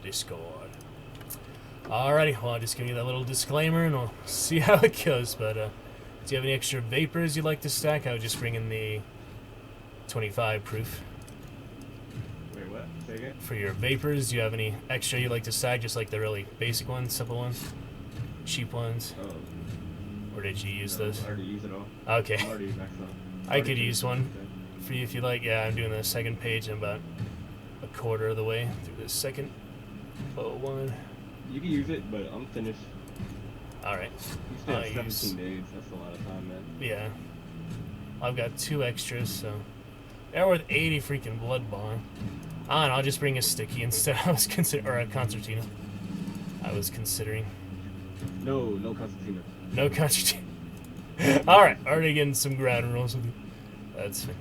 Discord. Alrighty, well, I'll just give you that little disclaimer, and we'll see how it goes, but do you have any extra vapors you'd like to stack? I would just bring in the 25 proof. For your vapors, do you have any extra you'd like to stack, just like the really basic ones, simple ones, cheap ones? Oh. Or did you use those? I already used it all. Okay. I already maxed out. I could use one for you if you like. Yeah, I'm doing the second page. I'm about a quarter of the way through the second one. You can use it, but I'm finished. Alright. You still have 17 days. That's a lot of time, man. Yeah. I've got 2 extras, so they're worth 80 freaking blood bond. Ah, and I'll just bring a sticky instead. I was or a concertina. I was considering. No concertina. No concertina. Alright, already getting some ground rules with you. That's fine.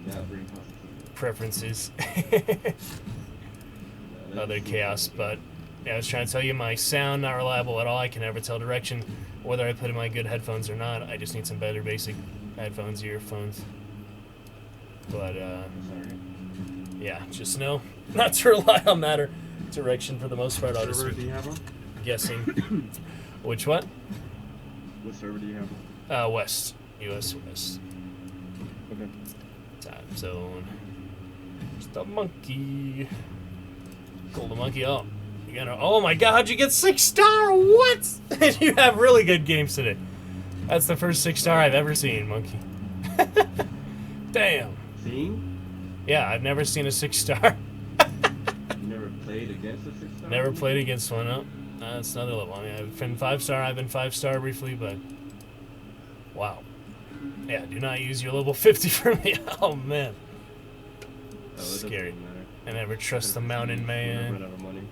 Yeah, bring concertina. Preferences. Other chaos, but yeah, I was trying to tell you my sound not reliable at all. I can never tell direction, whether I put in my good headphones or not. I just need some better basic headphones, earphones. But Sorry. yeah, just know not to rely on that or direction for the most part. I'll just Server do you have on? guessing. Which what? What server do you have on? West. US West. Okay. Time zone. Just a monkey. Golden monkey. Oh, you gotta. Oh my God! How'd you get 6-star? What? You have really good games today. That's the first 6-star I've ever seen, monkey. Damn. Seen? Yeah, I've never seen a 6-star. You never played against a 6-star? Never played against one. No. That's another level. I mean, I've been 5-star. I've been 5-star briefly, but wow. Yeah, do not use your level 50 for me. Oh man. Oh, Scary. I never trust the mountain Run man. out of money.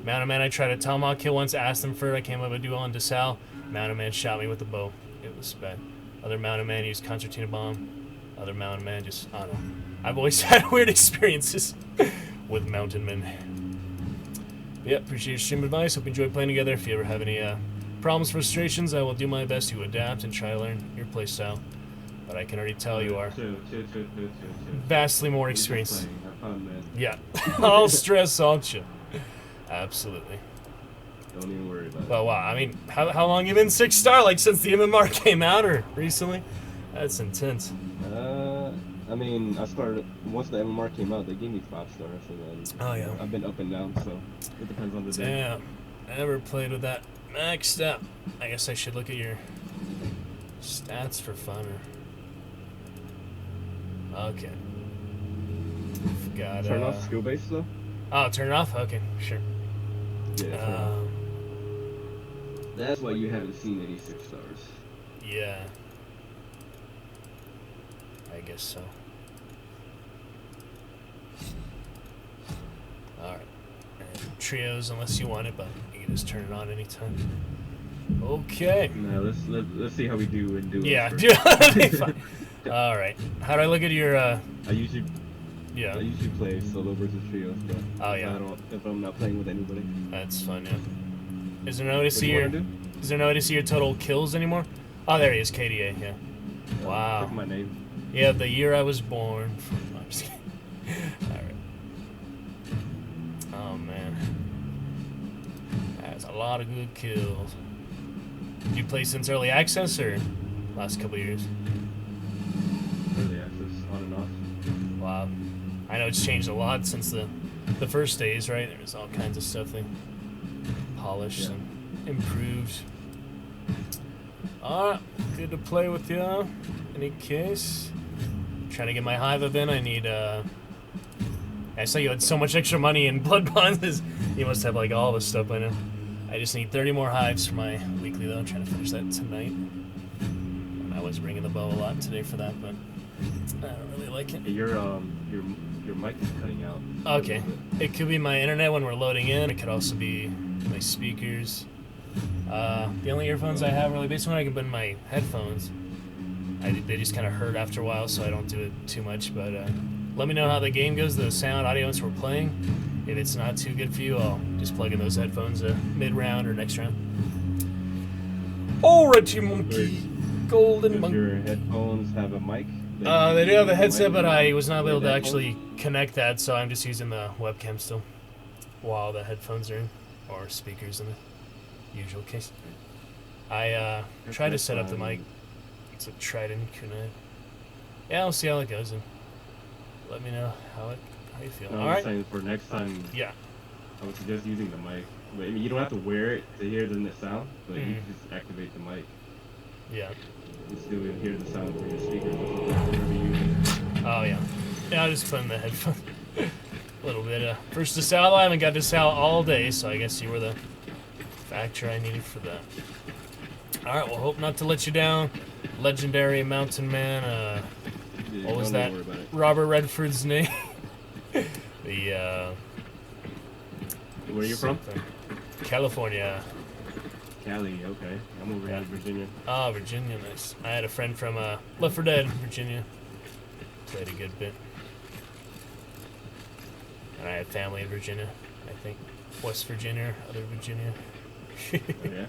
Mountain man, I tried a tomahawk kill once, asked him for it. I came up with a duel on DeSalle. Mountain man shot me with the bow. It was bad. Other mountain man used concertina bomb. Other mountain man just, I don't know. I've always had weird experiences with mountain men. Yeah, appreciate your stream advice. Hope you enjoy playing together. If you ever have any problems, frustrations, I will do my best to adapt and try to learn your playstyle. But I can already tell you are Chill. vastly more We're just experienced. playing. Have fun, man. Yeah, all stress, all chill. Absolutely. Don't even worry about it. Well, wow. I mean, how long you been 6-star? Like since the MMR came out or recently? That's intense. I mean, I started once the MMR came out. They gave me 5 stars, and then Oh, yeah. I've been up and down, so it depends on the day. Damn. I never played with that maxed out. I guess I should look at your stats for fun. Or... Okay. Got Turn off skill base though. Oh, turn it off? Okay, sure. Yeah. Turn off. That's why you haven't seen any 6 stars. Yeah. I guess so. Alright. Trios, unless you want it, but you can just turn it on anytime. Okay. No, let's see how we do in duos. Yeah, first. do that'd be fine. Alright. How do I look at your, I usually yeah. play solo versus trios, but Oh, yeah. if I'm not playing with anybody. That's fun, yeah. Is there no way to What do see you your... wanna do? Is there no way to see your total kills anymore? Oh, there he is, KDA, yeah. Wow. Click my name. Yeah, the year I was born. I'm just kidding. Alright. Oh, man. That's a lot of good kills. Did you play since early access or last couple years? Early access, on and off. Wow. I know it's changed a lot since the first days, right? There's all kinds of stuff they polished and improved. Alright, good to play with you. In any case, trying to get my Hive event, I need, I saw you had so much extra money in Blood Bonds. You must have, like, all this stuff by now. I just need 30 more Hives for my weekly, though. I'm trying to finish that tonight. And I was ringing the bell a lot today for that, but I don't really like it. Hey, your mic is cutting out. Okay. It could be my internet when we're loading in. It could also be my speakers. The only earphones I have really, basically when I can put in my headphones, they just kind of hurt after a while, so I don't do it too much. But let me know how the game goes, the sound, audio, once we're playing. If it's not too good for you, I'll just plug in those headphones mid-round or next round. Alrighty, monkey. Golden Does monkey. your headphones have a mic? They do have a headset, but I was not able to actually connect that, so I'm just using the webcam still while the headphones are in, or speakers in the usual case. I tried to set up the mic. It's a Trident Kunai. Yeah, I'll see how it goes, and let me know how you feel. No, All I'm right. saying for next time, Yeah. I would suggest using the mic. But, I mean, you don't have to wear it to hear the sound, but you Mhm. can just activate the mic. Yeah. You still hear the sound through your speakers or whatever you use. Oh yeah. Yeah, I'll just put in the headphone. A little bit. First to Sal, I haven't got to Sal all day, so I guess you were the factor I needed for that. All right. Well, hope not to let you down. Legendary Mountain Man. Yeah, What was don't that? even worry about it. Robert Redford's name. Where are you from? something. California. Cali, okay. I'm over here in Virginia. Oh, Virginia, nice. I had a friend from Left 4 Dead, Virginia. Played a good bit. And I had family in Virginia, I think. West Virginia, other Virginia. Oh, yeah?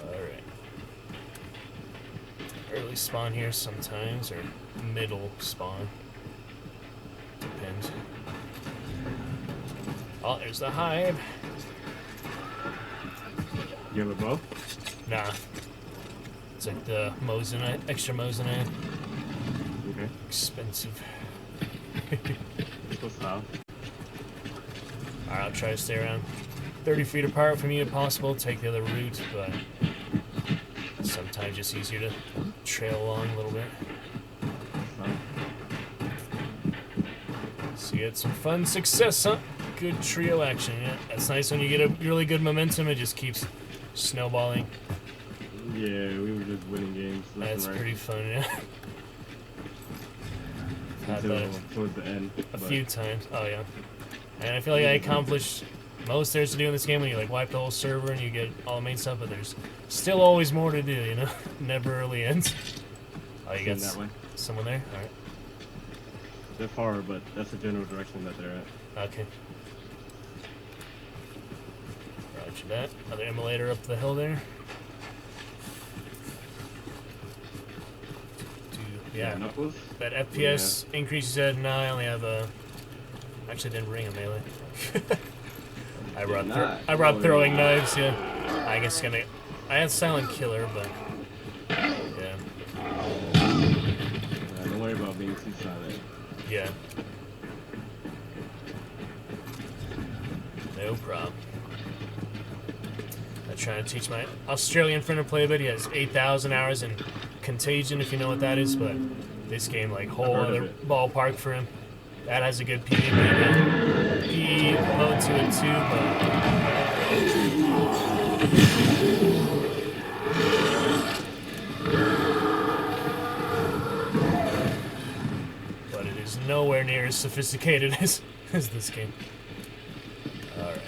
Alright. Early spawn here sometimes, or middle spawn. Depends. Oh, there's the Hive. You have a bow? Nah. It's like the Mosinite, extra Mosinite. Okay. Expensive. So style. Alright, I'll try to stay around 30 feet apart from you if possible. Take the other route, but sometimes it's easier to trail along a little bit. So you had some fun success, huh? Good trio action, yeah. That's nice when you get a really good momentum, it just keeps snowballing. Yeah, we were just winning games. left That's and right. pretty fun, yeah. Had Until that towards the end. a but few times. Oh, yeah. And I feel like I accomplished most there's to do in this game when you like wipe the whole server and you get all the main stuff, but there's still always more to do, you know? Never really ends. Oh, you got Seen that way. someone there? Alright. They're far, but that's the general direction that they're at. Okay. Roger that. Another immolator up the hill there. Yeah. Knuckles? That FPS increase you said, no, I only have a... Actually didn't bring a melee. I brought throwing knives, yeah. I guess I had silent killer, but... Yeah. Don't worry about being too silent. Yeah. No problem. I'm trying to teach my Australian friend to play a bit. He has 8,000 hours in Contagion, if you know what that is, but this game, like, whole other ballpark for him. That has a good PvP mode to it too, but it is nowhere near as sophisticated as this game. Alright.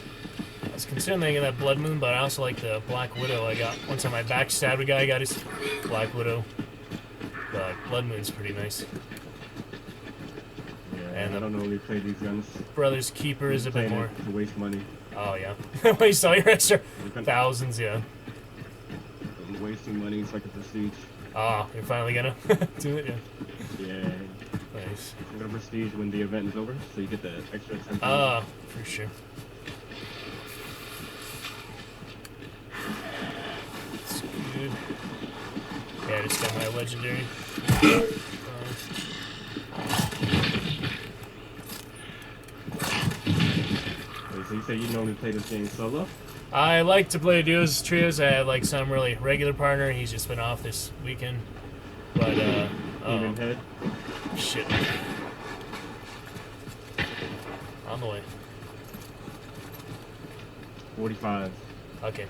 I was concerned thinking that Blood Moon, but I also like the Black Widow I got. One time I backstabbed a guy, I got his Black Widow. But Blood Moon's pretty nice. And I don't normally play these guns. Brother's Keeper is a bit more. To waste money. Oh, yeah. Waste all your extra thousands, yeah. I'm wasting money so I can prestige. Oh, you're finally gonna do it, yeah. Yeah. Nice. I'm gonna prestige when the event is over, so you get the extra 10. Ah, for sure. That's good. Yeah, I just got my legendary. So you say you normally play this game solo? I like to play duos, trios. I have like some really regular partner. He's just been off this weekend. But Even head? Shit. On the way. 45. Okay.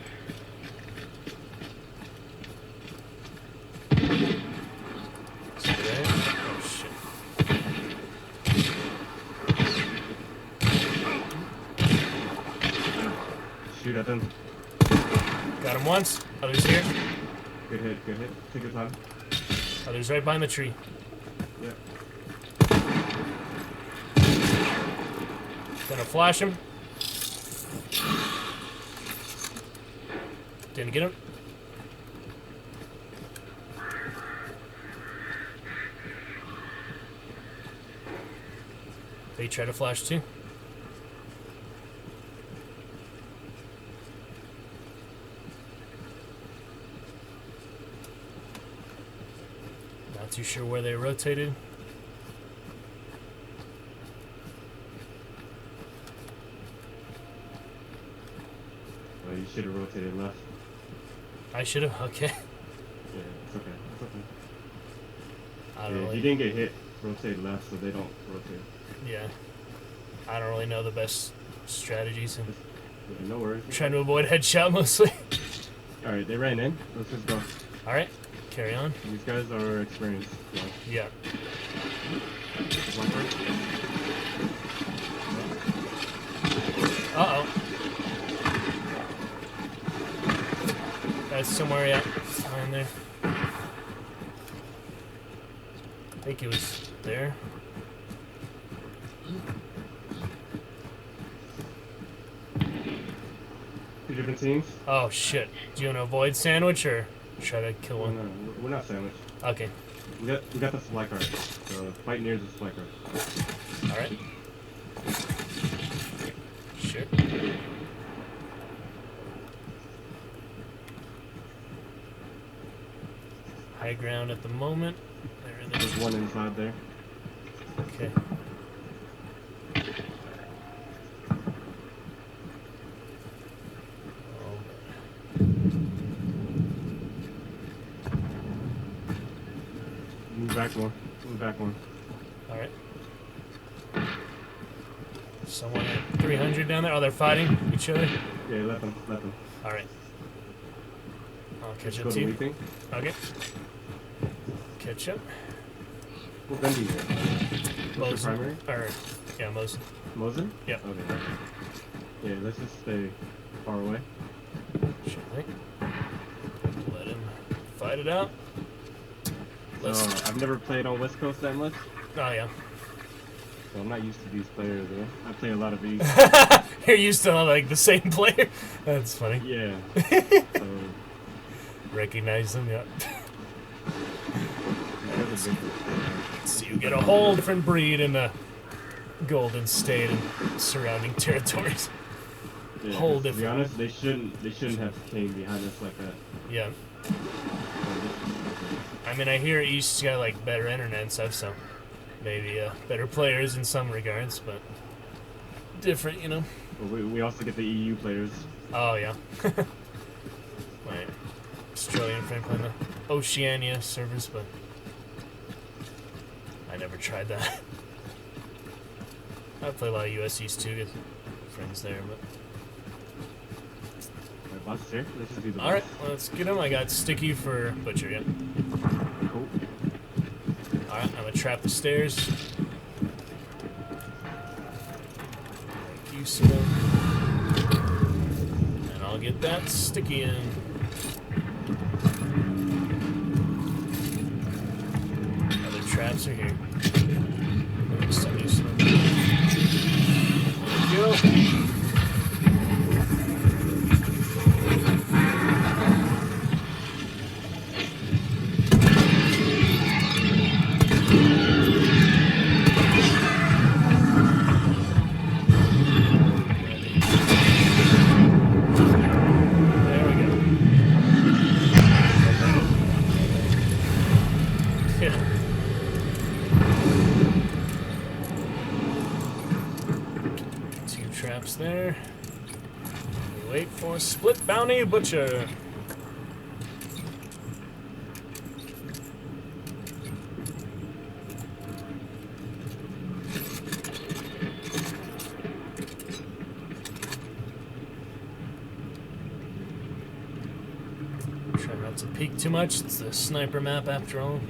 Oh shit. Shoot at them. Got him once. Others here. Good hit, good hit. Take your time. Others right behind the tree. Yeah. Gonna flash him. Didn't get him. They try to flash too. Not too sure where they rotated. Well, you should have rotated left. I should have. Okay. Yeah, it's okay. It's okay. I don't Yeah, really. you didn't get hit. Rotate left so they don't rotate. Yeah. I don't really know the best strategies. And Yeah, no worries. trying to avoid headshot mostly. Alright, they ran in. Let's just go. All right. Carry on. These guys are experienced. So. Yeah. One part. Uh-oh. That's somewhere, yeah. Behind there. I think it was there. Two different teams. Oh, shit. Do you want to avoid sandwich or try to kill Oh, one? no, we're not sandwiched. Okay. We got the supply cart. So fight near the supply cart. All right. Sure. High ground at the moment. There it There's is. one inside there. Okay. Move back more. Move back more. All right. Someone at 300 down there. Oh, they're fighting each other. Yeah, let them. Let them. All right. I'll catch Let's up go to to you. weeping. Okay. Catch up. What gun do you get? What's your primary? Or, yeah, Mosin. Mosin? Yep. Okay. Yeah, let's just stay far away. Sure thing. Let him fight it out. I've never played on West Coast that much, Oh, yeah. so I'm not used to these players. I play a lot of these. You're used to like the same player. That's funny. Yeah. So, Recognize them, yeah. because of it, So you get a whole different breed in the Golden State and surrounding territories. yeah, Whole to be different. honest, they shouldn't have came behind us like that. Yeah. I mean, I hear East's got like better internet and stuff, so maybe better players in some regards, but different, you know. But we also get the EU players. Oh yeah. My Australian friend playing the Oceania servers, but I never tried that. I play a lot of US East too, good friends there, but. Alright, boss is here. Let's just do the Alright, boss. let's get him. I got Sticky for Butcher, yeah. Cool. Alright, I'm gonna trap the stairs. Make use of them. And I'll get that Sticky in. Other traps are here. Make some use of them. There we go. There we go. Yeah. Two traps there. We wait for Split Bounty Butcher. Try not to peek too much. It's the sniper map after all.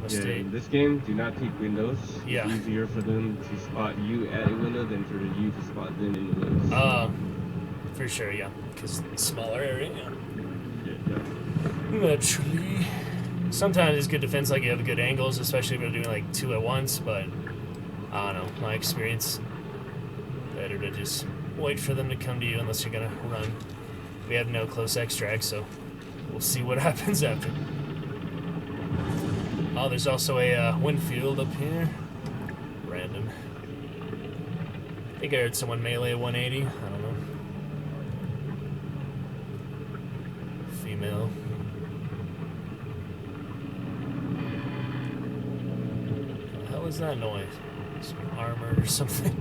Yeah, Stay. in this game, do not peek windows. Yeah. It's easier for them to spot you at a window than for you to spot them in the windows. For sure, yeah. Because smaller area, yeah. Yeah. Naturally. Sometimes it's good defense, like you have good angles, especially if you're doing like two at once, but I don't know, my experience, better to just wait for them to come to you unless you're gonna run. We have no close extract, so we'll see what happens after. Oh, there's also a Winfield up here. Random. I think I heard someone melee 180. I don't know. Female. What the hell is that noise? Some armor or something?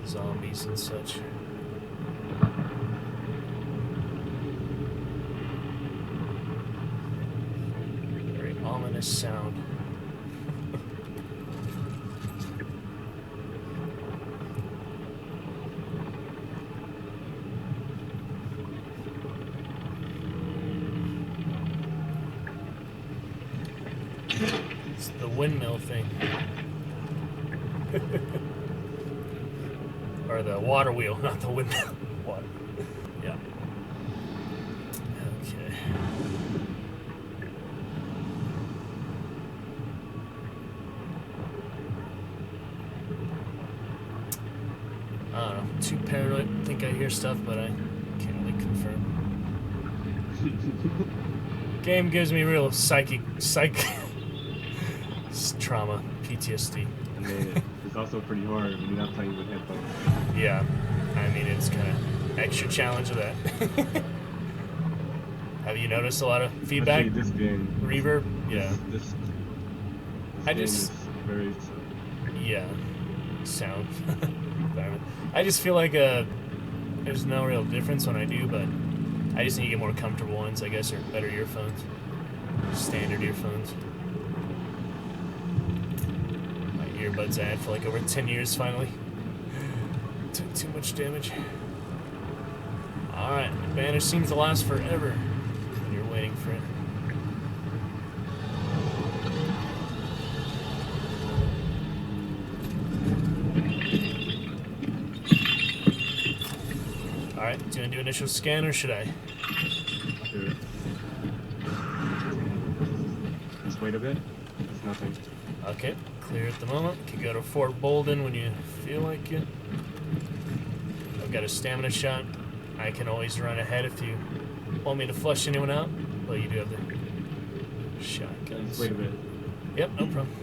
Zombies and such. Very ominous sound. It's the windmill thing. Or the water wheel, not the windmill. Water. Yeah. Okay. I don't know. Too paranoid. Think I hear stuff, but I can't really confirm. Game gives me real psych trauma, PTSD. And then it's also pretty hard when you're not playing with headphones. Yeah, I mean, it's kind of extra challenge of that. Have you noticed a lot of feedback? Especially this game. Reverb? Yeah. This I game just- is very. Yeah. Sound environment. I just feel like there's no real difference when I do, but I just need to get more comfortable ones, I guess, or better earphones. Standard earphones. My earbuds I had for like over 10 years finally. Took too much damage. Alright, advantage seems to last forever when you're waiting for it. Alright, do you want to do initial scan or should I? Sure. Just wait a bit. It's nothing. Okay, clear at the moment. Can go to Fort Bolden when you feel like it. I've got a stamina shot. I can always run ahead if you want me to flush anyone out. Well, you do have the shotguns. Just wait a bit. Yep, no problem.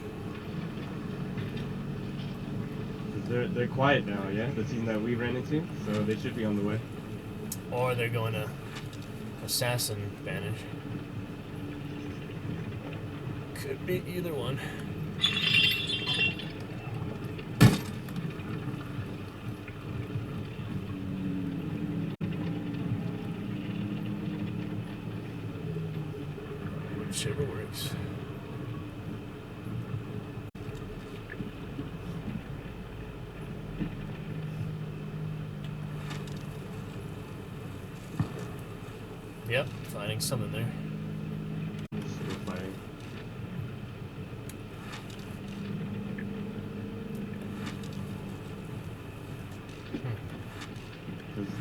They're quiet now, yeah? The team that we ran into, so they should be on the way. Or they're going to assassin banish. Could be either one. Whichever works. Yep, finding something there. Still fighting. Because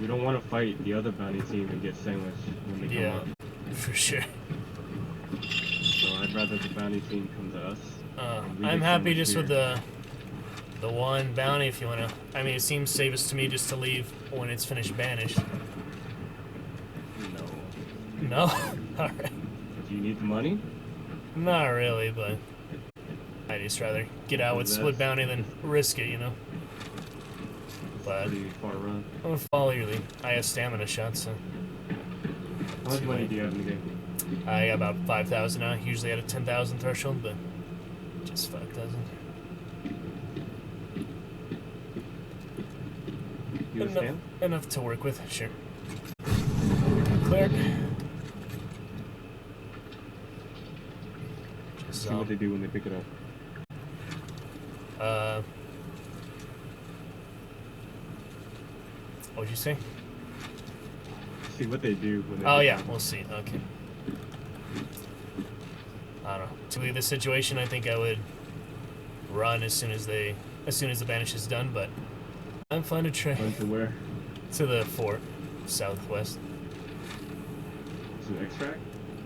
we don't want to fight the other bounty team and get sandwiched when they come up. For sure. So I'd rather the bounty team come to us. and we I'm get happy sandwiched just with here. the one bounty if you want to. I mean, it seems safest to me just to leave when it's finished banished. No. No? Alright. Do you need the money? Not really, but I'd just rather get out with split bounty than risk it, you know? But Pretty far run. I'm gonna follow your lead. I have stamina shots, so How much money do you have in the game? I got about 5,000 now. Usually at a 10,000 threshold, but just 5,000. You understand? Enough to work with, sure. Clear. See what they do when they pick it up. What'd you say? See what they do when they Oh pick it yeah, up. we'll see. Okay. I don't know. To leave the situation, I think I would run as soon as the banish is done. But I'm fine to try Run to where? to the fort, southwest. To extract?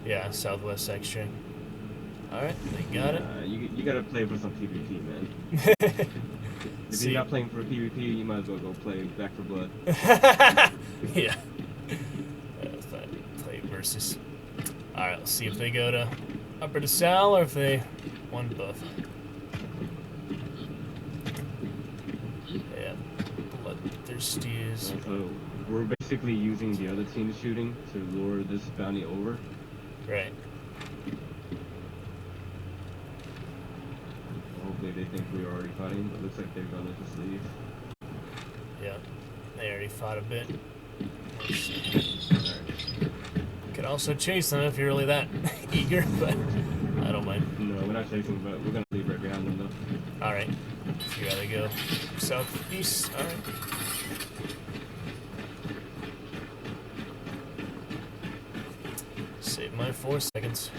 Yeah, southwest extract. All right, they got it. You gotta play for some PvP, man. If See. you're not playing for PvP, you might as well go play Back for Blood. Yeah. Fine. Play versus. All right, let's see if they go to upper to Sal or if they one buff. Yeah. Bloodthirsty is. So we're basically using the other team's shooting to lure this bounty over. Right. Hopefully they think we were already fighting, but looks like they're gonna just leave. Yeah. They already fought a bit. Alright. Could also chase them if you're really that eager, but I don't mind. No, we're not chasing, but we're gonna leave right behind them though. All right. You gotta go southeast. All right. Save my 4 seconds.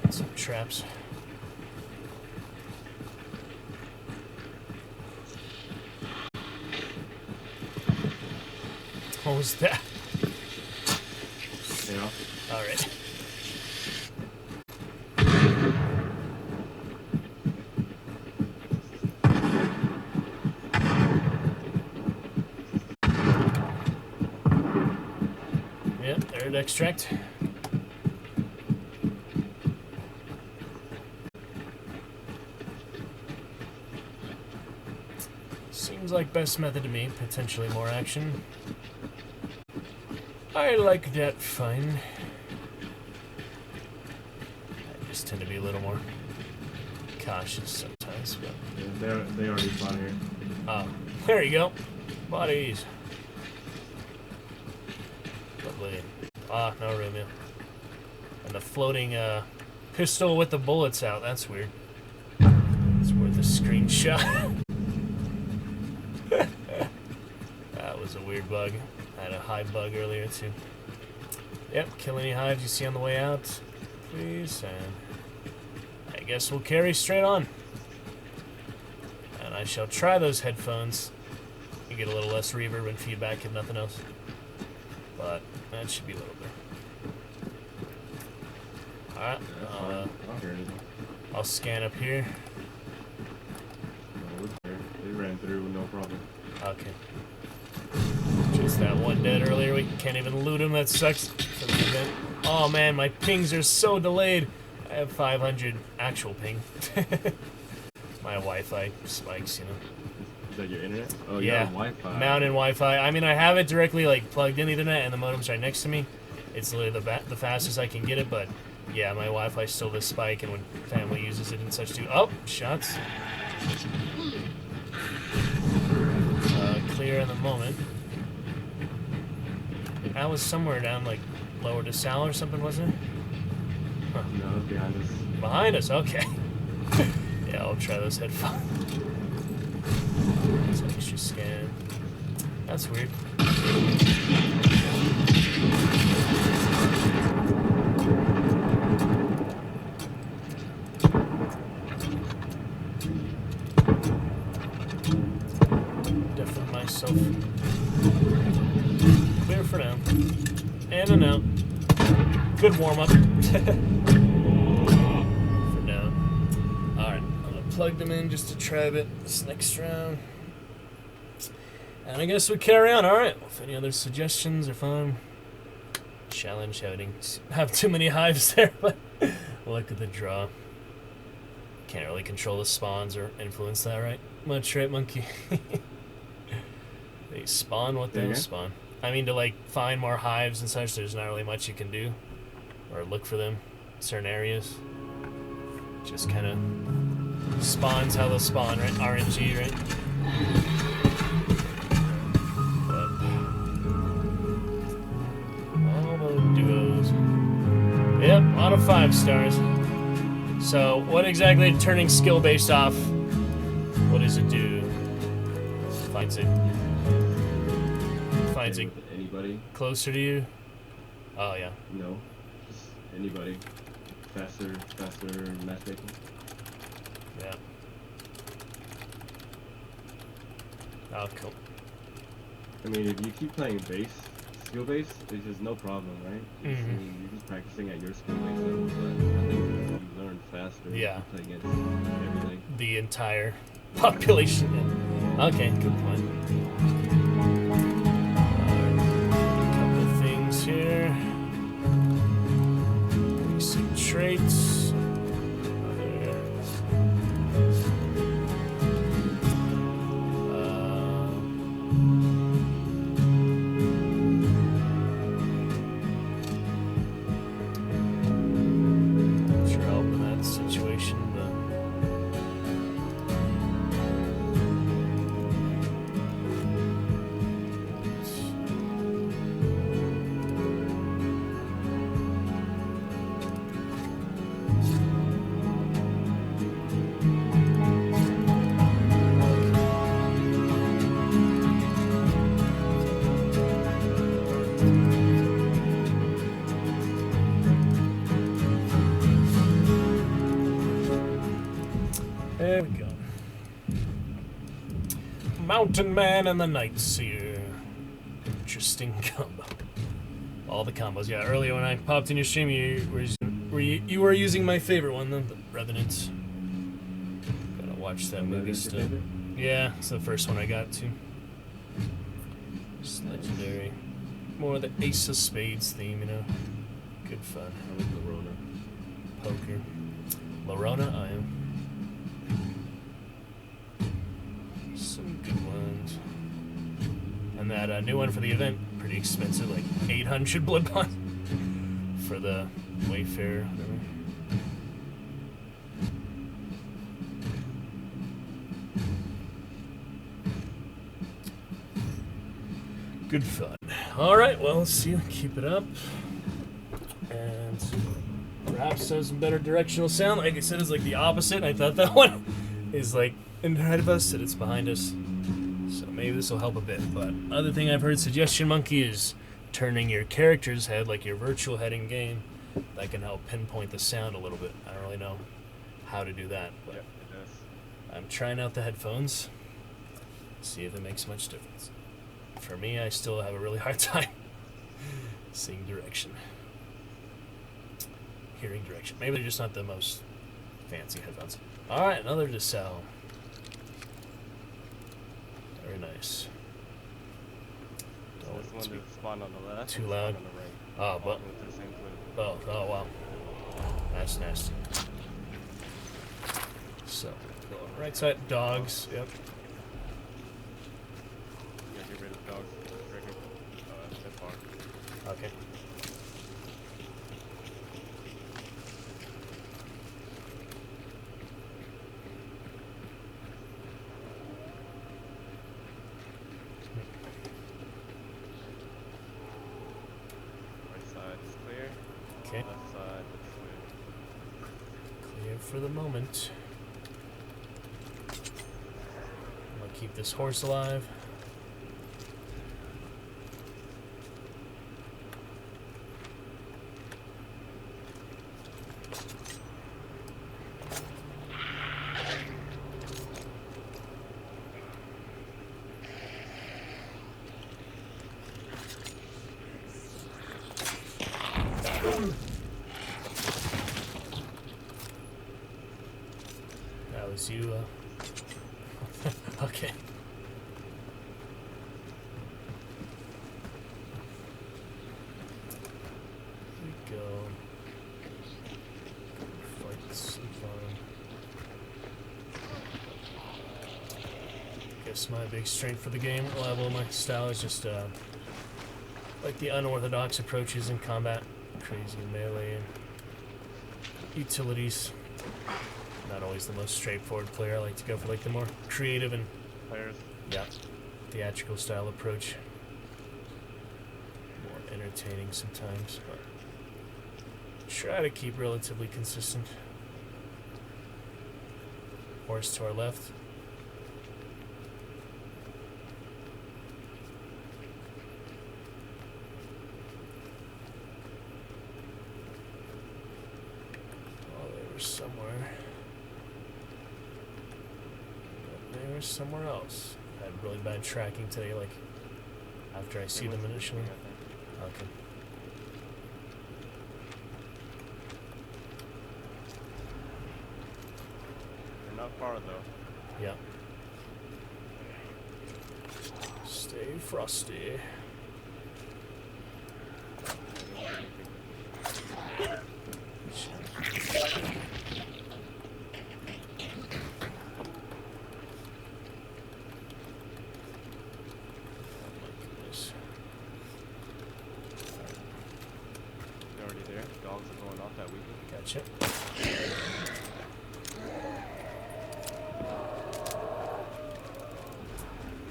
Got some traps. What was that? Stay off. All right. Yep, they're at extract. Seems like best method to me. Potentially more action. I like that fine. I just tend to be a little more cautious sometimes, but Yeah, they already fought here. oh, there you go. Bodies. Lovely. Ah, no Romeo. And the floating pistol with the bullets out. That's weird. It's worth a screenshot. That was a weird bug. I had a high bug earlier too. Yep, kill any hives you see on the way out, please, and I guess we'll carry straight on. And I shall try those headphones. You get a little less reverb and feedback if nothing else. But that should be a little bit. Alright, I'll scan up here. No, they ran through, no problem. Okay. Just that one dead earlier. We can't even loot him. That sucks. Oh man, my pings are so delayed. I have 500 actual ping. My Wi-Fi spikes, you know. Is that your internet? Oh, yeah. Wi-Fi. Mountain Wi-Fi. I mean, I have it directly like plugged in the Ethernet, and the modem's right next to me. It's literally the fastest I can get it, but yeah, my Wi-Fi still does spike, and when family uses it and such too. Oh, shots. Clear in the moment. That was somewhere down like lower to Sal or something, wasn't it? Huh. No, it's behind us. Behind us, okay. Yeah, I'll try those headphones. So I should scan. That's weird. Deafen myself. Clear for now. In and out. Good warm up. For now. Alright, I'm gonna plug them in just to try a bit this next round. And I guess we carry on. Alright, well, if any other suggestions are fun. Challenge shouting. Have too many hives there, but look at the draw. Can't really control the spawns or influence that, right? Much, right, monkey? They spawn what they'll spawn. I mean, to like find more hives and such, there's not really much you can do. Or look for them in certain areas. Just kind of spawns how they'll spawn, right? RNG, right? But all those duos. Yep, out of 5 stars. So, what exactly turning skill based off? What does it do? Finds it Anybody? closer to you? Oh yeah. No. Just anybody. Faster matchmaking. Yeah. Oh, cool. I mean, if you keep playing skill base, it's just no problem, right? You're just practicing at your skill base level, but I think you learn faster. Yeah. You play against everything. The entire population. Yeah. Okay, good point. Couple of things here. Basic traits. Sure help in that situation, but there we go. Mountain Man and the Night Seer. Interesting combo. All the combos. Yeah, earlier when I popped in your stream, you were using my favorite one, the Revenant. Gotta watch that movie still. Yeah, it's the first one I got to. Just legendary. More the Ace of Spades theme, you know. Good fun. I like Lorona. Poker. Lorona, I am. Some good ones. And that new one for the event, pretty expensive, like 800 blood bond for the Wayfarer. Whatever. Good fun. All right, well, let's see. Keep it up, and perhaps have some better directional sound. Like I said, it's like the opposite. I thought that one is like in front of us and it's behind us. So maybe this will help a bit. But other thing I've heard, Suggestion Monkey, is turning your character's head, like your virtual head in game, that can help pinpoint the sound a little bit. I don't really know how to do that, but Yep, it does. I'm trying out the headphones, see if it makes much difference. For me, I still have a really hard time seeing direction. Hearing direction. Maybe they're just not the most fancy headphones. Alright, another to sell. Very nice. So this one that spawned on the left. Too and loud. spawned on the right. Oh, but Went to the same place. oh wow. That's nasty. So, go on the right side. Dogs. Yep. Yeah, get rid of dogs. Right here. That far. Okay. Right side is clear. Okay. Left side looks clear. Clear for the moment. I'm gonna keep this horse alive. That was you, okay. Here we go. Fight some fun. Guess my big strength for the game level, my style is just like the unorthodox approaches in combat. Crazy melee and utilities. Not always the most straightforward player. I like to go for like the more creative and Players. yeah, theatrical style approach. More entertaining sometimes, but try to keep relatively consistent. Horse to our left. Oh, they were somewhere. They were somewhere else. I had really bad tracking today, like after I see them initially. Okay. They're not far though. Yeah. Stay frosty. They're already there. Dogs are going off that weekend. Gotcha.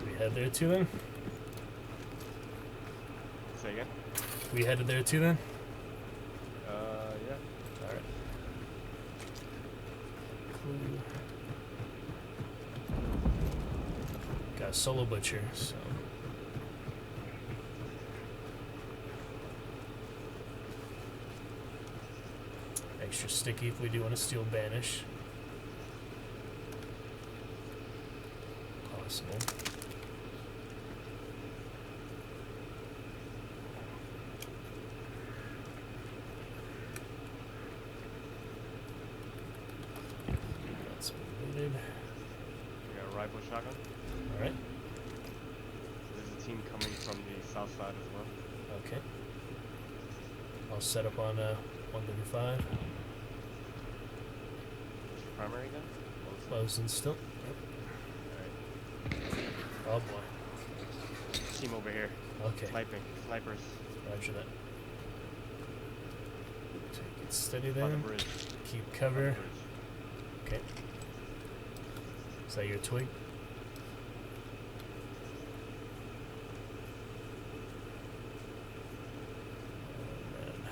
We head there too then? Say again? We headed there too then? Yeah. Alright. Cool. Got a solo butcher, so. Extra sticky if we do want to steal banish. Possible. That's looted. We got a rifle shotgun. Alright. There's a team coming from the south side as well. Okay. I'll set up on 135. Primary gun? Close and still. Yep. Oh boy. Team over here. Okay. Sniping. Snipers. Roger that. Take it steady By the then. bridge. Keep By the cover. bridge. Okay. Is that your twig? Oh, man.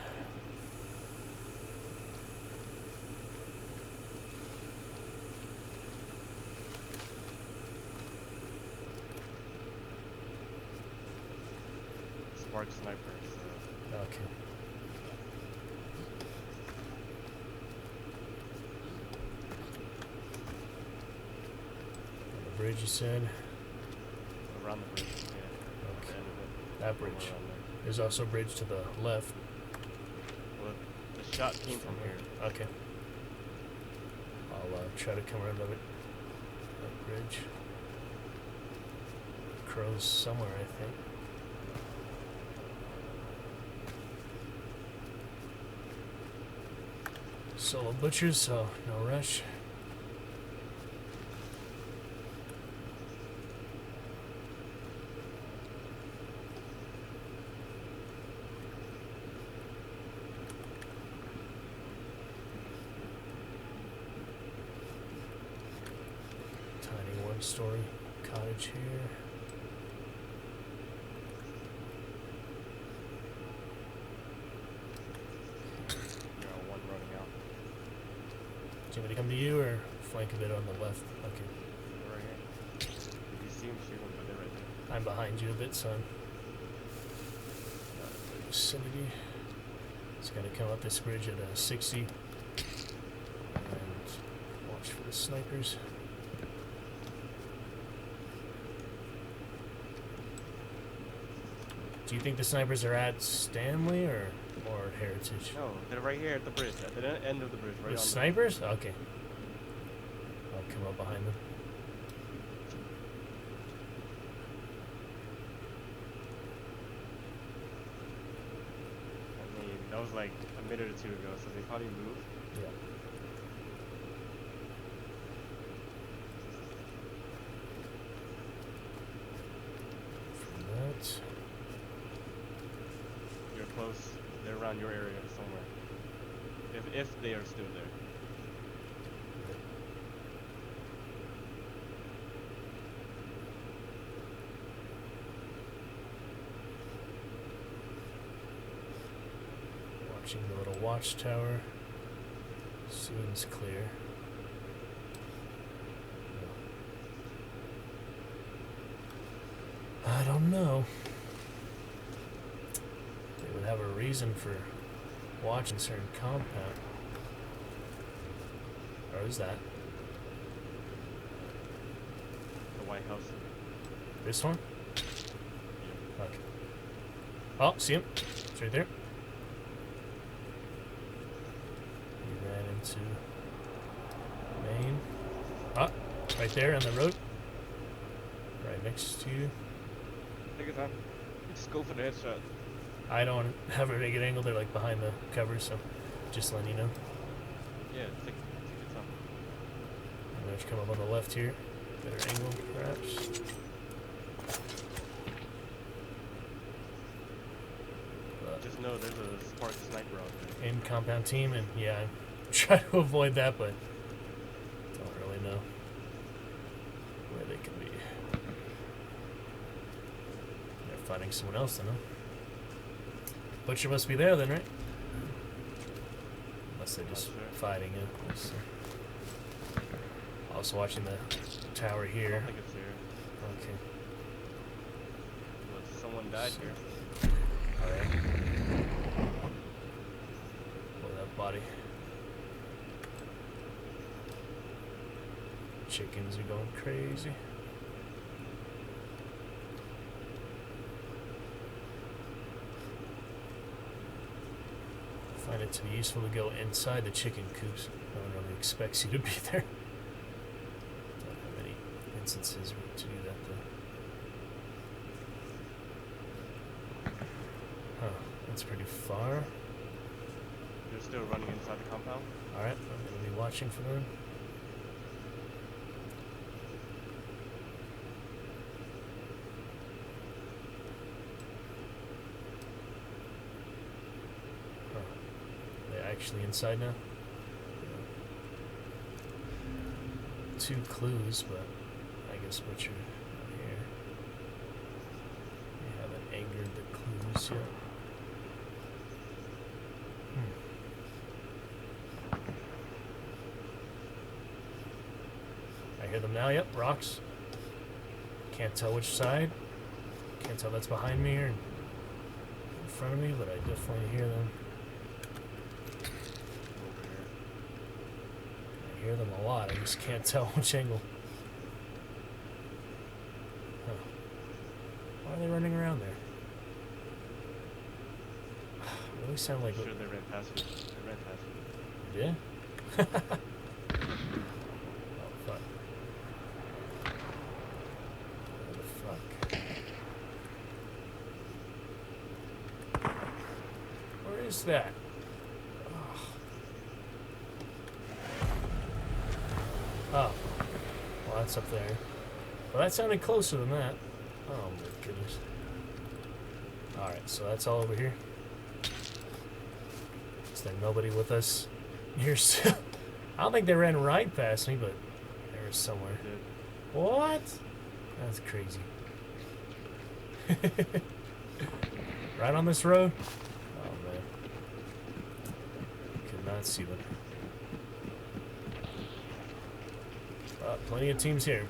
spark sniper, so Okay. On the bridge, you said? around the bridge, yeah. Okay. The end of it, That somewhere bridge. around there. There's also a bridge to the left. Well, the shot came from here. Okay. I'll try to come around it. That bridge. Crows somewhere, I think. Solo butchers, so no rush. Tiny one-story cottage here. You know, one running out. Do you want me to come to you or flank a bit on the left? Okay. Right here. If you see him, shoot him, but they're right there. I'm behind you a bit, son. Vicinity. It's gonna come up this bridge at a 60. And watch for the snipers. Do you think the snipers are at Stanley or Heritage? No, they're right here at the bridge, at the end of the bridge, right The on snipers? Okay. I'll come up behind them. I mean, that was like a minute or two ago, so they probably moved. Yeah. From that. You're close. They're around your area somewhere. If they are still there. Watching the little watchtower. Seems clear. I don't know. They would have a reason for watching certain compound. Or is that The White House. this one? Yeah. Okay. Oh, see him? It's right there. He ran into Maine. Ah, right there on the road. Right next to you. Take your time. Just go for the headshot. I don't have a very good angle. They're like behind the cover, so just letting you know. Yeah, take your time. I'm going to come up on the left here. Better angle, perhaps. Just know there's a spark sniper out there. In compound team, and yeah, I try to avoid that, but don't really know where they can be. They're fighting someone else, then, huh? Butcher must be there, then, right? Unless they're just Not sure. fighting it. Let's see. Also watching the tower I here. don't think it's here. Okay. But someone died here. Alright. Pull that body. Chickens are going crazy. I find it to be useful to go inside the chicken coops. No one really expects you to be there. Don't have many instances to do that though. Huh, that's pretty far. They're still running inside the compound. Alright, I'm gonna be watching for them. Huh. They're actually inside now? Two clues, but I guess Butcher out here. We haven't angered the clues yet. I hear them now, yep, rocks. Can't tell which side. Can't tell that's behind me or front of me, but I definitely hear them. I hear them a lot. I just can't tell which angle. Huh. Why are they running around there? Really sound like. Sure, they ran past me. They ran past me. Yeah. Oh fuck. What the fuck? Where is that? Oh. Oh. Well, that's up there. Well, that sounded closer than that. Oh my goodness. Alright, so that's all over here. Is there nobody with us? Here's. I don't think they ran right past me, but there was somewhere. What? That's crazy. Right on this road? Oh man. Could not see them. Plenty of teams here.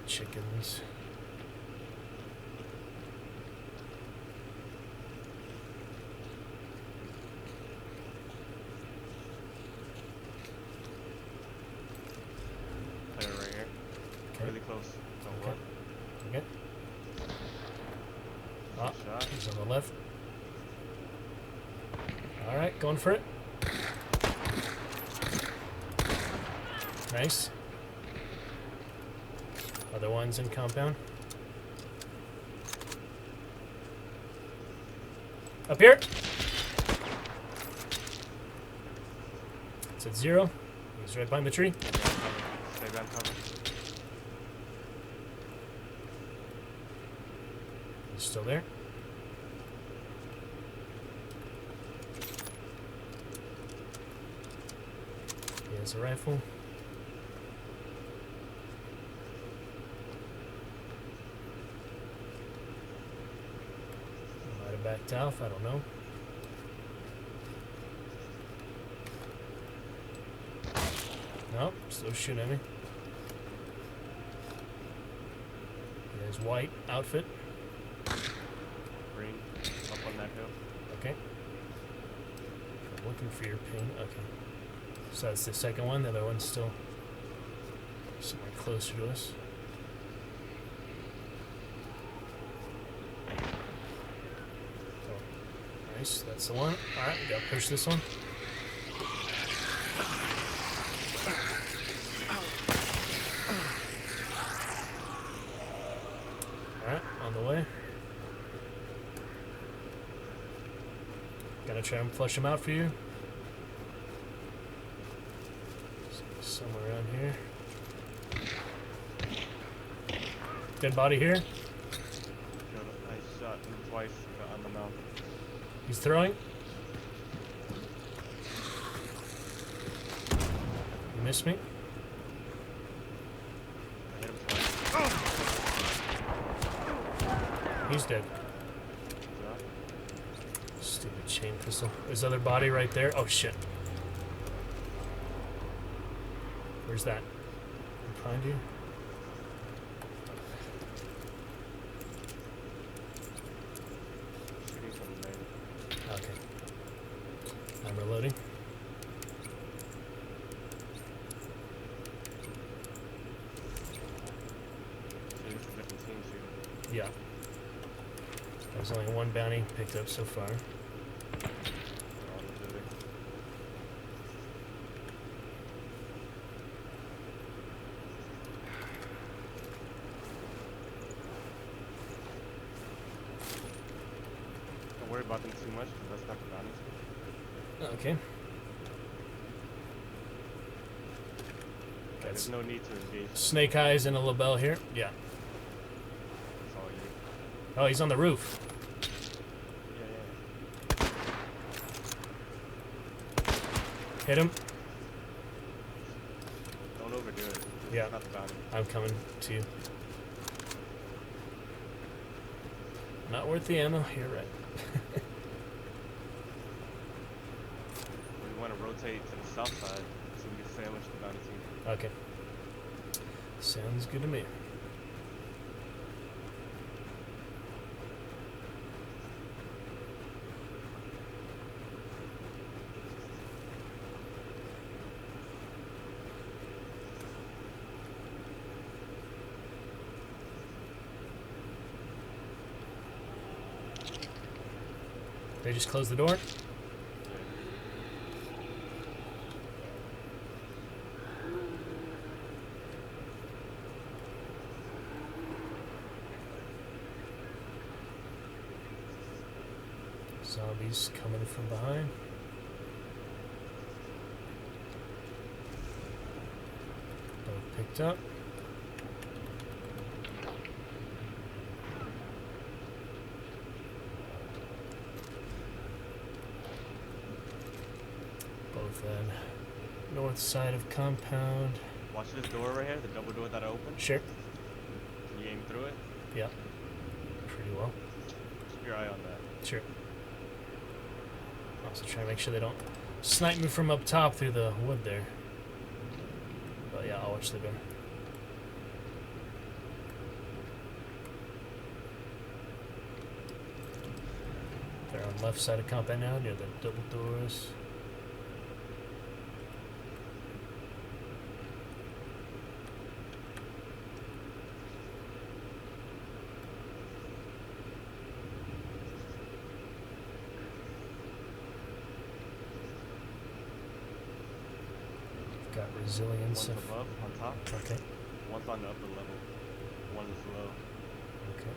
Chickens. Player right here. Okay. Really close. Don't Okay. Okay. Ah, Shot. he's on the left. Alright, going for it. Nice. Other ones in compound. Up here. It's at 0. He's right behind the tree. Stay down cover. He's still there. He has a rifle. Might have backed off, I don't know. Nope, still shooting at me. He has white outfit. Green. Up on that hill. Okay. I'm looking for your ping. Okay. So that's the second one. The other one's still somewhere closer to us. Oh, nice. That's the one. Alright, we gotta push this one. Alright, on the way. Gonna try and flush them out for you. Somewhere around here. Dead body here. Got a nice shot him twice on the mouth. He's throwing. You missed me. I hit him twice. He's dead. Shot. Stupid chain pistol. His other body right there. Oh shit. Where's that? Behind you? Shooting from the main. Okay. I'm reloading. Shooting from different teams here. Yeah. There's only one bounty picked up so far. They're on the building. Don't worry about them too much because that's not the bounties. Okay. There's That's no need to engage. Snake Eyes and a label here. Yeah. That's all you. Oh, he's on the roof. Yeah, yeah. Hit him. Don't overdo it. Yeah. It's not the bounty. I'm coming to you. Not worth the ammo. You're right. We want to rotate to the south side so we can ambush the bounty team. Okay. Sounds good to me. They just closed the door? Zombies coming from behind. Both picked up. Both then. North side of compound. Watch this door right here, the double door that I opened. Sure. Can you aim through it? Yeah. Pretty well. Keep your eye on that. Sure. Also try to make sure they don't snipe me from up top through the wood there. But yeah, I'll watch the door. They're on left side of compound now, near the double doors. Got resilience. One's above, on top. Okay. One's on the upper level. One is low. Okay.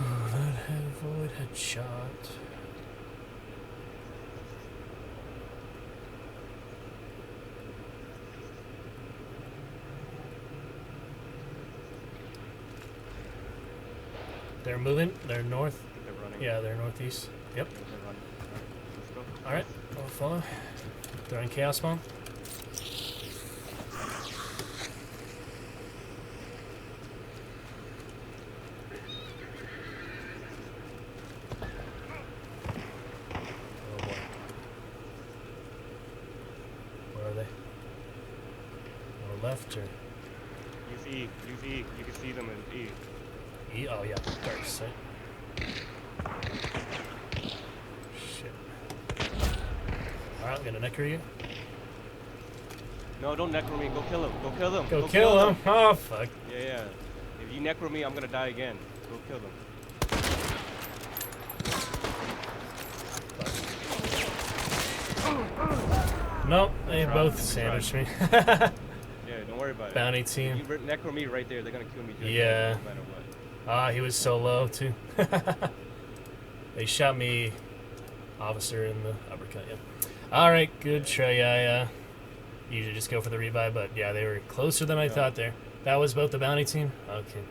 Oh, that head void headshot. They're moving. They're north. They're running. Yeah, they're northeast. Yep. They're running. Alright, let's go. All right. I'll follow. They're in chaos spawn. Oh boy. Where are they? Or left or Use E. Use E. You can see them in E. E? Oh yeah, dark sight. Shit. Alright, I'm gonna necro you. No, don't necro me. Go kill him. Go kill them. Go kill him! Oh fuck. Yeah, yeah. If you necro me, I'm gonna die again. Go kill them. Nope, they Try. both Try. sandwiched me. Yeah, don't worry about Bounty it. team. If you necro me right there, they're gonna kill me just Yeah. no matter what. Ah, he was so low too. They shot me, officer, in the uppercut. Yeah. All right, good try. Yeah, usually just go for the revive, but yeah, they were closer than I Yeah. thought there. That was both the bounty team. Okay.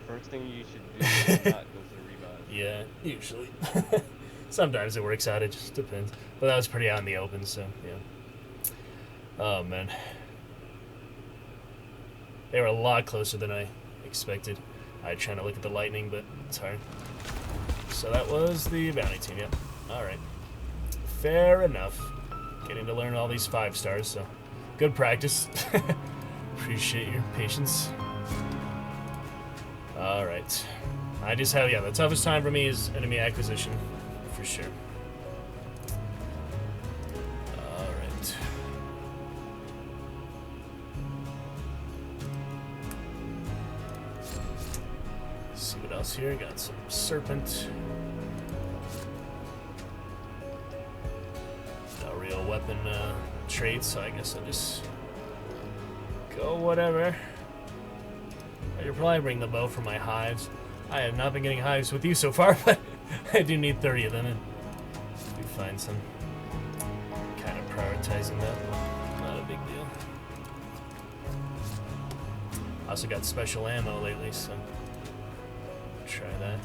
First thing you should do is not go for the revive. Yeah, usually. Sometimes it works out. It just depends. But that was pretty out in the open, so yeah. Oh man, they were a lot closer than I expected. I tried to look at the lightning, but it's hard. So that was the bounty team. Yep. All right. Fair enough. Getting to learn all these 5 stars, so good practice. Appreciate your patience. All right. I just have, the toughest time for me is enemy acquisition, for sure. All right. Let's see what else here. Got some serpent. No real weapon traits, so I guess I'll just go whatever. I could probably bring the bow for my hives. I have not been getting hives with you so far, but I do need 30 of them, and we find some. Kind of prioritizing that, but not a big deal. Also got special ammo lately, so try that.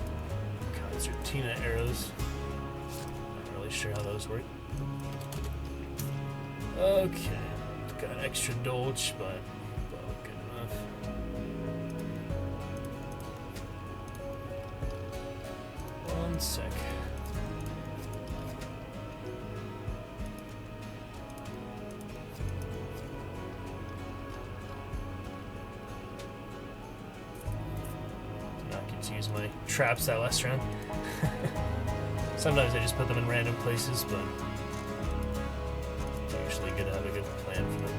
Concertina arrows. Not really sure how those work. Okay, got extra dolch, but good enough. One sec. Not get to use my traps that last round. Sometimes I just put them in random places, but it's usually good to have a good plan for them.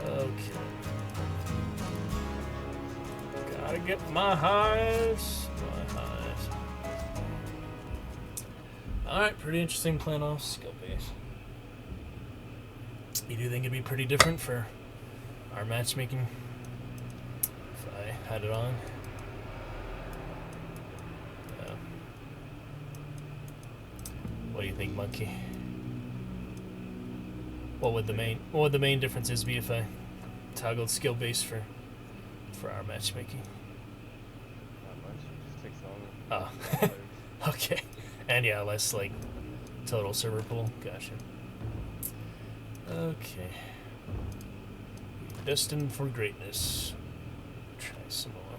Okay. Gotta get my hives. My hives. Alright, pretty interesting plan off skill base. You do think it'd be pretty different for our matchmaking if I had it on? What do you think, Monkey? What would the main differences be if I toggled skill base for our matchmaking? Not much. It just takes longer. Oh. Okay. And yeah, less like total server pool. Gotcha. Okay. Destined for greatness. Try some more.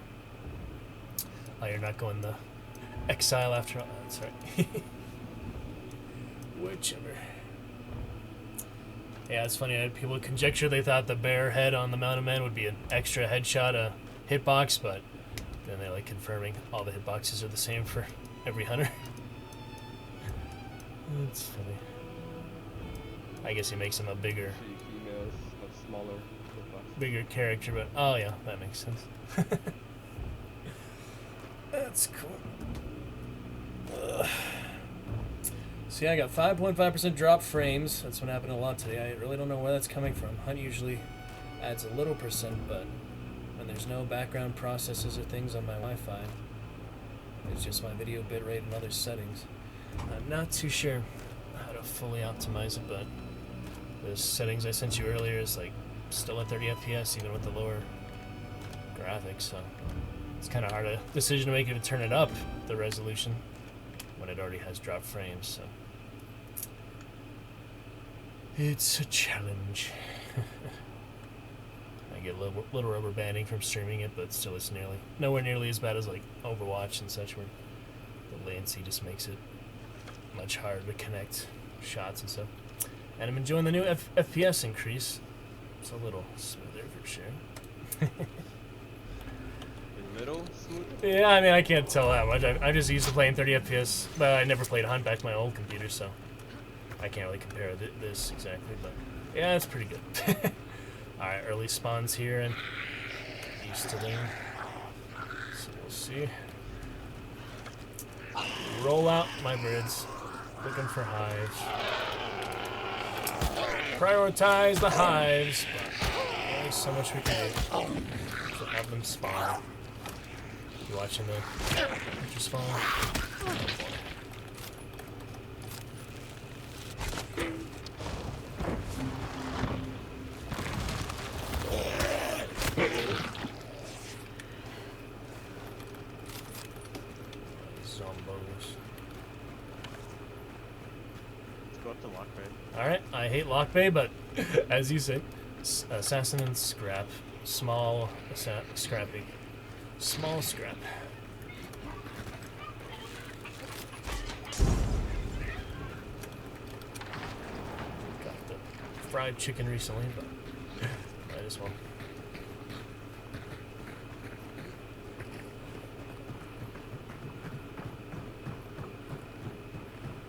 Oh, you're not going the exile after all. That's right. Whichever. Yeah, it's funny. I had people conjecture they thought the bear head on the mountain man would be an extra headshot hitbox, but then they like confirming all the hitboxes are the same for every hunter. That's funny. I guess he makes him a bigger Females have smaller hitboxes. bigger character, but oh yeah, that makes sense. That's cool. So yeah, I got 5.5% drop frames. That's what happened a lot today. I really don't know where that's coming from. Hunt usually adds a little percent, but when there's no background processes or things on my Wi-Fi, it's just my video bitrate and other settings. I'm not too sure how to fully optimize it, but the settings I sent you earlier is like still at 30 FPS even with the lower graphics, so it's kind of hard a decision to make if to turn it up, the resolution, when it already has drop frames, so it's a challenge. I get a little rubber banding from streaming it, but still it's nowhere nearly as bad as like Overwatch and such, where the latency just makes it much harder to connect shots and stuff. And I'm enjoying the new FPS increase. It's a little smoother for sure. A little smooth? Yeah, I mean, I can't tell that much. I'm just used to playing 30 FPS, but I never played Hunt back to my old computer, so I can't really compare this exactly, but yeah, it's pretty good. Alright, early spawns here and east to lean. So we'll see. Roll out my birds. Looking for hives. Prioritize the hives, but only so much we can do. So have them spawn. You watching the creature spawn? Oh, Zombos. Let's go up to Lock Bay. Alright, I hate Lock Bay, but as you say, assassin and scrap. Small, scrappy. Small scrap. Got the fried chicken recently, but might as well.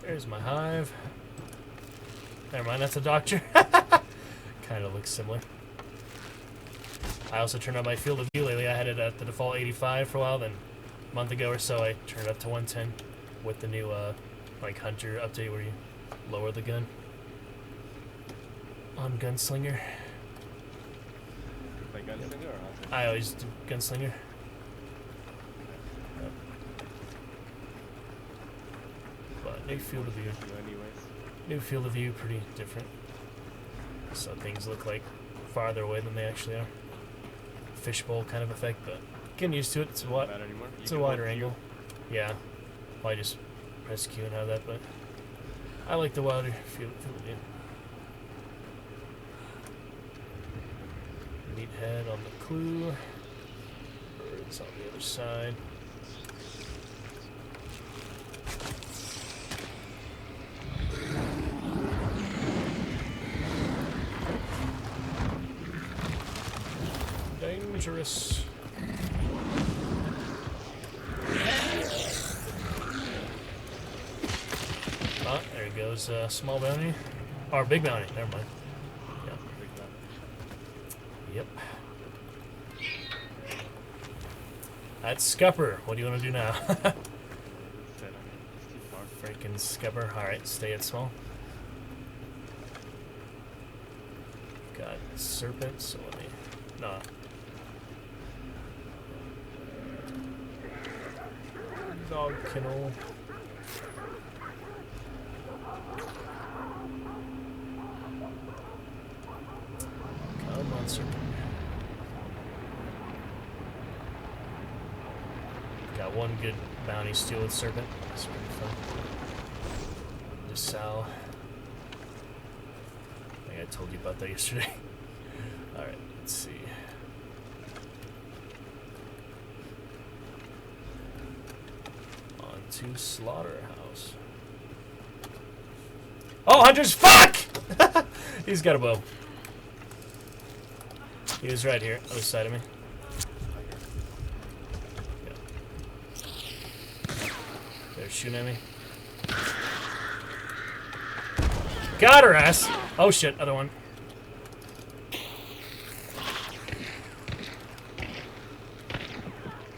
There's my hive. Never mind, that's a doctor. Kind of looks similar. I also turned on my field of view lately. I had it at the default 85 for a while, then a month ago or so I turned it up to 110 with the new like Hunter update where you lower the gun on Gunslinger. Like Gunslinger or Hunter? I always do Gunslinger. Yep. But new field of view. New field of view, pretty different. So things look like farther away than they actually are. Fishbowl kind of effect, but getting used to it. It's a wider angle. Yeah. Well, I just press Q and have that, but I like the wider field of view. Meathead on the clue. Birds on the other side. Clitoris. Oh, there goes small bounty. Or big bounty, never mind. Yep. That's Scupper. What do you want to do now? Freaking Scupper. Alright, stay at small. Got Serpent, so let me... No. Dog kennel. Come on, Serpent. Got one good bounty steal with Serpent. That's pretty fun. Just Sal. I think I told you about that yesterday. Alright, let's see. On to Slaughterhouse. Oh, Hunter's fuck! He's got a bow. He was right here, other side of me. They're shooting at me. Got her ass! Oh shit, other one.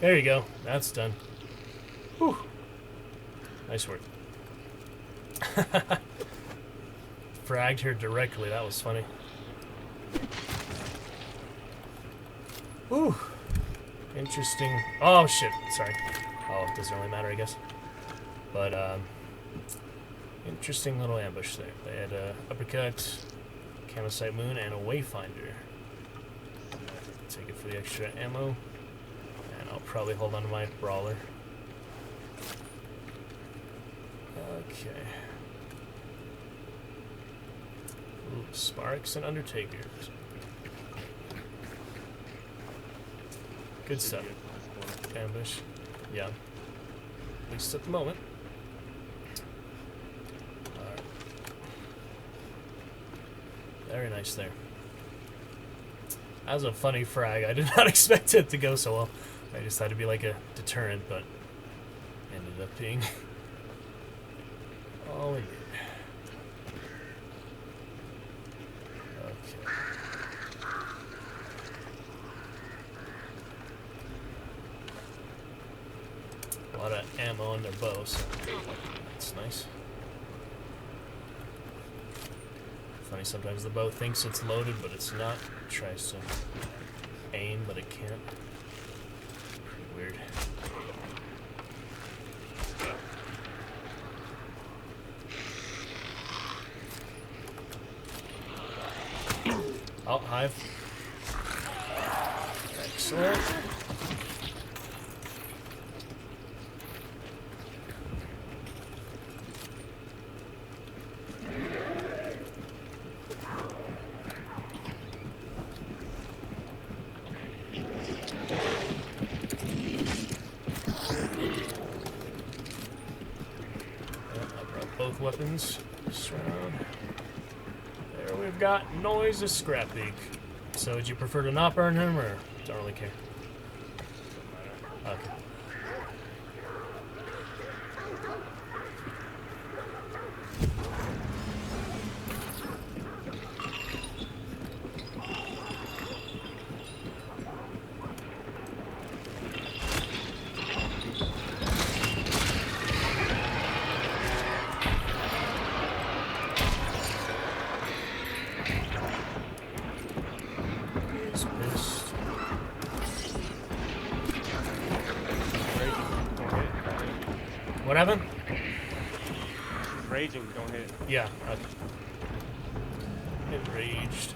There you go. That's done. Whew. Nice work. Fragged her directly. That was funny. Whew. Interesting. Oh shit. Sorry. Oh, it doesn't really matter, I guess. But interesting little ambush there. They had a uppercut, Candlesight Moon, and a Wayfinder. Take it for the extra ammo, and I'll probably hold on to my brawler. Okay. Ooh, Sparks and Undertakers. Good stuff. Ambush. Yeah. At least at the moment. Alright. Very nice there. That was a funny frag. I did not expect it to go so well. I just thought it'd be like a deterrent, but ended up being all it did. Okay. A lot of ammo on their bow, so that's nice. Funny, sometimes the bow thinks it's loaded, but it's not. It tries to aim, but it can't. Pretty weird. Oh, Hive. Excellent. Both weapons this round. There we've got Noise of Scrapbeak. So would you prefer to not burn him, or don't really care? Okay. What happened? She's raging, don't hit. Yeah, okay. Enraged.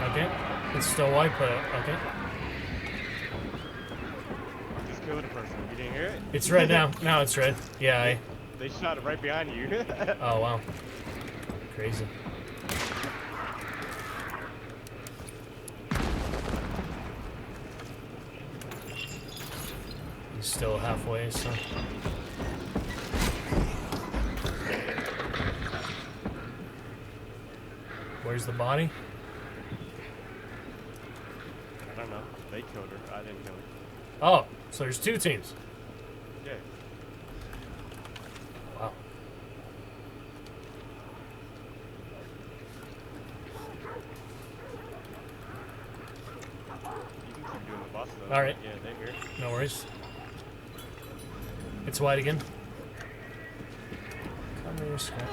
Okay. It's still white, but okay. Just killed a person. You didn't hear it? It's red now. Now it's red. Yeah, They shot it right behind you. Oh, wow. Crazy. still halfway, so. Where's the body? I don't know. They killed her. I didn't kill her. Oh, so there's 2 teams. Yeah. Wow. You can keep doing the boss though. All right. Yeah, they're here. No worries. It's white again. Come here, Scrap.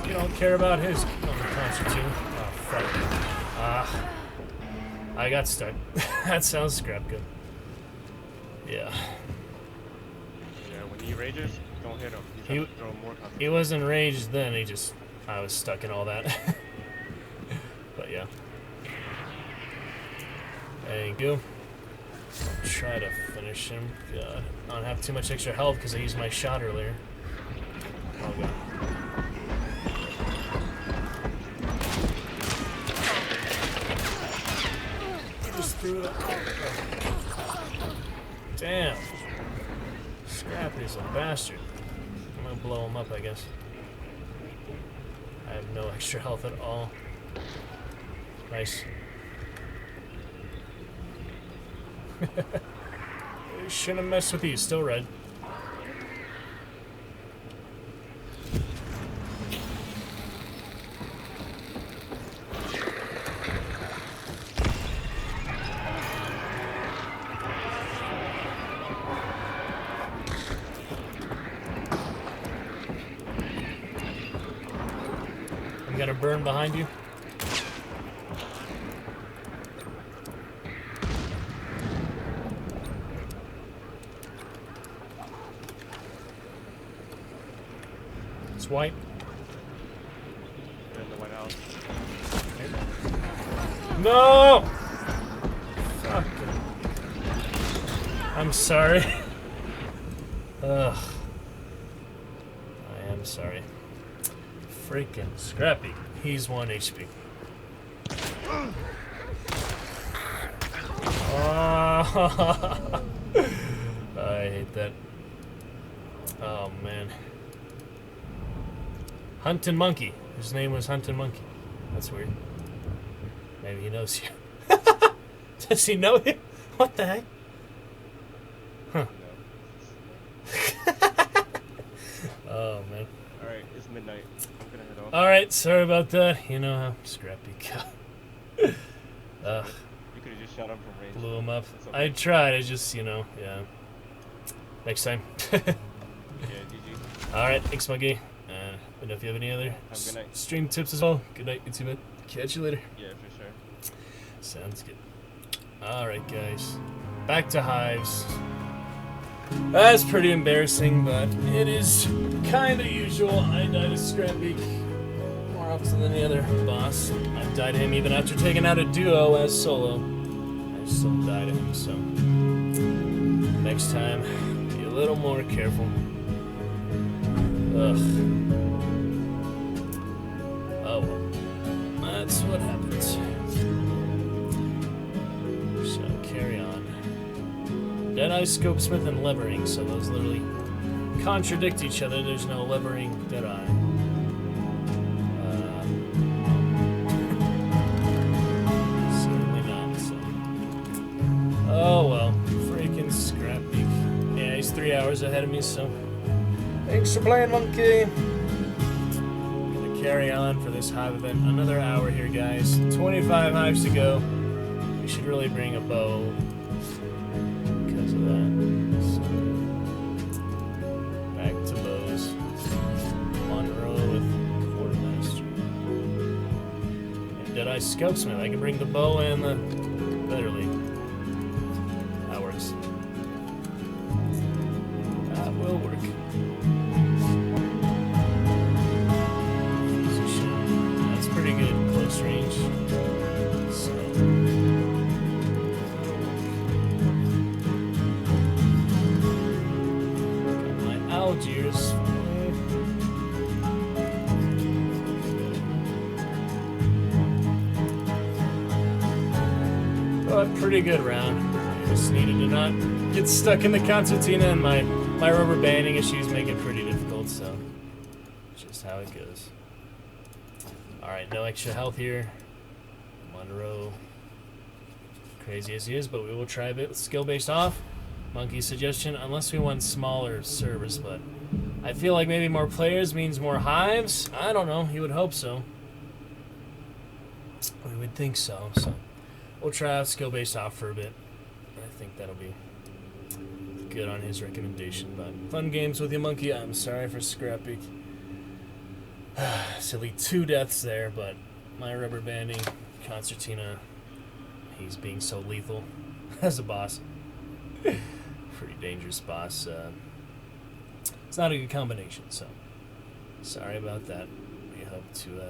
You don't care about his concert too. Oh, fuck. I got stuck. That sounds scrap good. Yeah. Yeah, when he rages, don't hit him. He- You throw more concentrate. He wasn't raged then, I was stuck in all that. But yeah. There you go. I'll try to finish him. God. I don't have too much extra health because I used my shot earlier. Oh god. Just threw it up. Damn. Scrappy's a bastard. I'm gonna blow him up, I guess. I have no extra health at all. Nice. Shouldn't have messed with you. Still red. I'm gonna burn behind you. It's white. They're in the White House. No! Fuck. I'm sorry. Ugh. I am sorry. Freaking Scrappy. He's 1 HP. Oh, I hate that. Oh, man. Huntin' Monkey. His name was Huntin' Monkey. That's weird. Maybe he knows you. Does he know you? What the heck? Huh. Oh, man. Alright, it's midnight. I'm gonna head off. Alright, sorry about that. You know how Scrappy go. You could have just shot him from range. Blew him up. It's okay. I tried, I just, yeah. Next time. Yeah, GG. Alright, thanks, Monkey. I don't know if you have any other Have a good night. stream tips as well. Good night, YouTube, man. Catch you later. Yeah, for sure. Sounds good. Alright, guys. Back to Hives. That's pretty embarrassing, but it is kind of usual. I died to Scrappy more often than the other boss. I've died to him even after taking out a duo as solo. I still die to him, so next time, be a little more careful. Ugh. Oh well. That's what happens. So carry on. Deadeye, Scopesmith, and Levering, so those literally contradict each other. There's no Levering Deadeye. Certainly not, so. Oh well. Freaking Scrappy. Yeah, he's 3 hours ahead of me, so. Thanks for playing, Monkey. Gonna carry on for this Hive event. Another hour here, guys. 25 Hives to go. We should really bring a bow because of that. So, back to bows. Monroe with Quartermaster. And Deadeye Scoutsmith. I can bring the bow and the Betterly. That works. That will work. That's pretty good close range. So. Got my Algiers. a pretty good round. I just needed to not get stuck in the concertina, and my rubber banding issues make it pretty difficult, so it's just how it goes. Alright, no extra health here. Monroe, crazy as he is, but we will try a bit with skill-based off. Monkey's suggestion, unless we want smaller servers, but I feel like maybe more players means more hives. I don't know, you would hope so. We would think so, so we'll try out skill-based off for a bit. I think that'll be good on his recommendation, but fun games with you, Monkey. I'm sorry for Scrappy. Silly 2 deaths there, but my rubber banding concertina, he's being so lethal as a boss. Pretty dangerous boss. It's not a good combination, so sorry about that. We hope to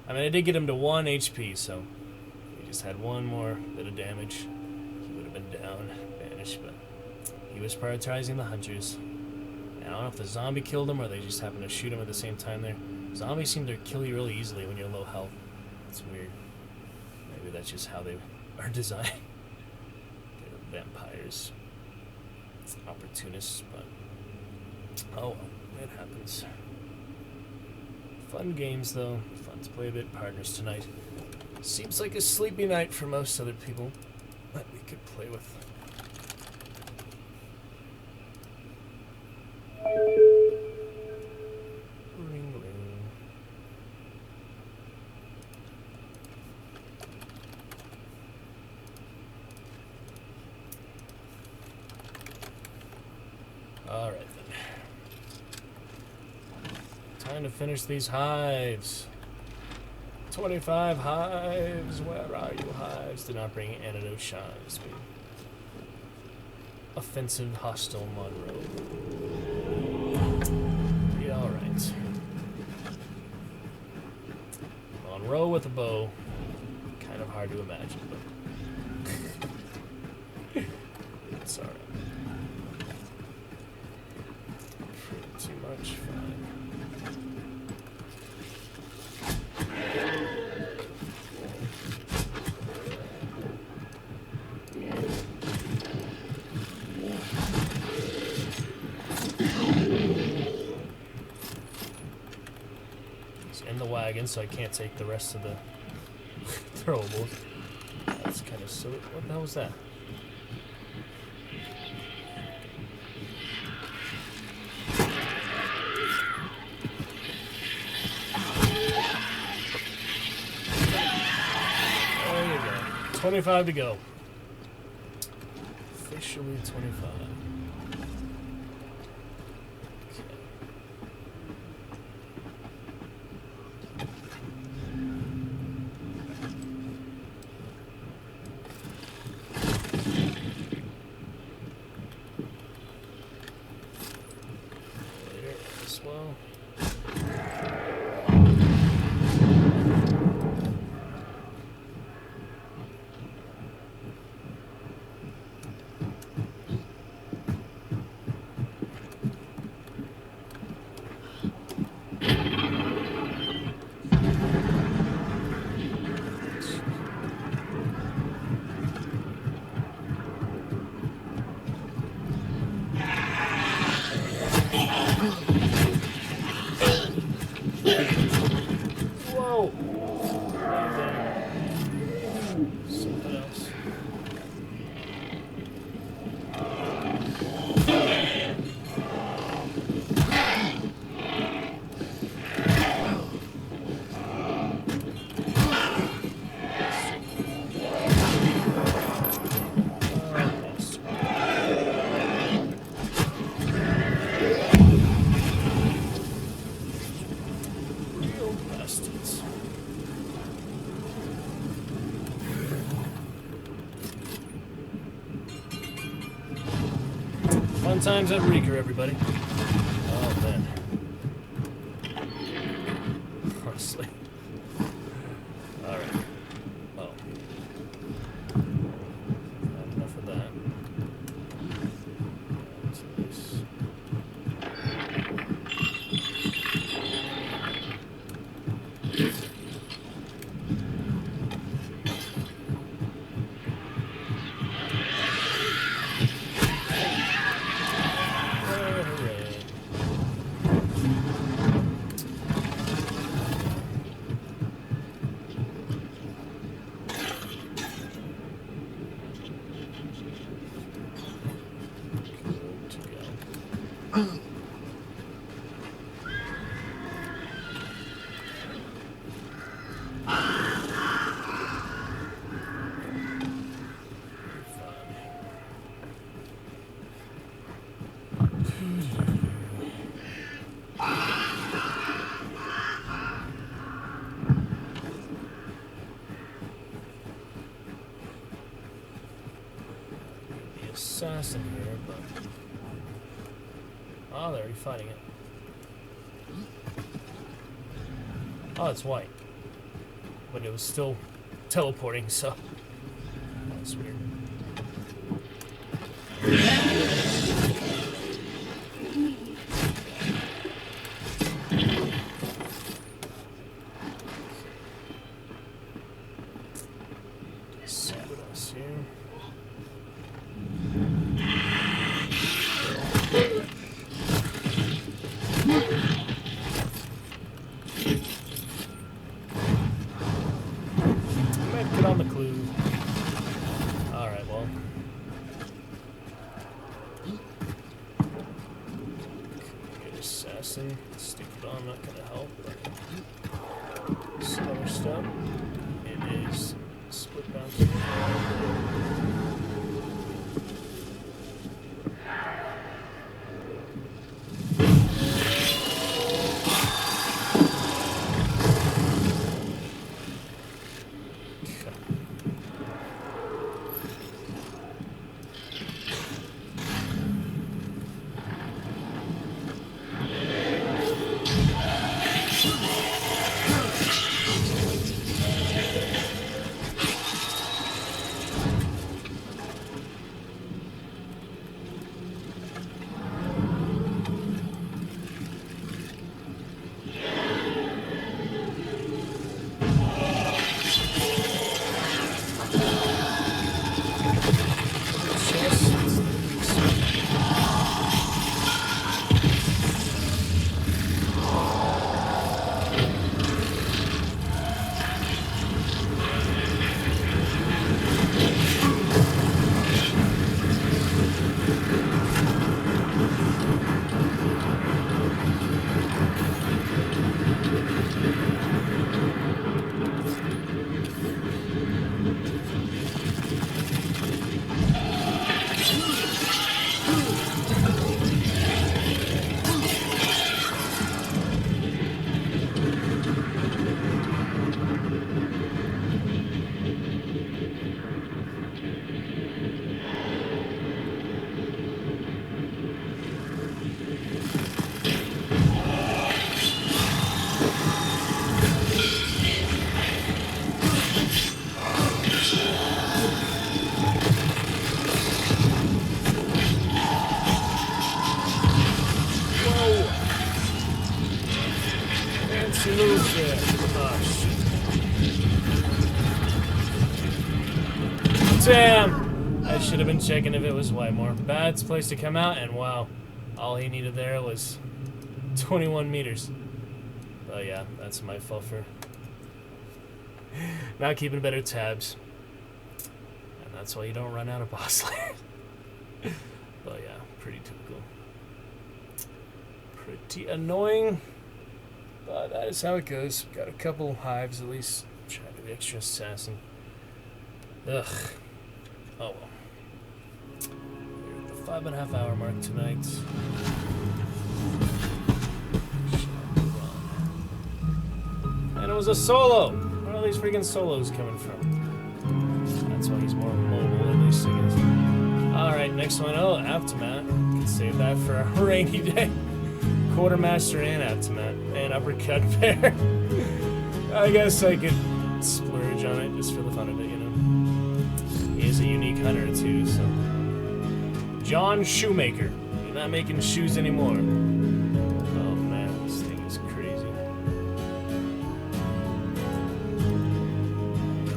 I mean, I did get him to 1 HP, so he just had one more bit of damage. He would have been down, banished, but he was prioritizing the hunters. And I don't know if the zombie killed him or they just happened to shoot him at the same time there. Zombies seem to kill you really easily when you're low health. It's weird. Maybe that's just how they are designed. They're vampires. Opportunists, but oh well, it happens. Fun games though. Fun to play a bit. Partners tonight. Seems like a sleepy night for most other people that we could play with. Ring ring. All right then. Time to finish these hives. 25 hives. Where are you, hives? Did not bring antidote shines. Offensive, hostile Monroe. Yeah, alright. Monroe with a bow. Kind of hard to imagine, but it's alright. Pretty much fine. So I can't take the rest of the throwables. That's kind of silly. What the hell was that? There you go. 25 to go. Officially 25. Fun times at Reeker, everybody. Oh, man. Honestly. Alright. Oh. Not enough of that. That's nice. assassin here, but... Oh, they're already fighting it. Oh, it's white. But it was still teleporting, so... That's weird. See what else here. Might get on the clue. Alright, well. Good assassin. Stupid on, not gonna help, but some other stuff. It is split bounce. Damn! I should have been checking if it was Whitemore. Bad place to come out, and wow, all he needed there was 21 meters. Oh yeah, that's my fault for not keeping better tabs. And that's why you don't run out of boss land. But yeah, pretty typical. Pretty annoying. But that is how it goes. Got a couple hives at least. Try to be extra assassin. Ugh. Oh well. We're at the 5.5 hour mark tonight. And it was a solo! Where are all these freaking solos coming from? That's why he's more mobile, at least, I guess. Alright, next one. Oh, Aftermath. Can save that for a rainy day. Quartermaster and Aftermath. And Uppercut Bear. I guess I could splurge on it just for the fun of it, you know. He is a unique hunter too, so. John Shoemaker. You're not making shoes anymore. Oh man, this thing is crazy.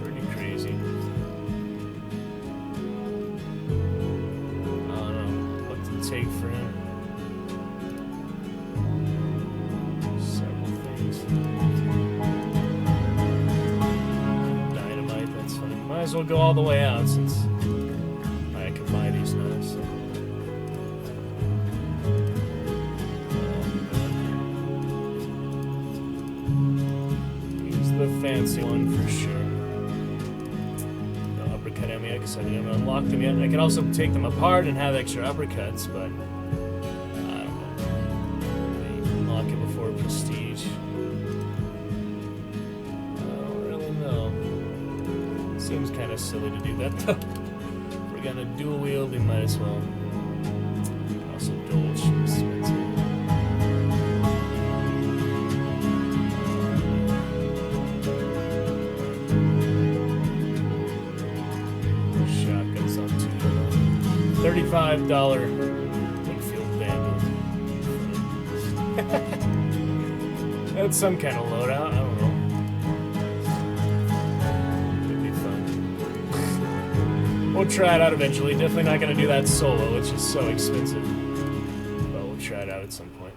Pretty crazy. I don't know what to take for him. Several things. Dynamite, that's funny. Might as well go all the way out since I can buy these now, so. Use the fancy one for sure. No uppercut ammo yet because I didn't unlock them yet. I can also take them apart and have extra uppercuts, but I don't know. Maybe unlock it before prestige. I don't really know. Seems kind of silly to do that though. For we got a dual wield, we might as well. Also, dual expensive. Shotguns up to $35 Winfield Vandal. That's some kind of loadout, I don't know. Could be fun. We'll try it out eventually. Definitely not going to do that solo, which is so expensive. But we'll try it out at some point.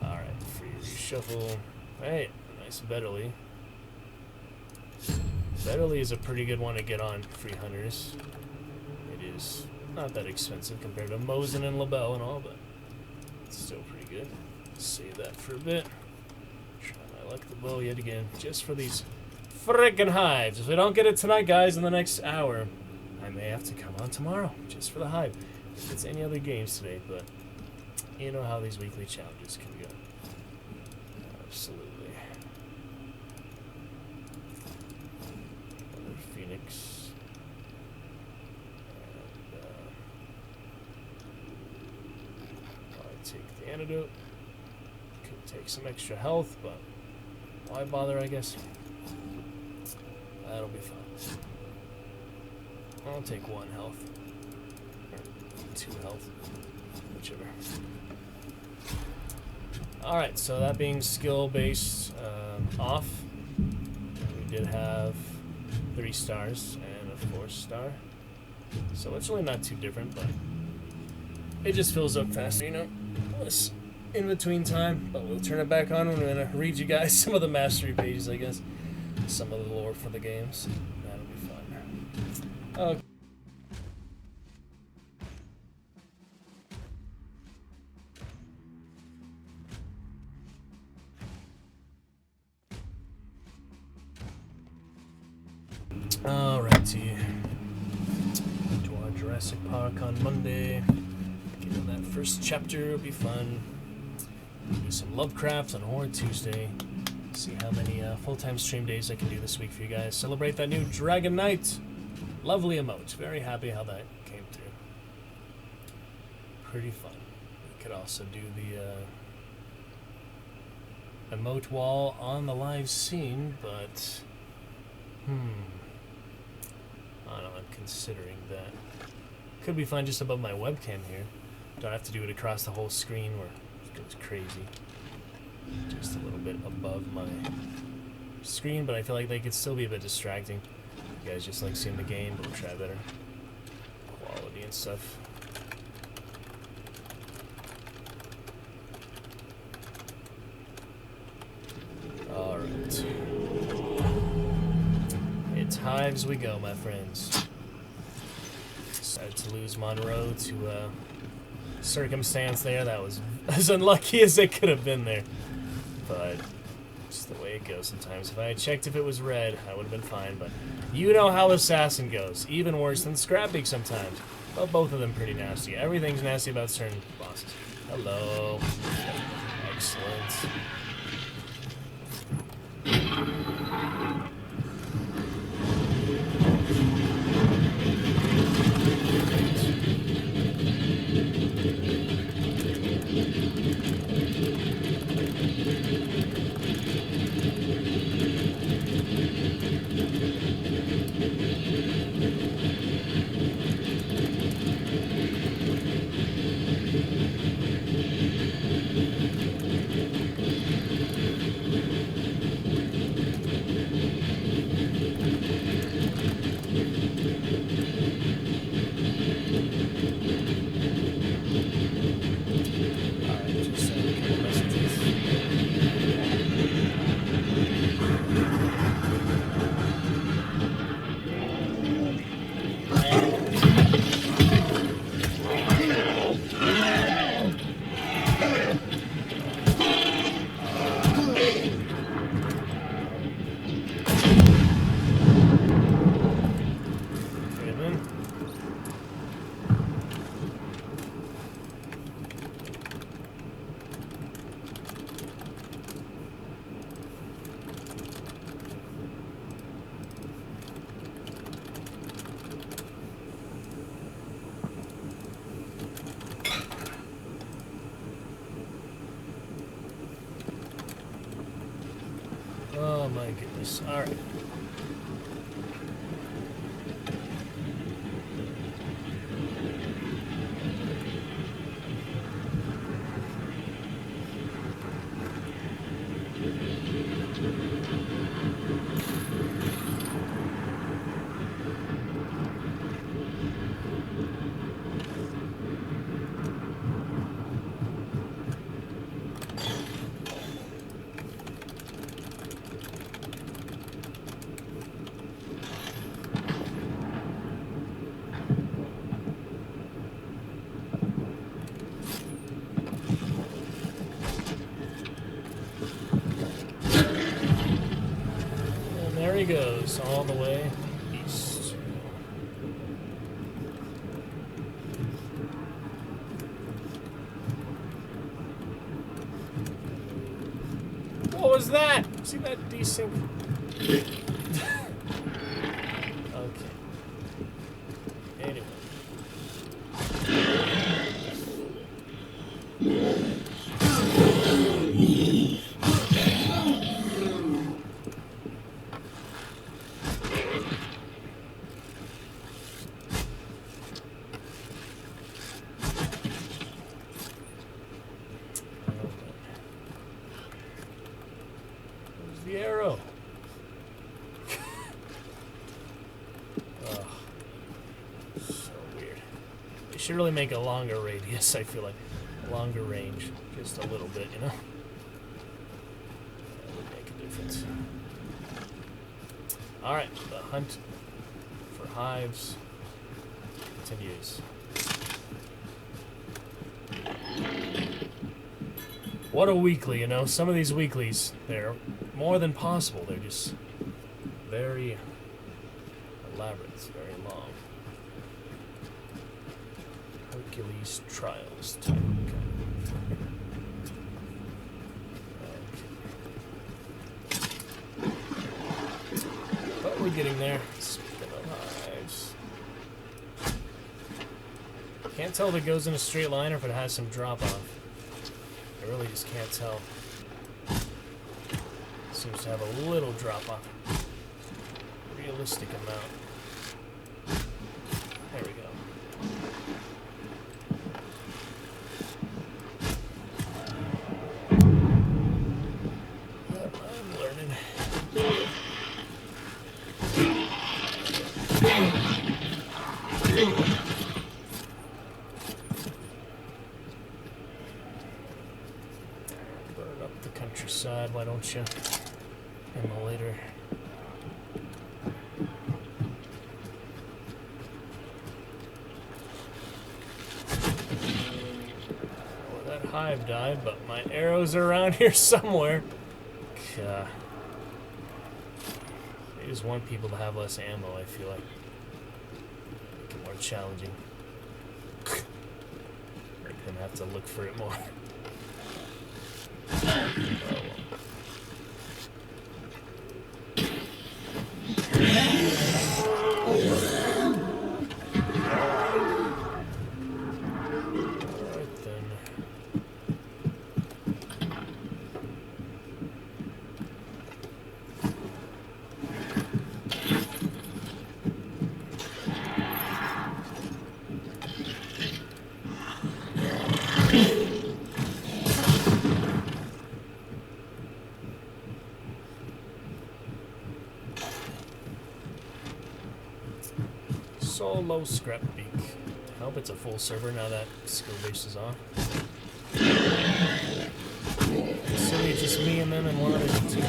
Alright, free reshuffle. Hey, nice Betterly. Betterly is a pretty good one to get on free hunters. It is not that expensive compared to Mosin and LaBelle and all, but it's still pretty good. Save that for a bit. Try my luck the bow yet again, just for these frickin' hives. If we don't get it tonight, guys, in the next hour, I may have to come on tomorrow, just for the hive. If it's any other games today, but you know how these weekly challenges can go. Absolutely. Another Phoenix. And, probably take the antidote. Could take some extra health, but why bother, I guess? That'll be fine. I'll take 1 health. Or 2 health. Whichever. Alright, so that being skill-based off, we did have 3 stars and a 4th star. So it's really not too different, but it just fills up faster, you know? Less in between time, but we'll turn it back on when we're going to read you guys some of the mastery pages, I guess. Some of the lore for the games. That'll be fun. Okay. Alrighty. To our Jurassic Park on Monday. Get in that first chapter, it'll be fun. Do some Lovecraft on Horde Tuesday. See how many full-time stream days I can do this week for you guys. Celebrate that new Dragon Knight. Lovely emote. Very happy how that came through. Pretty fun. We could also do the emote wall on the live scene, but I don't know, I'm considering that. Could be fun just above my webcam here. Don't have to do it across the whole screen where it goes crazy. Just a little bit above my screen, but I feel like they could still be a bit distracting. You guys just like seeing the game, but we'll try better quality and stuff. Alright. It's Hives we go, my friends. Decided to lose Monroe to circumstance there that was as unlucky as it could have been there. But it's the way it goes sometimes. If I had checked if it was red, I would have been fine. But you know how Assassin goes. Even worse than Scrapbeak sometimes. But both of them pretty nasty. Everything's nasty about certain bosses. Hello. Excellent. goodness. Alright. And there he goes, all the way east. What was that? See that desync? Okay. Anyway. Where's the arrow? Ugh. So weird. They should really make a longer radius, I feel like. A longer range. Just a little bit, you know? That would make a difference. Alright, the hunt for hives continues. What a weekly, you know? Some of these weeklies, they're more than possible. They're just very elaborate, very long. Hercules Trials type. Okay. But we're getting there. Speaking of hives. Can't tell if it goes in a straight line or if it has some drop off. I really just can't tell. Seems to have a little drop off. Realistic amount. There we go. Yep, I'm learning. Burn up the countryside, why don't you? Immolator. Well, that hive died, but my arrows are around here somewhere. They just want people to have less ammo, I feel like. Make it more challenging. Make them have to look for it more. Oh, well. Alright then. Solo scrap beak. I hope it's a full server now that skill base is on. Silly, just me and them and one other team.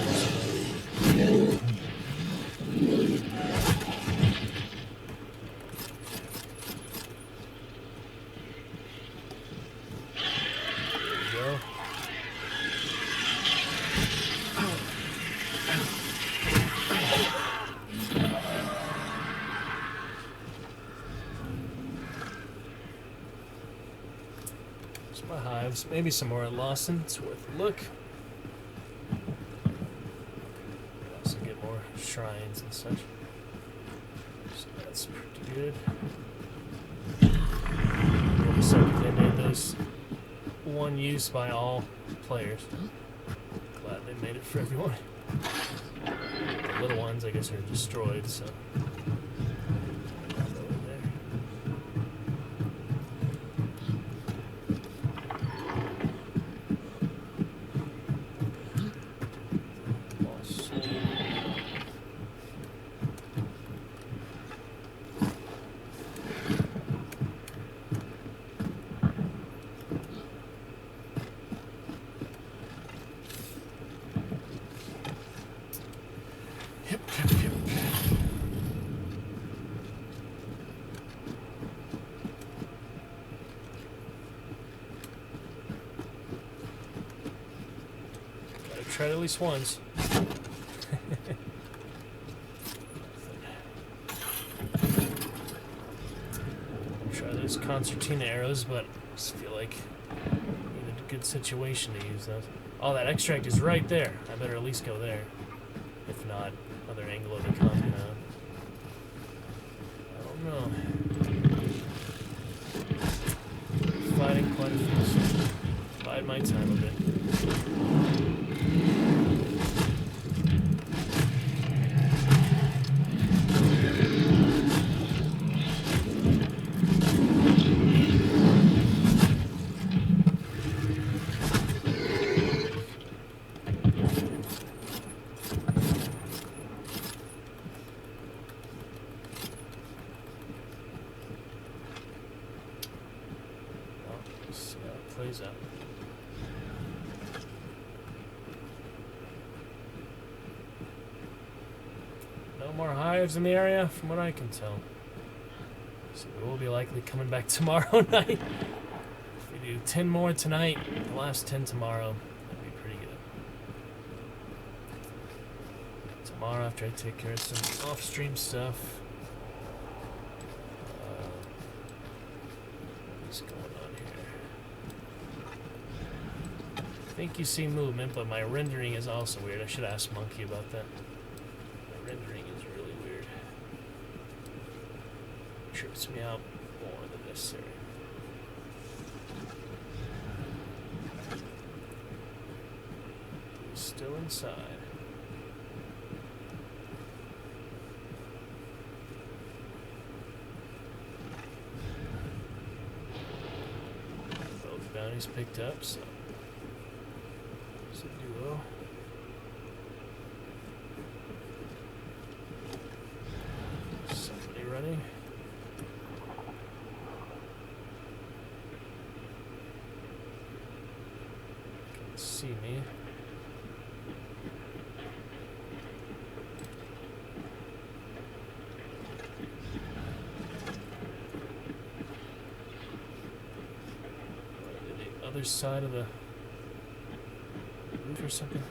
Go. There's my hives. Maybe some more at Lawson. It's worth a look. Also get more shrines and such. So that's pretty good. Looks like they made those one use by all players. Glad they made it for everyone. little ones, I guess, are destroyed, so. Tried at least once. Try those concertina arrows, but I just feel like I need a good situation to use those. Oh, that extract is right there. I better at least go there. If not, other angle of the compound. I don't know. Fighting quite a few. Bide my time a bit. See how it plays out. No more hives in the area, from what I can tell. So we will be likely coming back tomorrow night. If we do 10 more tonight, the last 10 tomorrow, that'd be pretty good. Tomorrow, after I take care of some off-stream stuff. What's going on here? I think you see movement, but my rendering is also weird. I should ask Monkey about that. My rendering is really weird. Trips me out more than necessary. He's still inside. Both bounties picked up, so it's a duo. Somebody running. Can see me. The other side of the roof or something.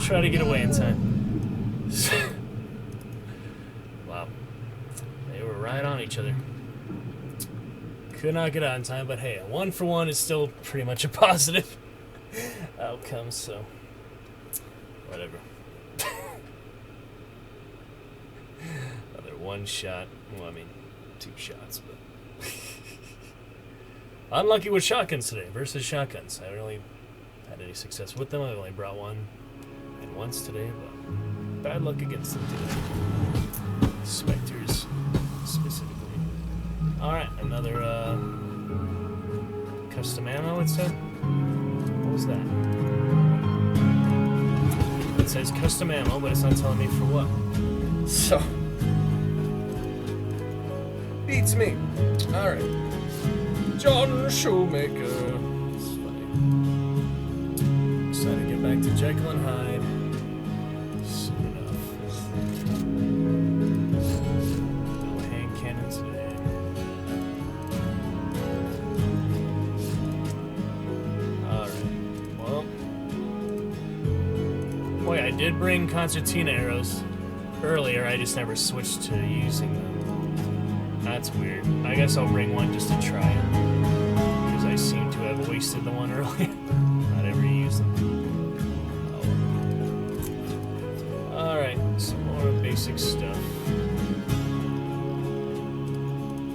Try to get away in time. Wow. They were right on each other. Could not get out in time, but hey, a 1 for 1 is still pretty much a positive outcome, so whatever. Another one shot. Well, I mean, 2 shots, but unlucky with shotguns today versus shotguns. I haven't really had any success with them. I've only brought one and once today, but bad luck against them today. Spectres specifically. Alright, another custom ammo, it said. What was that? It says custom ammo, but it's not telling me for what. So beats me. Alright. John Shoemaker. It's funny. Excited to get back to Jekyll and Hyde soon enough. No hand cannon today. Alright. Well, boy, I did bring concertina arrows. earlier. I just never switched to using them. That's weird. I guess I'll bring one just to try it. Because I seem to have wasted the one earlier. Not ever use them. Oh. Alright, some more basic stuff.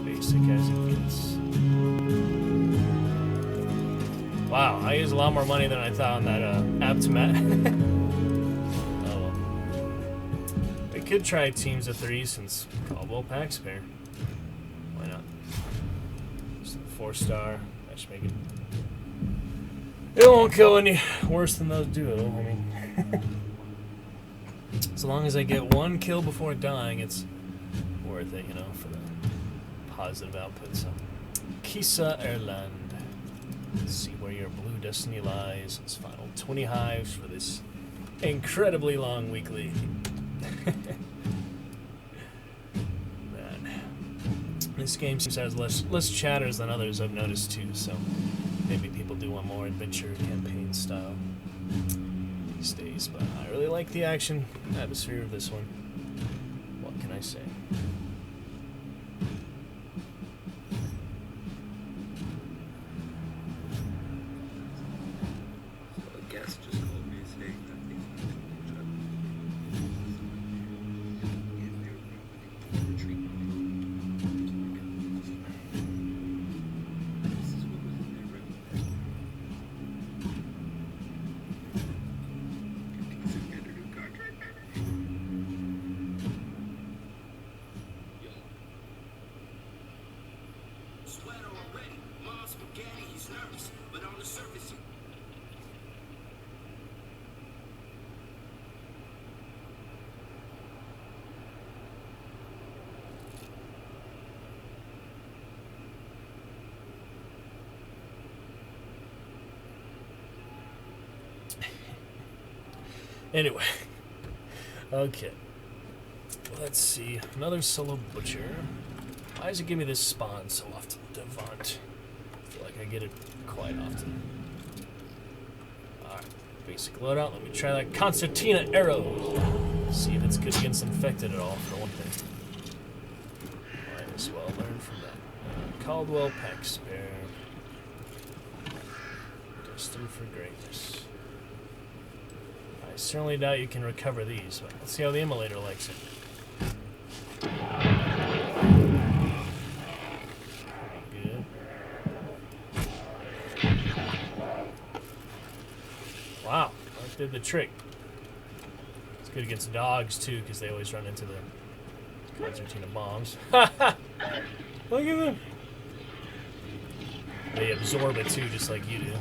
Basic as it gets. Wow, I used a lot more money than I thought on that apt mat. Oh well. We could try teams of 3 since Caldwell Pack's pair. Why not? Just a 4-star. That should make it. It won't kill any worse than those do. I mean, as long as I get 1 kill before dying, it's worth it, you know, for the positive output. So, Kisa Erland. Let's see where your blue destiny lies. It's final 20 hives for this incredibly long weekly. Man. This game seems to have less chatters than others I've noticed too, so maybe people do want more adventure campaign style these days, but I really like the action atmosphere of this one. What can I say? Anyway, okay. Let's see. Another solo butcher. Why does it give me this spawn so often? Devant. I feel like I get it quite often. Alright, basic loadout. Let me try that concertina arrow. See if it's good against infected at all, for one thing. Might as well learn from that. Caldwell Pack Spare. Destined for greatness. I certainly doubt you can recover these, but let's see how the immolator likes it. Pretty good. Wow, that did the trick. It's good against dogs too, because they always run into the concertina bombs. Look at them. They absorb it too, just like you do.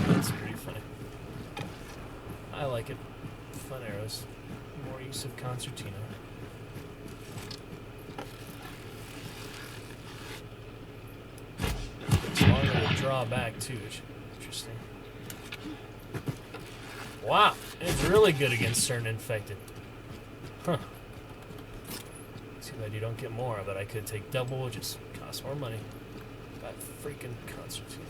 That's pretty funny. I like it. Fun arrows. More use of concertina. It's longer to draw back too, which is interesting. Wow, it's really good against certain infected. Huh. Too bad you don't get more, but I could take double, just cost more money. That freaking concertina.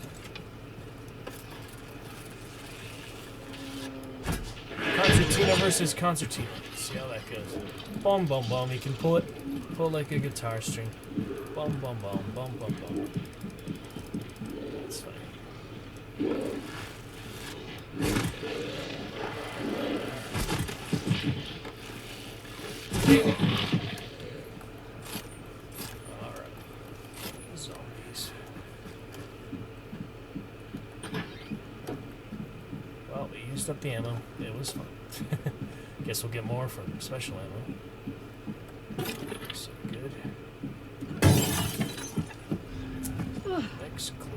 Concertina versus concertina. Let's see how that goes. Bum bum bum. You can pull it like a guitar string. Bum bum bum bum bum bum. That's funny. Alright. Zombies. Well, we used up the ammo. It was fun. Guess we'll get more from special ammo. So good. Next clue.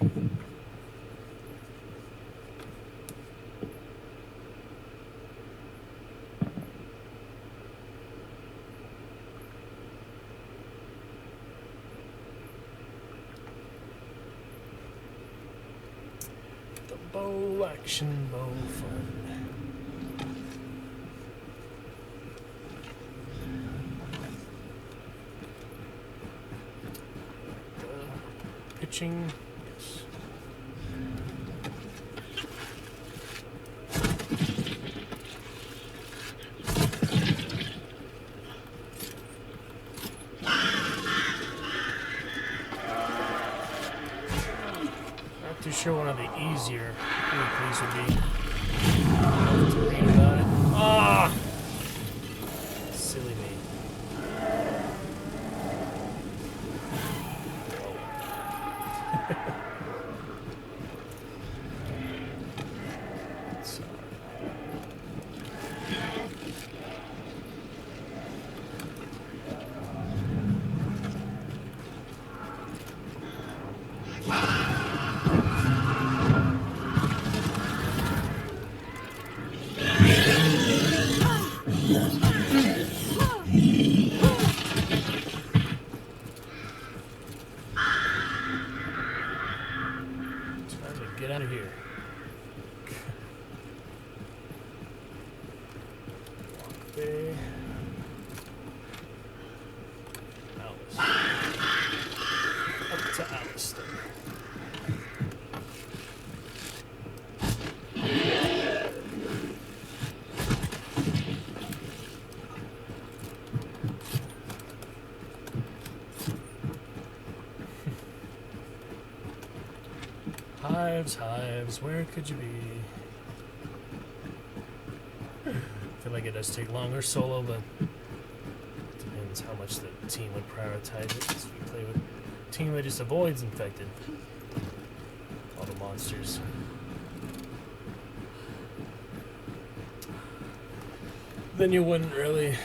The bow action, bow fun. Pitching, yes. Not too sure one of the easier weeklies would be. I'll have to read about it. Ah! Silly me. Time to get out of here. Walk Bay. Alice. Up to Alice then. Hives, Hives, where could you be? I feel like it does take longer solo, but depends how much the team would prioritize it. Because we play with a team that just avoids infected. All the monsters. Then you wouldn't really.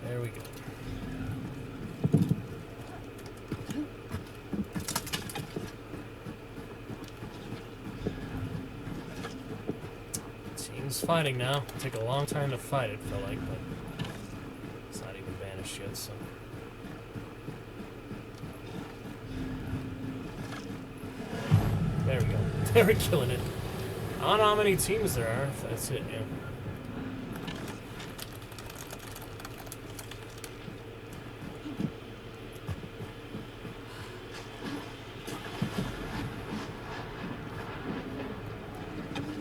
There we go. Team's fighting now. Take a long time to fight, it felt like, but it's not even banished yet, so. There we go. They're killing it. I don't know how many teams there are, if that's it, yeah.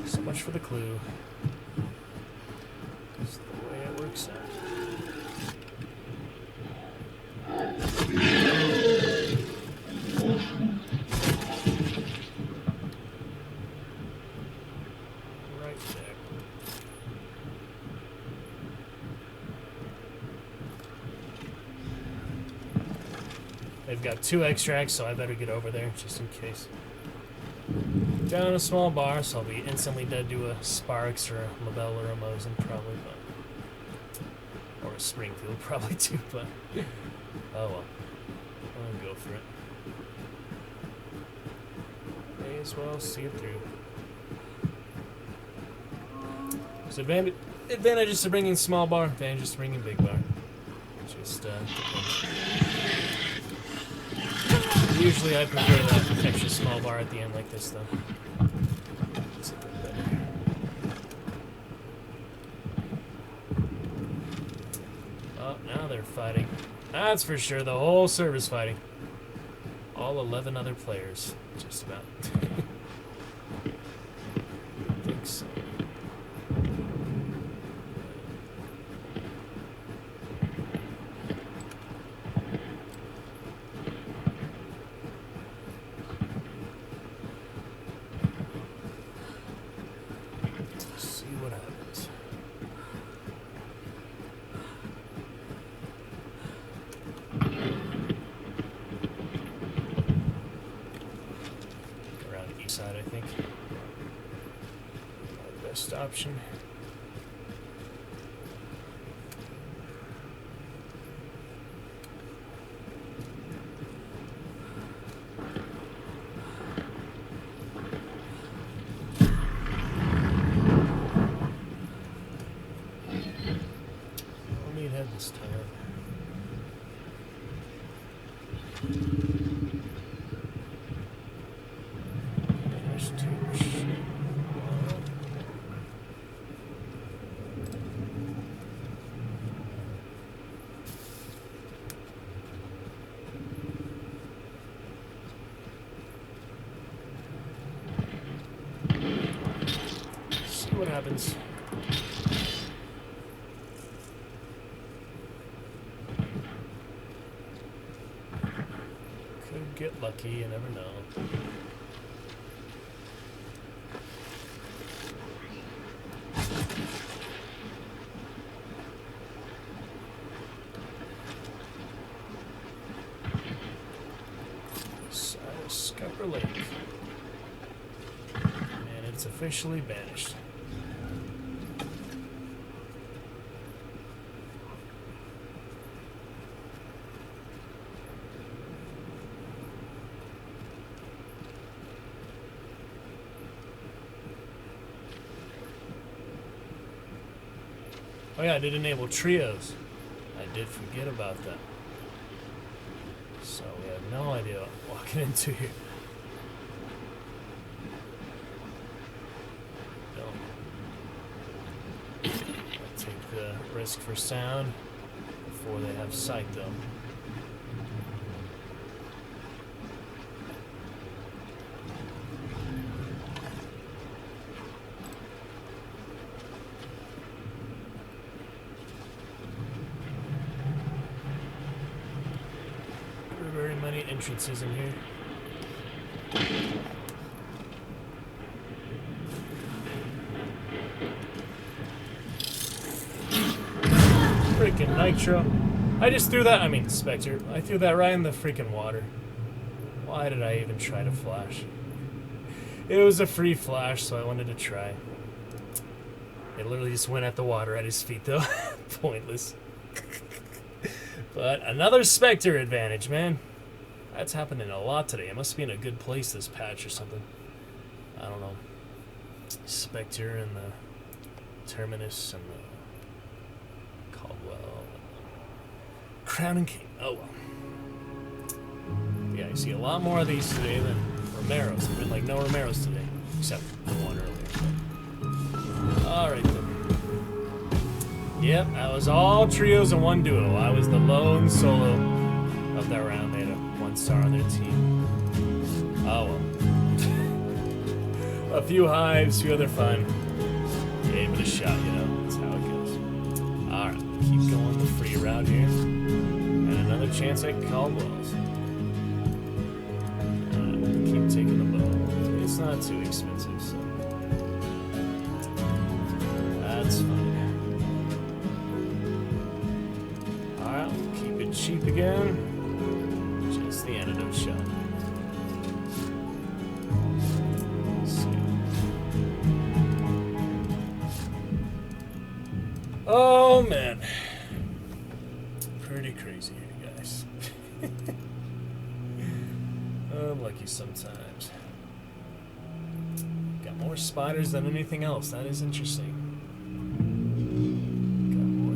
So much for the clue. That's the way it works out. Right there. They've got 2 extracts, so I better get over there just in case. Down a small bar, so I'll be instantly dead to a Sparks or a Labelle or a Mosin probably, but or a Springfield probably too, but oh well. I'll go for it. May as well see it through. So advantages to bringing small bar, advantages to bringing big bar. Just depends. Usually I prefer the extra small bar at the end like this though. It's a bit better. Oh, now they're fighting. That's for sure, the whole server's fighting. All 11 other players, just about. I think so. See what happens. side, I think. Our best option. No need head this time. There's two sheep. See what happens. Could get lucky, you never know. Scupper Lake. And it's officially banished. Oh yeah, I did enable trios. I did forget about that. So we have no idea what we're walking into here. I'll take the risk for sound before they have sight though. Very many entrances in here. Freaking Nitro. I just threw that, I mean Spectre, I threw that right in the freaking water. Why did I even try to flash? It was a free flash, so I wanted to try. It literally just went at the water at his feet though. Pointless. But another Spectre advantage, man. That's happening a lot today. It must be in a good place, this patch or something. I don't know. Spectre and the Terminus and the Caldwell. Crown and King. Oh well. Yeah, you see a lot more of these today than Romero's. There's been like no Romero's today. Except the one earlier. Alright then. Yep, that was all trios and one duo. I was the lone solo of that round. They had a 1-star on their team. Oh well. A few hives, a few other fun. Gave it a shot, you know. That's how it goes. Alright, keep going the free route here. And another chance at Caldwell's. Keep taking the bow. It's not too expensive, so that's fine. Keep it cheap again. Just the antidote shot. Let's see. Oh man. Pretty crazy here, guys. I'm lucky sometimes. Got more spiders than anything else. That is interesting.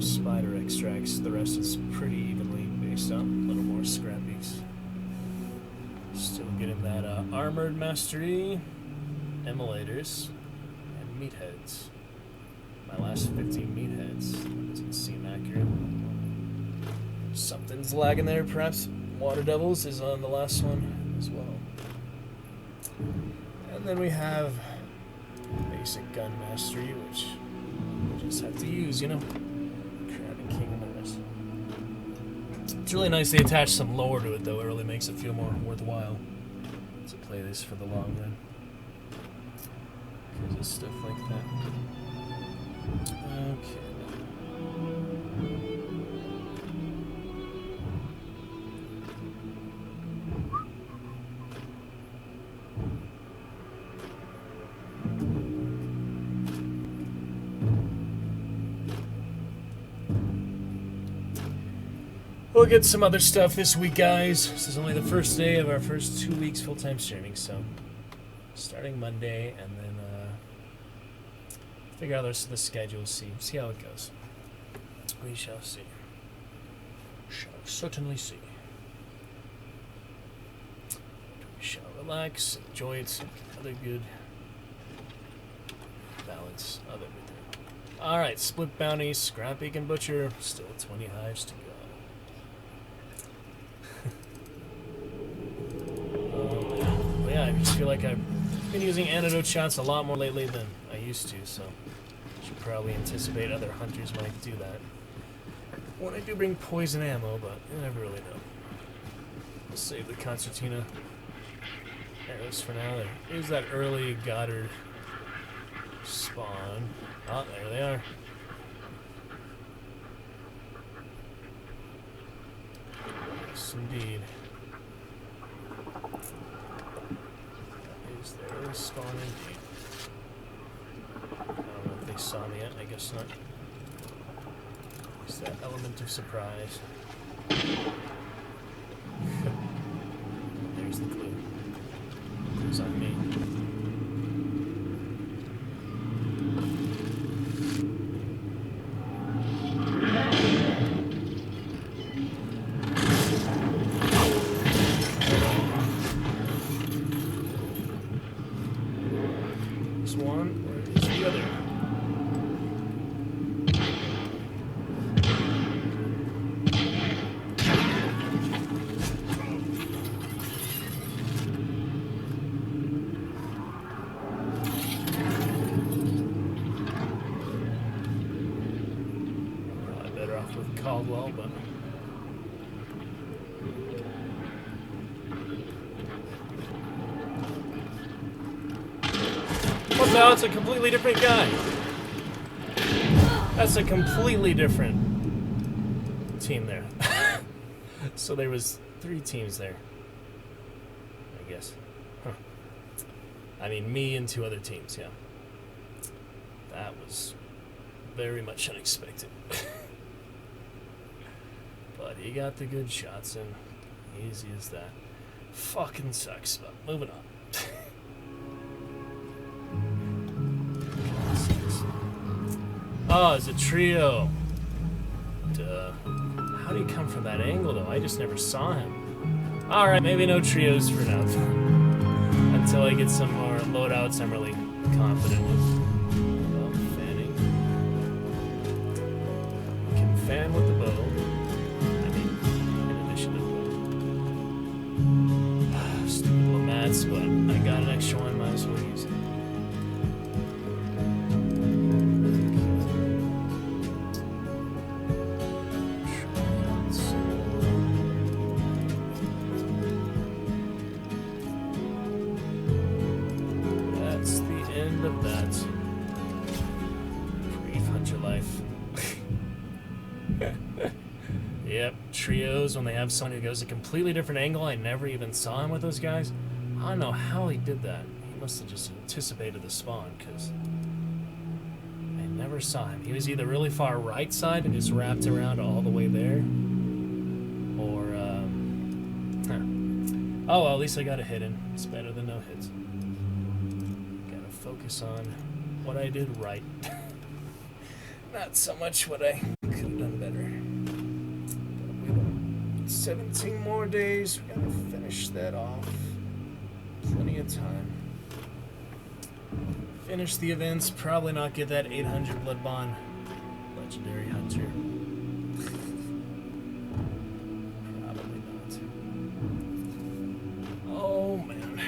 Spider extracts. The rest is pretty evenly based out. A little more scrappies. Still getting that armored mastery, emulators, and meatheads. My last 15 meatheads. Doesn't seem accurate. Something's lagging there, perhaps. Water Devils is on the last one as well. And then we have basic gun mastery, which we just have to use, you know. It's really nice they attach some lore to it, though. It really makes it feel more worthwhile to play this for the long run. Because of stuff like that. Okay. We'll get some other stuff this week, guys. This is only the first day of our first 2 weeks full-time streaming, so starting Monday, and then figure out the rest of the schedule, see how it goes. We shall see. Shall certainly see. We shall relax, enjoy it, other good balance of everything. Alright, split bounties, Scrap Beacon Butcher, still 20 hives to go. But yeah, I just feel like I've been using antidote shots a lot more lately than I used to, so I should probably anticipate other hunters might do that. When I do bring poison ammo, but you never really know. I'll save the concertina arrows for now. There is that early Goddard spawn. Oh, there they are. Yes, indeed. That is their early spawn indeed. I don't know if they saw me yet. I guess not. It's that element of surprise. There's the clue. Clue's on me. This one, where is the other? Caldwell, but well, now it's a completely different guy. That's a completely different team there. So there was 3 teams there, I guess. Huh. I mean, me and 2 other teams. Yeah, that was very much unexpected. But he got the good shots in. Easy as that. Fucking sucks, but moving on. Oh, it's a trio. Duh. How did he come from that angle, though? I just never saw him. Alright, maybe no trios for now. Until I get some more loadouts I'm really confident with. Well, fanning. We can fan with the bow. But I got an extra one, might as well use it. That's the end of that. Brief hunter life. Yep, trios, when they have someone who goes a completely different angle, I never even saw him with those guys. I don't know how he did that. He must have just anticipated the spawn, because I never saw him. He was either really far right side and just wrapped around all the way there, or, oh, well, at least I got a hit in. It's better than no hits. Gotta focus on what I did right. Not so much what I could have done better. But we got 17 more days. We gotta finish that off. Plenty of time. Finish the events, probably not get that 800 blood bond. Legendary hunter. Probably not. Oh man.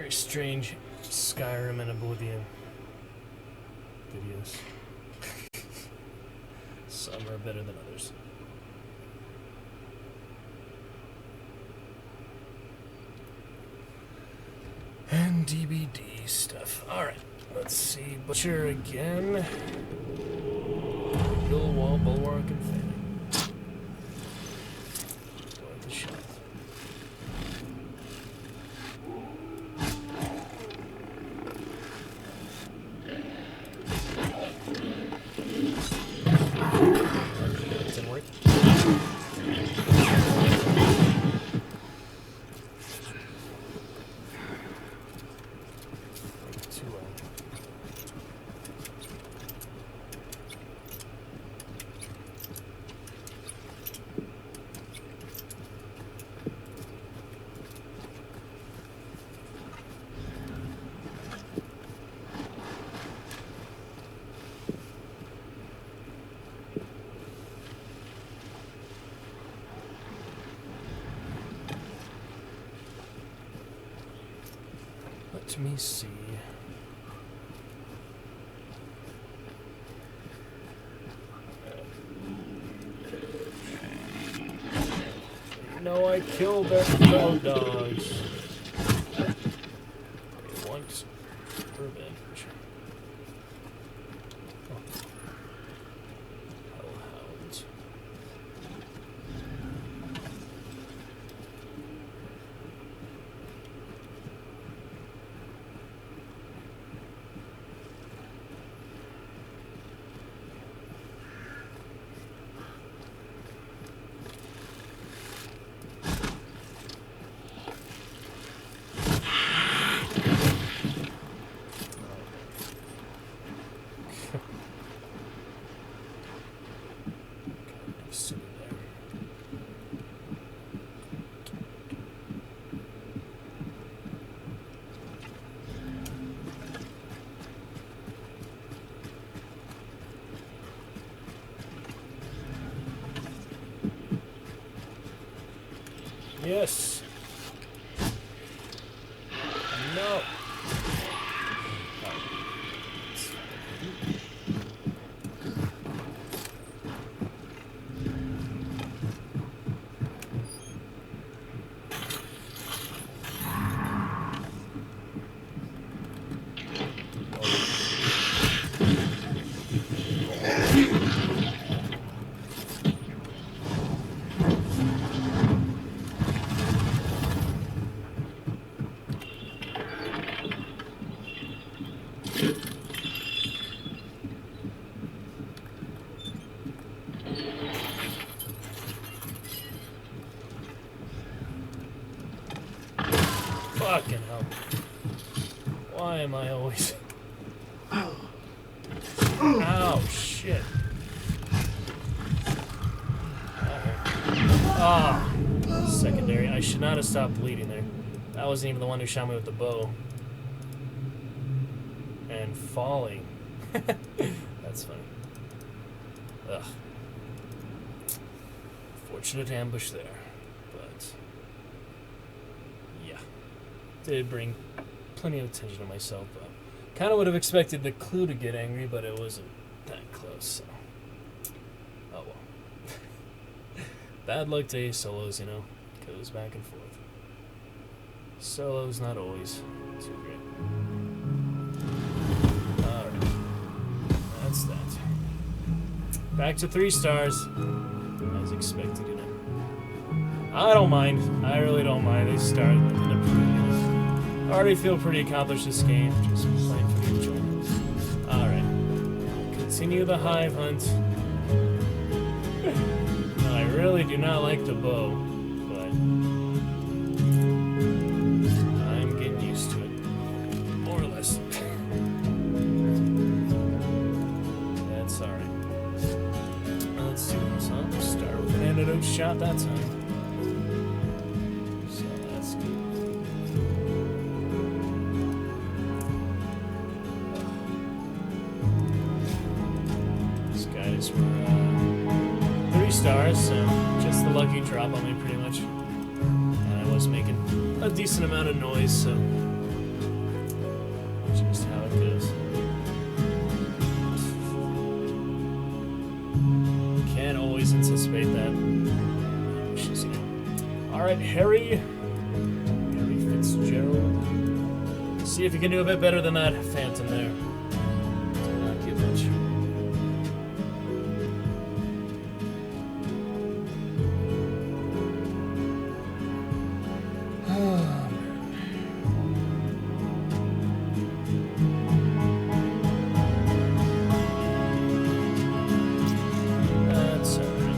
very strange Skyrim and Oblivion videos. Some are better than others. And DBD stuff. Alright, let's see. Butcher again. Hill wall, bulwark, and fanning. Worth a shot. Didn't work. Let me see. No, I killed their dog dogs. They want urban for sure. Oh. Hellhounds. Yes. No. Fucking hell. Why am I always... Ow, shit. Ah, secondary. I should not have stopped bleeding there. That wasn't even the one who shot me with the bow. And falling. That's funny. Ugh. Fortunate ambush there. But... yeah. Did bring plenty of attention to myself, but kind of would have expected the clue to get angry, but it wasn't that close, so... oh well. Bad luck to solos, you know. Goes back and forth. Solos not always too great. Alright. That's that. Back to 3 stars. As expected, you know. I don't mind. I really don't mind. They start in the I already feel pretty accomplished this game. Just playing for the enjoyment. Alright. Continue the hive hunt. No, I really do not like the bow, but I'm getting used to it. More or less. That's alright. Let's do this, huh? Start with an antidote shot that time. So that's good. These guys were 3 stars, so just the lucky drop on me pretty much. And I was making a decent amount of noise, so it goes. Can't always anticipate that. She's, you know. All right, Harry Fitzgerald. See if you can do a bit better than that Phantom there. Did not get much. That's alright.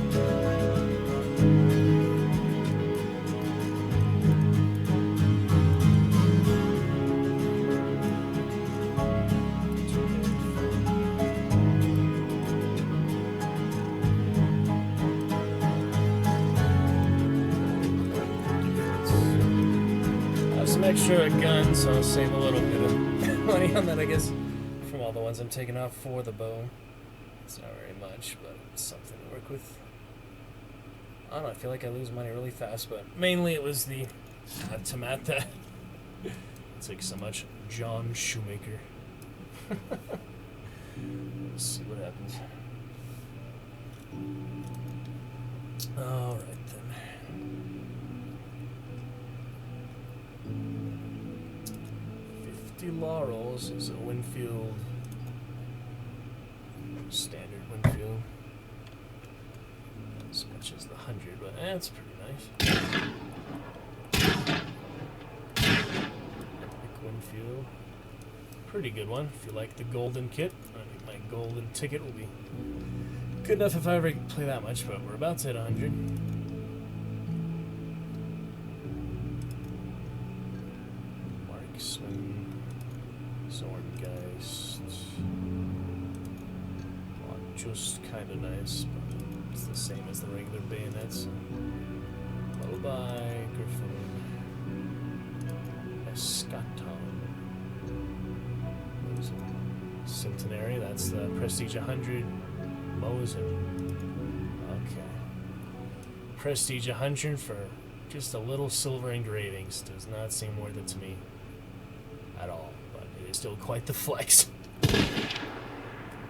I have some extra guns, so I'll save a little bit of money on that, I guess, from all the ones I'm taking off for the bow. It's not very much, but it's something to work with. I don't know, I feel like I lose money really fast, but mainly it was the tomat that took so much. John Shoemaker. Let's see what happens. Alright then. 50 laurels is a Winfield. Standard Winfield. As much as the 100, but that's pretty nice. Epic Winfield. Pretty good one. If you like the golden kit, I think my golden ticket will be good enough if I ever play that much, but we're about to hit 100. Marksman. Zorngeist. Well, just kind of nice, but it's the same as the regular bayonets. Mobai, Griffin, Escaton. Centenary, that's the Prestige 100. Mosin. Okay. Prestige 100 for just a little silver engravings does not seem worth it to me at all, but it is still quite the flex.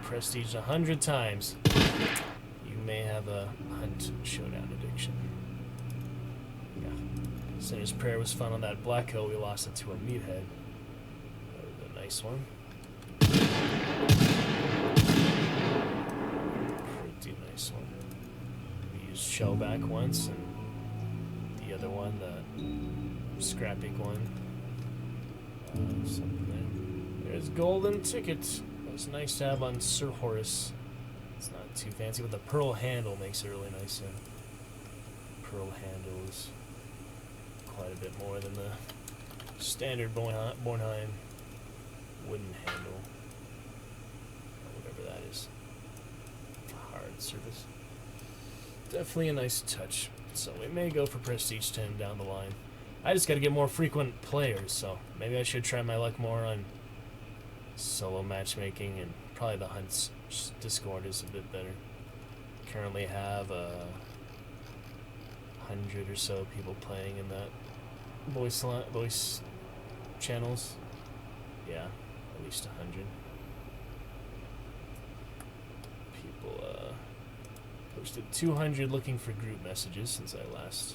Prestige 100 times. You may have a hunt showdown addiction. Yeah. Sinner's Prayer was fun on that black hole. We lost it to a meathead. That was a nice one. Pretty nice one. We used Shellback once, and the other one, the Scrappy one. Something there. There's Golden Ticket. It's nice to have on Sir Horace. It's not too fancy, but the pearl handle makes it really nice. Pearl handle is quite a bit more than the standard Bornheim wooden handle. Whatever that is. Hard surface. Definitely a nice touch. So we may go for Prestige 10 down the line. I just got to get more frequent players, so maybe I should try my luck more on solo matchmaking, and probably the Hunt's Discord is a bit better. Currently have 100 or so people playing in that voice channels. Yeah, at least 100. People posted 200 looking for group messages since I last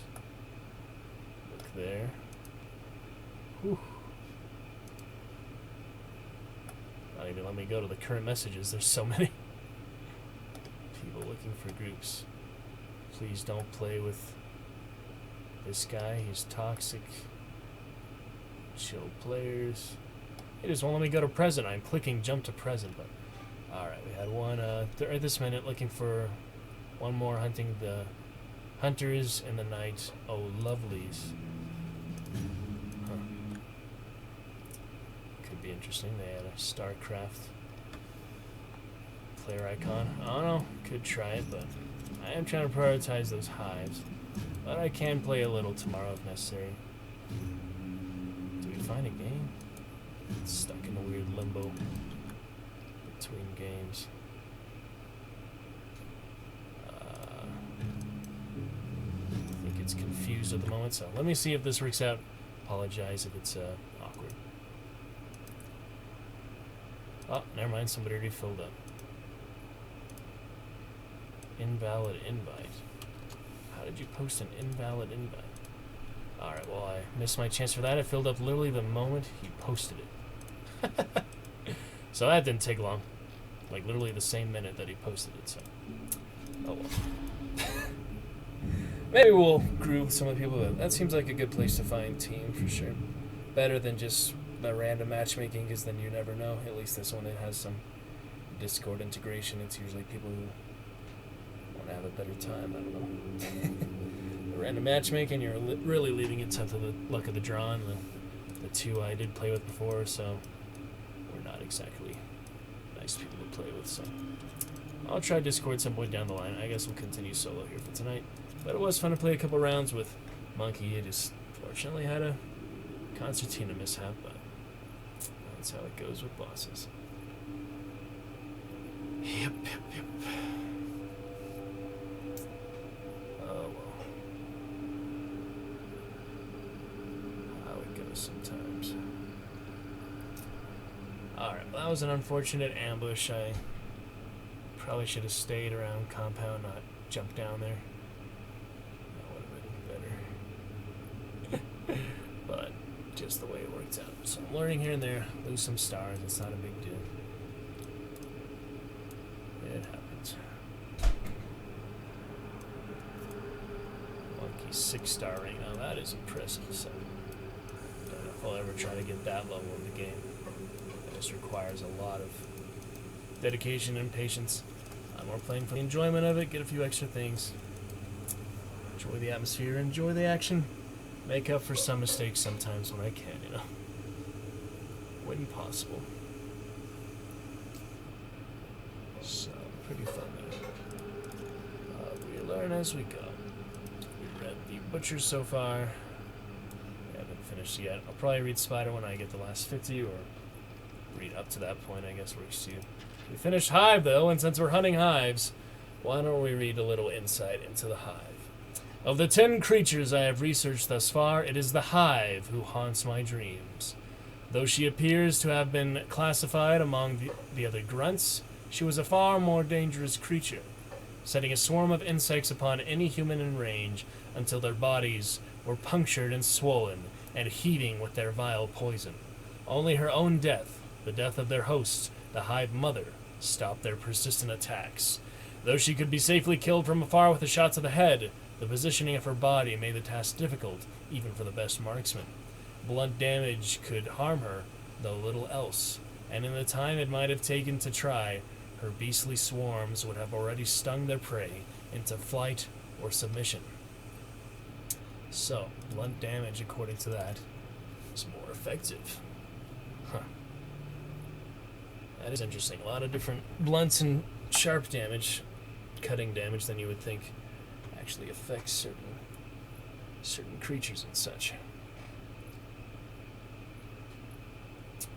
looked there. Whew. Not even let me go to the current messages. There's so many people looking for groups. Please don't play with this guy. He's toxic. Chill players. It just won't let me go to present. I'm clicking jump to present, but alright, we had one right this minute looking for one more hunting the hunters in the night. Oh, lovelies. Huh. Could be interesting. They had a StarCraft player icon. I don't know. Could try it, but I am trying to prioritize those hives. But I can play a little tomorrow if necessary. Do we find a game? It's stuck in a weird limbo between games. I think it's confused at the moment, so let me see if this works out. Apologize if it's awkward. Oh, never mind. Somebody already filled up. Invalid invite. How did you post an invalid invite? Alright, well, I missed my chance for that. It filled up literally the moment he posted it. So that didn't take long. Like, literally the same minute that he posted it, so... Oh, well. Maybe we'll groove some of the people. That seems like a good place to find team, for sure. Better than just the random matchmaking, because then you never know. At least this one, it has some Discord integration. It's usually people who want to have a better time. I don't know. The random matchmaking, you're really leaving it to the luck of the draw, and the two I did play with before, so we're not exactly nice people to play with, so I'll try Discord some point down the line. I guess we'll continue solo here for tonight. But it was fun to play a couple rounds with Monkey. He just fortunately had a concertina mishap, but that's how it goes with bosses. Yep. Oh well. How it goes sometimes. Alright, well, that was an unfortunate ambush. I probably should have stayed around compound, not jumped down there. But just the way it worked out. So I'm learning here and there, lose some stars, it's not a big deal. It happens. Monkey 6-star ring, now that is impressive, so don't know if I'll ever try to get that level of the game. It just requires a lot of dedication and patience. I'm more playing for the enjoyment of it, get a few extra things. Enjoy the atmosphere, enjoy the action. Make up for some mistakes sometimes when I can, you know. When possible. So, pretty fun there. We learn as we go. We read The Butcher so far. We haven't finished yet. I'll probably read Spider when I get the last 50, or read up to that point, I guess, where you see it. We finished Hive, though, and since we're hunting hives, why don't we read a little insight into the hive? Of the 10 creatures I have researched thus far, it is the hive who haunts my dreams. Though she appears to have been classified among the other grunts, she was a far more dangerous creature, setting a swarm of insects upon any human in range until their bodies were punctured and swollen and heaving with their vile poison. Only her own death, the death of their host, the hive mother, stopped their persistent attacks. Though she could be safely killed from afar with a shot to the head, the positioning of her body made the task difficult, even for the best marksman. Blunt damage could harm her, though little else, and in the time it might have taken to try, her beastly swarms would have already stung their prey into flight or submission. So, blunt damage, according to that, is more effective. Huh. That is interesting. A lot of different blunts and sharp damage, cutting damage than you would think actually affects certain creatures and such.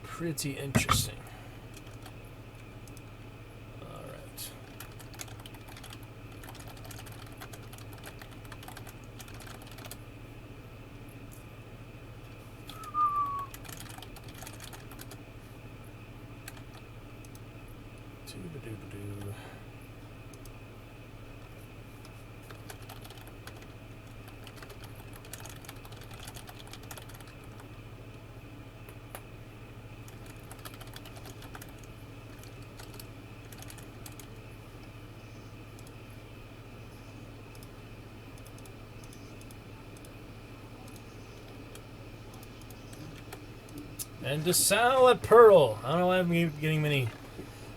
Pretty interesting. Alright. Doo-ba-doo-ba-doo. And DeSalle at Pearl. I don't know why I'm getting many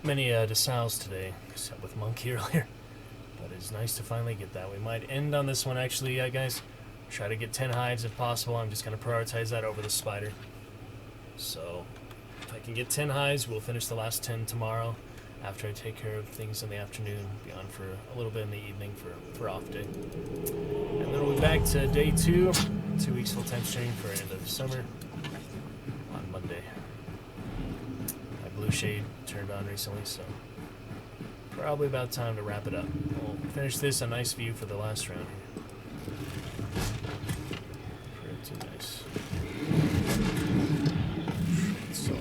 DeSalles today, except with Monkey earlier. But it's nice to finally get that. We might end on this one, actually, guys. Try to get 10 hives if possible. I'm just going to prioritize that over the spider. So, if I can get 10 hives, we'll finish the last 10 tomorrow. After I take care of things in the afternoon, be on for a little bit in the evening for off day. And then we'll be back to day 2. 2 weeks full-time stream for end of summer. Monday. My blue shade turned on recently, so probably about time to wrap it up. We'll finish this a nice view for the last round here. Pretty nice. So,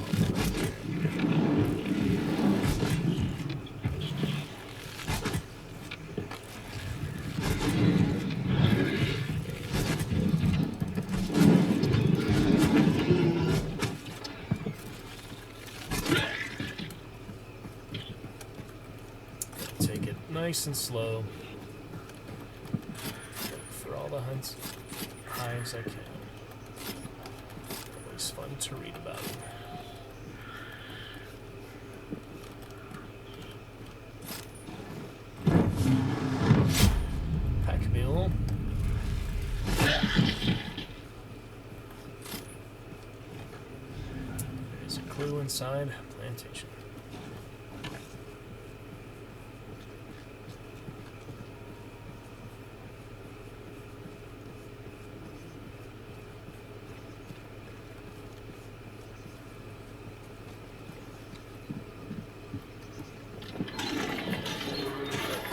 nice and slow. For all the hives I can. Always fun to read about them. Pack mule. There's a clue inside plantation.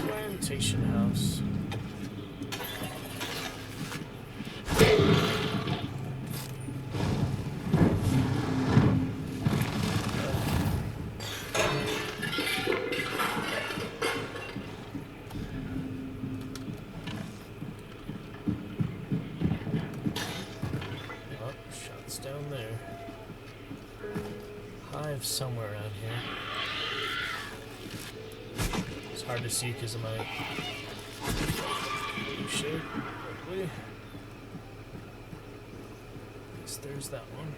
Plantation house. Oh, shots down there. Hive somewhere around here. It's hard to see because of my shape. Hopefully. At least there's that one.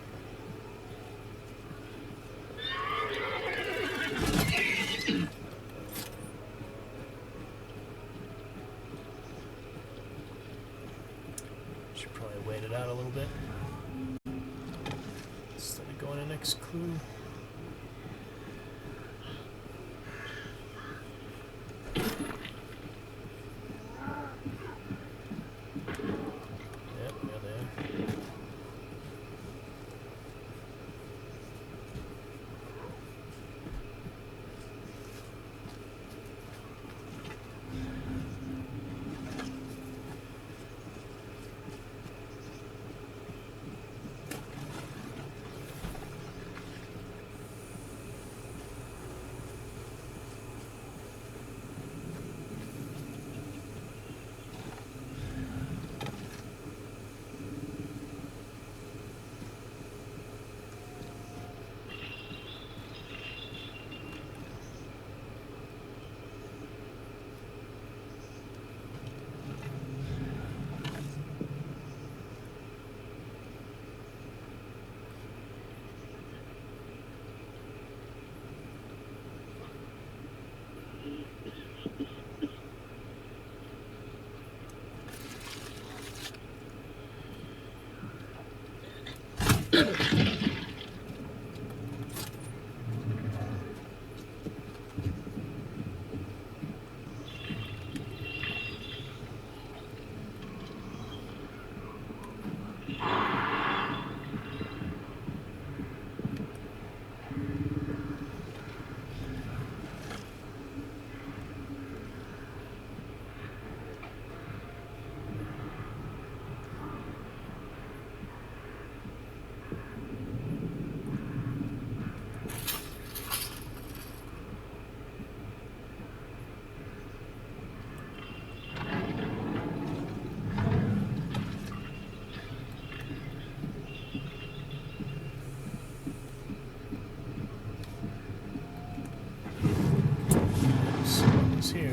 Should probably wait it out a little bit. Instead of going to next clue. Yep, yeah, there. Someone's here.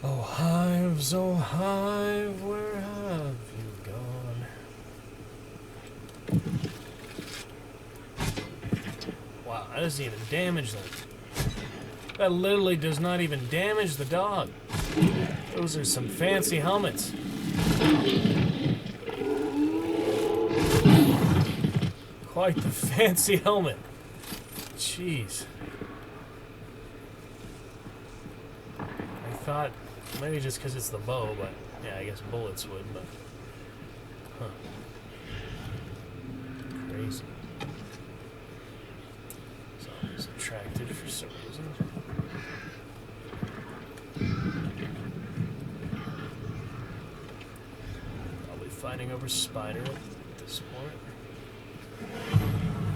Oh, Hive, where have you gone? Wow, that doesn't even damage them. That literally does not even damage the dog. Those are some fancy helmets. Quite the fancy helmet. Jeez. I thought maybe just because it's the bow, but yeah, I guess bullets would, but huh. Crazy. So I was attracted for some reason. fighting over Spider at this point.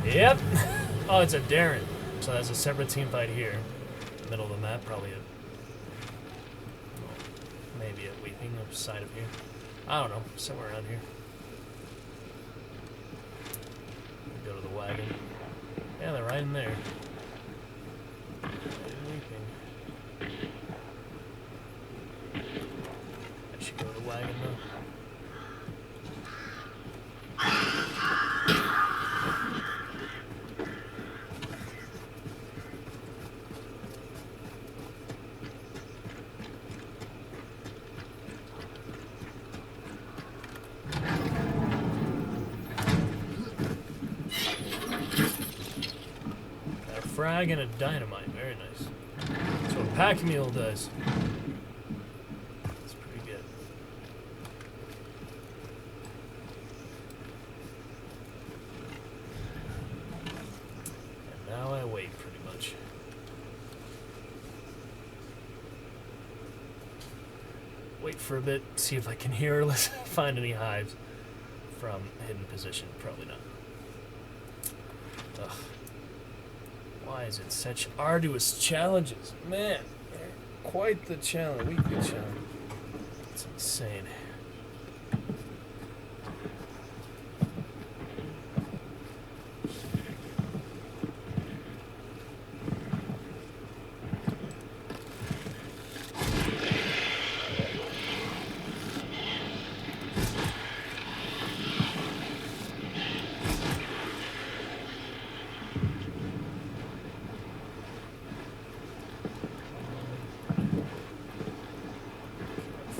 Yep! Oh, it's a Darren. So that's a separate team fight here. Middle of the map, probably a... Well, maybe a weeping side of here. I don't know, somewhere around here. Go to the wagon. Yeah, they're right in there. Weeping. I should go to the wagon though. Frag and a dynamite, very nice. That's what Pack Mule does. That's pretty good. And now I wait pretty much. Wait for a bit, see if I can hear or find any hives from hidden position. Probably not. Ugh. Why is it such arduous challenges? Man, quite the challenge, weekly challenge. It's insane.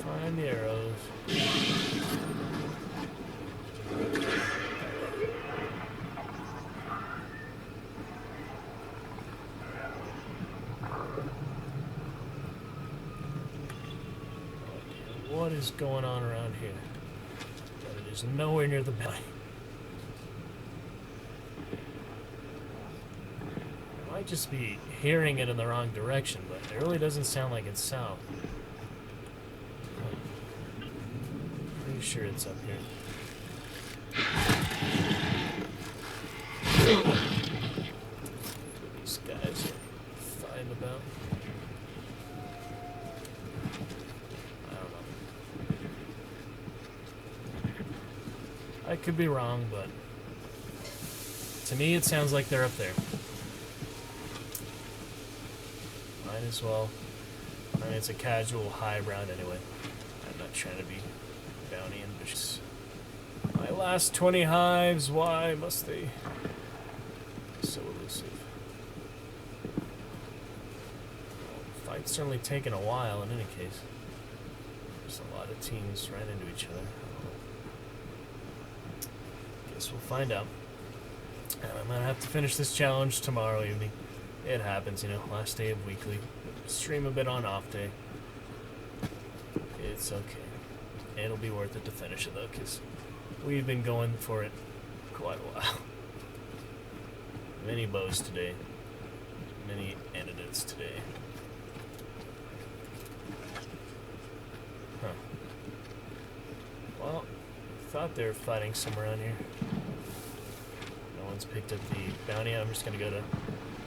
Find the arrows. What is going on around here? But it is nowhere near the belly. I might just be hearing it in the wrong direction, but it really doesn't sound like it's south. Pretty sure it's up here. These guys are fighting about. I don't know. I could be wrong, but to me it sounds like they're up there. Might as well. I mean, it's a casual high round anyway. I'm not trying to be bounty ambitious. My last 20 hives, why must they be so elusive? Well, the fight's certainly taken a while in any case. There's a lot of teams right into each other. Guess we'll find out. And I'm gonna have to finish this challenge tomorrow evening. It happens, you know, last day of weekly. Stream a bit on off day. It's okay. It'll be worth it to finish it though, because we've been going for it quite a while. Many bows today. Many antidotes today. Huh. Well, thought they were fighting somewhere around here. No one's picked up the bounty. I'm just gonna go to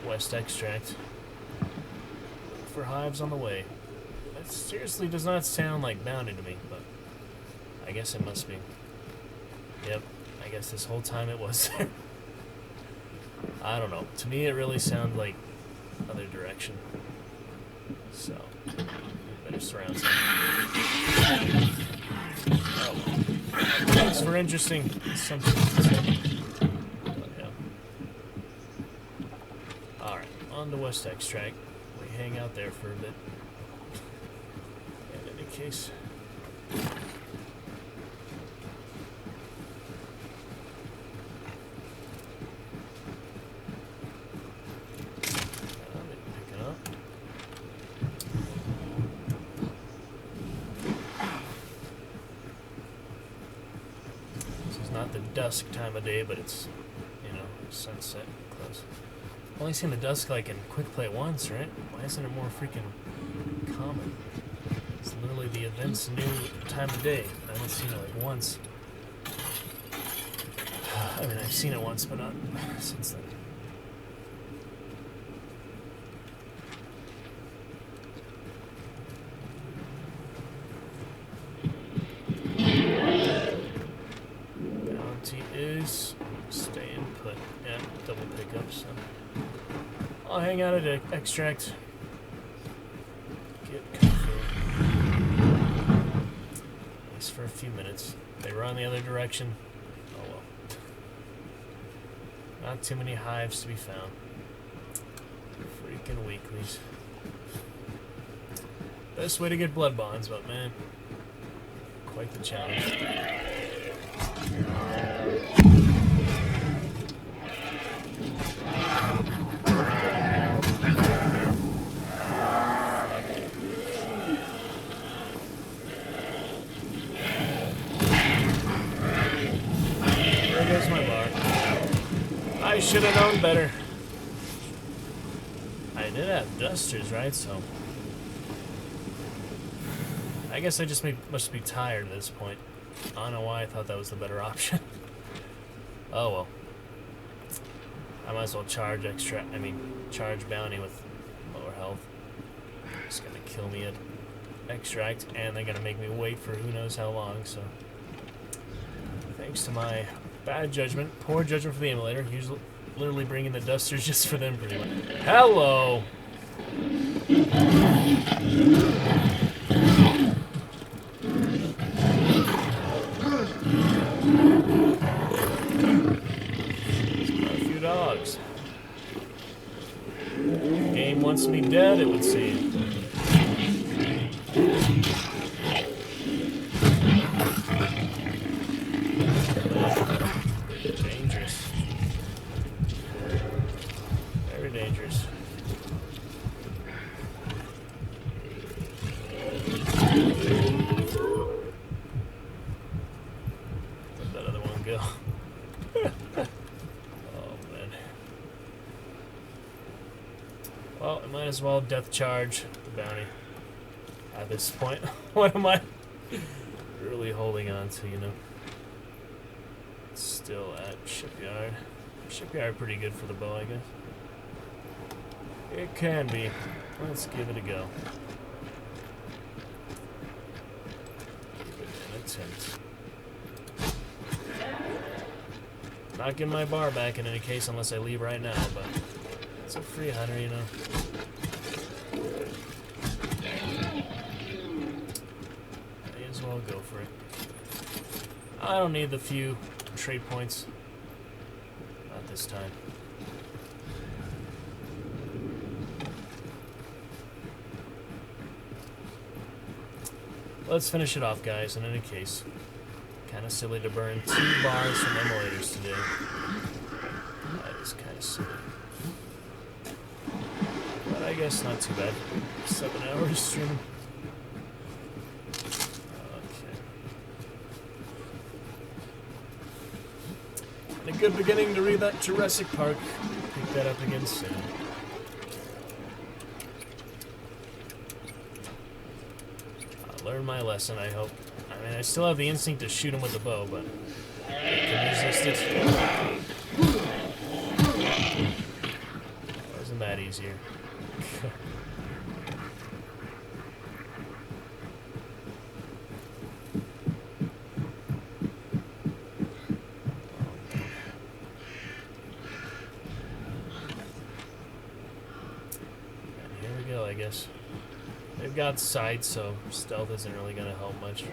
West Extract. Look for hives on the way. That seriously does not sound like bounty to me, but I guess it must be. Yep, I guess this whole time it was there. I don't know. To me, it really sounded like other direction. So, better surround some. Oh, thanks for interesting something. But, yeah. Alright, on to West Extract. We hang out there for a bit. In any case. Dusk time of day, but it's, you know, sunset close. I've only seen the dusk like in quick play once, right? Why isn't it more freaking common? It's literally the event's new time of day. I haven't seen it like once. I mean, I've seen it once, but not since then. Bounty is staying put. Yeah, double pickup, so I'll hang out at extract. Get comfy. At least for a few minutes. They run the other direction. Oh well. Not too many hives to be found. Freaking weeklies. Best way to get blood bonds, but man, quite the challenge. There goes my bar. I should have known better. I did have dusters, right? So I guess I just must be tired at this point. I don't know why I thought that was the better option. Oh well. I might as well charge charge bounty with lower health. It's gonna kill me at extract, and they're gonna make me wait for who knows how long, so thanks to my bad judgment, poor judgment for the emulator, he's literally bringing the dusters just for them pretty much. Hello! A few dogs. The game wants me dead, it would seem. Dangerous. Very dangerous. Where'd that other one go? Oh man. Well, I might as well death charge the bounty at this point. What am I really holding on to, you know? Still at shipyard. Shipyard pretty good for the bow, I guess. It can be. Let's give it a go. Give it an attempt. Not getting my bar back in any case unless I leave right now, but it's a free hunter, you know. May as well go for it. I don't need the few trade points. Not this time. Let's finish it off, guys. In any case, kind of silly to burn 2 bars from emulators today. That is kind of silly. But I guess not too bad. 7 hours streaming. A good beginning to read that Jurassic Park. Pick that up again soon. I'll learn my lesson, I hope. I mean, I still have the instinct to shoot him with the bow, but I can resist it. Wasn't that easier? I guess. They've got sight, so stealth isn't really going to help much. If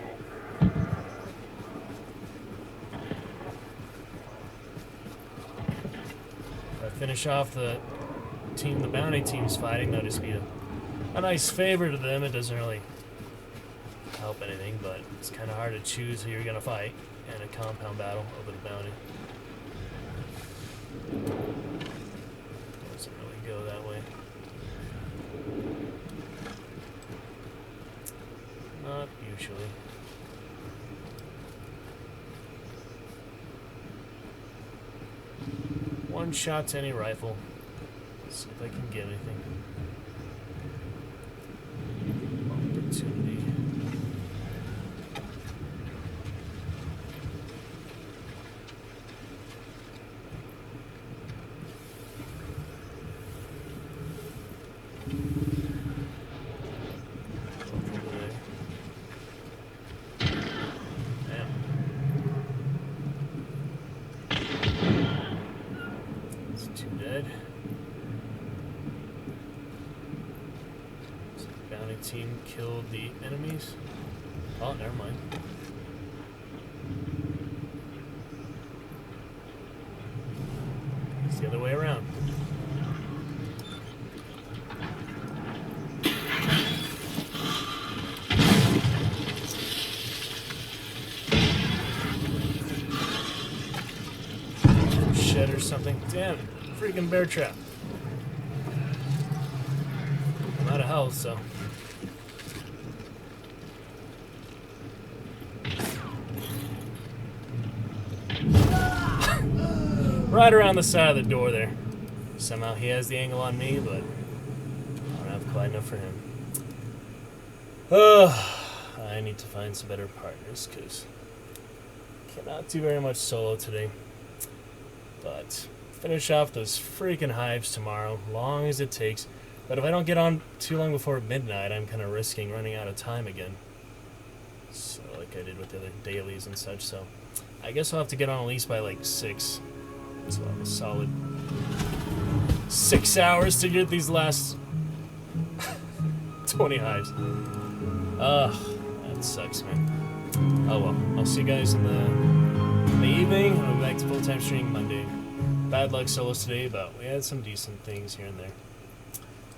I finish off the bounty team's fighting, that'll just be a nice favor to them. It doesn't really help anything, but it's kind of hard to choose who you're going to fight in a compound battle over the bounty. Doesn't really go that way. Not usually. One shot to any rifle. Let's see if I can get anything. Opportunity. killed the enemies. Oh, never mind. It's the other way around. Shed or something. Damn, freaking bear trap. I'm out of health, so. Right around the side of the door there. Somehow he has the angle on me, but I don't have quite enough for him. I need to find some better partners, because I cannot do very much solo today. But finish off those freaking hives tomorrow, long as it takes. But if I don't get on too long before midnight, I'm kind of risking running out of time again. So, like I did with the other dailies and such, so I guess I'll have to get on at least by like 6. So I'll have a solid 6 hours to get these last 20 hives. Ugh, that sucks, man. Oh well, I'll see you guys in the evening. I'll be back to full-time streaming Monday. Bad luck solos today, but we had some decent things here and there.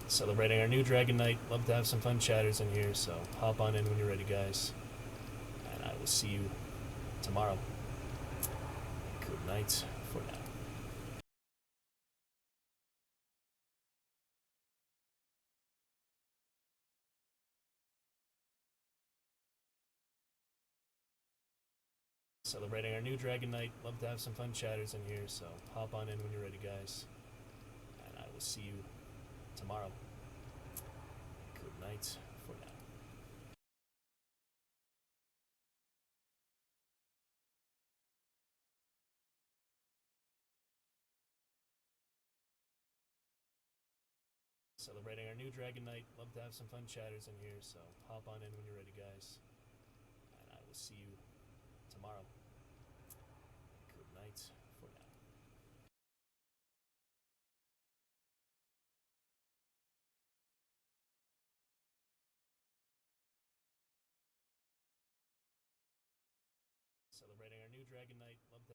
Celebrating our new Dragon Night. Love to have some fun chatters in here, so hop on in when you're ready, guys. And I will see you tomorrow. Good night for now. Celebrating our new Dragon Night. Love to have some fun chatters in here, so hop on in when you're ready, guys. And I will see you tomorrow. Good night for now. Celebrating our new Dragon Night. Love to have some fun chatters in here, so hop on in when you're ready, guys. And I will see you tomorrow. Good night for now. Celebrating our new Dragon Night. Love to